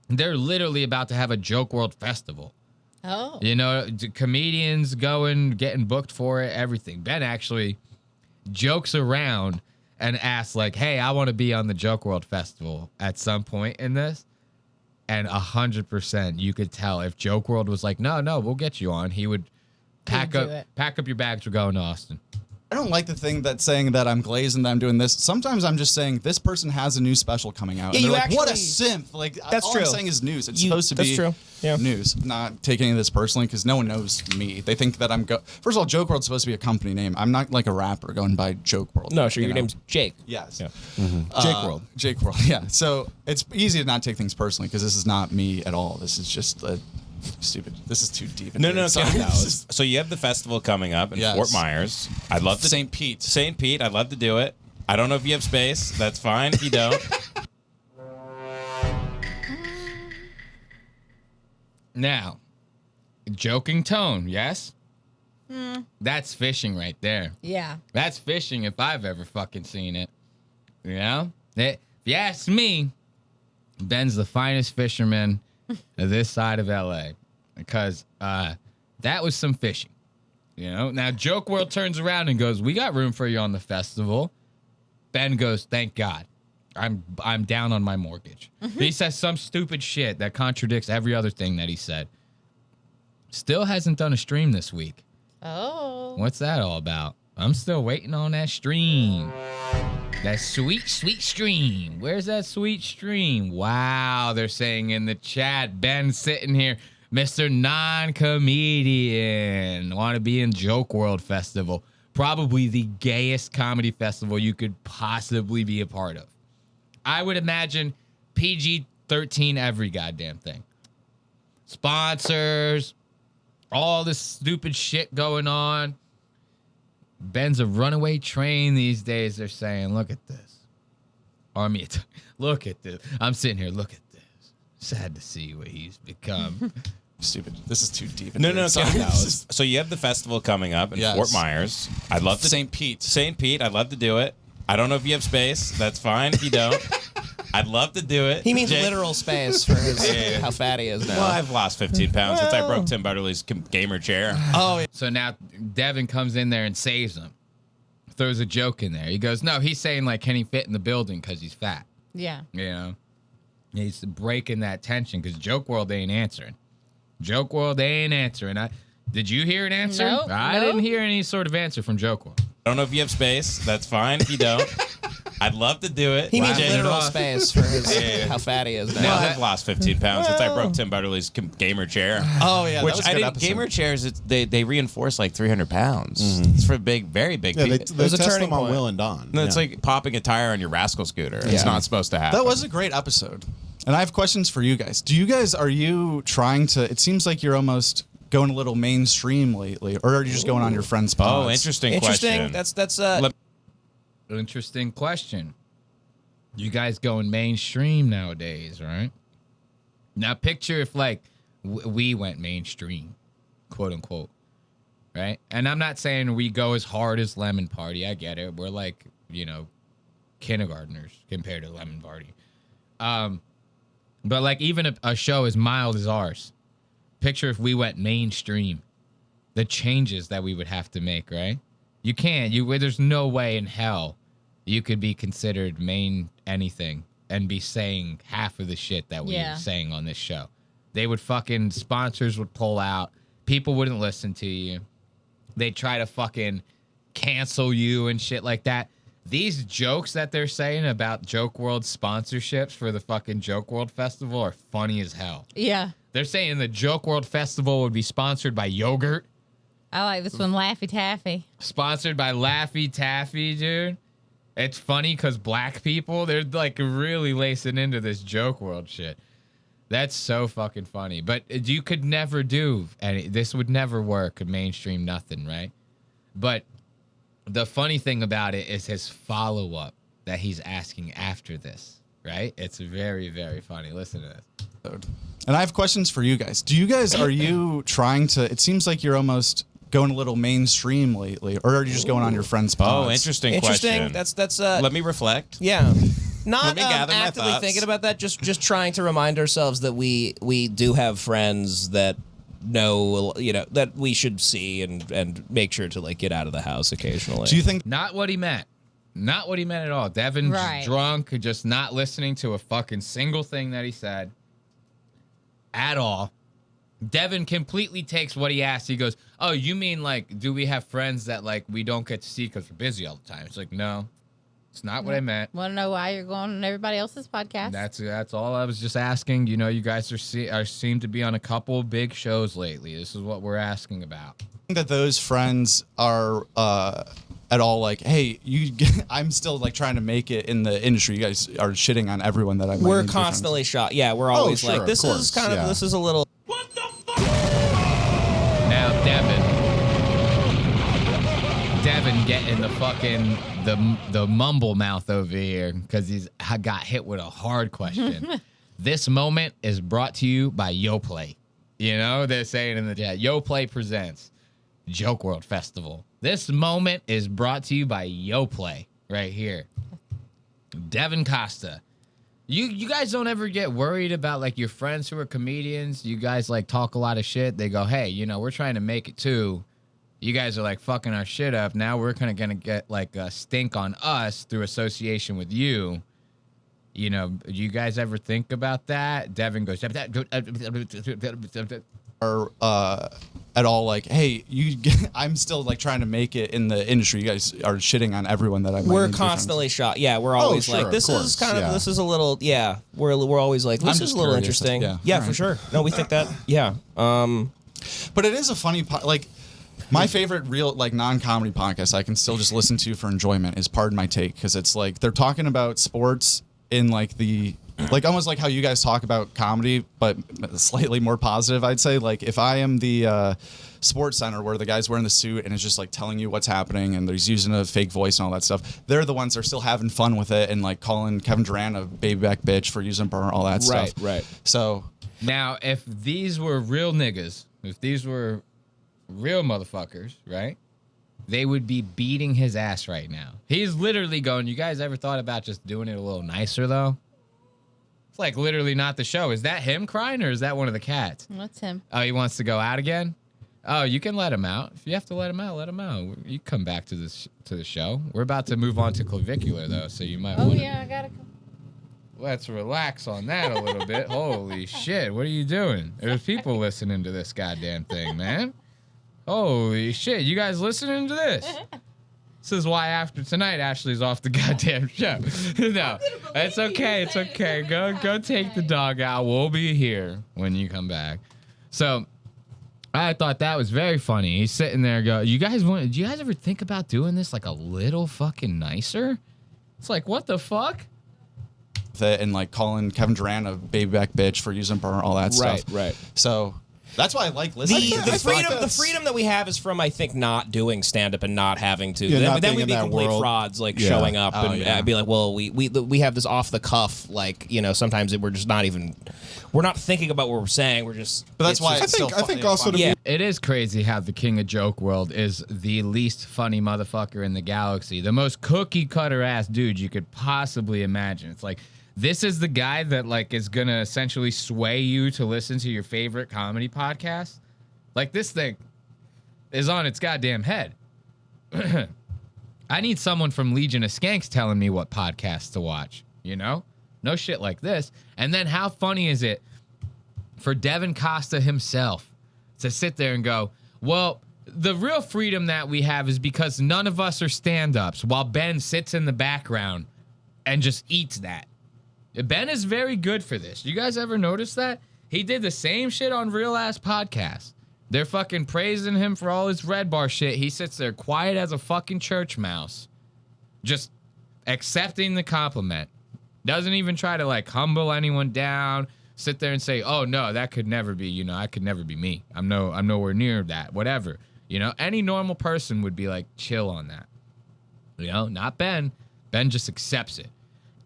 They're literally about to have a JokeWorld festival. Oh. You know, comedians going, getting booked for it, everything. Ben actually jokes around and asks, like, hey, I want to be on the JokeWorld festival at some point in this. And 100% you could tell if JokeWorld was like, no, we'll get you on. He would pack up your bags, we're going to Austin. I don't like the thing that's saying that I'm glazed and that I'm doing this. Sometimes I'm just saying this person has a new special coming out. Yeah, and they're you like, actually, what a simp. Like, that's all true. I'm saying is news. It's supposed to be news. Not taking this personally because no one knows me. They think that First of all, JokeWorld's supposed to be a company name. I'm not like a rapper going by JokeWorld. No, sure. Your name's Jake. Yes. Yeah. JokeWorld. JokeWorld, yeah. So it's easy to not take things personally because this is not me at all. This is just stupid. This is too deep. No. So you have the festival coming up in Fort Myers. I'd love to. St. Pete. St. Pete. I'd love to do it. I don't know if you have space. That's fine if you don't. Now, joking tone, yes? That's fishing right there. Yeah. That's fishing if I've ever fucking seen it. You know? If you ask me, Ben's the finest fisherman of this side of LA. Because that was some fishing. You know? Now, JokeWorld turns around and goes, we got room for you on the festival. Ben goes, thank God. I'm down on my mortgage. He says some stupid shit that contradicts every other thing that he said. Still hasn't done a stream this week. Oh. What's that all about? I'm still waiting on that stream. That sweet, sweet stream. Where's that sweet stream? Wow, they're saying in the chat, Ben sitting here, Mr. Non-Comedian. Want to be in JokeWorld Festival. Probably the gayest comedy festival you could possibly be a part of. I would imagine PG-13 every goddamn thing. Sponsors, all this stupid shit going on. Ben's a runaway train these days, they're saying. Look at this. Look at this. I'm sitting here, look at this. Sad to see what he's become. Stupid. This is too deep. No. So you have the festival coming up in Fort Myers. I'd love to. St. Pete. St. Pete. I'd love to do it. I don't know if you have space. That's fine if you don't. I'd love to do it. He means literal space for his how fat he is now. Well, I've lost 15 pounds since I broke Tim Butterly's gamer chair. Oh, yeah. So now Devin comes in there and saves him. Throws a joke in there. He goes, no, he's saying, like, can he fit in the building because he's fat? Yeah. You know? He's breaking that tension because JokeWorld ain't answering. JokeWorld ain't answering. Did you hear an answer? Nope, I didn't hear any sort of answer from JokeWorld. I don't know if you have space. That's fine if you don't. I'd love to do it. He means literal space for his how fat he is now. Well, I've lost 15 pounds since I broke Tim Butterly's gamer chair. Oh, yeah. Which that was a I good didn't. episode. Gamer chairs, they reinforce like 300 pounds. It's for very big people. They was a test turning them on point. Will and Don. No, it's like popping a tire on your rascal scooter. It's not supposed to happen. That was a great episode. And I have questions for you guys. Are you trying to, it seems like you're almost going a little mainstream lately, or are you just going on your friend's pods? Oh, interesting question. That's Interesting question. You guys going mainstream nowadays, right? Now picture if like we went mainstream, quote unquote, right? And I'm not saying we go as hard as Lemon Party. I get it. We're like, kindergartners compared to Lemon Party. But like even a show as mild as ours, picture if we went mainstream, the changes that we would have to make, right? You can't. There's no way in hell you could be considered main anything and be saying half of the shit that we're saying on this show. They would sponsors would pull out. People wouldn't listen to you. They'd try to fucking cancel you and shit like that. These jokes that they're saying about JokeWorld sponsorships for the fucking JokeWorld Festival are funny as hell. Yeah. They're saying the JokeWorld Festival would be sponsored by yogurt. I like this one, Laffy Taffy. Sponsored by Laffy Taffy, dude. It's funny because black people, they're like really lacing into this JokeWorld shit. That's so fucking funny. But you could never do any. This would never work. Mainstream, nothing, right? But the funny thing about it is his follow-up that he's asking after this, right? It's very, very funny. Listen to this. And I have questions for you guys. Are you trying to, it seems like you're almost going a little mainstream lately, or are you just going on your friend's pods? Oh, interesting question. That's let me reflect. Yeah. Not Let me gather my actively thoughts. thinking about that, just trying to remind ourselves that we do have friends that know, that we should see and make sure to like get out of the house occasionally. Do you think not what he meant? Not what he meant at all. Devin's drunk, just not listening to a fucking single thing that he said at all. Devin completely takes what he asked. He goes, "Oh, you mean like, do we have friends that like we don't get to see because we're busy all the time?" It's like, no, it's not what I meant. Want to know why you're going on everybody else's podcast? That's all I was just asking. You know, you guys seem to be on a couple of big shows lately. This is what we're asking about. I think that those friends are at all like, hey, I'm still like trying to make it in the industry. You guys are shitting on everyone that I. We're constantly shot. Yeah, we're always sure, like, this is kind of this is a little. Now, Devin getting the fucking the mumble mouth over here because he's got hit with a hard question. This moment is brought to you by YoPlay. You know, they're saying in the chat, YoPlay presents JokeWorld Festival. This moment is brought to you by YoPlay right here. Devin Costa. You guys don't ever get worried about like your friends who are comedians. You guys like talk a lot of shit. They go, hey, you know, we're trying to make it too. You guys are like fucking our shit up. Now we're kind of going to get like a stink on us through association with you. You know, do you guys ever think about that? Devin goes, are at all like, hey, I'm still like trying to make it in the industry. You guys are shitting on everyone that I. We're constantly shot. Yeah, we're always like, this is kind of this is a little. Yeah, we're always like, this is a little interesting. Yeah, for sure. No, we think that. Yeah. But it is a funny like. My favorite real like non-comedy podcast I can still just listen to for enjoyment is Pardon My Take, because it's like they're talking about sports in like the like almost like how you guys talk about comedy, but slightly more positive, I'd say. Like if I am the Sports Center where the guy's wearing the suit and is just like telling you what's happening and he's using a fake voice and all that stuff, they're the ones that are still having fun with it and like calling Kevin Durant a baby back bitch for using burn, all that stuff. Right. So now if these were real niggas, if these were real motherfuckers, right? They would be beating his ass right now. He's literally going, you guys ever thought about just doing it a little nicer, though? It's like literally not the show. Is that him crying or is that one of the cats? That's him. Oh, he wants to go out again? Oh, you can let him out. If you have to let him out, let him out. You come back to the show. We're about to move on to Clavicular, though, so you might want to... I gotta come. Let's relax on that a little bit. Holy shit, what are you doing? There's people listening to this goddamn thing, man. Holy shit, you guys listening to this? This is why after tonight, Ashley's off the goddamn show. No, it's okay. It's okay. Go take the dog out. We'll be here when you come back. So I thought that was very funny. He's sitting there do you guys ever think about doing this like a little fucking nicer? It's like, what the fuck? And like calling Kevin Durant a baby back bitch for using burn, all that stuff. Right. So that's why I like listening. The freedom that we have is from, I think, not doing stand-up and not having to. Then we'd be complete frauds, like showing up and be like, well, we have this off the cuff, like, you know, sometimes we're just not even, we're not thinking about what we're saying. We're just. But that's why I think also to be. It is crazy how the king of JokeWorld is the least funny motherfucker in the galaxy, the most cookie cutter ass dude you could possibly imagine. It's like, this is the guy that like is gonna essentially sway you to listen to your favorite comedy podcast. Like this thing is on its goddamn head. I need someone from Legion of Skanks telling me what podcasts to watch, you know? No shit like this. And then how funny is it for Devin Costa himself to sit there and go, well, the real freedom that we have is because none of us are stand-ups while Ben sits in the background and just eats that. Ben is very good for this. You guys ever notice that? He did the same shit on Real Ass Podcast. They're fucking praising him for all his Red Bar shit. He sits there quiet as a fucking church mouse, just accepting the compliment. Doesn't even try to like humble anyone down. Sit there and say, "Oh no, that could never be. You know, I could never be me. I'm nowhere near that. Whatever. You know, any normal person would be like chill on that. You know, not Ben. Ben just accepts it."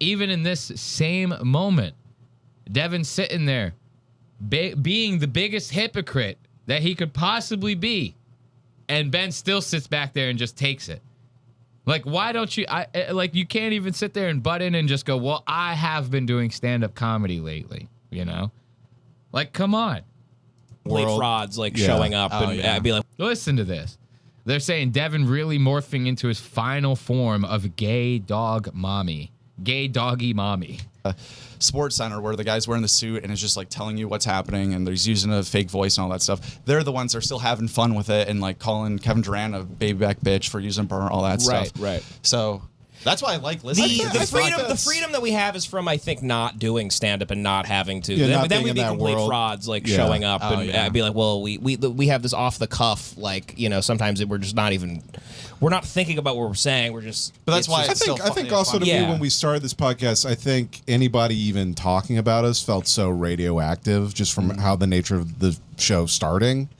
Even in this same moment, Devin's sitting there being the biggest hypocrite that he could possibly be. And Ben still sits back there and just takes it. Like, why don't you, like, you can't even sit there and butt in and just go, well, I have been doing stand-up comedy lately, you know? Like, come on. Complete frauds, like, showing up and be like, listen to this. They're saying Devin really morphing into his final form of gay dog mommy. gay doggy mommy. Sports Center where the guy's wearing the suit and is just like telling you what's happening and he's using a fake voice and all that stuff. They're the ones that are still having fun with it and like calling Kevin Durant a baby back bitch for using burn, all that stuff. Right. So that's why I like listening. The freedom that we have is from, I think, not doing stand up and not having to. Yeah, then we'd be complete frauds, like showing up and be like, well, we have this off the cuff, like, you know, sometimes we're just not even. We're not thinking about what we're saying. We're just. But that's why I think also to me when we started this podcast, I think anybody even talking about us felt so radioactive just from how the nature of the show starting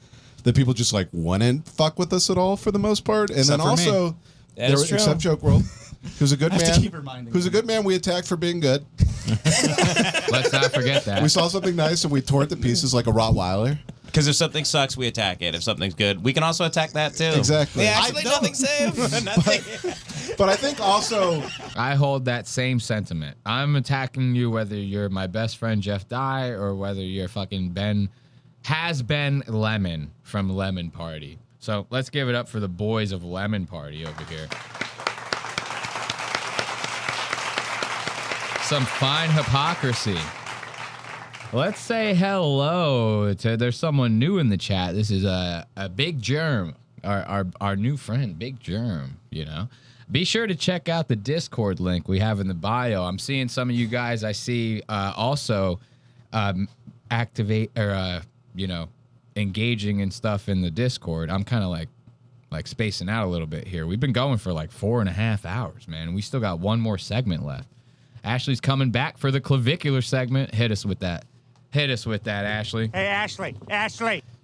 that people just like wouldn't fuck with us at all for the most part. And Except then also, except JokeWorld, who's a good man. Who's a good man we attacked for being good. Let's not forget that. We saw something nice and we tore it to pieces like a Rottweiler. Because if something sucks, we attack it. If something's good, we can also attack that too. Exactly. Yeah, actually, nothing safe. But I think also I hold that same sentiment. I'm attacking you whether you're my best friend Jeff Dye or whether you're fucking has been Lemon from Lemon Party. So let's give it up for the boys of Lemon Party over here. Some fine hypocrisy. Let's say hello to, there's someone new in the chat. This is a Big Germ, our new friend, Big Germ, you know. Be sure to check out the Discord link we have in the bio. I'm seeing some of you guys I see also activate or, you know, engaging in stuff in the Discord. I'm kind of like spacing out a little bit here. We've been going for like 4.5 hours, man. And we still got one more segment left. Ashley's coming back for the clavicular segment. Hit us with that. Hit us with that, Ashley. Hey, Ashley.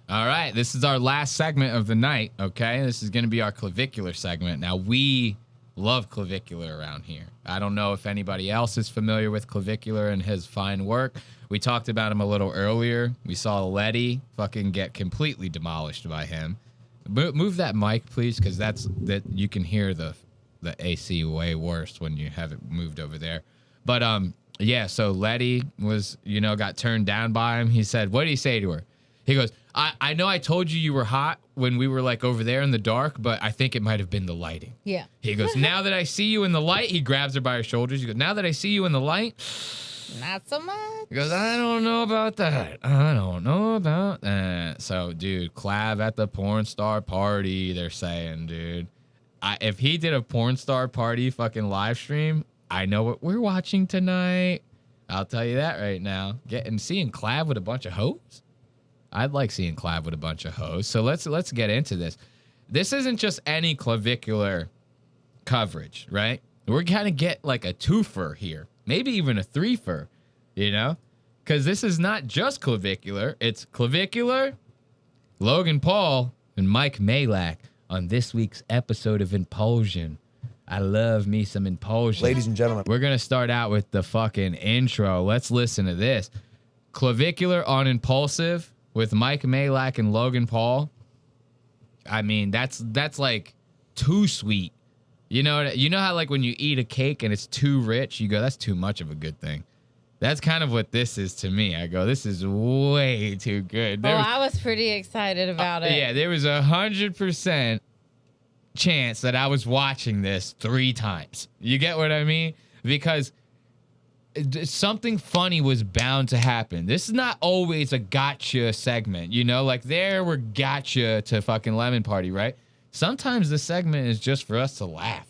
All right, this is our last segment of the night, okay? This is going to be our clavicular segment. Now, we love clavicular around here. I don't know if anybody else is familiar with clavicular and his fine work. We talked about him a little earlier. We saw Letty fucking get completely demolished by him. Move that mic, please, because that you can hear the AC way worse when you have it moved over there. But yeah, so Letty was, you know, got turned down by him. He said, what did he say to her? He goes, I know I told you were hot when we were like over there in the dark, but I think it might have been the lighting. Yeah. He goes, now that I see you in the light, he grabs her by her shoulders. He goes, now that I see you in the light, not so much. He goes, I don't know about that. I don't know about that. So, dude, Clav at the porn star party, they're saying, dude. If he did a porn star party fucking live stream, I know what we're watching tonight. I'll tell you that right now. Seeing Clav with a bunch of hoes. I'd like seeing Clav with a bunch of hoes. So let's get into this. This isn't just any clavicular coverage, right? We're gonna get like a twofer here, maybe even a threefer, you know, because this is not just clavicular. It's clavicular, Logan Paul, and Mike Malak on this week's episode of Impaulsion. I love me some Impaulsion. Ladies and gentlemen, we're going to start out with the fucking intro. Let's listen to this. Clavicular on Impulsive with Mike Malak and Logan Paul. I mean, that's like too sweet. You know how like when you eat a cake and it's too rich, you go, that's too much of a good thing. That's kind of what this is to me. I go, this is way too good. I was pretty excited about it. Yeah, there was 100% chance that I was watching this 3 times. You get what I mean? Because something funny was bound to happen. This is not always a gotcha segment, you know? Like there were gotcha to fucking Lemon Party, right? Sometimes the segment is just for us to laugh.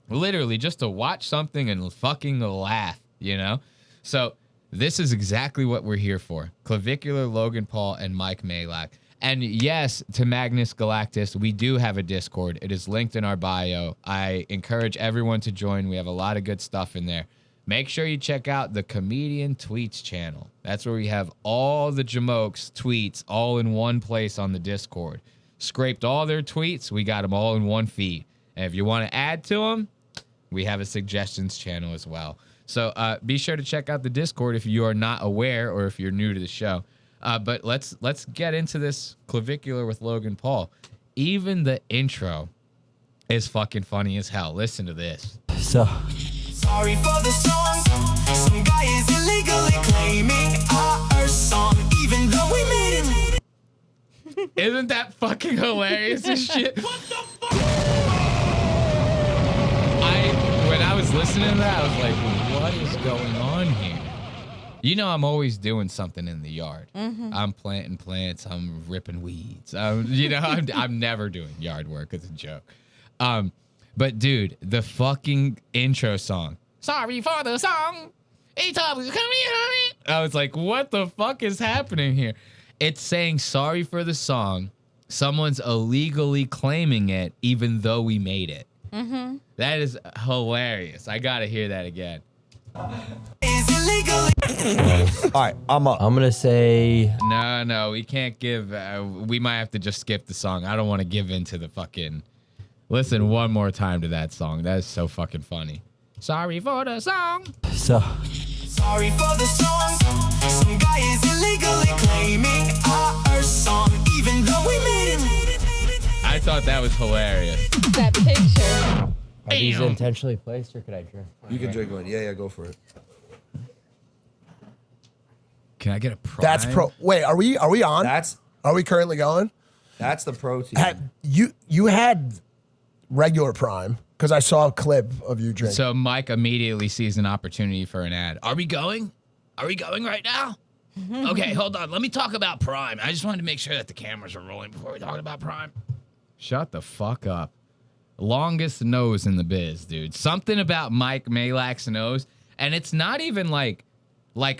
Literally just to watch something and fucking laugh, you know? So this is exactly what we're here for. Clavicular, Logan Paul, and Mike Malak. And yes, to Magnus Galactus, we do have a Discord. It is linked in our bio. I encourage everyone to join. We have a lot of good stuff in there. Make sure you check out the Comedian Tweets channel. That's where we have all the Jamokes tweets all in one place on the Discord. Scraped all their tweets. We got them all in one feed. And if you want to add to them, we have a suggestions channel as well. So be sure to check out the Discord if you are not aware or if you're new to the show. But let's get into this clavicular with Logan Paul. Even the intro is fucking funny as hell. Listen to this. So. Sorry for the song. Some guy is illegally claiming our song, even though we made it. Isn't that fucking hilarious as shit? When I was was listening to that. I was like, what is going on here? You know, I'm always doing something in the yard. I'm planting plants. I'm ripping weeds. I'm never doing yard work. It's a joke. But dude, the fucking intro song. Sorry for the song. I was like, what the fuck is happening here? It's saying sorry for the song. Someone's illegally claiming it, even though we made it. That is hilarious. I gotta hear that again. All right, I'm up. I'm gonna say no. We can't give. We might have to just skip the song. I don't want to give in to the fucking. Listen one more time to that song. That is so fucking funny. Sorry for the song. Sorry for the song. Some guy is illegally claiming our song, even though we made it. I thought that was hilarious. That picture. Are these intentionally placed, or could I drink? You can drink one. Yeah, go for it. Can I get a prime? That's pro. Wait, are we on? Are we currently going? That's the protein. You had regular prime because I saw a clip of you drinking. So Mike immediately sees an opportunity for an ad. Are we going? Are we going right now? Okay, hold on. Let me talk about prime. I just wanted to make sure that the cameras are rolling before we talk about prime. Shut the fuck up. Longest nose in the biz, dude. Something about Mike Malak's nose, and it's not even like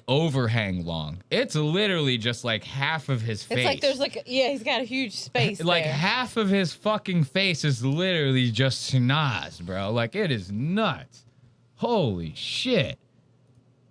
overhang long. It's literally just like half of his face. It's like there's he's got a huge space like there. half of his fucking face is literally just schnoz, bro. Like, it is nuts. Holy shit.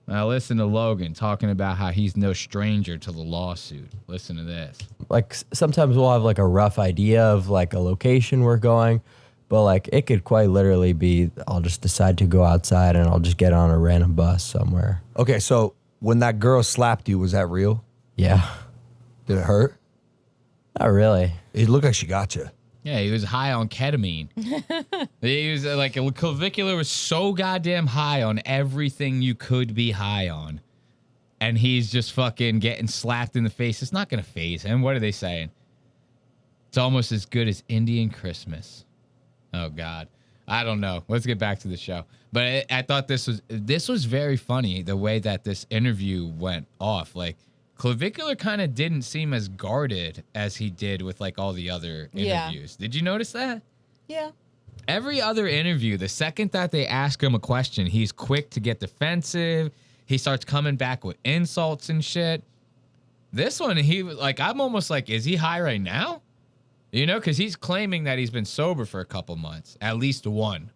Now listen to Logan talking about how he's no stranger to the lawsuit. Listen to this. Like, sometimes we'll have like a rough idea of like a location we're going, but like it could quite literally be I'll just decide to go outside and I'll just get on a random bus somewhere. Okay, so when that girl slapped you, was that real? Yeah. Did it hurt? Not really. It looked like she got you. Yeah, he was high on ketamine. He was like, Clavicular was so goddamn high on everything you could be high on. And he's just fucking getting slapped in the face. It's not going to faze him. What are they saying? It's almost as good as Indian Christmas. Oh, God. I don't know. Let's get back to the show. But I thought this was very funny, the way that this interview went off. Like, Clavicular kind of didn't seem as guarded as he did with, like, all the other interviews. Did you notice that? Yeah. Every other interview, the second that they ask him a question, he's quick to get defensive. He starts coming back with insults and shit. This one, he was like, I'm almost like, is he high right now? You know, because he's claiming that he's been sober for a couple months, at least one,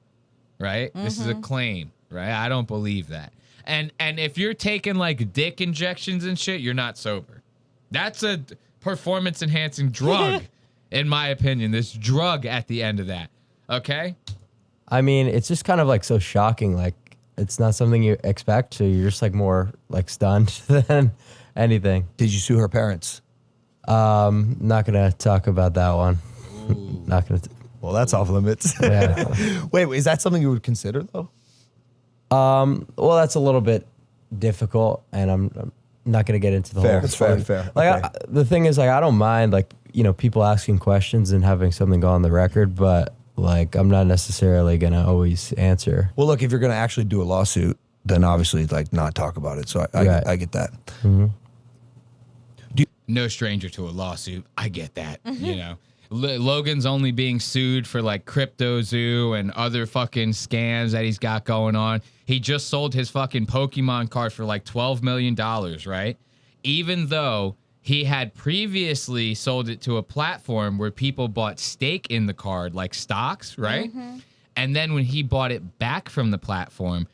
right? This is a claim, right? I don't believe that. And if you're taking like dick injections and shit, you're not sober. That's a performance-enhancing drug, in my opinion. This drug at the end of that, okay? I mean, it's just kind of like so shocking. Like, it's not something you expect, so you're just like more like stunned than anything. Did you sue her parents? Not gonna talk about that one. Not gonna. Well, that's off limits. Yeah. Wait, is that something you would consider though? Well, that's a little bit difficult, and I'm not gonna get into the whole. It's fair. Like, okay. the thing is, like, I don't mind, like, you know, people asking questions and having something go on the record, but like, I'm not necessarily gonna always answer. Well, look, if you're gonna actually do a lawsuit, then obviously, like, not talk about it. So I get that. Mm-hmm. No stranger to a lawsuit. I get that. You know, Logan's only being sued for like CryptoZoo and other fucking scams that he's got going on. He just sold his fucking Pokemon card for like $12 million, right? Even though he had previously sold it to a platform where people bought stake in the card, like stocks, right? And then when he bought it back from the platform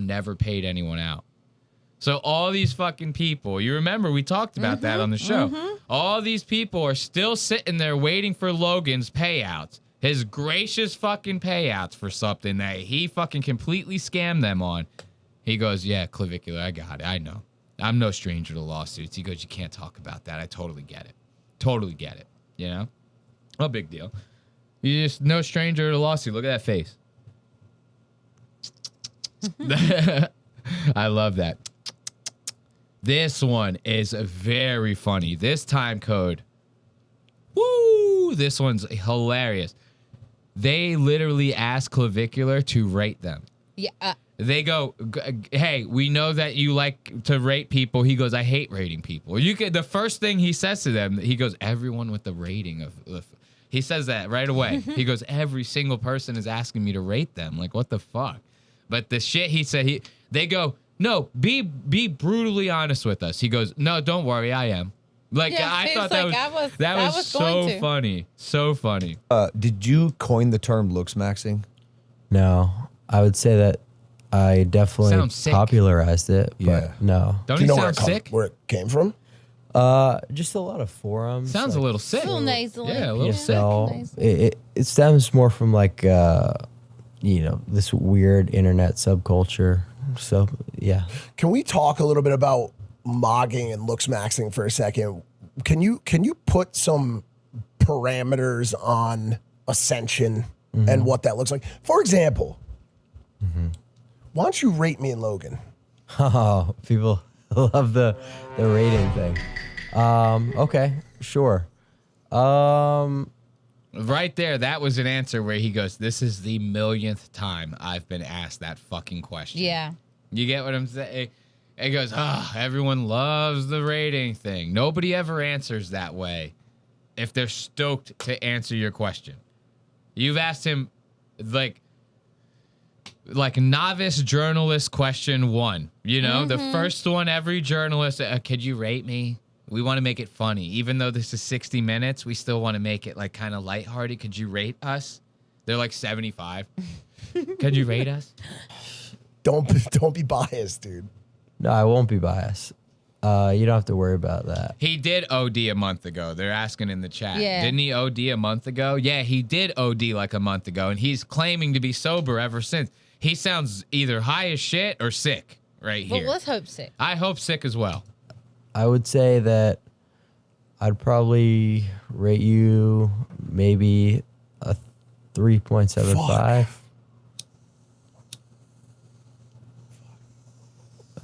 never paid anyone out. So all these fucking people, you remember we talked about that on the show. All these people are still sitting there waiting for Logan's payouts. His gracious fucking payouts for something that he fucking completely scammed them on. He goes, yeah, Clavicular, I got it. I know. I'm no stranger to lawsuits. He goes, you can't talk about that. I totally get it. Totally get it. You know? No big deal. You just no stranger to lawsuit. Look at that face. I love that. This one is very funny. This time code. Woo! This one's hilarious. They literally asked Clavicular to rate them. Yeah. They go, hey, we know that you like to rate people. He goes, I hate rating people. The first thing he says to them, he goes, everyone with the rating of. He says that right away. He goes, every single person is asking me to rate them. Like, what the fuck? But the shit he said, they go, no, be brutally honest with us. He goes, no, don't worry, I am. Like, yeah, I thought that was so funny. So funny. Did you coin the term looks maxing? No, I would say that I definitely popularized it, but no. Don't you know sound sick? Where it came from? Just a lot of forums. Sounds a little sick. A little nasally. Yeah, a little sick. So it stems more from like, this weird internet subculture. So, yeah. Can we talk a little bit about mogging and looks maxing for a second? Can you put some parameters on ascension and what that looks like? For example, why don't you rate me and Logan? Oh, people love the rating thing. Okay, sure. Right there, that was an answer where he goes, this is the millionth time I've been asked that fucking question. Yeah. You get what I'm saying? It goes, everyone loves the rating thing. Nobody ever answers that way if they're stoked to answer your question. You've asked him, like novice journalist question 1. You know, the first one, every journalist, could you rate me? We want to make it funny. Even though this is 60 minutes, we still want to make it like kind of lighthearted. Could you rate us? They're like 75. Could you rate us? Don't be biased, dude. No, I won't be biased. You don't have to worry about that. He did OD a month ago. They're asking in the chat. Yeah. Didn't he OD a month ago? Yeah, he did OD like a month ago, and he's claiming to be sober ever since. He sounds either high as shit or sick right here. Well, let's hope sick. I hope sick as well. I would say that I'd probably rate you maybe a 3.75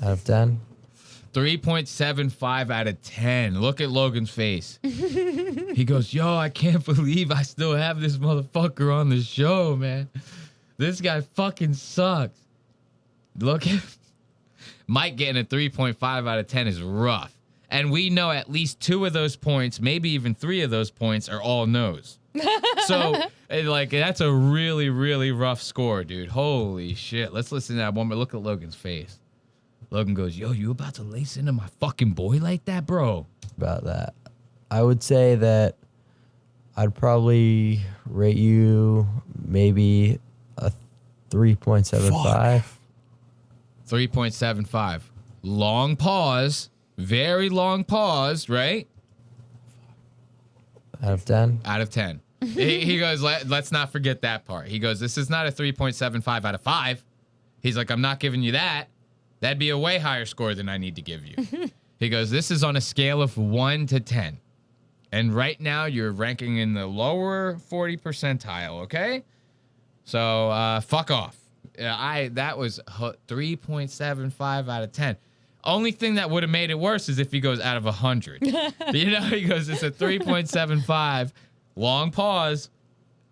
out of 10. 3.75 out of 10. Look at Logan's face. He goes, yo, I can't believe I still have this motherfucker on the show, man. This guy fucking sucks. Look at Mike getting a 3.5 out of 10 is rough. And we know at least 2 of those points, maybe even 3 of those points are all no's. So, that's a really, really rough score, dude. Holy shit. Let's listen to that one, but look at Logan's face. Logan goes, yo, you about to lace into my fucking boy like that, bro? About that. I would say that I'd probably rate you maybe a 3.75. 3.75. Long pause. Very long pause, right? Out of 10? Out of 10. He goes, let's not forget that part. He goes, this is not a 3.75 out of 5. He's like, I'm not giving you that. That'd be a way higher score than I need to give you. He goes, this is on a scale of 1 to 10. And right now you're ranking in the lower 40 percentile, okay? So fuck off. That was 3.75 out of 10. Only thing that would have made it worse is if he goes out of 100. You know, he goes, it's a 3.75, long pause,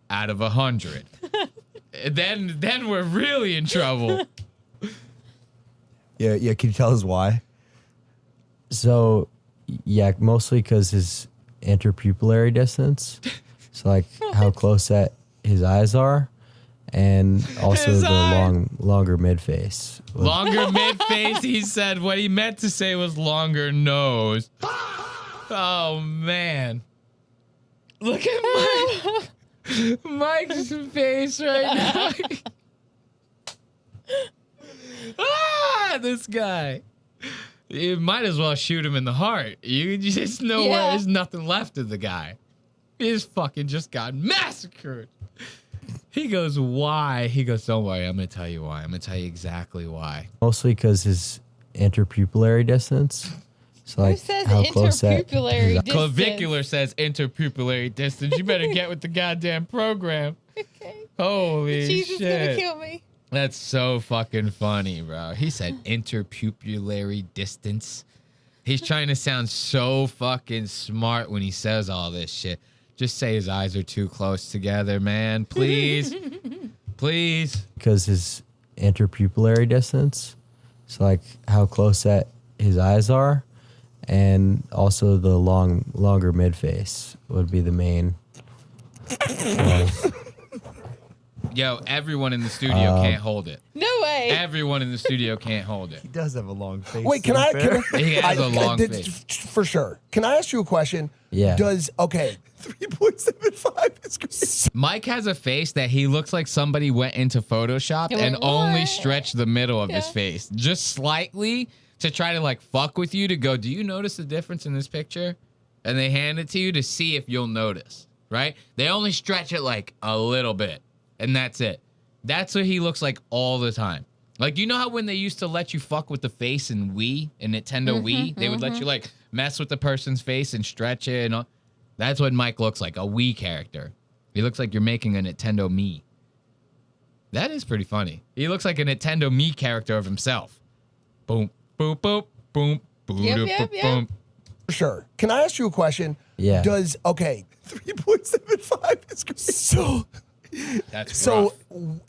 out of 100. Then we're really in trouble. Yeah. Can you tell us why? So, yeah, mostly because his interpupillary distance. So, like, how close that his eyes are. And also longer mid-face. Longer mid-face, he said. What he meant to say was longer nose. Oh, man. Look at Mike's face right now. This guy. You might as well shoot him in the heart. You just know where there's nothing left of the guy. He's fucking just got massacred. He goes, why? He goes, don't worry, I'm going to tell you why. I'm going to tell you exactly why. Mostly because his interpupillary distance. So, like, who says how close interpupillary distance? Clavicular says interpupillary distance. You better get with the goddamn program. Okay. Holy Jesus shit. is gonna kill me. That's so fucking funny, bro. He said interpupillary distance. He's trying to sound so fucking smart when he says all this shit. Just say his eyes are too close together, man. Please. Please. Because his interpupillary distance, so like how close that his eyes are, and also the longer mid face would be the main. Yo, everyone in the studio can't hold it. No way. Everyone in the studio can't hold it. He does have a long face. Wait, can I He has a long face. For sure. Can I ask you a question? Yeah. 3.75 is great. Mike has a face that he looks like somebody went into Photoshop and only stretched the middle of his face just slightly to try to like fuck with you to go, do you notice the difference in this picture? And they hand it to you to see if you'll notice, right? They only stretch it like a little bit. And that's it. That's what he looks like all the time. Like, you know how when they used to let you fuck with the face in Wii, in Nintendo Wii, they would let you like mess with the person's face and stretch it and all. That's what Mike looks like, a Wii character. He looks like you're making a Nintendo Me. That is pretty funny. He looks like a Nintendo Me character of himself. Boom, boop, boop, boom, boom, boop, boom. For sure. Can I ask you a question? Yeah. 3.75 is great. That's rough.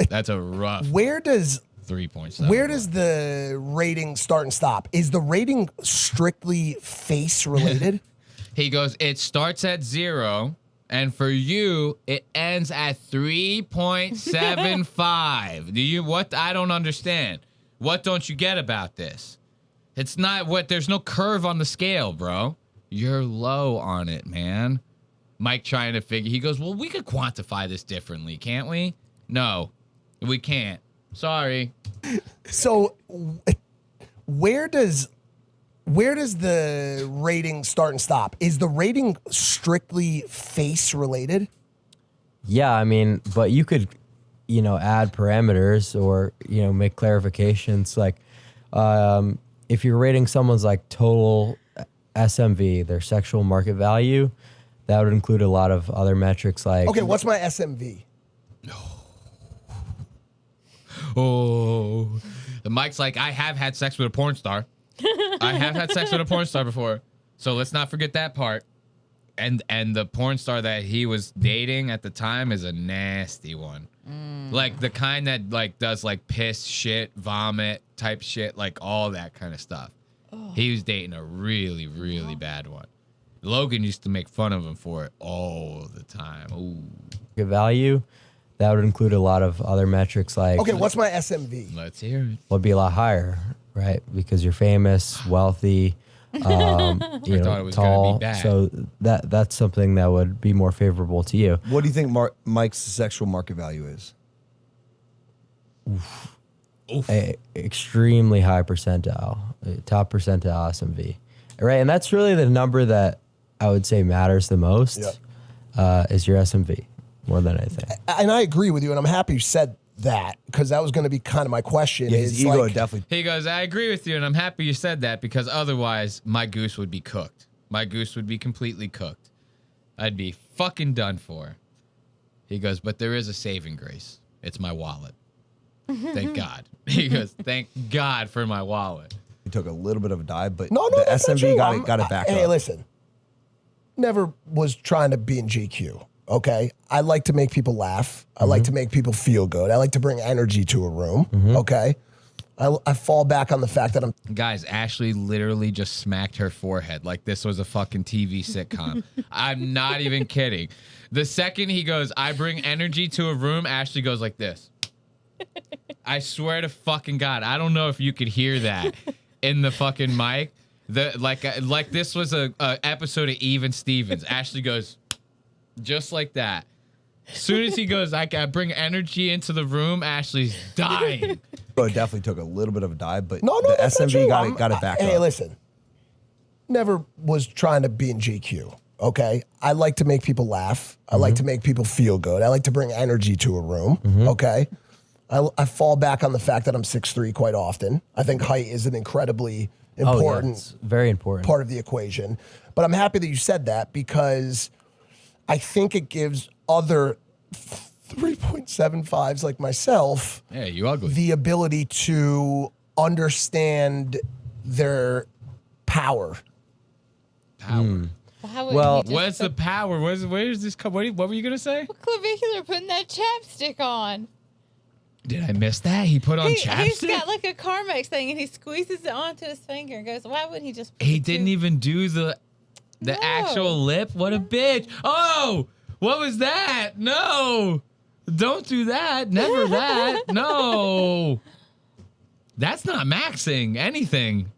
That's a rough. Where does 3.7? Where does the rating start and stop? Is the rating strictly face related? He goes, it starts at 0, and for you, it ends at 3.75. Do you what? I don't understand. What don't you get about this? It's not what. There's no curve on the scale, bro. You're low on it, man. Mike trying to figure. He goes, well, we could quantify this differently, can't we? No, we can't. Sorry. So, where does the rating start and stop? Is the rating strictly face related? Yeah, I mean, but you could, add parameters or, make clarifications. Like, if you're rating someone's like total SMV, their sexual market value, that would include a lot of other metrics like. Okay, what's my SMV? Oh, the Mike's like, I have had sex with a porn star. I have had sex with a porn star before. So let's not forget that part. And the porn star that he was dating at the time is a nasty one. Like the kind that like does like piss, shit, vomit type shit, like all that kind of stuff. He was dating a really, really bad one. Logan used to make fun of him for it all the time. Ooh. Value, that would include a lot of other metrics like. Okay, what's my SMV? Let's hear it. Would be a lot higher, right? Because you're famous, wealthy, tall. So that's something that would be more favorable to you. What do you think Mike's sexual market value is? Extremely high percentile, top percentile SMV, right? And that's really the number that I would say matters the most. Is your SMV more than anything. And I agree with you, and I'm happy you said that because that was going to be kind of my question. Yeah, his ego definitely. He goes, I agree with you, and I'm happy you said that because otherwise my goose would be cooked. My goose would be completely cooked. I'd be fucking done for. He goes, but there is a saving grace. It's my wallet. Thank God. He goes, thank God for my wallet. He took a little bit of a dive, but no, the SMV got it back up. Hey, listen. Never was trying to be in GQ. Okay, I like to make people laugh. I like to make people feel good. I like to bring energy to a room. Okay, I fall back on the fact that I'm. Guys, Ashley literally just smacked her forehead like this was a fucking TV sitcom. I'm not even kidding. The second he goes, I bring energy to a room, Ashley goes like this. I swear to fucking God, I don't know if you could hear that in the fucking mic. Like this was a episode of Even Stevens. Ashley goes. Just like that. As soon as he goes, I bring energy into the room, Ashley's dying. It definitely took a little bit of a dive, but no, the SMV got it back up. Hey, listen. Never was trying to be in GQ. Okay, I like to make people laugh. I like to make people feel good. I like to bring energy to a room. Okay, I fall back on the fact that I'm 6'3" quite often. I think height is an incredibly important, very important part of the equation. But I'm happy that you said that because I think it gives other 3.75s like myself you ugly. The ability to understand their power. Well, what's the power? Where's this come? What were you gonna say? Clavicular putting that chapstick on. Did I miss that? He put on chapstick? He's got like a Carmex thing, and he squeezes it onto his finger and goes, why wouldn't he just put He didn't even do the actual lip? What a bitch. Oh, what was that? No. Don't do that. Never that. No. That's not maxing anything.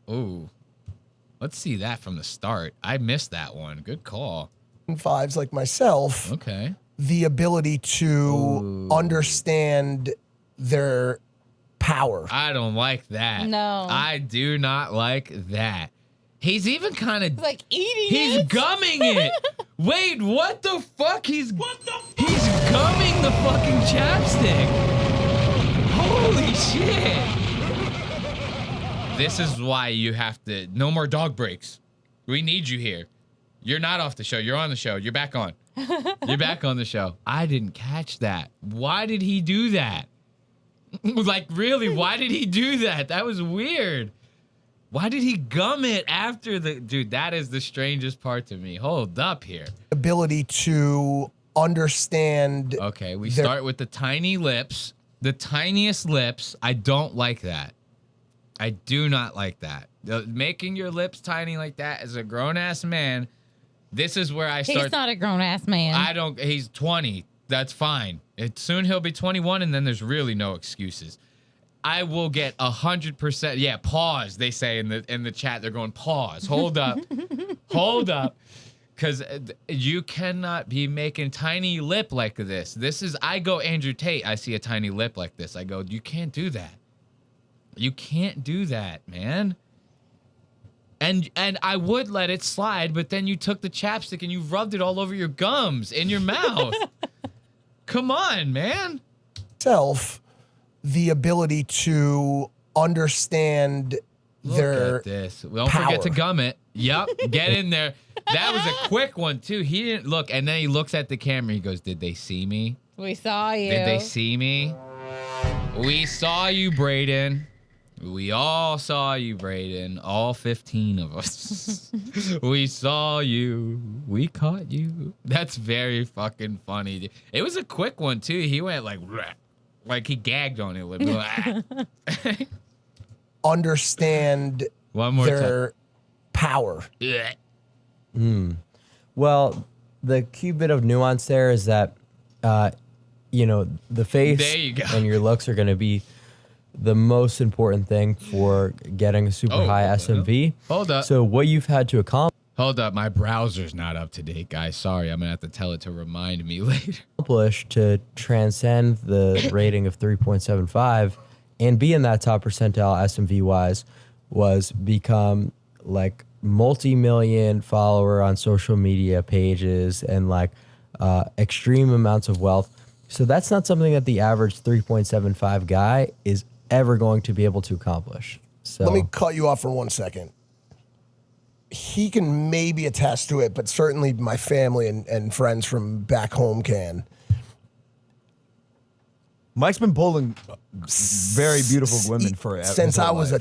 Ooh. Let's see that from the start. I missed that one. Good call. Fives like myself. Okay. The ability to understand their power. I don't like that. No. I do not like that. He's even kind of like eating He's it. gumming it. Wait, what the fuck? He's gumming the fucking chapstick. Holy shit. This is why you have to no more dog breaks. We need you here. You're not off the show. You're on the show. You're back on. You're back on the show. I didn't catch that. Why did he do that? Like, really, why did he do that? That was weird. Why did he gum it after the... Dude, that is the strangest part to me. Hold up here. Ability to understand... Okay, we start with the tiny lips. The tiniest lips. I don't like that. I do not like that. Making your lips tiny like that as a grown-ass man, this is where I start... He's not a grown-ass man. He's 20. That's fine. Soon he'll be 21, and then there's really no excuses. I will get 100%. Yeah, pause. They say in the chat, they're going pause. Hold up, hold up, because you cannot be making tiny lip like this. This is. I go Andrew Tate. I see a tiny lip like this. I go, you can't do that. You can't do that, man. And I would let it slide, but then you took the chapstick and you rubbed it all over your gums in your mouth. Come on, man. The ability to understand their at this. Don't power. Forget to gum it. Yep, get in there. That was a quick one too. He didn't look, and then he looks at the camera. He goes, "Did they see me? We saw you. Did they see me? We saw you, Braden. We all saw you, Braden. All 15 of us. We saw you. We caught you." That's very fucking funny. It was a quick one too. He went like he gagged on it. Understand one more their power. Well, the key bit of nuance there is that, the face There you go. and your looks are going to be the most important thing for getting a super high SMV. Hold up. So what you've had to accomplish. Hold up, my browser's not up to date, guys. Sorry, I'm gonna have to tell it to remind me later. To transcend the rating of 3.75 and be in that top percentile SMV wise was become like multi-million follower on social media pages and like extreme amounts of wealth. So that's not something that the average 3.75 guy is ever going to be able to accomplish. So Let me cut you off for 1 second. He can maybe attest to it, but certainly my family and friends from back home can. Mike's been pulling very beautiful women for since I was a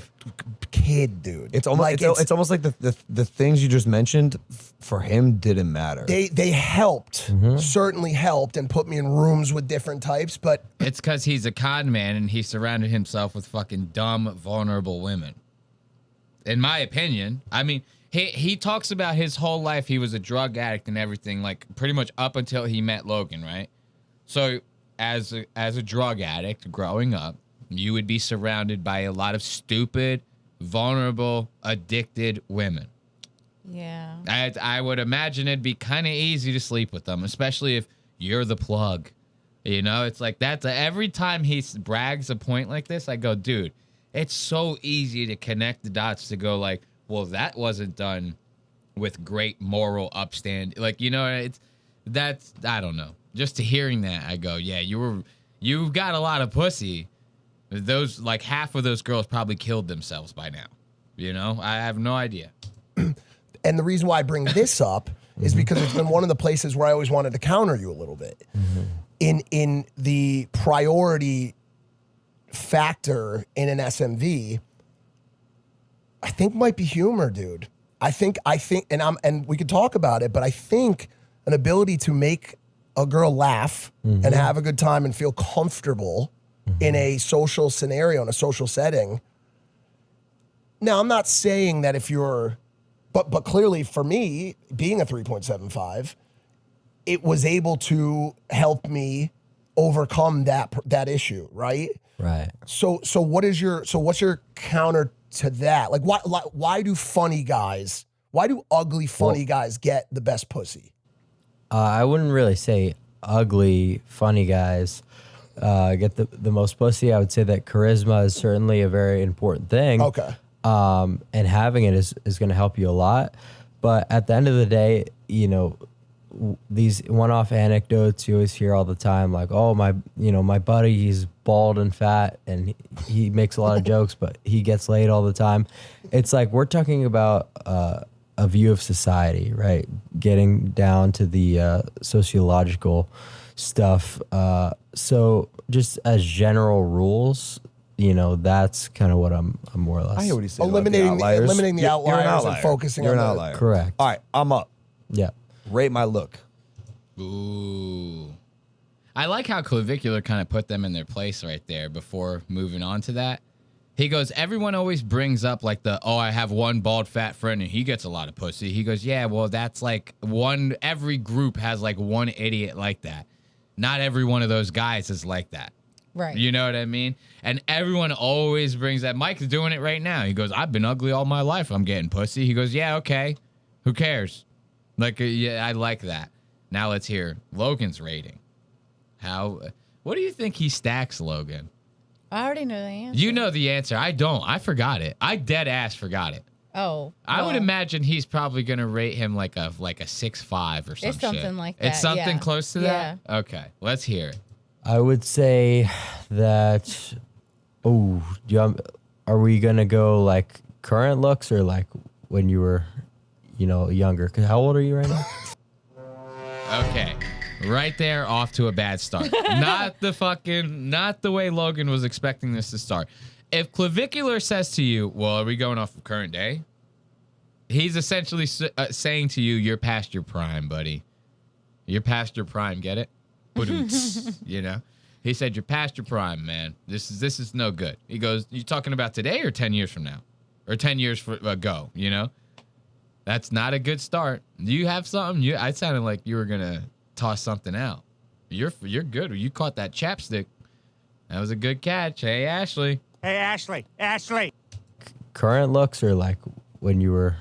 kid, dude. It's almost it's almost like the things you just mentioned for him didn't matter. They helped, certainly helped, and put me in rooms with different types. But it's because he's a con man and he surrounded himself with fucking dumb, vulnerable women. In my opinion, I mean, he talks about his whole life. He was a drug addict and everything, like pretty much up until he met Logan, right? So as a drug addict growing up, you would be surrounded by a lot of stupid, vulnerable, addicted women. Yeah. I would imagine it'd be kind of easy to sleep with them, especially if you're the plug. You know, it's like every time he brags a point like this, I go, dude, it's so easy to connect the dots to go like, well, that wasn't done with great moral upstand. Like, you know, I don't know. Just to hearing that, I go, yeah, you've got a lot of pussy. Those, like half of those girls probably killed themselves by now. You know, I have no idea. And the reason why I bring this up is because it's been one of the places where I always wanted to counter you a little bit. In the priority factor in an SMV, I think might be humor, dude. I think, and we could talk about it, but I think an ability to make a girl laugh and have a good time and feel comfortable in a social scenario, in a social setting. Now, I'm not saying that if you're, but clearly for me, being a 3.75, it was able to help me overcome that issue, right? Right. So what's your counter to that? Like, why do ugly funny guys get the best pussy? I wouldn't really say ugly funny guys get the most pussy. I would say that charisma is certainly a very important thing. Okay. And having it is going to help you a lot. But at the end of the day, you know, these one-off anecdotes you always hear all the time, like, oh, my buddy, he's bald and fat and he makes a lot of jokes, but he gets laid all the time. It's like, we're talking about a view of society, right? Getting down to the sociological stuff. So just as general rules, you know, that's kind of what I'm more or less. I hear what he's saying. Eliminating the outliers and focusing You're on an the outlier. Correct. All right, I'm up. Yeah. Rate my look. Ooh. I like how Clavicular kind of put them in their place right there before moving on to that. He goes, everyone always brings up like I have one bald fat friend and he gets a lot of pussy. He goes, yeah, well, that's like every group has like one idiot like that. Not every one of those guys is like that. Right. You know what I mean? And everyone always brings that. Mike's doing it right now. He goes, I've been ugly all my life. I'm getting pussy. He goes, yeah, okay. Who cares? Like, yeah, I like that. Now let's hear Logan's rating. What do you think he stacks, Logan? I already know the answer. You know the answer. I don't. I forgot it. I dead ass forgot it. Oh. I would imagine he's probably gonna rate him like a 6.5 or something. It's something like that. It's something yeah. close to that? Okay. Let's hear it. I would say that. Are we gonna go like current looks or like when you were, you know, younger? 'Cause how old are you right now? Okay. Right there, off to a bad start. Not the way Logan was expecting this to start. If Clavicular says to you, well, are we going off of current day? He's essentially saying to you, you're past your prime, buddy. You're past your prime, get it? You know? He said, you're past your prime, man. This is no good. He goes, you talking about today or 10 years from now? Or 10 years ago, you know? That's not a good start. Do you have something? I sounded like you were going to toss something out. You're good. You caught that chapstick. That was a good catch. Hey, Ashley. Hey, Ashley. Current looks or like when you were,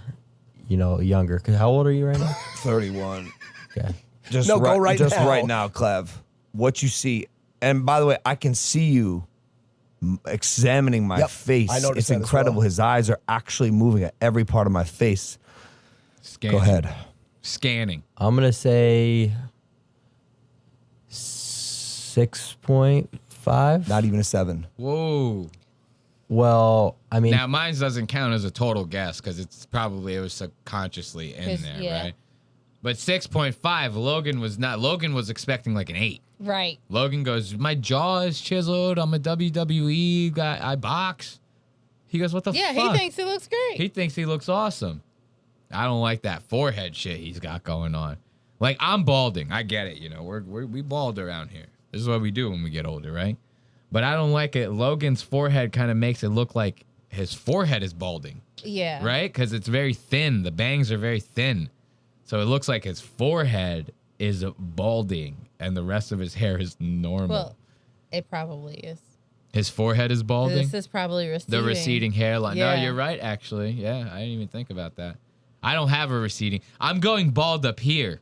you know, younger? 'Cause how old are you right now? 31. Okay. Just right now, Clev. What you see. And by the way, I can see you examining my face. I noticed it's that as incredible. well. His eyes are actually moving at every part of my face. Scanning. Go ahead. Scanning. I'm going to say 6.5. Not even a 7. Whoa. Well, I mean, now mine doesn't count as a total guess because it was subconsciously in there, yeah. right? But 6.5, Logan was not. Logan was expecting like an 8. Right. Logan goes, my jaw is chiseled. I'm a WWE guy. I box. He goes, what the fuck? Yeah, he thinks it looks great. He thinks he looks awesome. I don't like that forehead shit he's got going on. Like, I'm balding. I get it. You know, we bald around here. This is what we do when we get older, right? But I don't like it. Logan's forehead kind of makes it look like his forehead is balding. Yeah. Right? Because it's very thin. The bangs are very thin. So it looks like his forehead is balding and the rest of his hair is normal. Well, it probably is. His forehead is balding? This is probably receding. The receding hairline. Yeah. No, you're right, actually. Yeah, I didn't even think about that. I don't have a receding. I'm going bald up here.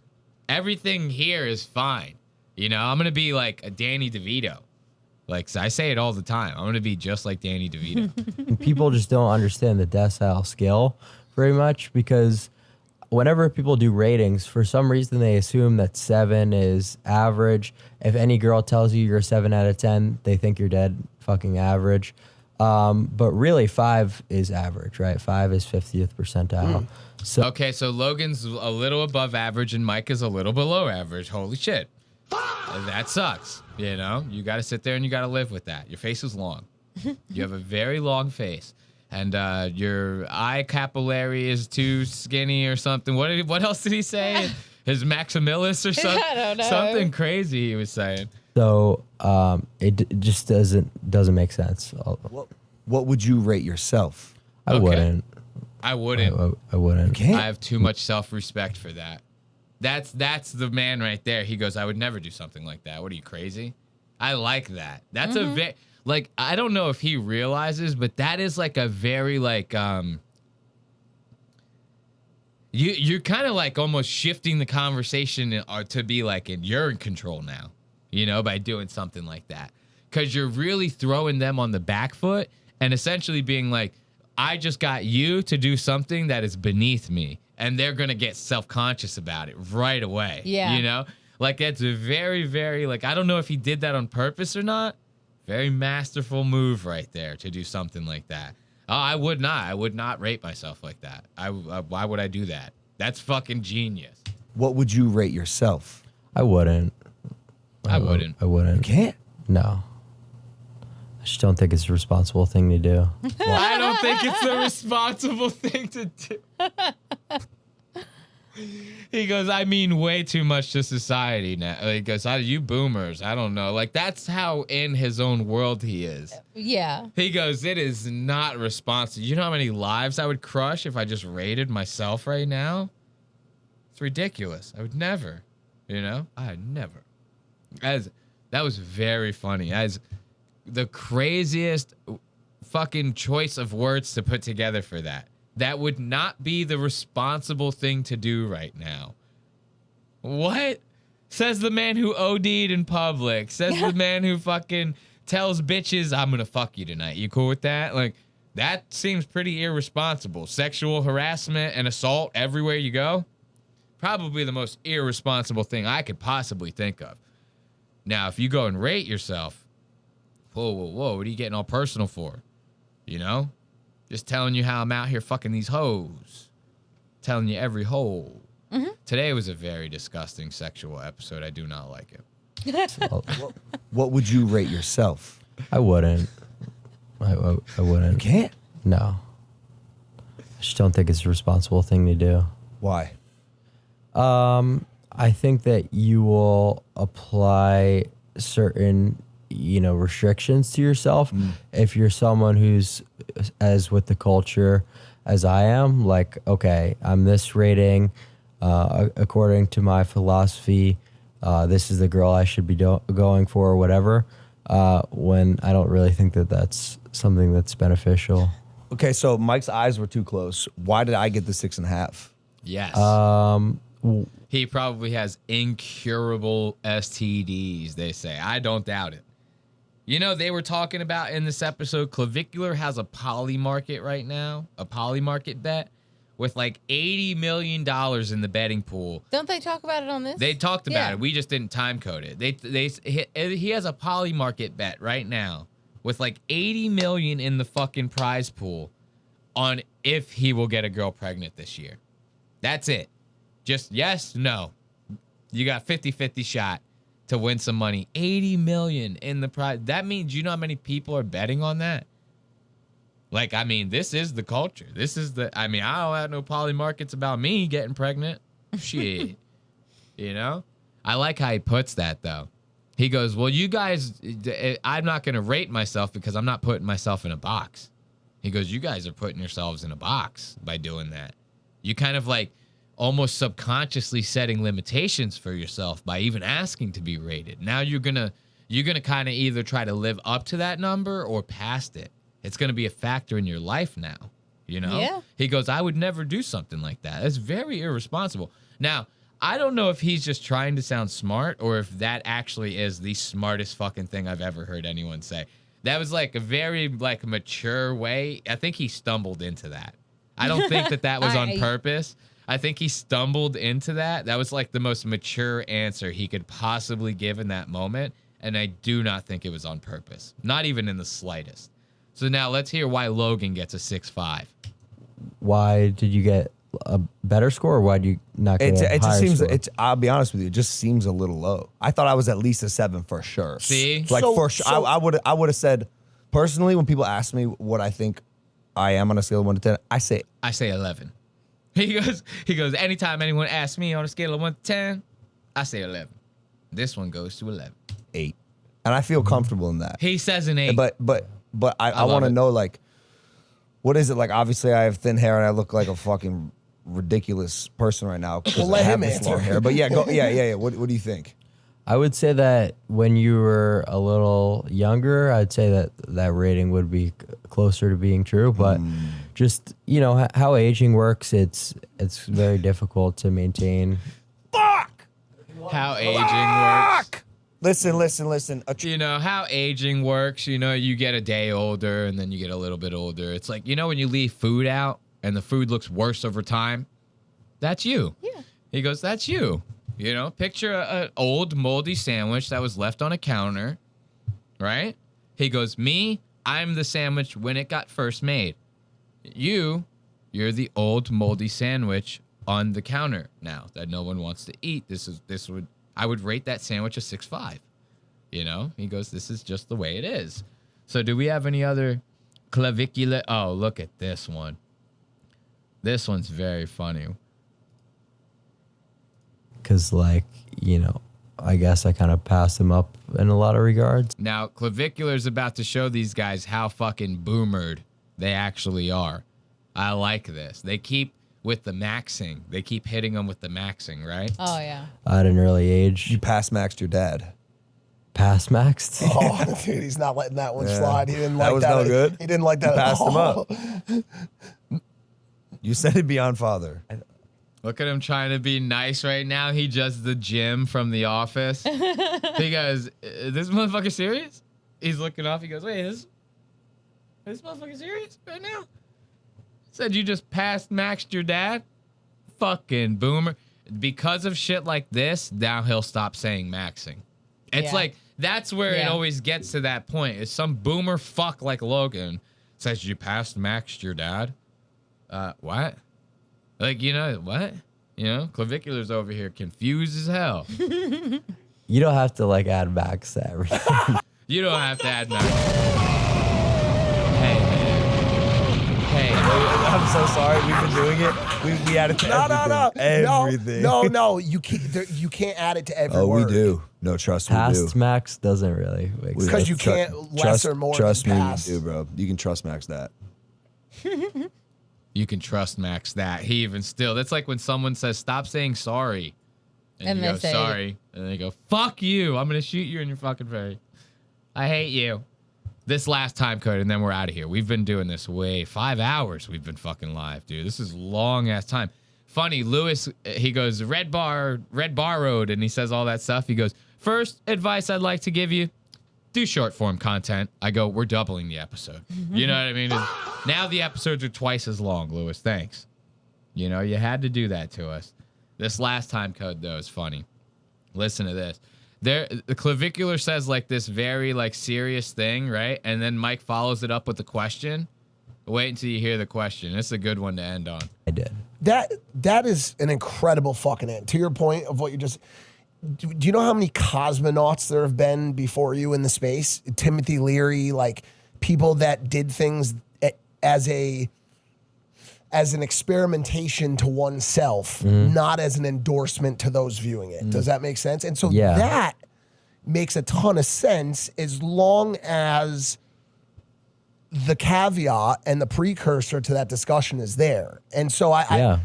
Everything here is fine. You know, I'm going to be like a Danny DeVito. Like, I say it all the time. I'm going to be just like Danny DeVito. People just don't understand the decile scale very much because whenever people do ratings, for some reason they assume that 7 is average. If any girl tells you you're a 7 out of 10, they think you're dead fucking average. But really 5 is average, right? 5 is 50th percentile. So okay, so Logan's a little above average and Mike is a little below average. Holy shit. That sucks. You know, you got to sit there and you got to live with that. Your face is long. You have a very long face. And your eye capillary is too skinny or something. What else did he say? his Maximus or something. I don't know. Something crazy he was saying. So it just doesn't make sense. What would you rate yourself? I wouldn't. I wouldn't. I wouldn't. I have too much self-respect for that. That's the man right there. He goes, I would never do something like that. What are you, crazy? I like that. That's a like, I don't know if he realizes, but that is like a very like you're kind of like almost shifting the conversation to be like, and you're in control now, by doing something like that. Because you're really throwing them on the back foot and essentially being like, I just got you to do something that is beneath me. And they're going to get self-conscious about it right away. Yeah. Like, that's a very, very, like, I don't know if he did that on purpose or not. Very masterful move right there to do something like that. Oh, I would not rate myself like that. Why would I do that? That's fucking genius. What would you rate yourself? I wouldn't. I wouldn't. I wouldn't. You can't? No. I just don't think it's a responsible thing to do. I don't think it's the responsible thing to do. He goes, I mean way too much to society now. He goes, you boomers, I don't know. Like, that's how in his own world he is. Yeah. He goes, it is not responsible. You know how many lives I would crush if I just rated myself right now? It's ridiculous. I would never. I'd never. That was very funny. As the craziest fucking choice of words to put together for that. That would not be the responsible thing to do right now. What? Says the man who OD'd in public. Says the man who fucking tells bitches, I'm gonna fuck you tonight. You cool with that? Like, that seems pretty irresponsible. Sexual harassment and assault everywhere you go. Probably the most irresponsible thing I could possibly think of. Now, if you go and rate yourself, whoa, what are you getting all personal for? Just telling you how I'm out here fucking these hoes. Telling you every hole. Mm-hmm. Today was a very disgusting sexual episode. I do not like it. What would you rate yourself? I wouldn't. I wouldn't. You can't? No. I just don't think it's a responsible thing to do. Why? I think that you will apply certain restrictions to yourself if you're someone who's as with the culture as I am. Like, okay, I'm this rating according to my philosophy. This is the girl I should be going for, or whatever. When I don't really think that that's something that's beneficial. Okay, so Mike's eyes were too close. Why did I get the 6.5? Yes. He probably has incurable STDs, they say. I don't doubt it. They were talking about in this episode, Clavicular has a poly market right now, a poly market bet with like $80 million in the betting pool. Don't they talk about it on this? They talked about it. We just didn't time code it. He has a poly market bet right now with like $80 million in the fucking prize pool on if he will get a girl pregnant this year. That's it. Just yes, no. You got 50-50 shot to win some money. 80 million in the prize. That means you know how many people are betting on that? Like, I mean, this is the culture. This is I don't have no poly markets about me getting pregnant. Shit. I like how he puts that, though. He goes, well, you guys, I'm not going to rate myself because I'm not putting myself in a box. He goes, you guys are putting yourselves in a box by doing that. You kind of like almost subconsciously setting limitations for yourself by even asking to be rated. Now you're gonna kind of either try to live up to that number or past it. It's gonna be a factor in your life now. Yeah. He goes, I would never do something like that. That's very irresponsible. Now, I don't know if he's just trying to sound smart or if that actually is the smartest fucking thing I've ever heard anyone say. That was like a very like mature way. I think he stumbled into that. I don't think that was on purpose. I think he stumbled into that. That was like the most mature answer he could possibly give in that moment. And I do not think it was on purpose. Not even in the slightest. So now let's hear why Logan gets a 6.5. Why did you get a better score, or why do you not get a higher score? I'll be honest with you, it just seems a little low. I thought I was at least a 7 for sure. See? For sure. I would have said, personally, when people ask me what I think I am on a scale of 1 to 10, I say 11. He goes, anytime anyone asks me on a scale of 1 to 10, I say 11. This one goes to 11. 8. And I feel comfortable in that. He says an 8. But I want to know, like, what is it? Like, obviously I have thin hair and I look like a fucking ridiculous person right now. Well, let him answer. answer. Hair. But yeah, yeah. What do you think? I would say that when you were a little younger, I'd say that rating would be closer to being true. But just, you know, how aging works, it's very difficult to maintain. Fuck! How aging works. Listen. You know, how aging works, you know, you get a day older and then you get a little bit older. It's like, you know, when you leave food out and the food looks worse over time, that's you. Yeah. He goes, that's you. You know, picture an old moldy sandwich that was left on a counter, right? He goes, me, I'm the sandwich when it got first made. You're the old moldy sandwich on the counter now that no one wants to eat. I would rate that sandwich a 6.5. You know, he goes, this is just the way it is. So do we have any other clavicular? Oh, look at this one. This one's very funny. Because, like, you know, I guess I kind of passed him up in a lot of regards. Now, Clavicular's about to show these guys how fucking boomered they actually are. I like this. They keep with the maxing. They keep hitting them with the maxing, right? Oh, yeah. At an early age. You pass-maxed your dad. Pass-maxed? Oh, dude, he's not letting that one slide. He didn't like that. That was no good? He didn't like that You at passed him all. up. You said it beyond father. Look at him trying to be nice right now. He just the Jim from The Office. He goes, is this motherfucker serious? He's looking off. He goes, wait, is this motherfucker serious right now? Said you just maxed your dad? Fucking boomer. Because of shit like this, now he'll stop saying maxing. It's like, that's where it always gets to that point. Is some boomer fuck like Logan says you maxed your dad? What? Like, you know, what? You know, Clavicular's over here confused as hell. You don't have to, like, add max to everything. You don't have to add max. Hey, man. Hey. I'm so sorry. We've been doing it. We added to everything. No. You can't add it to every word. Oh, we do. No, trust me, we do. Past max doesn't really make sense. Because you can't less or more trust than me, past. you do, bro. You can trust max that. You can trust Max that. He even still, that's like when someone says, stop saying sorry. And you go, sorry. And they go, fuck you. I'm going to shoot you in your fucking face. I hate you. This last time code, and then we're out of here. We've been doing this 5 hours. We've been fucking live, dude. This is long ass time. Funny, Lewis, he goes, Red Bar Road, and he says all that stuff. He goes, first advice I'd like to give you, do short form content. I go, we're doubling the episode. You know what I mean? Now the episodes are twice as long, Lewis. Thanks. You know, you had to do that to us. This last time code, though, is funny. Listen to this. The Clavicular says like this very like serious thing, right? And then Mike follows it up with a question. Wait until you hear the question. It's a good one to end on. I did. That is an incredible fucking end. To your point of what you just... Do you know how many cosmonauts there have been before you in the space? Timothy Leary, like people that did things as an experimentation to oneself, not as an endorsement to those viewing it. Does that make sense? And so that makes a ton of sense as long as the caveat and the precursor to that discussion is there. And so I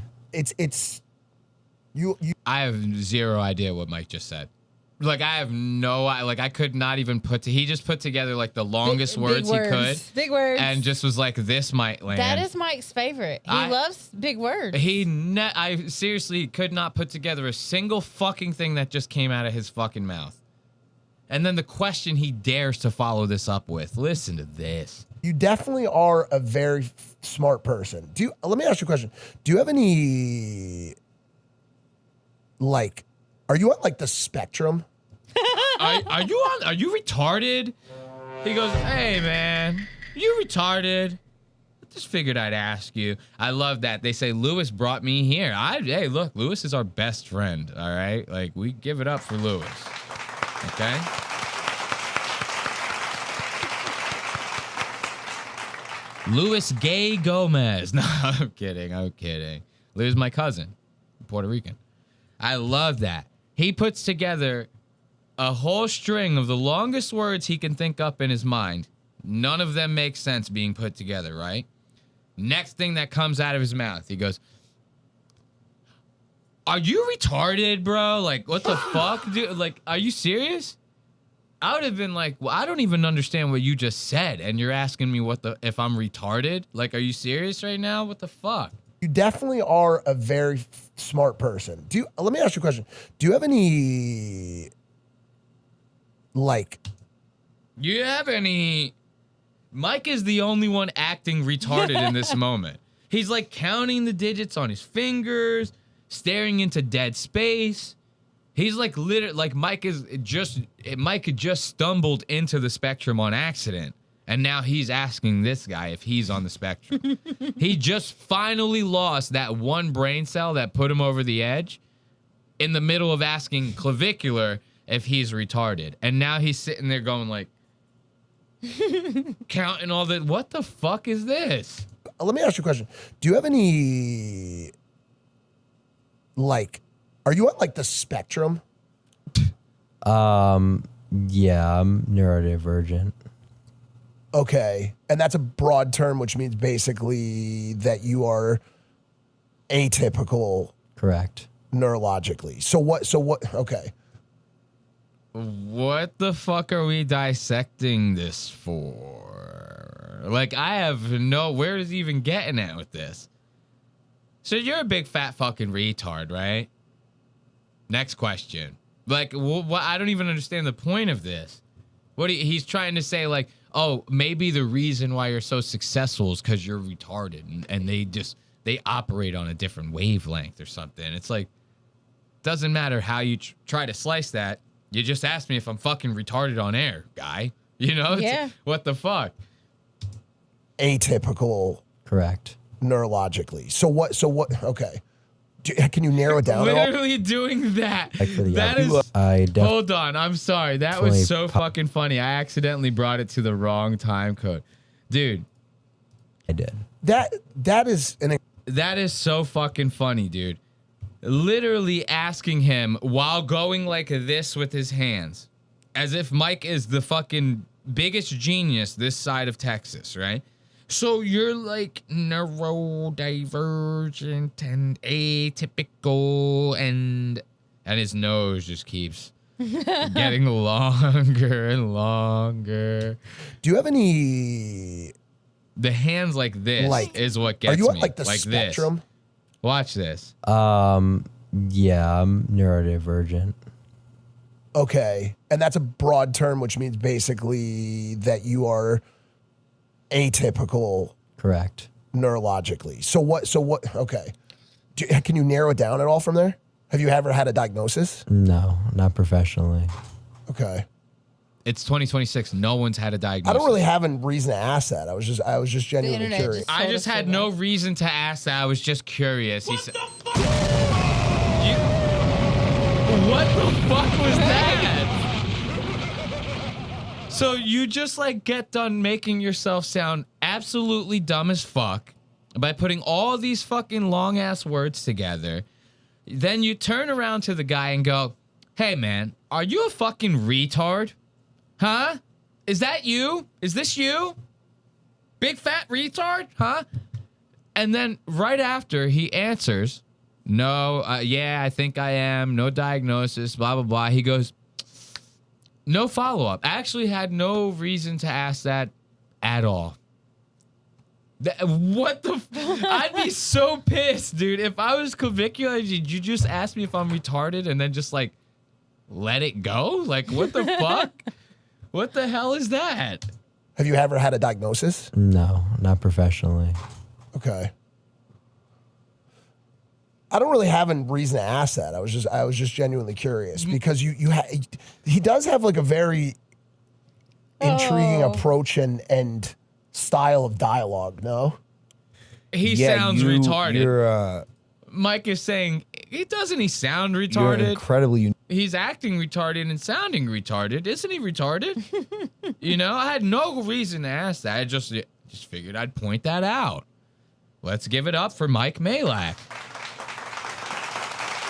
have zero idea what Mike just said. Like, I have no, like, I could not even he just put together, like, the longest words he could. Big words. And just was like, this might land. That is Mike's favorite. He loves big words. I seriously could not put together a single fucking thing that just came out of his fucking mouth. And then the question he dares to follow this up with. Listen to this. You definitely are a very smart person. Let me ask you a question. Do you have any... Like, are you on like the spectrum? Are you retarded? He goes, hey man, you retarded? I just figured I'd ask you. I love that. They say Lewis brought me here. Hey, look, Lewis is our best friend. All right, like we give it up for Lewis. Okay. Luis Gay Gomez. No, I'm kidding. Liv's my cousin, Puerto Rican. I love that. He puts together a whole string of the longest words he can think up in his mind. None of them make sense being put together, right? Next thing that comes out of his mouth, he goes, "Are you retarded, bro? Like, what the fuck, dude? Like, are you serious?" I would have been like, "Well, I don't even understand what you just said, and you're asking me if I'm retarded? Like, are you serious right now? What the fuck?" You definitely are a very smart person. Let me ask you a question. Do you have any, like... You have any... Mike is the only one acting retarded in this moment. He's like counting the digits on his fingers, staring into dead space. He's like literally, like Mike had just stumbled into the spectrum on accident. And now he's asking this guy if he's on the spectrum. He just finally lost that one brain cell that put him over the edge in the middle of asking Clavicular if he's retarded. And now he's sitting there going like, counting all the, what the fuck is this? Let me ask you a question. Do you have any, like, are you on like the spectrum? Yeah, I'm neurodivergent. Okay. And that's a broad term, which means basically that you are atypical. Correct. Neurologically. So what, okay. What the fuck are we dissecting this for? Like, I have where is he even getting at with this? So you're a big fat fucking retard, right? Next question. Like, what? I don't even understand the point of this. He's trying to say like, oh, maybe the reason why you're so successful is because you're retarded and they operate on a different wavelength or something. It's like, doesn't matter how you try to slice that. You just asked me if I'm fucking retarded on air, guy. You know? Yeah. What the fuck? Atypical. Correct. Neurologically. So what, okay. Can you narrow it down at all? Literally doing that. That is. Hold on. I'm sorry. That was so fucking funny. I accidentally brought it to the wrong time code. Dude. I did. That is so fucking funny, dude. Literally asking him while going like this with his hands. As if Mike is the fucking biggest genius this side of Texas, right? So you're like neurodivergent and atypical and his nose just keeps getting longer and longer. Do you have any... The hands like this is what gets me. Are you on like the spectrum? This. Watch this. Yeah, I'm neurodivergent. Okay. And that's a broad term, which means basically that you are atypical. Correct. Neurologically. So what, okay. Can you narrow it down at all from there? Have you ever had a diagnosis? No, not professionally. Okay. It's 2026. No one's had a diagnosis. I don't really have a reason to ask that. I was just genuinely curious. I just had no reason to ask that. I was just curious. He said, "What the fuck was that?" So you just like get done making yourself sound absolutely dumb as fuck by putting all these fucking long ass words together. Then you turn around to the guy and go, "Hey man, are you a fucking retard? Huh? Is that you? Is this you? Big fat retard? Huh?" And then right after he answers, "No, yeah, I think I am. No diagnosis, blah, blah, blah." He goes, "No follow-up. I actually had no reason to ask that at all." What the I'd be so pissed, dude. If I was Clavicular, did you just ask me if I'm retarded and then just like let it go? Like, what the fuck? What the hell is that? Have you ever had a diagnosis? No, not professionally. Okay. I don't really have a reason to ask that. I was just genuinely curious because he does have like a very intriguing approach and style of dialogue. No, he sounds retarded. Mike is saying he sound retarded. You're incredibly. He's acting retarded and sounding retarded. Isn't he retarded? You know, I had no reason to ask that. I just figured I'd point that out. Let's give it up for Mike Malak.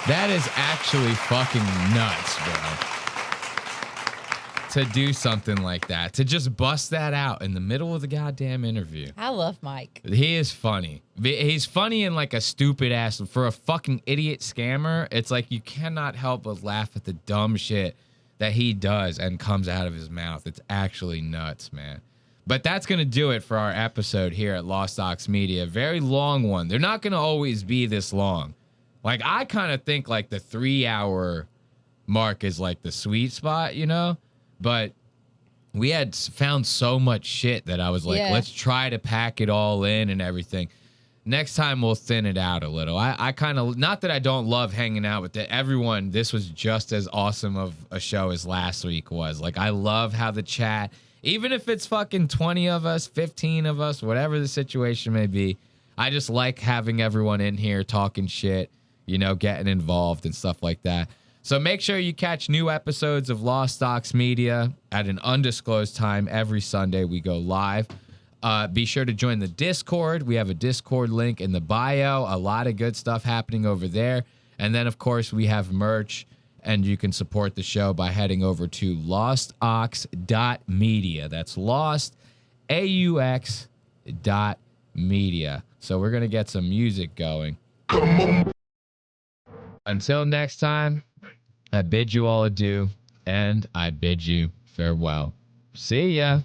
That is actually fucking nuts, bro. To do something like that, to just bust that out in the middle of the goddamn interview. I love Mike. He is funny. He's funny in like a stupid ass, for a fucking idiot scammer. It's like you cannot help but laugh at the dumb shit that he does and comes out of his mouth. It's actually nuts, man. But that's going to do it for our episode here at Lost Ox Media. Very long one. They're not going to always be this long. Like, I kind of think like the 3-hour mark is like the sweet spot, you know? But we had found so much shit that I was like, let's try to pack it all in and everything. Next time we'll thin it out a little. I kind of, not that I don't love hanging out with everyone. This was just as awesome of a show as last week was. Like, I love how the chat, even if it's fucking 20 of us, 15 of us, whatever the situation may be, I just like having everyone in here talking shit, you know, getting involved and stuff like that. So make sure you catch new episodes of Lost Ox Media at an undisclosed time every Sunday. We go live. Be sure to join the Discord. We have a Discord link in the bio. A lot of good stuff happening over there. And then, of course, we have merch, and you can support the show by heading over to lostox.media. That's lost, AUX.media. So we're going to get some music going. Until next time, I bid you all adieu, and I bid you farewell. See ya.